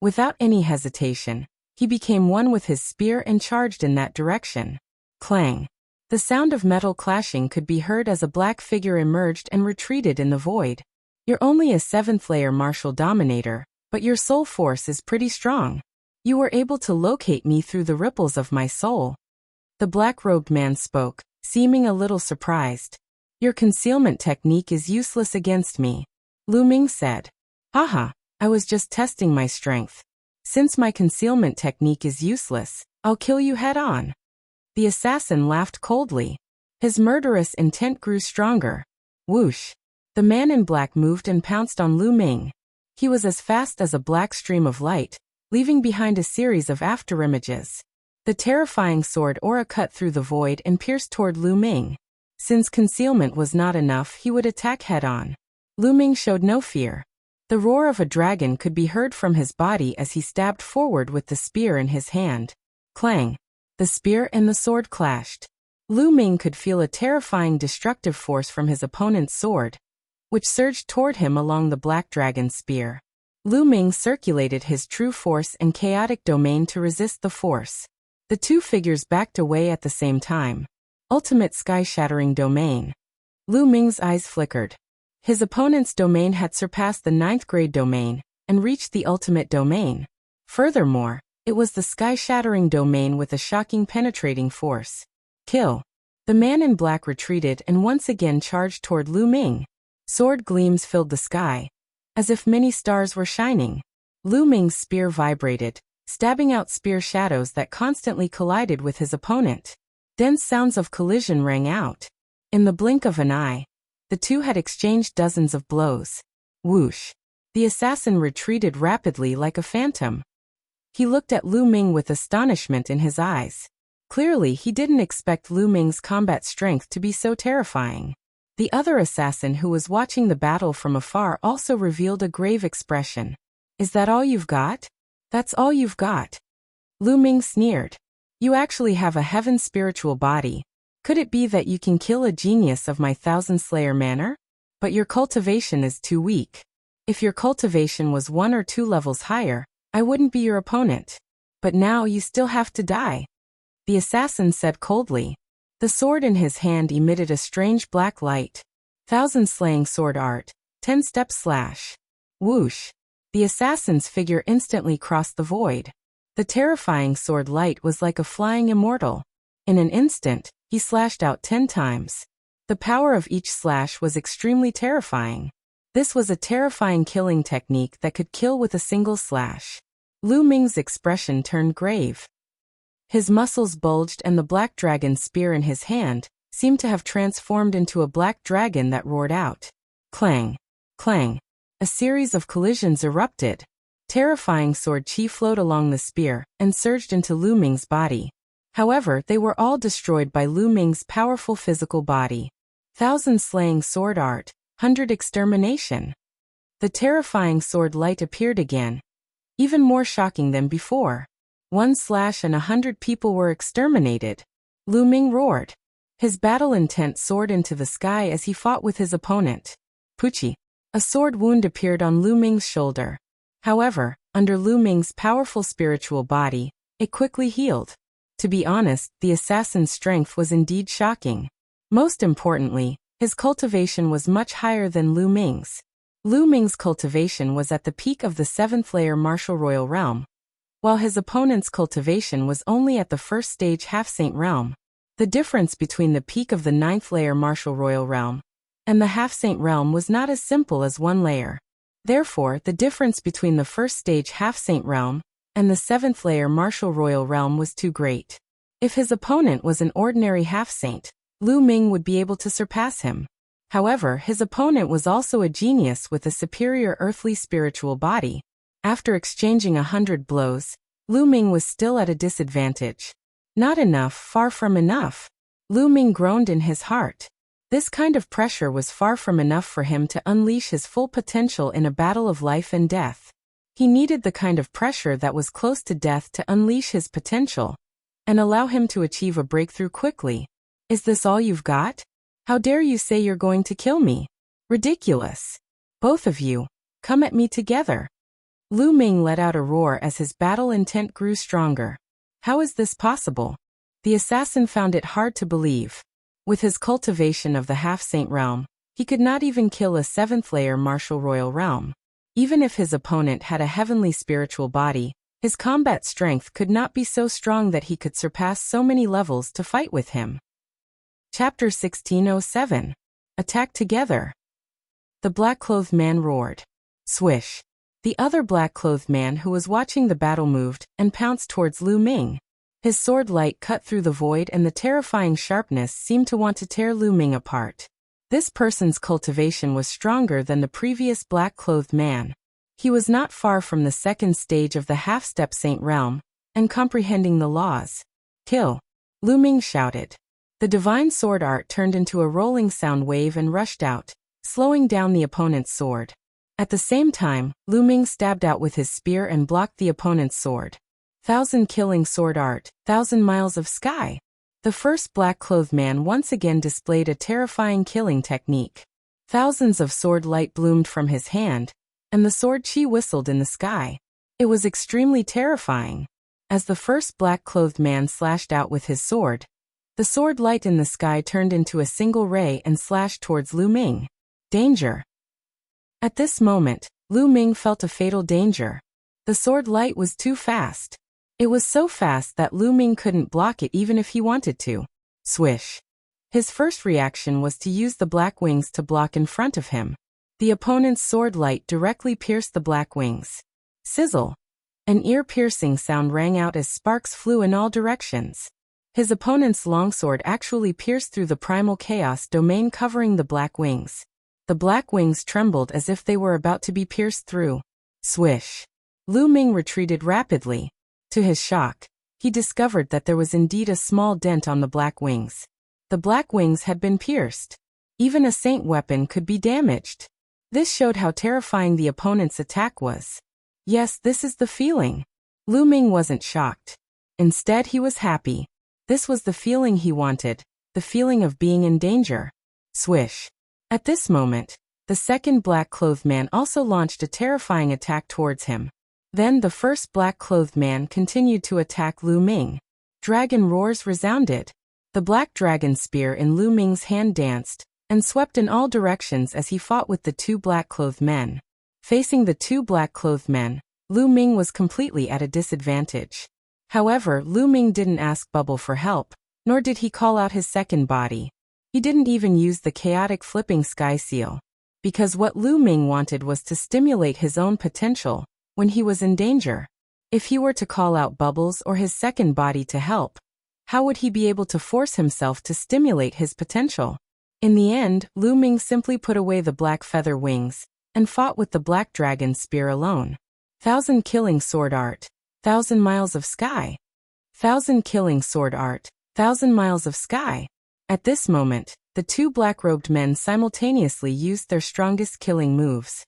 Without any hesitation, he became one with his spear and charged in that direction. Clang! The sound of metal clashing could be heard as a black figure emerged and retreated in the void. You're only a 7th-layer martial dominator, but your soul force is pretty strong. You were able to locate me through the ripples of my soul. The black-robed man spoke, seeming a little surprised. Your concealment technique is useless against me. Lu Ming said. Haha, I was just testing my strength. Since my concealment technique is useless, I'll kill you head-on. The assassin laughed coldly. His murderous intent grew stronger. Whoosh! The man in black moved and pounced on Lu Ming. He was as fast as a black stream of light, leaving behind a series of afterimages. The terrifying sword aura cut through the void and pierced toward Lu Ming. Since concealment was not enough, he would attack head-on. Lu Ming showed no fear. The roar of a dragon could be heard from his body as he stabbed forward with the spear in his hand. Clang! The spear and the sword clashed. Lu Ming could feel a terrifying destructive force from his opponent's sword, which surged toward him along the black dragon's spear. Lu Ming circulated his true force and chaotic domain to resist the force. The two figures backed away at the same time. Ultimate sky-shattering domain. Lu Ming's eyes flickered. His opponent's domain had surpassed the 9th-grade domain and reached the ultimate domain. Furthermore, it was the sky-shattering domain with a shocking penetrating force. Kill. The man in black retreated and once again charged toward Lu Ming. Sword gleams filled the sky, as if many stars were shining. Lu Ming's spear vibrated, stabbing out spear shadows that constantly collided with his opponent. Dense sounds of collision rang out. In the blink of an eye, the two had exchanged dozens of blows. Whoosh! The assassin retreated rapidly like a phantom. He looked at Lu Ming with astonishment in his eyes. Clearly, he didn't expect Lu Ming's combat strength to be so terrifying. The other assassin who was watching the battle from afar also revealed a grave expression. Is that all you've got? That's all you've got. Lu Ming sneered. You actually have a heaven spiritual body. Could it be that you can kill a genius of my Thousand Slayer manner? But your cultivation is too weak. If your cultivation was 1 or 2 levels higher, I wouldn't be your opponent. But now you still have to die. The assassin said coldly. The sword in his hand emitted a strange black light. 1000 slaying sword art, 10-step slash. Whoosh. The assassin's figure instantly crossed the void. The terrifying sword light was like a flying immortal. In an instant, he slashed out 10 times. The power of each slash was extremely terrifying. This was a terrifying killing technique that could kill with a single slash. Lu Ming's expression turned grave. His muscles bulged and the black dragon spear in his hand seemed to have transformed into a black dragon that roared out. Clang! Clang! A series of collisions erupted. Terrifying sword chi flowed along the spear and surged into Lu Ming's body. However, they were all destroyed by Lu Ming's powerful physical body. 1000 slaying sword art, 100 extermination. The terrifying sword light appeared again, even more shocking than before. 1 slash and 100 people were exterminated. Lu Ming roared. His battle intent soared into the sky as he fought with his opponent. Puchi. A sword wound appeared on Lu Ming's shoulder. However, under Lu Ming's powerful spiritual body, it quickly healed. To be honest, the assassin's strength was indeed shocking. Most importantly, his cultivation was much higher than Lu Ming's. Lu Ming's cultivation was at the peak of the 7th layer martial royal realm, while his opponent's cultivation was only at the 1st stage half-saint realm. The difference between the peak of the 9th layer martial royal realm and the half-saint realm was not as simple as 1 layer. Therefore, the difference between the 1st stage half-saint realm and the 7th layer martial royal realm was too great. If his opponent was an ordinary half-saint, Lu Ming would be able to surpass him. However, his opponent was also a genius with a superior earthly spiritual body. After exchanging 100 blows, Lu Ming was still at a disadvantage. Not enough, far from enough. Lu Ming groaned in his heart. This kind of pressure was far from enough for him to unleash his full potential in a battle of life and death. He needed the kind of pressure that was close to death to unleash his potential and allow him to achieve a breakthrough quickly. Is this all you've got? How dare you say you're going to kill me? Ridiculous. Both of you, come at me together. Lu Ming let out a roar as his battle intent grew stronger. How is this possible? The assassin found it hard to believe. With his cultivation of the half-saint realm, he could not even kill a 7th layer martial royal realm. Even if his opponent had a heavenly spiritual body, his combat strength could not be so strong that he could surpass so many levels to fight with him. Chapter 1607. Attack together. The black-clothed man roared. Swish. The other black-clothed man who was watching the battle moved and pounced towards Lu Ming. His sword light cut through the void and the terrifying sharpness seemed to want to tear Lu Ming apart. This person's cultivation was stronger than the previous black-clothed man. He was not far from the 2nd stage of the half-step saint realm and comprehending the laws. Kill. Lu Ming shouted. The divine sword art turned into a rolling sound wave and rushed out, slowing down the opponent's sword. At the same time, Lu Ming stabbed out with his spear and blocked the opponent's sword. 1000 killing sword art, 1000 miles of sky. The first black-clothed man once again displayed a terrifying killing technique. Thousands of sword light bloomed from his hand, and the sword chi whistled in the sky. It was extremely terrifying. As the first black-clothed man slashed out with his sword, the sword light in the sky turned into a single ray and slashed towards Lu Ming. Danger. At this moment, Lu Ming felt a fatal danger. The sword light was too fast. It was so fast that Lu Ming couldn't block it even if he wanted to. Swish. His first reaction was to use the black wings to block in front of him. The opponent's sword light directly pierced the black wings. Sizzle. An ear-piercing sound rang out as sparks flew in all directions. His opponent's longsword actually pierced through the primal chaos domain covering the black wings. The black wings trembled as if they were about to be pierced through. Swish. Lu Ming retreated rapidly. To his shock, he discovered that there was indeed a small dent on the black wings. The black wings had been pierced. Even a saint weapon could be damaged. This showed how terrifying the opponent's attack was. Yes, this is the feeling. Lu Ming wasn't shocked. Instead, he was happy. This was the feeling he wanted, the feeling of being in danger. Swish. At this moment, the second black-clothed man also launched a terrifying attack towards him. Then the first black-clothed man continued to attack Lu Ming. Dragon roars resounded. The black dragon spear in Lu Ming's hand danced and swept in all directions as he fought with the two black-clothed men. Facing the two black-clothed men, Lu Ming was completely at a disadvantage. However, Lu Ming didn't ask Bubble for help, nor did he call out his second body. He didn't even use the chaotic flipping sky seal. Because what Lu Ming wanted was to stimulate his own potential when he was in danger. If he were to call out Bubbles or his second body to help, how would he be able to force himself to stimulate his potential? In the end, Lu Ming simply put away the black feather wings and fought with the black dragon spear alone. 1,000 killing sword art, 1,000 miles of sky. 1,000 killing sword art, 1,000 miles of sky. At this moment, the two black-robed men simultaneously used their strongest killing moves.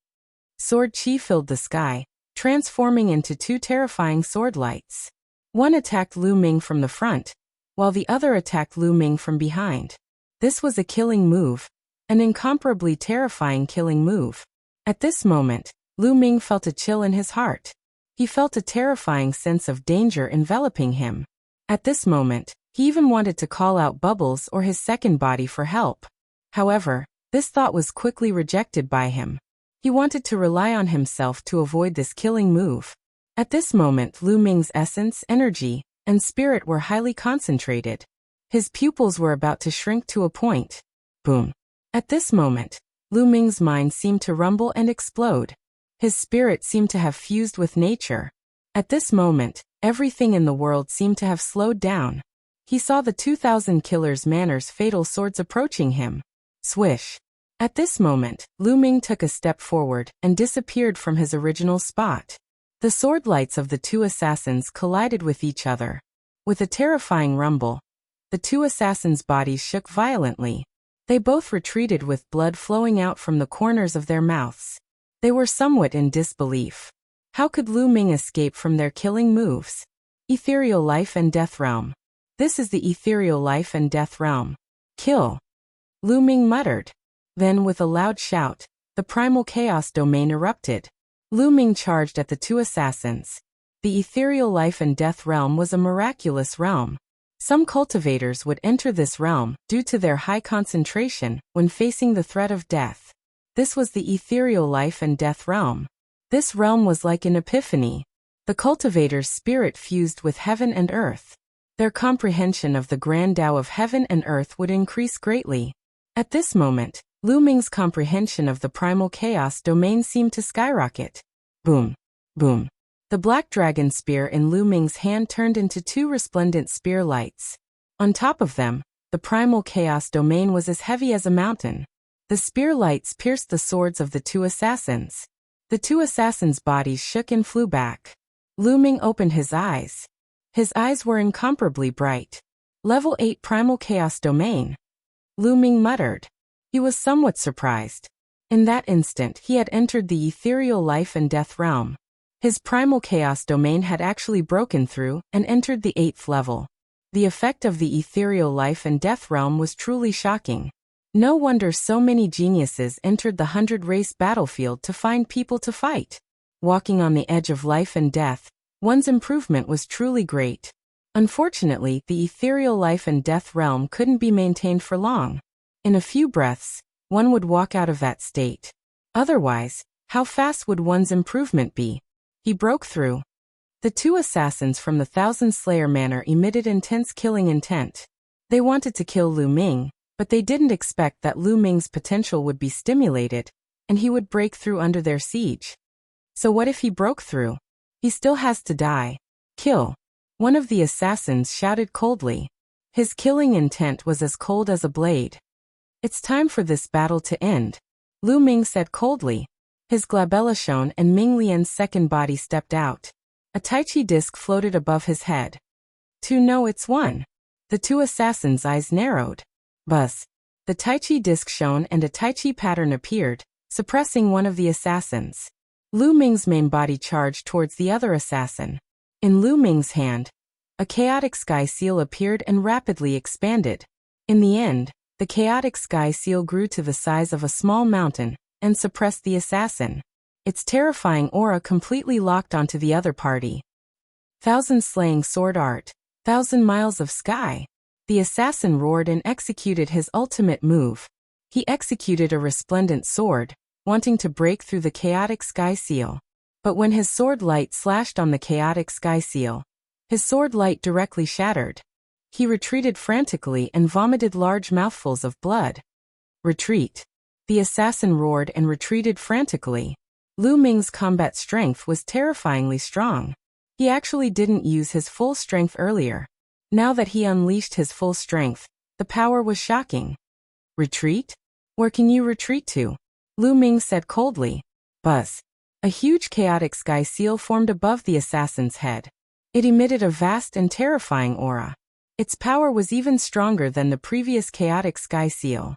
Sword chi filled the sky, transforming into two terrifying sword lights. One attacked Lu Ming from the front, while the other attacked Lu Ming from behind. This was a killing move, an incomparably terrifying killing move. At this moment, Lu Ming felt a chill in his heart. He felt a terrifying sense of danger enveloping him. At this moment, he even wanted to call out Bubbles or his second body for help. However, this thought was quickly rejected by him. He wanted to rely on himself to avoid this killing move. At this moment, Lu Ming's essence, energy, and spirit were highly concentrated. His pupils were about to shrink to a point. Boom. At this moment, Lu Ming's mind seemed to rumble and explode. His spirit seemed to have fused with nature. At this moment, everything in the world seemed to have slowed down. He saw the 2,000 Killer's Manor's fatal swords approaching him. Swish. At this moment, Lu Ming took a step forward and disappeared from his original spot. The sword lights of the two assassins collided with each other. With a terrifying rumble, the two assassins' bodies shook violently. They both retreated with blood flowing out from the corners of their mouths. They were somewhat in disbelief. How could Lu Ming escape from their killing moves? Ethereal life and death realm. This is the ethereal life and death realm. Kill. Lu Ming muttered. Then with a loud shout, the primal chaos domain erupted. Lu Ming charged at the two assassins. The ethereal life and death realm was a miraculous realm. Some cultivators would enter this realm due to their high concentration when facing the threat of death. This was the ethereal life and death realm. This realm was like an epiphany. The cultivator's spirit fused with heaven and earth. Their comprehension of the grand Tao of heaven and earth would increase greatly. At this moment, Lu Ming's comprehension of the primal chaos domain seemed to skyrocket. Boom. Boom. The black dragon spear in Lu Ming's hand turned into two resplendent spear lights. On top of them, the primal chaos domain was as heavy as a mountain. The spear lights pierced the swords of the two assassins. The two assassins' bodies shook and flew back. Lu Ming opened his eyes. His eyes were incomparably bright. Level 8 primal chaos domain. Lu Ming muttered. He was somewhat surprised. In that instant, he had entered the ethereal life and death realm. His primal chaos domain had actually broken through and entered the 8th level. The effect of the ethereal life and death realm was truly shocking. No wonder so many geniuses entered the 100-race battlefield to find people to fight. Walking on the edge of life and death, one's improvement was truly great. Unfortunately, the ethereal life and death realm couldn't be maintained for long. In a few breaths, one would walk out of that state. Otherwise, how fast would one's improvement be? He broke through. The two assassins from the Thousand Slayer Manor emitted intense killing intent. They wanted to kill Lu Ming, but they didn't expect that Lu Ming's potential would be stimulated, and he would break through under their siege. So what if he broke through? He still has to die. Kill. One of the assassins shouted coldly. His killing intent was as cold as a blade. It's time for this battle to end, Lu Ming said coldly. His glabella shone and Ming Lian's second body stepped out. A Tai Chi disc floated above his head. To know it's one. The two assassins' eyes narrowed. Buzz. The Tai Chi disc shone and a Tai Chi pattern appeared, suppressing one of the assassins. Lu Ming's main body charged towards the other assassin. In Lu Ming's hand, a chaotic sky seal appeared and rapidly expanded. In the end, the chaotic sky seal grew to the size of a small mountain and suppressed the assassin. Its terrifying aura completely locked onto the other party. 1,000 slaying sword art, 1,000 miles of sky. The assassin roared and executed his ultimate move. He executed a resplendent sword, wanting to break through the chaotic sky seal. But when his sword light slashed on the chaotic sky seal, his sword light directly shattered. He retreated frantically and vomited large mouthfuls of blood. Retreat. The assassin roared and retreated frantically. Lu Ming's combat strength was terrifyingly strong. He actually didn't use his full strength earlier. Now that he unleashed his full strength, the power was shocking. Retreat? Where can you retreat to? Lu Ming said coldly. Buzz. A huge chaotic sky seal formed above the assassin's head. It emitted a vast and terrifying aura. Its power was even stronger than the previous chaotic sky seal.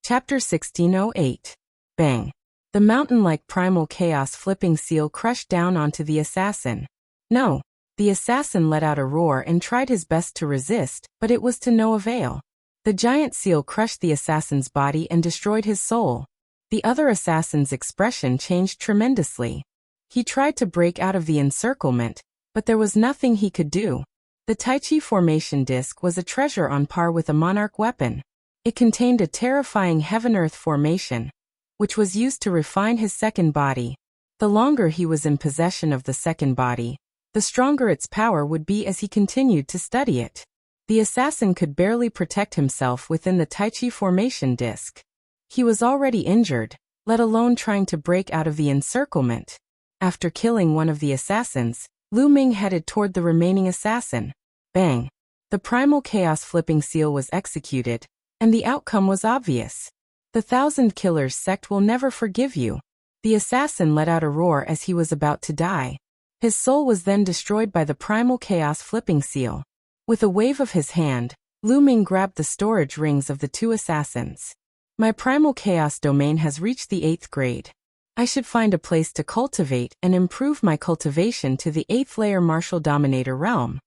Chapter 1608. Bang. The mountain-like primal chaos flipping seal crushed down onto the assassin. No. The assassin let out a roar and tried his best to resist, but it was to no avail. The giant seal crushed the assassin's body and destroyed his soul. The other assassin's expression changed tremendously. He tried to break out of the encirclement, but there was nothing he could do. The Tai Chi formation disc was a treasure on par with a monarch weapon. It contained a terrifying heaven-earth formation, which was used to refine his second body. The longer he was in possession of the second body, the stronger its power would be as he continued to study it. The assassin could barely protect himself within the Tai Chi formation disc. He was already injured, let alone trying to break out of the encirclement. After killing one of the assassins, Lu Ming headed toward the remaining assassin. Bang! The primal chaos flipping seal was executed, and the outcome was obvious. The 1,000 Killers sect will never forgive you. The assassin let out a roar as he was about to die. His soul was then destroyed by the primal chaos flipping seal. With a wave of his hand, Lu Ming grabbed the storage rings of the two assassins. My primal chaos domain has reached the 8th grade. I should find a place to cultivate and improve my cultivation to the 8th layer martial dominator realm.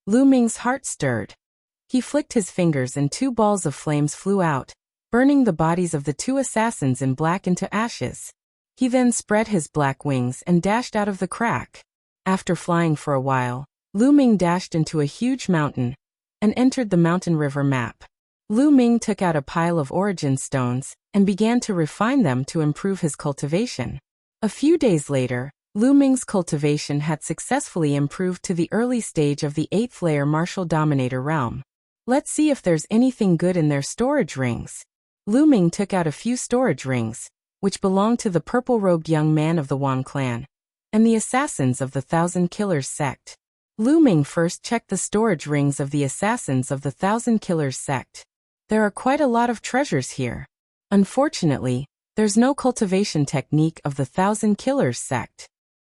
Lu Ming's heart stirred. He flicked his fingers and 2 balls of flames flew out, burning the bodies of the 2 assassins in black into ashes. He then spread his black wings and dashed out of the crack. After flying for a while, Lu Ming dashed into a huge mountain and entered the mountain river map. Lu Ming took out a pile of origin stones and began to refine them to improve his cultivation. A few days later, Lu Ming's cultivation had successfully improved to the early stage of the 8th layer martial dominator realm. Let's see if there's anything good in their storage rings. Lu Ming took out a few storage rings, which belonged to the purple-robed young man of the Wan clan, and the assassins of the 1,000 Killers sect. Lu Ming first checked the storage rings of the assassins of the 1,000 Killers sect. There are quite a lot of treasures here. Unfortunately, there's no cultivation technique of the 1,000 Killers sect.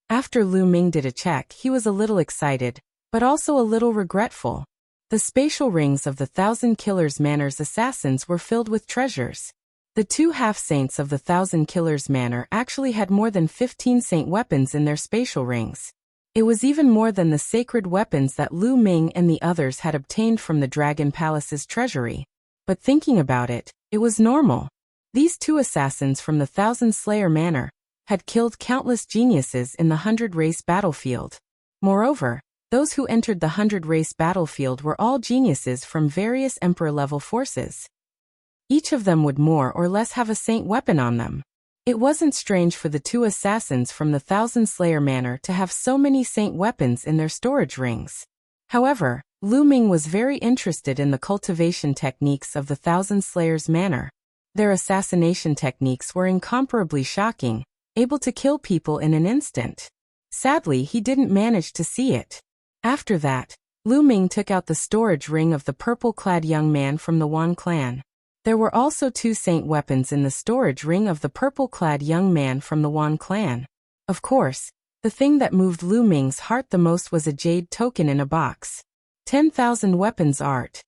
After Lu Ming did a check, he was a little excited, but also a little regretful. The spatial rings of the 1,000 Killers Manor's assassins were filled with treasures. The 2 half-saints of the 1,000 Killers Manor actually had more than 15 saint weapons in their spatial rings. It was even more than the sacred weapons that Lu Ming and the others had obtained from the Dragon Palace's treasury. But thinking about it, it was normal. These 2 assassins from the 1,000 Slayer Manor had killed countless geniuses in the 100-race battlefield. Moreover, those who entered the 100-race battlefield were all geniuses from various Emperor-level forces. Each of them would more or less have a saint weapon on them. It wasn't strange for the 2 assassins from the 1,000 Slayer Manor to have so many saint weapons in their storage rings. However, Lu Ming was very interested in the cultivation techniques of the 1,000 Slayers Manor. Their assassination techniques were incomparably shocking, able to kill people in an instant. Sadly, he didn't manage to see it. After that, Lu Ming took out the storage ring of the purple-clad young man from the Wan clan. There were also 2 saint weapons in the storage ring of the purple-clad young man from the Wan clan. Of course, the thing that moved Lu Ming's heart the most was a jade token in a box. 10,000 weapons art.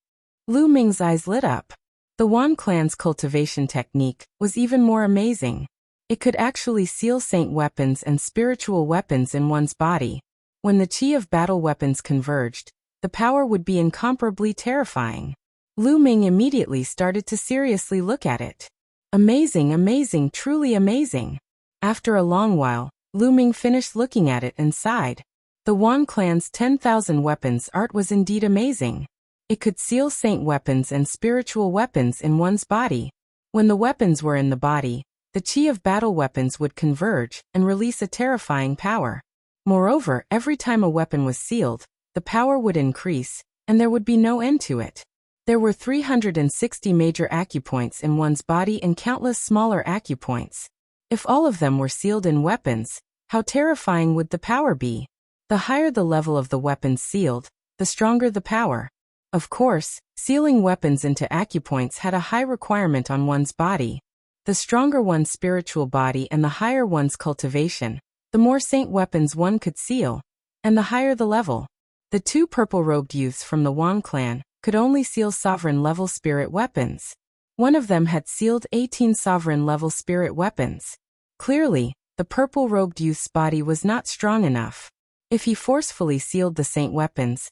Lu Ming's eyes lit up. The Wan clan's cultivation technique was even more amazing. It could actually seal saint weapons and spiritual weapons in one's body. When the chi of battle weapons converged, the power would be incomparably terrifying. Lu Ming immediately started to seriously look at it. Amazing, amazing, truly amazing. After a long while, Lu Ming finished looking at it and sighed. The Wan clan's 10,000 weapons art was indeed amazing. It could seal saint weapons and spiritual weapons in one's body. When the weapons were in the body, the chi of battle weapons would converge and release a terrifying power. Moreover, every time a weapon was sealed, the power would increase, and there would be no end to it. There were 360 major acupoints in one's body and countless smaller acupoints. If all of them were sealed in weapons, how terrifying would the power be? The higher the level of the weapons sealed, the stronger the power. Of course, sealing weapons into acupoints had a high requirement on one's body. The stronger one's spiritual body and the higher one's cultivation, the more saint weapons one could seal, and the higher the level. The two purple-robed youths from the Wan clan could only seal sovereign-level spirit weapons. One of them had sealed 18 sovereign-level spirit weapons. Clearly, the purple-robed youth's body was not strong enough. If he forcefully sealed the saint weapons,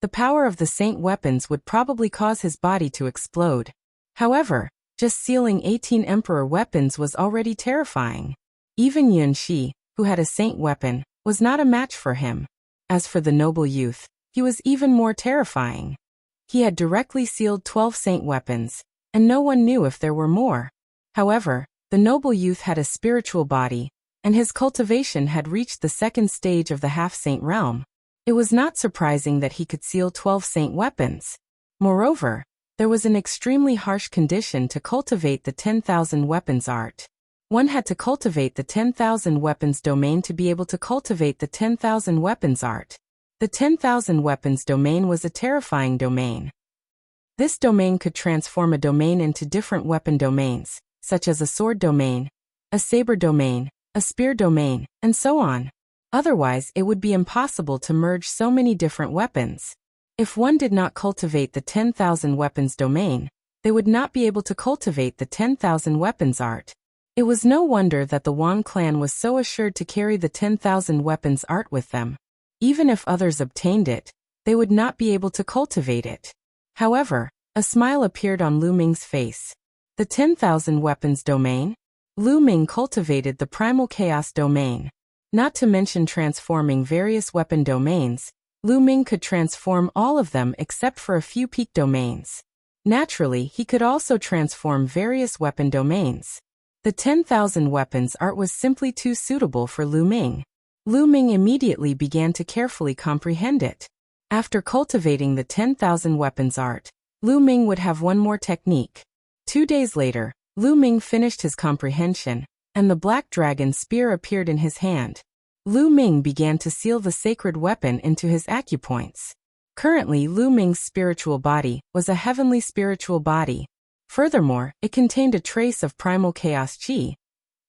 the power of the saint weapons would probably cause his body to explode. However, just sealing 18 emperor weapons was already terrifying. Even Yun Shi, who had a saint weapon, was not a match for him. As for the noble youth, he was even more terrifying. He had directly sealed 12 saint weapons, and no one knew if there were more. However, the noble youth had a spiritual body, and his cultivation had reached the second stage of the half-saint realm. It was not surprising that he could seal 12 saint weapons. Moreover, there was an extremely harsh condition to cultivate the 10,000 weapons art. One had to cultivate the 10,000 weapons domain to be able to cultivate the 10,000 weapons art. The 10,000 weapons domain was a terrifying domain. This domain could transform a domain into different weapon domains, such as a sword domain, a saber domain, a spear domain, and so on. Otherwise, it would be impossible to merge so many different weapons. If one did not cultivate the 10,000 weapons domain, they would not be able to cultivate the 10,000 weapons art. It was no wonder that the Wan clan was so assured to carry the 10,000 weapons art with them. Even if others obtained it, they would not be able to cultivate it. However, a smile appeared on Lu Ming's face. The 10,000 weapons domain? Lu Ming cultivated the primal chaos domain. Not to mention transforming various weapon domains, Lu Ming could transform all of them except for a few peak domains. Naturally, he could also transform various weapon domains. The 10,000 weapons art was simply too suitable for Lu Ming. Lu Ming immediately began to carefully comprehend it. After cultivating the 10,000 weapons art, Lu Ming would have one more technique. 2 days later, Lu Ming finished his comprehension, and the black dragon spear appeared in his hand. Lu Ming began to seal the sacred weapon into his acupoints. Currently, Lu Ming's spiritual body was a heavenly spiritual body. Furthermore, it contained a trace of primal chaos chi,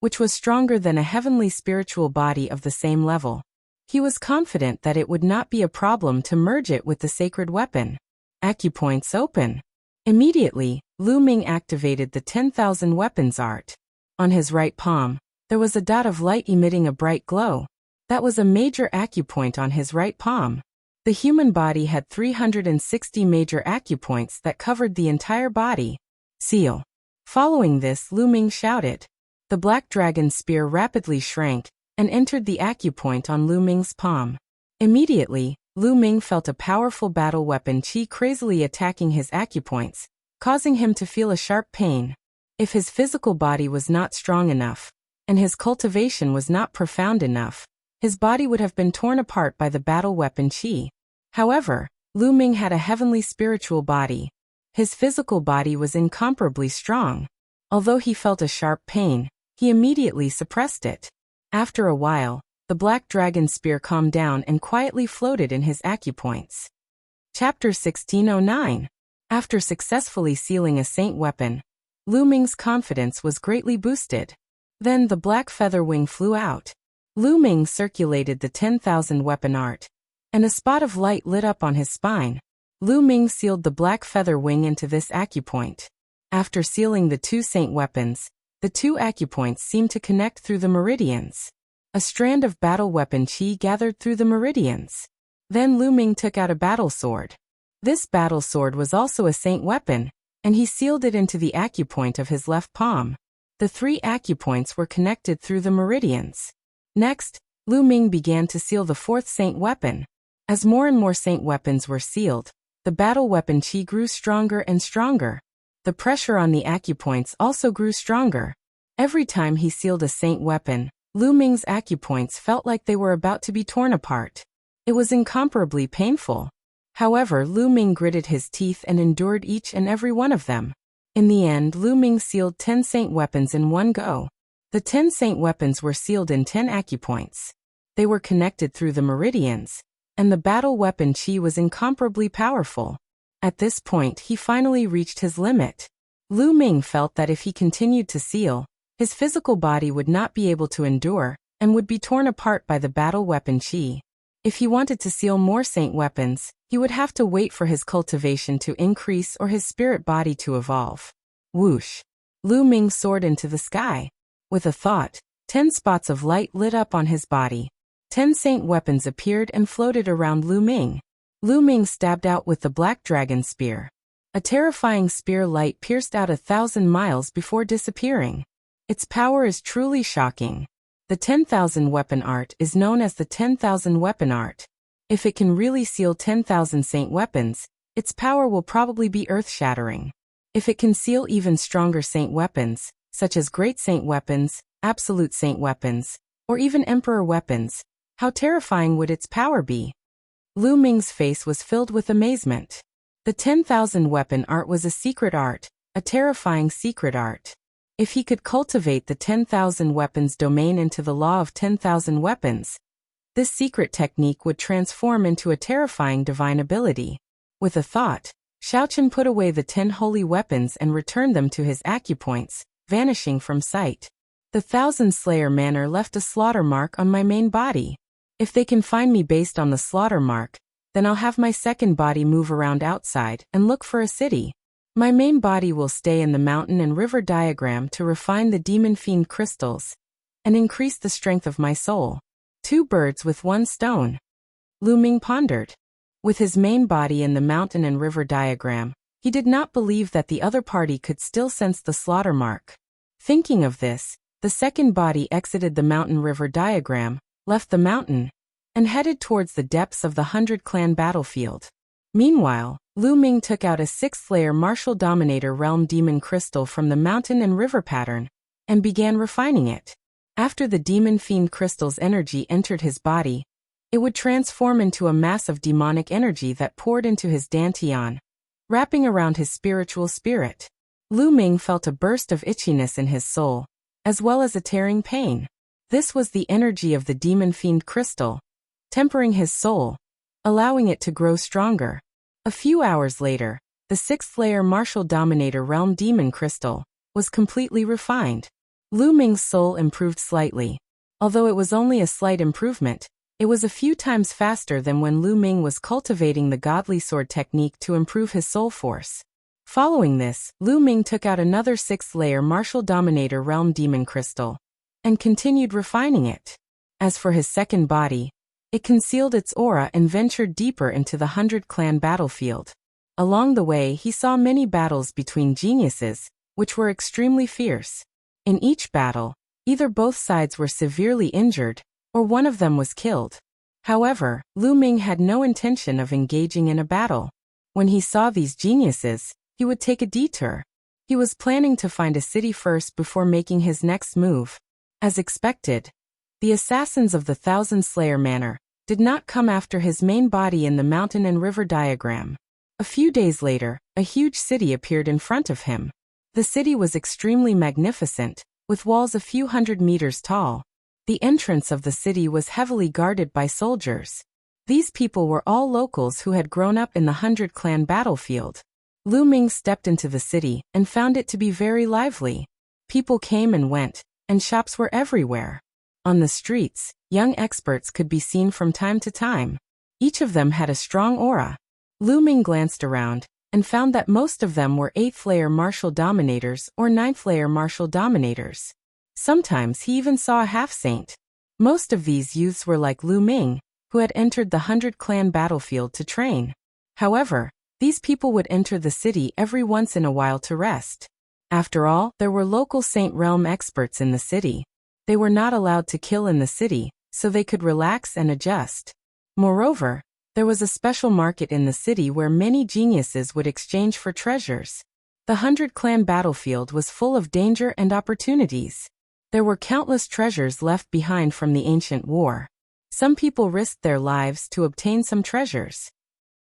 which was stronger than a heavenly spiritual body of the same level. He was confident that it would not be a problem to merge it with the sacred weapon. Acupoints open. Immediately, Lu Ming activated the 10,000 weapons art. On his right palm, there was a dot of light emitting a bright glow. That was a major acupoint on his right palm. The human body had 360 major acupoints that covered the entire body. Seal. Following this, Lu Ming shouted. The black dragon spear rapidly shrank and entered the acupoint on Lu Ming's palm. Immediately, Lu Ming felt a powerful battle weapon chi crazily attacking his acupoints, causing him to feel a sharp pain. If his physical body was not strong enough, and his cultivation was not profound enough, his body would have been torn apart by the battle weapon chi. However, Lu Ming had a heavenly spiritual body. His physical body was incomparably strong. Although he felt a sharp pain, he immediately suppressed it. After a while, the black dragon spear calmed down and quietly floated in his acupoints. Chapter 1609. After successfully sealing a saint weapon, Lu Ming's confidence was greatly boosted. Then the black feather wing flew out. Lu Ming circulated the 10,000 weapon art, and a spot of light lit up on his spine. Lu Ming sealed the black feather wing into this acupoint. After sealing the 2 saint weapons, the 2 acupoints seemed to connect through the meridians. A strand of battle weapon qi gathered through the meridians. Then Lu Ming took out a battle sword. This battle sword was also a saint weapon, and he sealed it into the acupoint of his left palm. The 3 acupoints were connected through the meridians. Next, Lu Ming began to seal the 4th saint weapon. As more and more saint weapons were sealed, the battle weapon qi grew stronger and stronger. The pressure on the acupoints also grew stronger. Every time he sealed a saint weapon, Lu Ming's acupoints felt like they were about to be torn apart. It was incomparably painful. However, Lu Ming gritted his teeth and endured each and every one of them. In the end, Lu Ming sealed 10 saint weapons in one go. The 10 saint weapons were sealed in 10 acupoints. They were connected through the meridians, and the battle weapon qi was incomparably powerful. At this point, he finally reached his limit. Lu Ming felt that if he continued to seal, his physical body would not be able to endure, and would be torn apart by the battle weapon qi. If he wanted to seal more saint weapons, he would have to wait for his cultivation to increase or his spirit body to evolve. Whoosh! Lu Ming soared into the sky. With a thought, 10 spots of light lit up on his body. 10 saint weapons appeared and floated around Lu Ming. Lu Ming stabbed out with the black dragon spear. A terrifying spear light pierced out 1,000 miles before disappearing. Its power is truly shocking. The 10,000 weapon art is known as the 10,000 weapon art. If it can really seal 10,000 saint weapons, its power will probably be earth-shattering. If it can seal even stronger saint weapons, such as great saint weapons, absolute saint weapons, or even emperor weapons, how terrifying would its power be? Lu Ming's face was filled with amazement. The 10,000 weapon art was a secret art, a terrifying secret art. If he could cultivate the 10,000 weapons domain into the law of 10,000 weapons, this secret technique would transform into a terrifying divine ability. With a thought, Shaochen put away the 10 holy weapons and returned them to his acupoints, vanishing from sight. The Thousand Slayer manner left a slaughter mark on my main body. If they can find me based on the slaughter mark, then I'll have my second body move around outside and look for a city. My main body will stay in the mountain and river diagram to refine the demon fiend crystals and increase the strength of my soul. 2 birds with 1 stone. Lu Ming pondered. With his main body in the mountain and river diagram, he did not believe that the other party could still sense the slaughter mark. Thinking of this, the second body exited the mountain river diagram, left the mountain, and headed towards the depths of the 100-clan battlefield. Meanwhile, Lu Ming took out a 6th-layer martial dominator realm demon crystal from the mountain and river pattern, and began refining it. After the demon fiend crystal's energy entered his body, it would transform into a mass of demonic energy that poured into his dantian, wrapping around his spiritual spirit. Lu Ming felt a burst of itchiness in his soul, as well as a tearing pain. This was the energy of the demon fiend crystal, tempering his soul, allowing it to grow stronger. A few hours later, the 6th-layer martial dominator realm demon crystal was completely refined. Lu Ming's soul improved slightly. Although it was only a slight improvement, it was a few times faster than when Lu Ming was cultivating the godly sword technique to improve his soul force. Following this, Lu Ming took out another 6th-layer martial dominator realm demon crystal and continued refining it. As for his second body, it concealed its aura and ventured deeper into the 100-clan battlefield. Along the way, he saw many battles between geniuses, which were extremely fierce. In each battle, either both sides were severely injured, or one of them was killed. However, Lu Ming had no intention of engaging in a battle. When he saw these geniuses, he would take a detour. He was planning to find a city first before making his next move. As expected, the assassins of the Thousand Slayer Manor did not come after his main body in the mountain and river diagram. A few days later, a huge city appeared in front of him. The city was extremely magnificent, with walls a few hundred meters tall. The entrance of the city was heavily guarded by soldiers. These people were all locals who had grown up in the 100-clan battlefield. Lu Ming stepped into the city and found it to be very lively. People came and went, and shops were everywhere. On the streets, young experts could be seen from time to time. Each of them had a strong aura. Lu Ming glanced around and found that most of them were 8th layer martial dominators or 9th layer martial dominators. Sometimes he even saw a half-saint. Most of these youths were like Lu Ming, who had entered the 100-clan battlefield to train. However, these people would enter the city every once in a while to rest. After all, there were local Saint Realm experts in the city. They were not allowed to kill in the city, so they could relax and adjust. Moreover, there was a special market in the city where many geniuses would exchange for treasures. The 100-clan battlefield was full of danger and opportunities. There were countless treasures left behind from the ancient war. Some people risked their lives to obtain some treasures.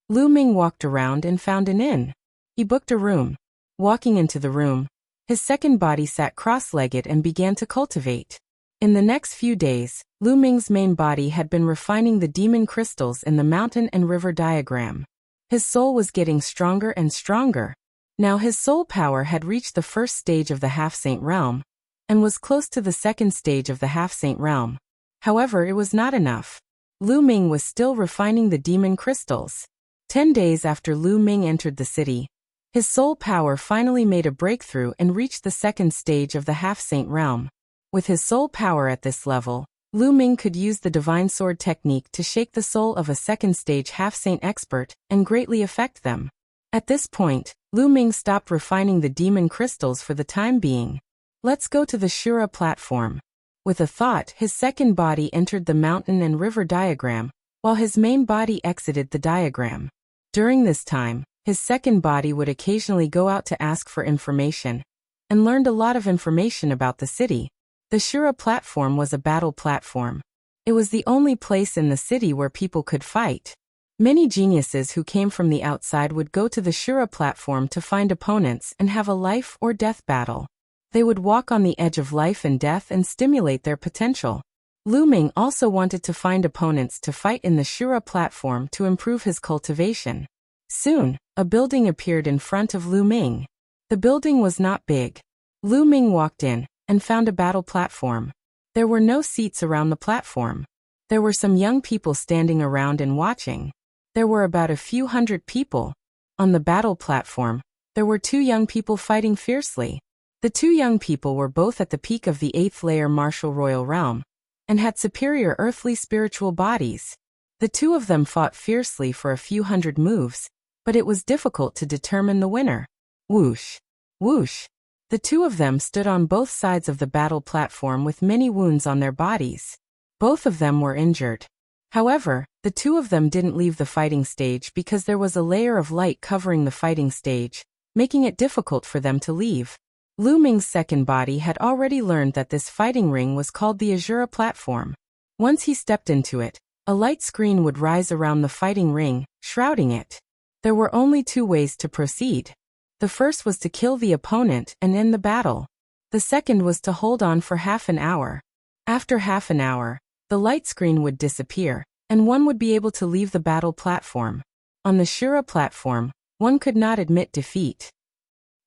Lu Ming walked around and found an inn. He booked a room. Walking into the room, his second body sat cross-legged and began to cultivate. In the next few days, Lu Ming's main body had been refining the demon crystals in the mountain and river diagram. His soul was getting stronger and stronger. Now his soul power had reached the first stage of the half-saint realm, and was close to the second stage of the half-saint realm. However, it was not enough. Lu Ming was still refining the demon crystals. 10 days after Lu Ming entered the city, his soul power finally made a breakthrough and reached the second stage of the half-saint realm. With his soul power at this level, Lu Ming could use the divine sword technique to shake the soul of a second-stage half-saint expert and greatly affect them. At this point, Lu Ming stopped refining the demon crystals for the time being. Let's go to the Shura platform. With a thought, his second body entered the mountain and river diagram, while his main body exited the diagram. During this time, his second body would occasionally go out to ask for information, and learned a lot of information about the city. The Shura platform was a battle platform. It was the only place in the city where people could fight. Many geniuses who came from the outside would go to the Shura platform to find opponents and have a life or death battle. They would walk on the edge of life and death and stimulate their potential. Lu Ming also wanted to find opponents to fight in the Shura platform to improve his cultivation. Soon, a building appeared in front of Lu Ming. The building was not big. Lu Ming walked in and found a battle platform. There were no seats around the platform. There were some young people standing around and watching. There were about a few hundred people. On the battle platform, there were 2 young people fighting fiercely. The 2 young people were both at the peak of the 8th layer martial royal realm, and had superior earthly spiritual bodies. The 2 of them fought fiercely for a few hundred moves, but it was difficult to determine the winner. Whoosh! Whoosh! The 2 of them stood on both sides of the battle platform with many wounds on their bodies. Both of them were injured. However, the 2 of them didn't leave the fighting stage because there was a layer of light covering the fighting stage, making it difficult for them to leave. Lu Ming's second body had already learned that this fighting ring was called the Azura platform. Once he stepped into it, a light screen would rise around the fighting ring, shrouding it. There were only 2 ways to proceed. The first was to kill the opponent and end the battle. The second was to hold on for half an hour. After half an hour, the light screen would disappear, and one would be able to leave the battle platform. On the Shura platform, one could not admit defeat.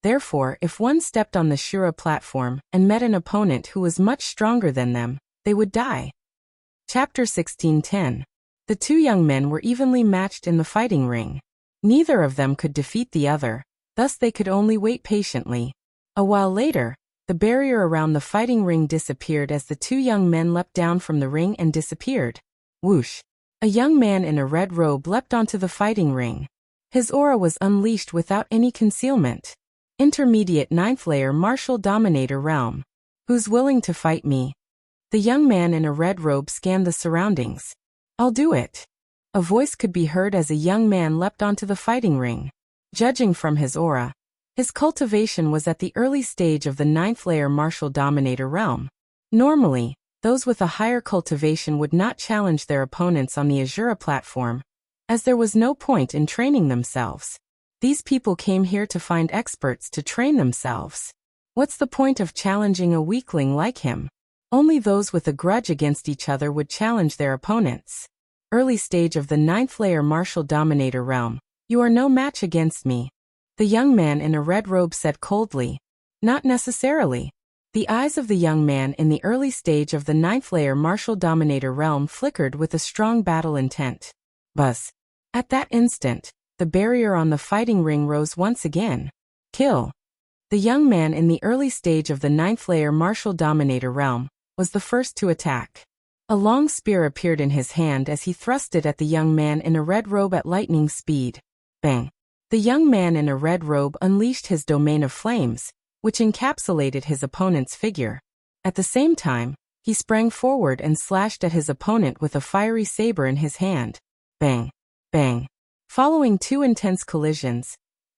Therefore, if one stepped on the Shura platform and met an opponent who was much stronger than them, they would die. Chapter 16:10. The 2 young men were evenly matched in the fighting ring. Neither of them could defeat the other. Thus they could only wait patiently. A while later, the barrier around the fighting ring disappeared as the 2 young men leapt down from the ring and disappeared. Whoosh! A young man in a red robe leapt onto the fighting ring. His aura was unleashed without any concealment. Intermediate 9th layer martial dominator realm. Who's willing to fight me? The young man in a red robe scanned the surroundings. I'll do it. A voice could be heard as a young man leapt onto the fighting ring. Judging from his aura, his cultivation was at the early stage of the 9th layer martial dominator realm. Normally, those with a higher cultivation would not challenge their opponents on the Azura platform, as there was no point in training themselves. These people came here to find experts to train themselves. What's the point of challenging a weakling like him? Only those with a grudge against each other would challenge their opponents. Early stage of the 9th layer martial dominator realm. You are no match against me. The young man in a red robe said coldly. Not necessarily. The eyes of the young man in the early stage of the 9th layer martial dominator realm flickered with a strong battle intent. Buzz. At that instant, the barrier on the fighting ring rose once again. Kill. The young man in the early stage of the 9th layer martial dominator realm was the first to attack. A long spear appeared in his hand as he thrust it at the young man in a red robe at lightning speed. Bang. The young man in a red robe unleashed his domain of flames, which encapsulated his opponent's figure. At the same time, he sprang forward and slashed at his opponent with a fiery saber in his hand. Bang. Bang. Following two intense collisions,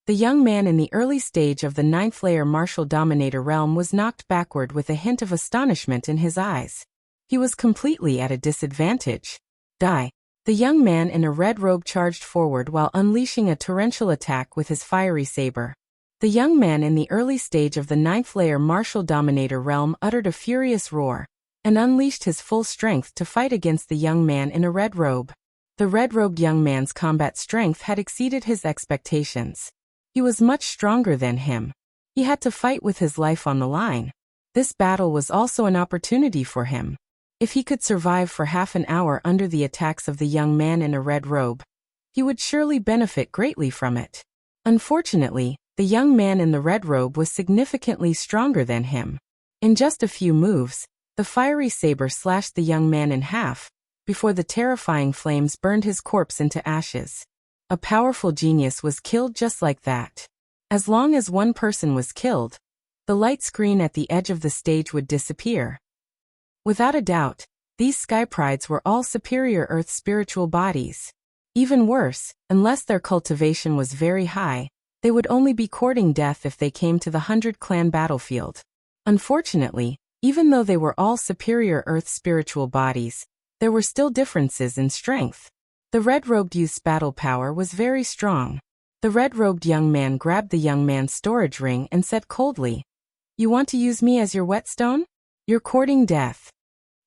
the young man in the early stage of the 9th layer martial dominator realm was knocked backward with a hint of astonishment in his eyes. He was completely at a disadvantage. Die. The young man in a red robe charged forward while unleashing a torrential attack with his fiery saber. The young man in the early stage of the 9th layer martial dominator realm uttered a furious roar and unleashed his full strength to fight against the young man in a red robe. The red-robed young man's combat strength had exceeded his expectations. He was much stronger than him. He had to fight with his life on the line. This battle was also an opportunity for him. If he could survive for half an hour under the attacks of the young man in a red robe, he would surely benefit greatly from it. Unfortunately, the young man in the red robe was significantly stronger than him. In just a few moves, the fiery saber slashed the young man in half, before the terrifying flames burned his corpse into ashes. A powerful genius was killed just like that. As long as one person was killed, the light screen at the edge of the stage would disappear. Without a doubt, these sky prides were all superior Earth spiritual bodies. Even worse, unless their cultivation was very high, they would only be courting death if they came to the 100-clan battlefield. Unfortunately, even though they were all superior Earth spiritual bodies, there were still differences in strength. The red-robed youth's battle power was very strong. The red-robed young man grabbed the young man's storage ring and said coldly, "You want to use me as your whetstone? You're courting death."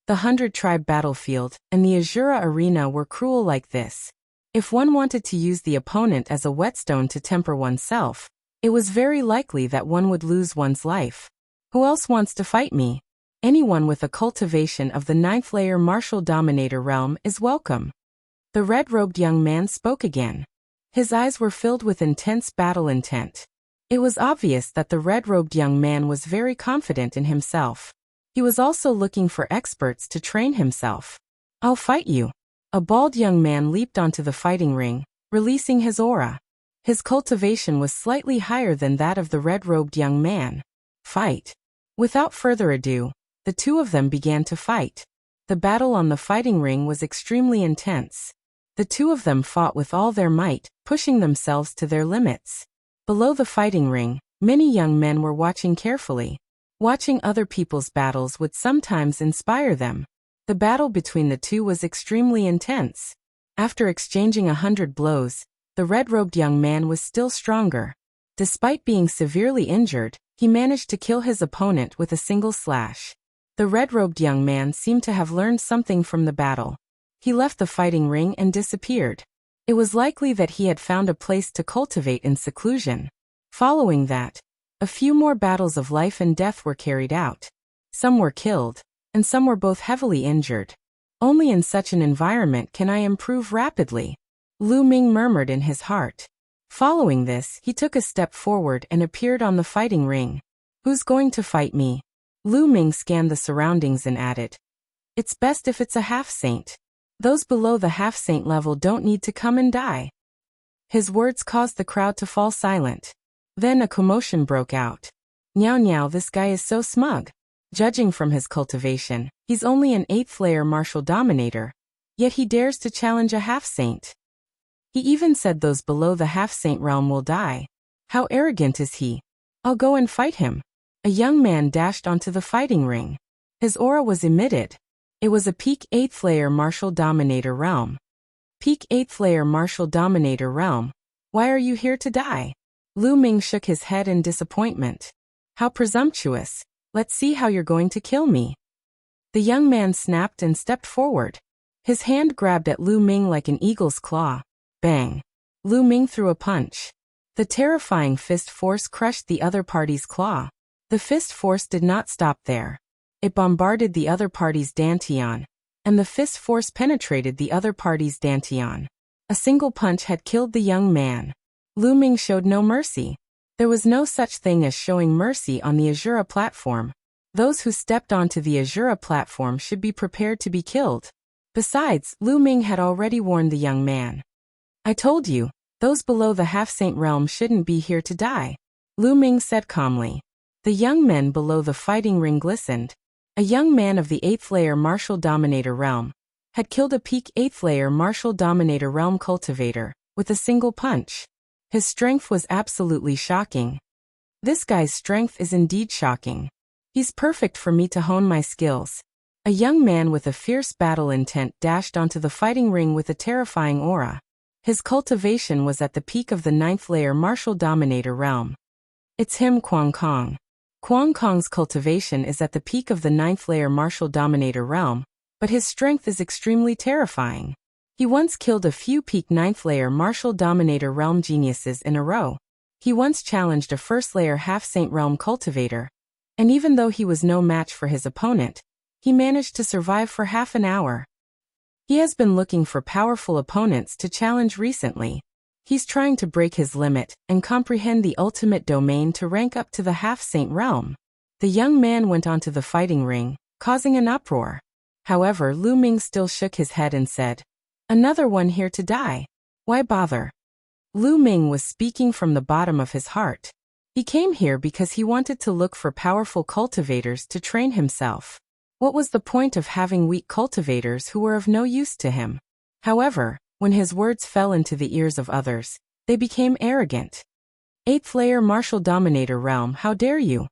The 100-tribe battlefield and the Azura arena were cruel like this. If one wanted to use the opponent as a whetstone to temper oneself, it was very likely that one would lose one's life. Who else wants to fight me? Anyone with a cultivation of the 9th layer martial dominator realm is welcome. The red-robed young man spoke again. His eyes were filled with intense battle intent. It was obvious that the red-robed young man was very confident in himself. He was also looking for experts to train himself. "I'll fight you." A bald young man leaped onto the fighting ring, releasing his aura. His cultivation was slightly higher than that of the red-robed young man. Fight. Without further ado, the two of them began to fight. The battle on the fighting ring was extremely intense. The two of them fought with all their might, pushing themselves to their limits. Below the fighting ring, many young men were watching carefully. Watching other people's battles would sometimes inspire them. The battle between the two was extremely intense. After exchanging 100 blows, the red-robed young man was still stronger. Despite being severely injured, he managed to kill his opponent with a single slash. The red-robed young man seemed to have learned something from the battle. He left the fighting ring and disappeared. It was likely that he had found a place to cultivate in seclusion. Following that, a few more battles of life and death were carried out. Some were killed, and some were both heavily injured. Only in such an environment can I improve rapidly, Lu Ming murmured in his heart. Following this, he took a step forward and appeared on the fighting ring. "Who's going to fight me?" Lu Ming scanned the surroundings and added, "It's best if it's a half-saint. Those below the half-saint level don't need to come and die." His words caused the crowd to fall silent. Then a commotion broke out. "Niao Niao, this guy is so smug. Judging from his cultivation, he's only an 8th layer martial dominator, yet he dares to challenge a half-saint. He even said those below the half-saint realm will die. How arrogant is he? I'll go and fight him." A young man dashed onto the fighting ring. His aura was emitted. It was a peak 8th layer martial dominator realm. Peak 8th layer martial dominator realm. Why are you here to die? Lu Ming shook his head in disappointment. How presumptuous. Let's see how you're going to kill me. The young man snapped and stepped forward. His hand grabbed at Lu Ming like an eagle's claw. Bang. Lu Ming threw a punch. The terrifying fist force crushed the other party's claw. The fist force did not stop there. It bombarded the other party's dantian, and the fist force penetrated the other party's dantian. A single punch had killed the young man. Lu Ming showed no mercy. There was no such thing as showing mercy on the Azura platform. Those who stepped onto the Azura platform should be prepared to be killed. Besides, Lu Ming had already warned the young man. I told you, those below the half-saint realm shouldn't be here to die, Lu Ming said calmly. The young men below the fighting ring glistened. A young man of the 8th layer martial dominator realm had killed a peak 8th layer martial dominator realm cultivator with a single punch. His strength was absolutely shocking. This guy's strength is indeed shocking. He's perfect for me to hone my skills. A young man with a fierce battle intent dashed onto the fighting ring with a terrifying aura. His cultivation was at the peak of the 9th layer martial dominator realm. It's him, Kwang Kong. Kwang Kong's cultivation is at the peak of the 9th layer martial dominator realm, but his strength is extremely terrifying. He once killed a few peak 9th layer martial dominator realm geniuses in a row. He once challenged a 1st layer half-saint realm cultivator. And even though he was no match for his opponent, he managed to survive for half an hour. He has been looking for powerful opponents to challenge recently. He's trying to break his limit and comprehend the ultimate domain to rank up to the half-saint realm. The young man went onto the fighting ring, causing an uproar. However, Lu Ming still shook his head and said, "Another one here to die. Why bother?" Lu Ming was speaking from the bottom of his heart. He came here because he wanted to look for powerful cultivators to train himself. What was the point of having weak cultivators who were of no use to him? However, when his words fell into the ears of others, they became arrogant. 8th layer martial dominator realm, how dare you?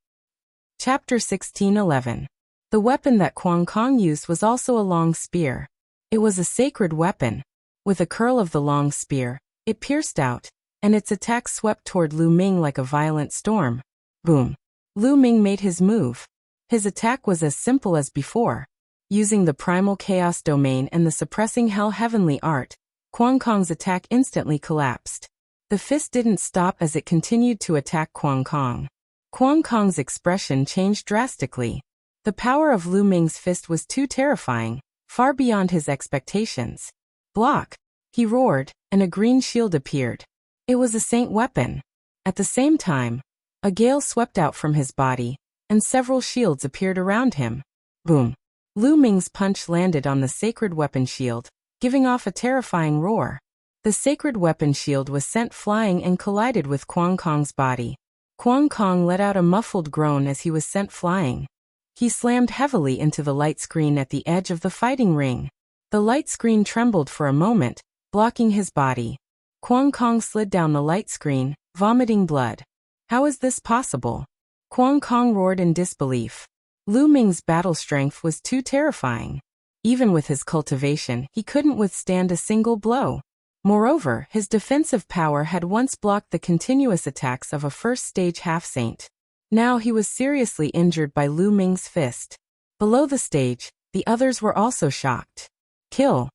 Chapter 16:11. The weapon that Kwang Kong used was also a long spear. It was a sacred weapon. With a curl of the long spear, it pierced out, and its attack swept toward Lu Ming like a violent storm. Boom. Lu Ming made his move. His attack was as simple as before. Using the primal chaos domain and the suppressing hell heavenly art, Kwang Kong's attack instantly collapsed. The fist didn't stop as it continued to attack Kwang Kong. Kwang Kong's expression changed drastically. The power of Lu Ming's fist was too terrifying, far beyond his expectations. Block! He roared, and a green shield appeared. It was a saint weapon. At the same time, a gale swept out from his body, and several shields appeared around him. Boom! Lu Ming's punch landed on the sacred weapon shield, giving off a terrifying roar. The sacred weapon shield was sent flying and collided with Kwang Kong's body. Kwang Kong let out a muffled groan as he was sent flying. He slammed heavily into the light screen at the edge of the fighting ring. The light screen trembled for a moment, blocking his body. Kwang Kong slid down the light screen, vomiting blood. How is this possible? Kwang Kong roared in disbelief. Lu Ming's battle strength was too terrifying. Even with his cultivation, he couldn't withstand a single blow. Moreover, his defensive power had once blocked the continuous attacks of a first-stage half-saint. Now he was seriously injured by Lu Ming's fist. Below the stage, the others were also shocked. Kill!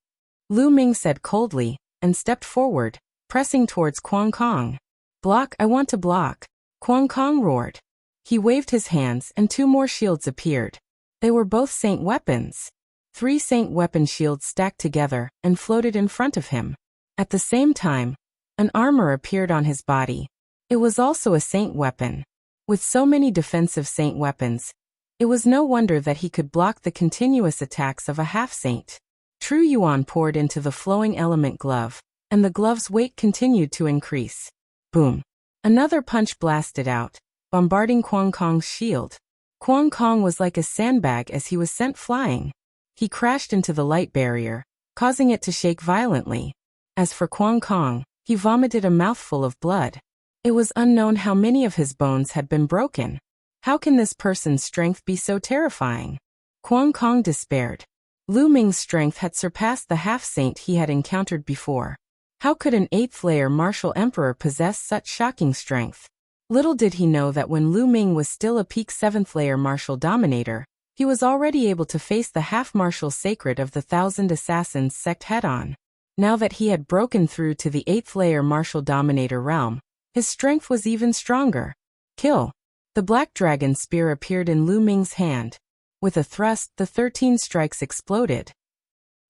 Lu Ming said coldly, and stepped forward, pressing towards Kwang Kong. Block, I want to block! Kwang Kong roared. He waved his hands and 2 more shields appeared. They were both saint weapons. 3 saint weapon shields stacked together and floated in front of him. At the same time, an armor appeared on his body. It was also a saint weapon. With so many defensive saint weapons, it was no wonder that he could block the continuous attacks of a half-saint. True yuan poured into the flowing element glove, and the glove's weight continued to increase. Boom! Another punch blasted out, bombarding Kwang Kong's shield. Kwang Kong was like a sandbag as he was sent flying. He crashed into the light barrier, causing it to shake violently. As for Kwang Kong, he vomited a mouthful of blood. It was unknown how many of his bones had been broken. How can this person's strength be so terrifying? Kwang Kong despaired. Lu Ming's strength had surpassed the half-saint he had encountered before. How could an 8th layer martial emperor possess such shocking strength? Little did he know that when Lu Ming was still a peak 7th layer martial dominator, he was already able to face the half-martial sacred of the 1,000 Assassins sect head-on. Now that he had broken through to the 8th layer martial dominator realm, his strength was even stronger. Kill! The black dragon spear appeared in Lu Ming's hand. With a thrust, the 13 strikes exploded.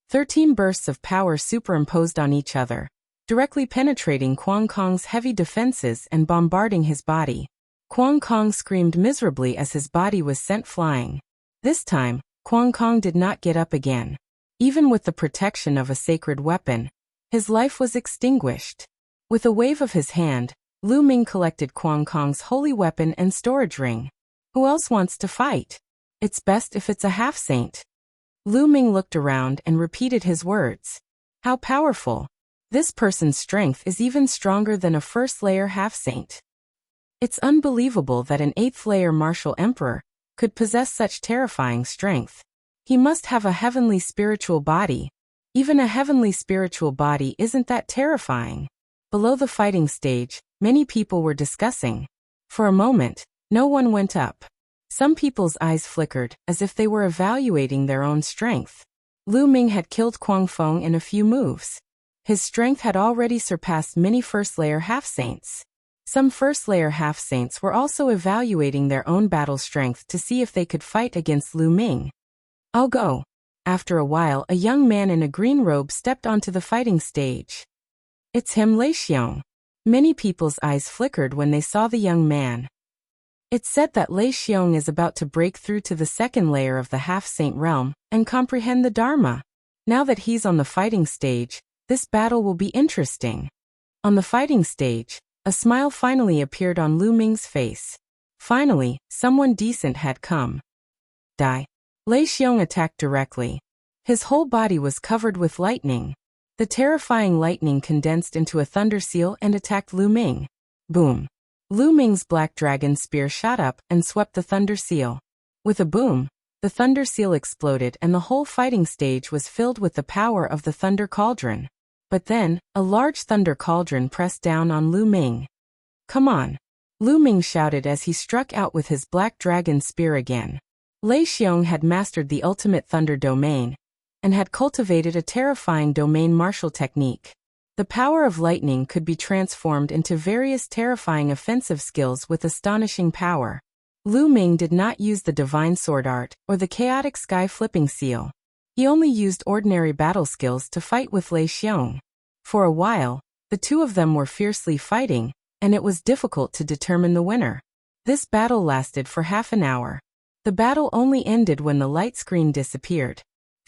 13 bursts of power superimposed on each other, directly penetrating Quang Kong's heavy defenses and bombarding his body. Quang Kong screamed miserably as his body was sent flying. This time, Quang Kong did not get up again. Even with the protection of a sacred weapon, his life was extinguished. With a wave of his hand, Lu Ming collected Quang Kong's holy weapon and storage ring. Who else wants to fight? It's best if it's a half-saint. Lu Ming looked around and repeated his words. How powerful! This person's strength is even stronger than a first-layer half-saint. It's unbelievable that an 8th-layer martial emperor could possess such terrifying strength. He must have a heavenly spiritual body. Even a heavenly spiritual body isn't that terrifying. Below the fighting stage, many people were discussing. For a moment, no one went up. Some people's eyes flickered, as if they were evaluating their own strength. Lu Ming had killed Quang Feng in a few moves. His strength had already surpassed many first-layer half-saints. Some first-layer half-saints were also evaluating their own battle strength to see if they could fight against Lu Ming. I'll go. After a while, a young man in a green robe stepped onto the fighting stage. It's him, Lei Xiong. Many people's eyes flickered when they saw the young man. It's said that Lei Xiong is about to break through to the second layer of the half-saint realm and comprehend the Dharma. Now that he's on the fighting stage, this battle will be interesting. On the fighting stage, a smile finally appeared on Lu Ming's face. Finally, someone decent had come. Die. Lei Xiong attacked directly. His whole body was covered with lightning. The terrifying lightning condensed into a thunder seal and attacked Lu Ming. Boom. Lu Ming's black dragon spear shot up and swept the thunder seal. With a boom, the thunder seal exploded and the whole fighting stage was filled with the power of the thunder cauldron. But then, a large thunder cauldron pressed down on Lu Ming. Come on. Lu Ming shouted as he struck out with his black dragon spear again. Lei Xiong had mastered the ultimate thunder domain, and had cultivated a terrifying domain martial technique. The power of lightning could be transformed into various terrifying offensive skills with astonishing power. Lu Ming did not use the divine sword art or the chaotic sky flipping seal. He only used ordinary battle skills to fight with Lei Xiong. For a while, the two of them were fiercely fighting, and it was difficult to determine the winner. This battle lasted for half an hour. The battle only ended when the light screen disappeared.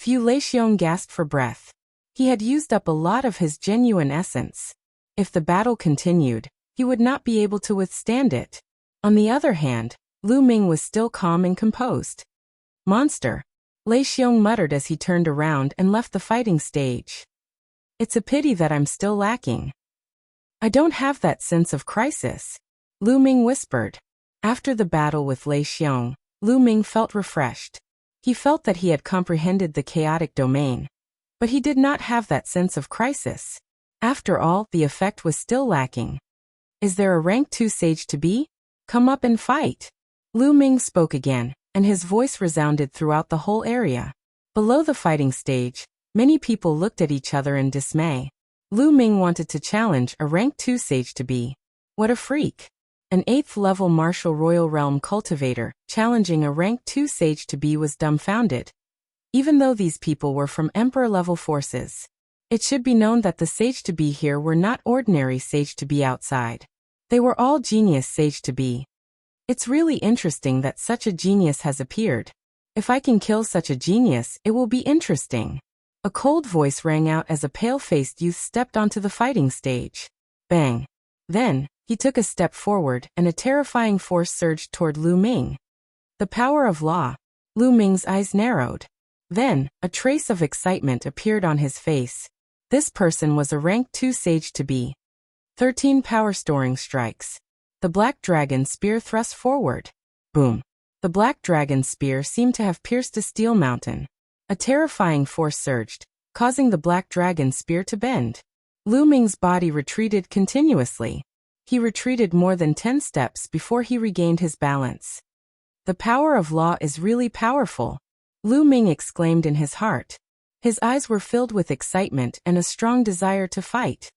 Lei Xiong gasped for breath. He had used up a lot of his genuine essence. If the battle continued, he would not be able to withstand it. On the other hand, Lu Ming was still calm and composed. Monster. Lei Xiong muttered as he turned around and left the fighting stage. It's a pity that I'm still lacking. I don't have that sense of crisis, Lu Ming whispered. After the battle with Lei Xiong, Lu Ming felt refreshed. He felt that he had comprehended the chaotic domain. But he did not have that sense of crisis. After all, the effect was still lacking. Is there a rank 2 sage to be? Come up and fight. Lu Ming spoke again, and his voice resounded throughout the whole area. Below the fighting stage, many people looked at each other in dismay. Lu Ming wanted to challenge a rank 2 sage to be. What a freak. An 8th-level martial royal realm cultivator challenging a rank 2 sage to be was dumbfounded. Even though these people were from emperor-level forces, it should be known that the sage to be here were not ordinary sage to be outside. They were all genius sage to be. It's really interesting that such a genius has appeared. If I can kill such a genius, it will be interesting. A cold voice rang out as a pale-faced youth stepped onto the fighting stage. Bang. Then, he took a step forward and a terrifying force surged toward Lu Ming. The power of law. Lu Ming's eyes narrowed. Then, a trace of excitement appeared on his face. This person was a rank 2 sage to be. 13 power storing strikes. The black dragon spear thrust forward. Boom. The black dragon spear seemed to have pierced a steel mountain. A terrifying force surged, causing the black dragon spear to bend. Lu Ming's body retreated continuously. He retreated more than 10 steps before he regained his balance. The power of law is really powerful, Lu Ming exclaimed in his heart. His eyes were filled with excitement and a strong desire to fight.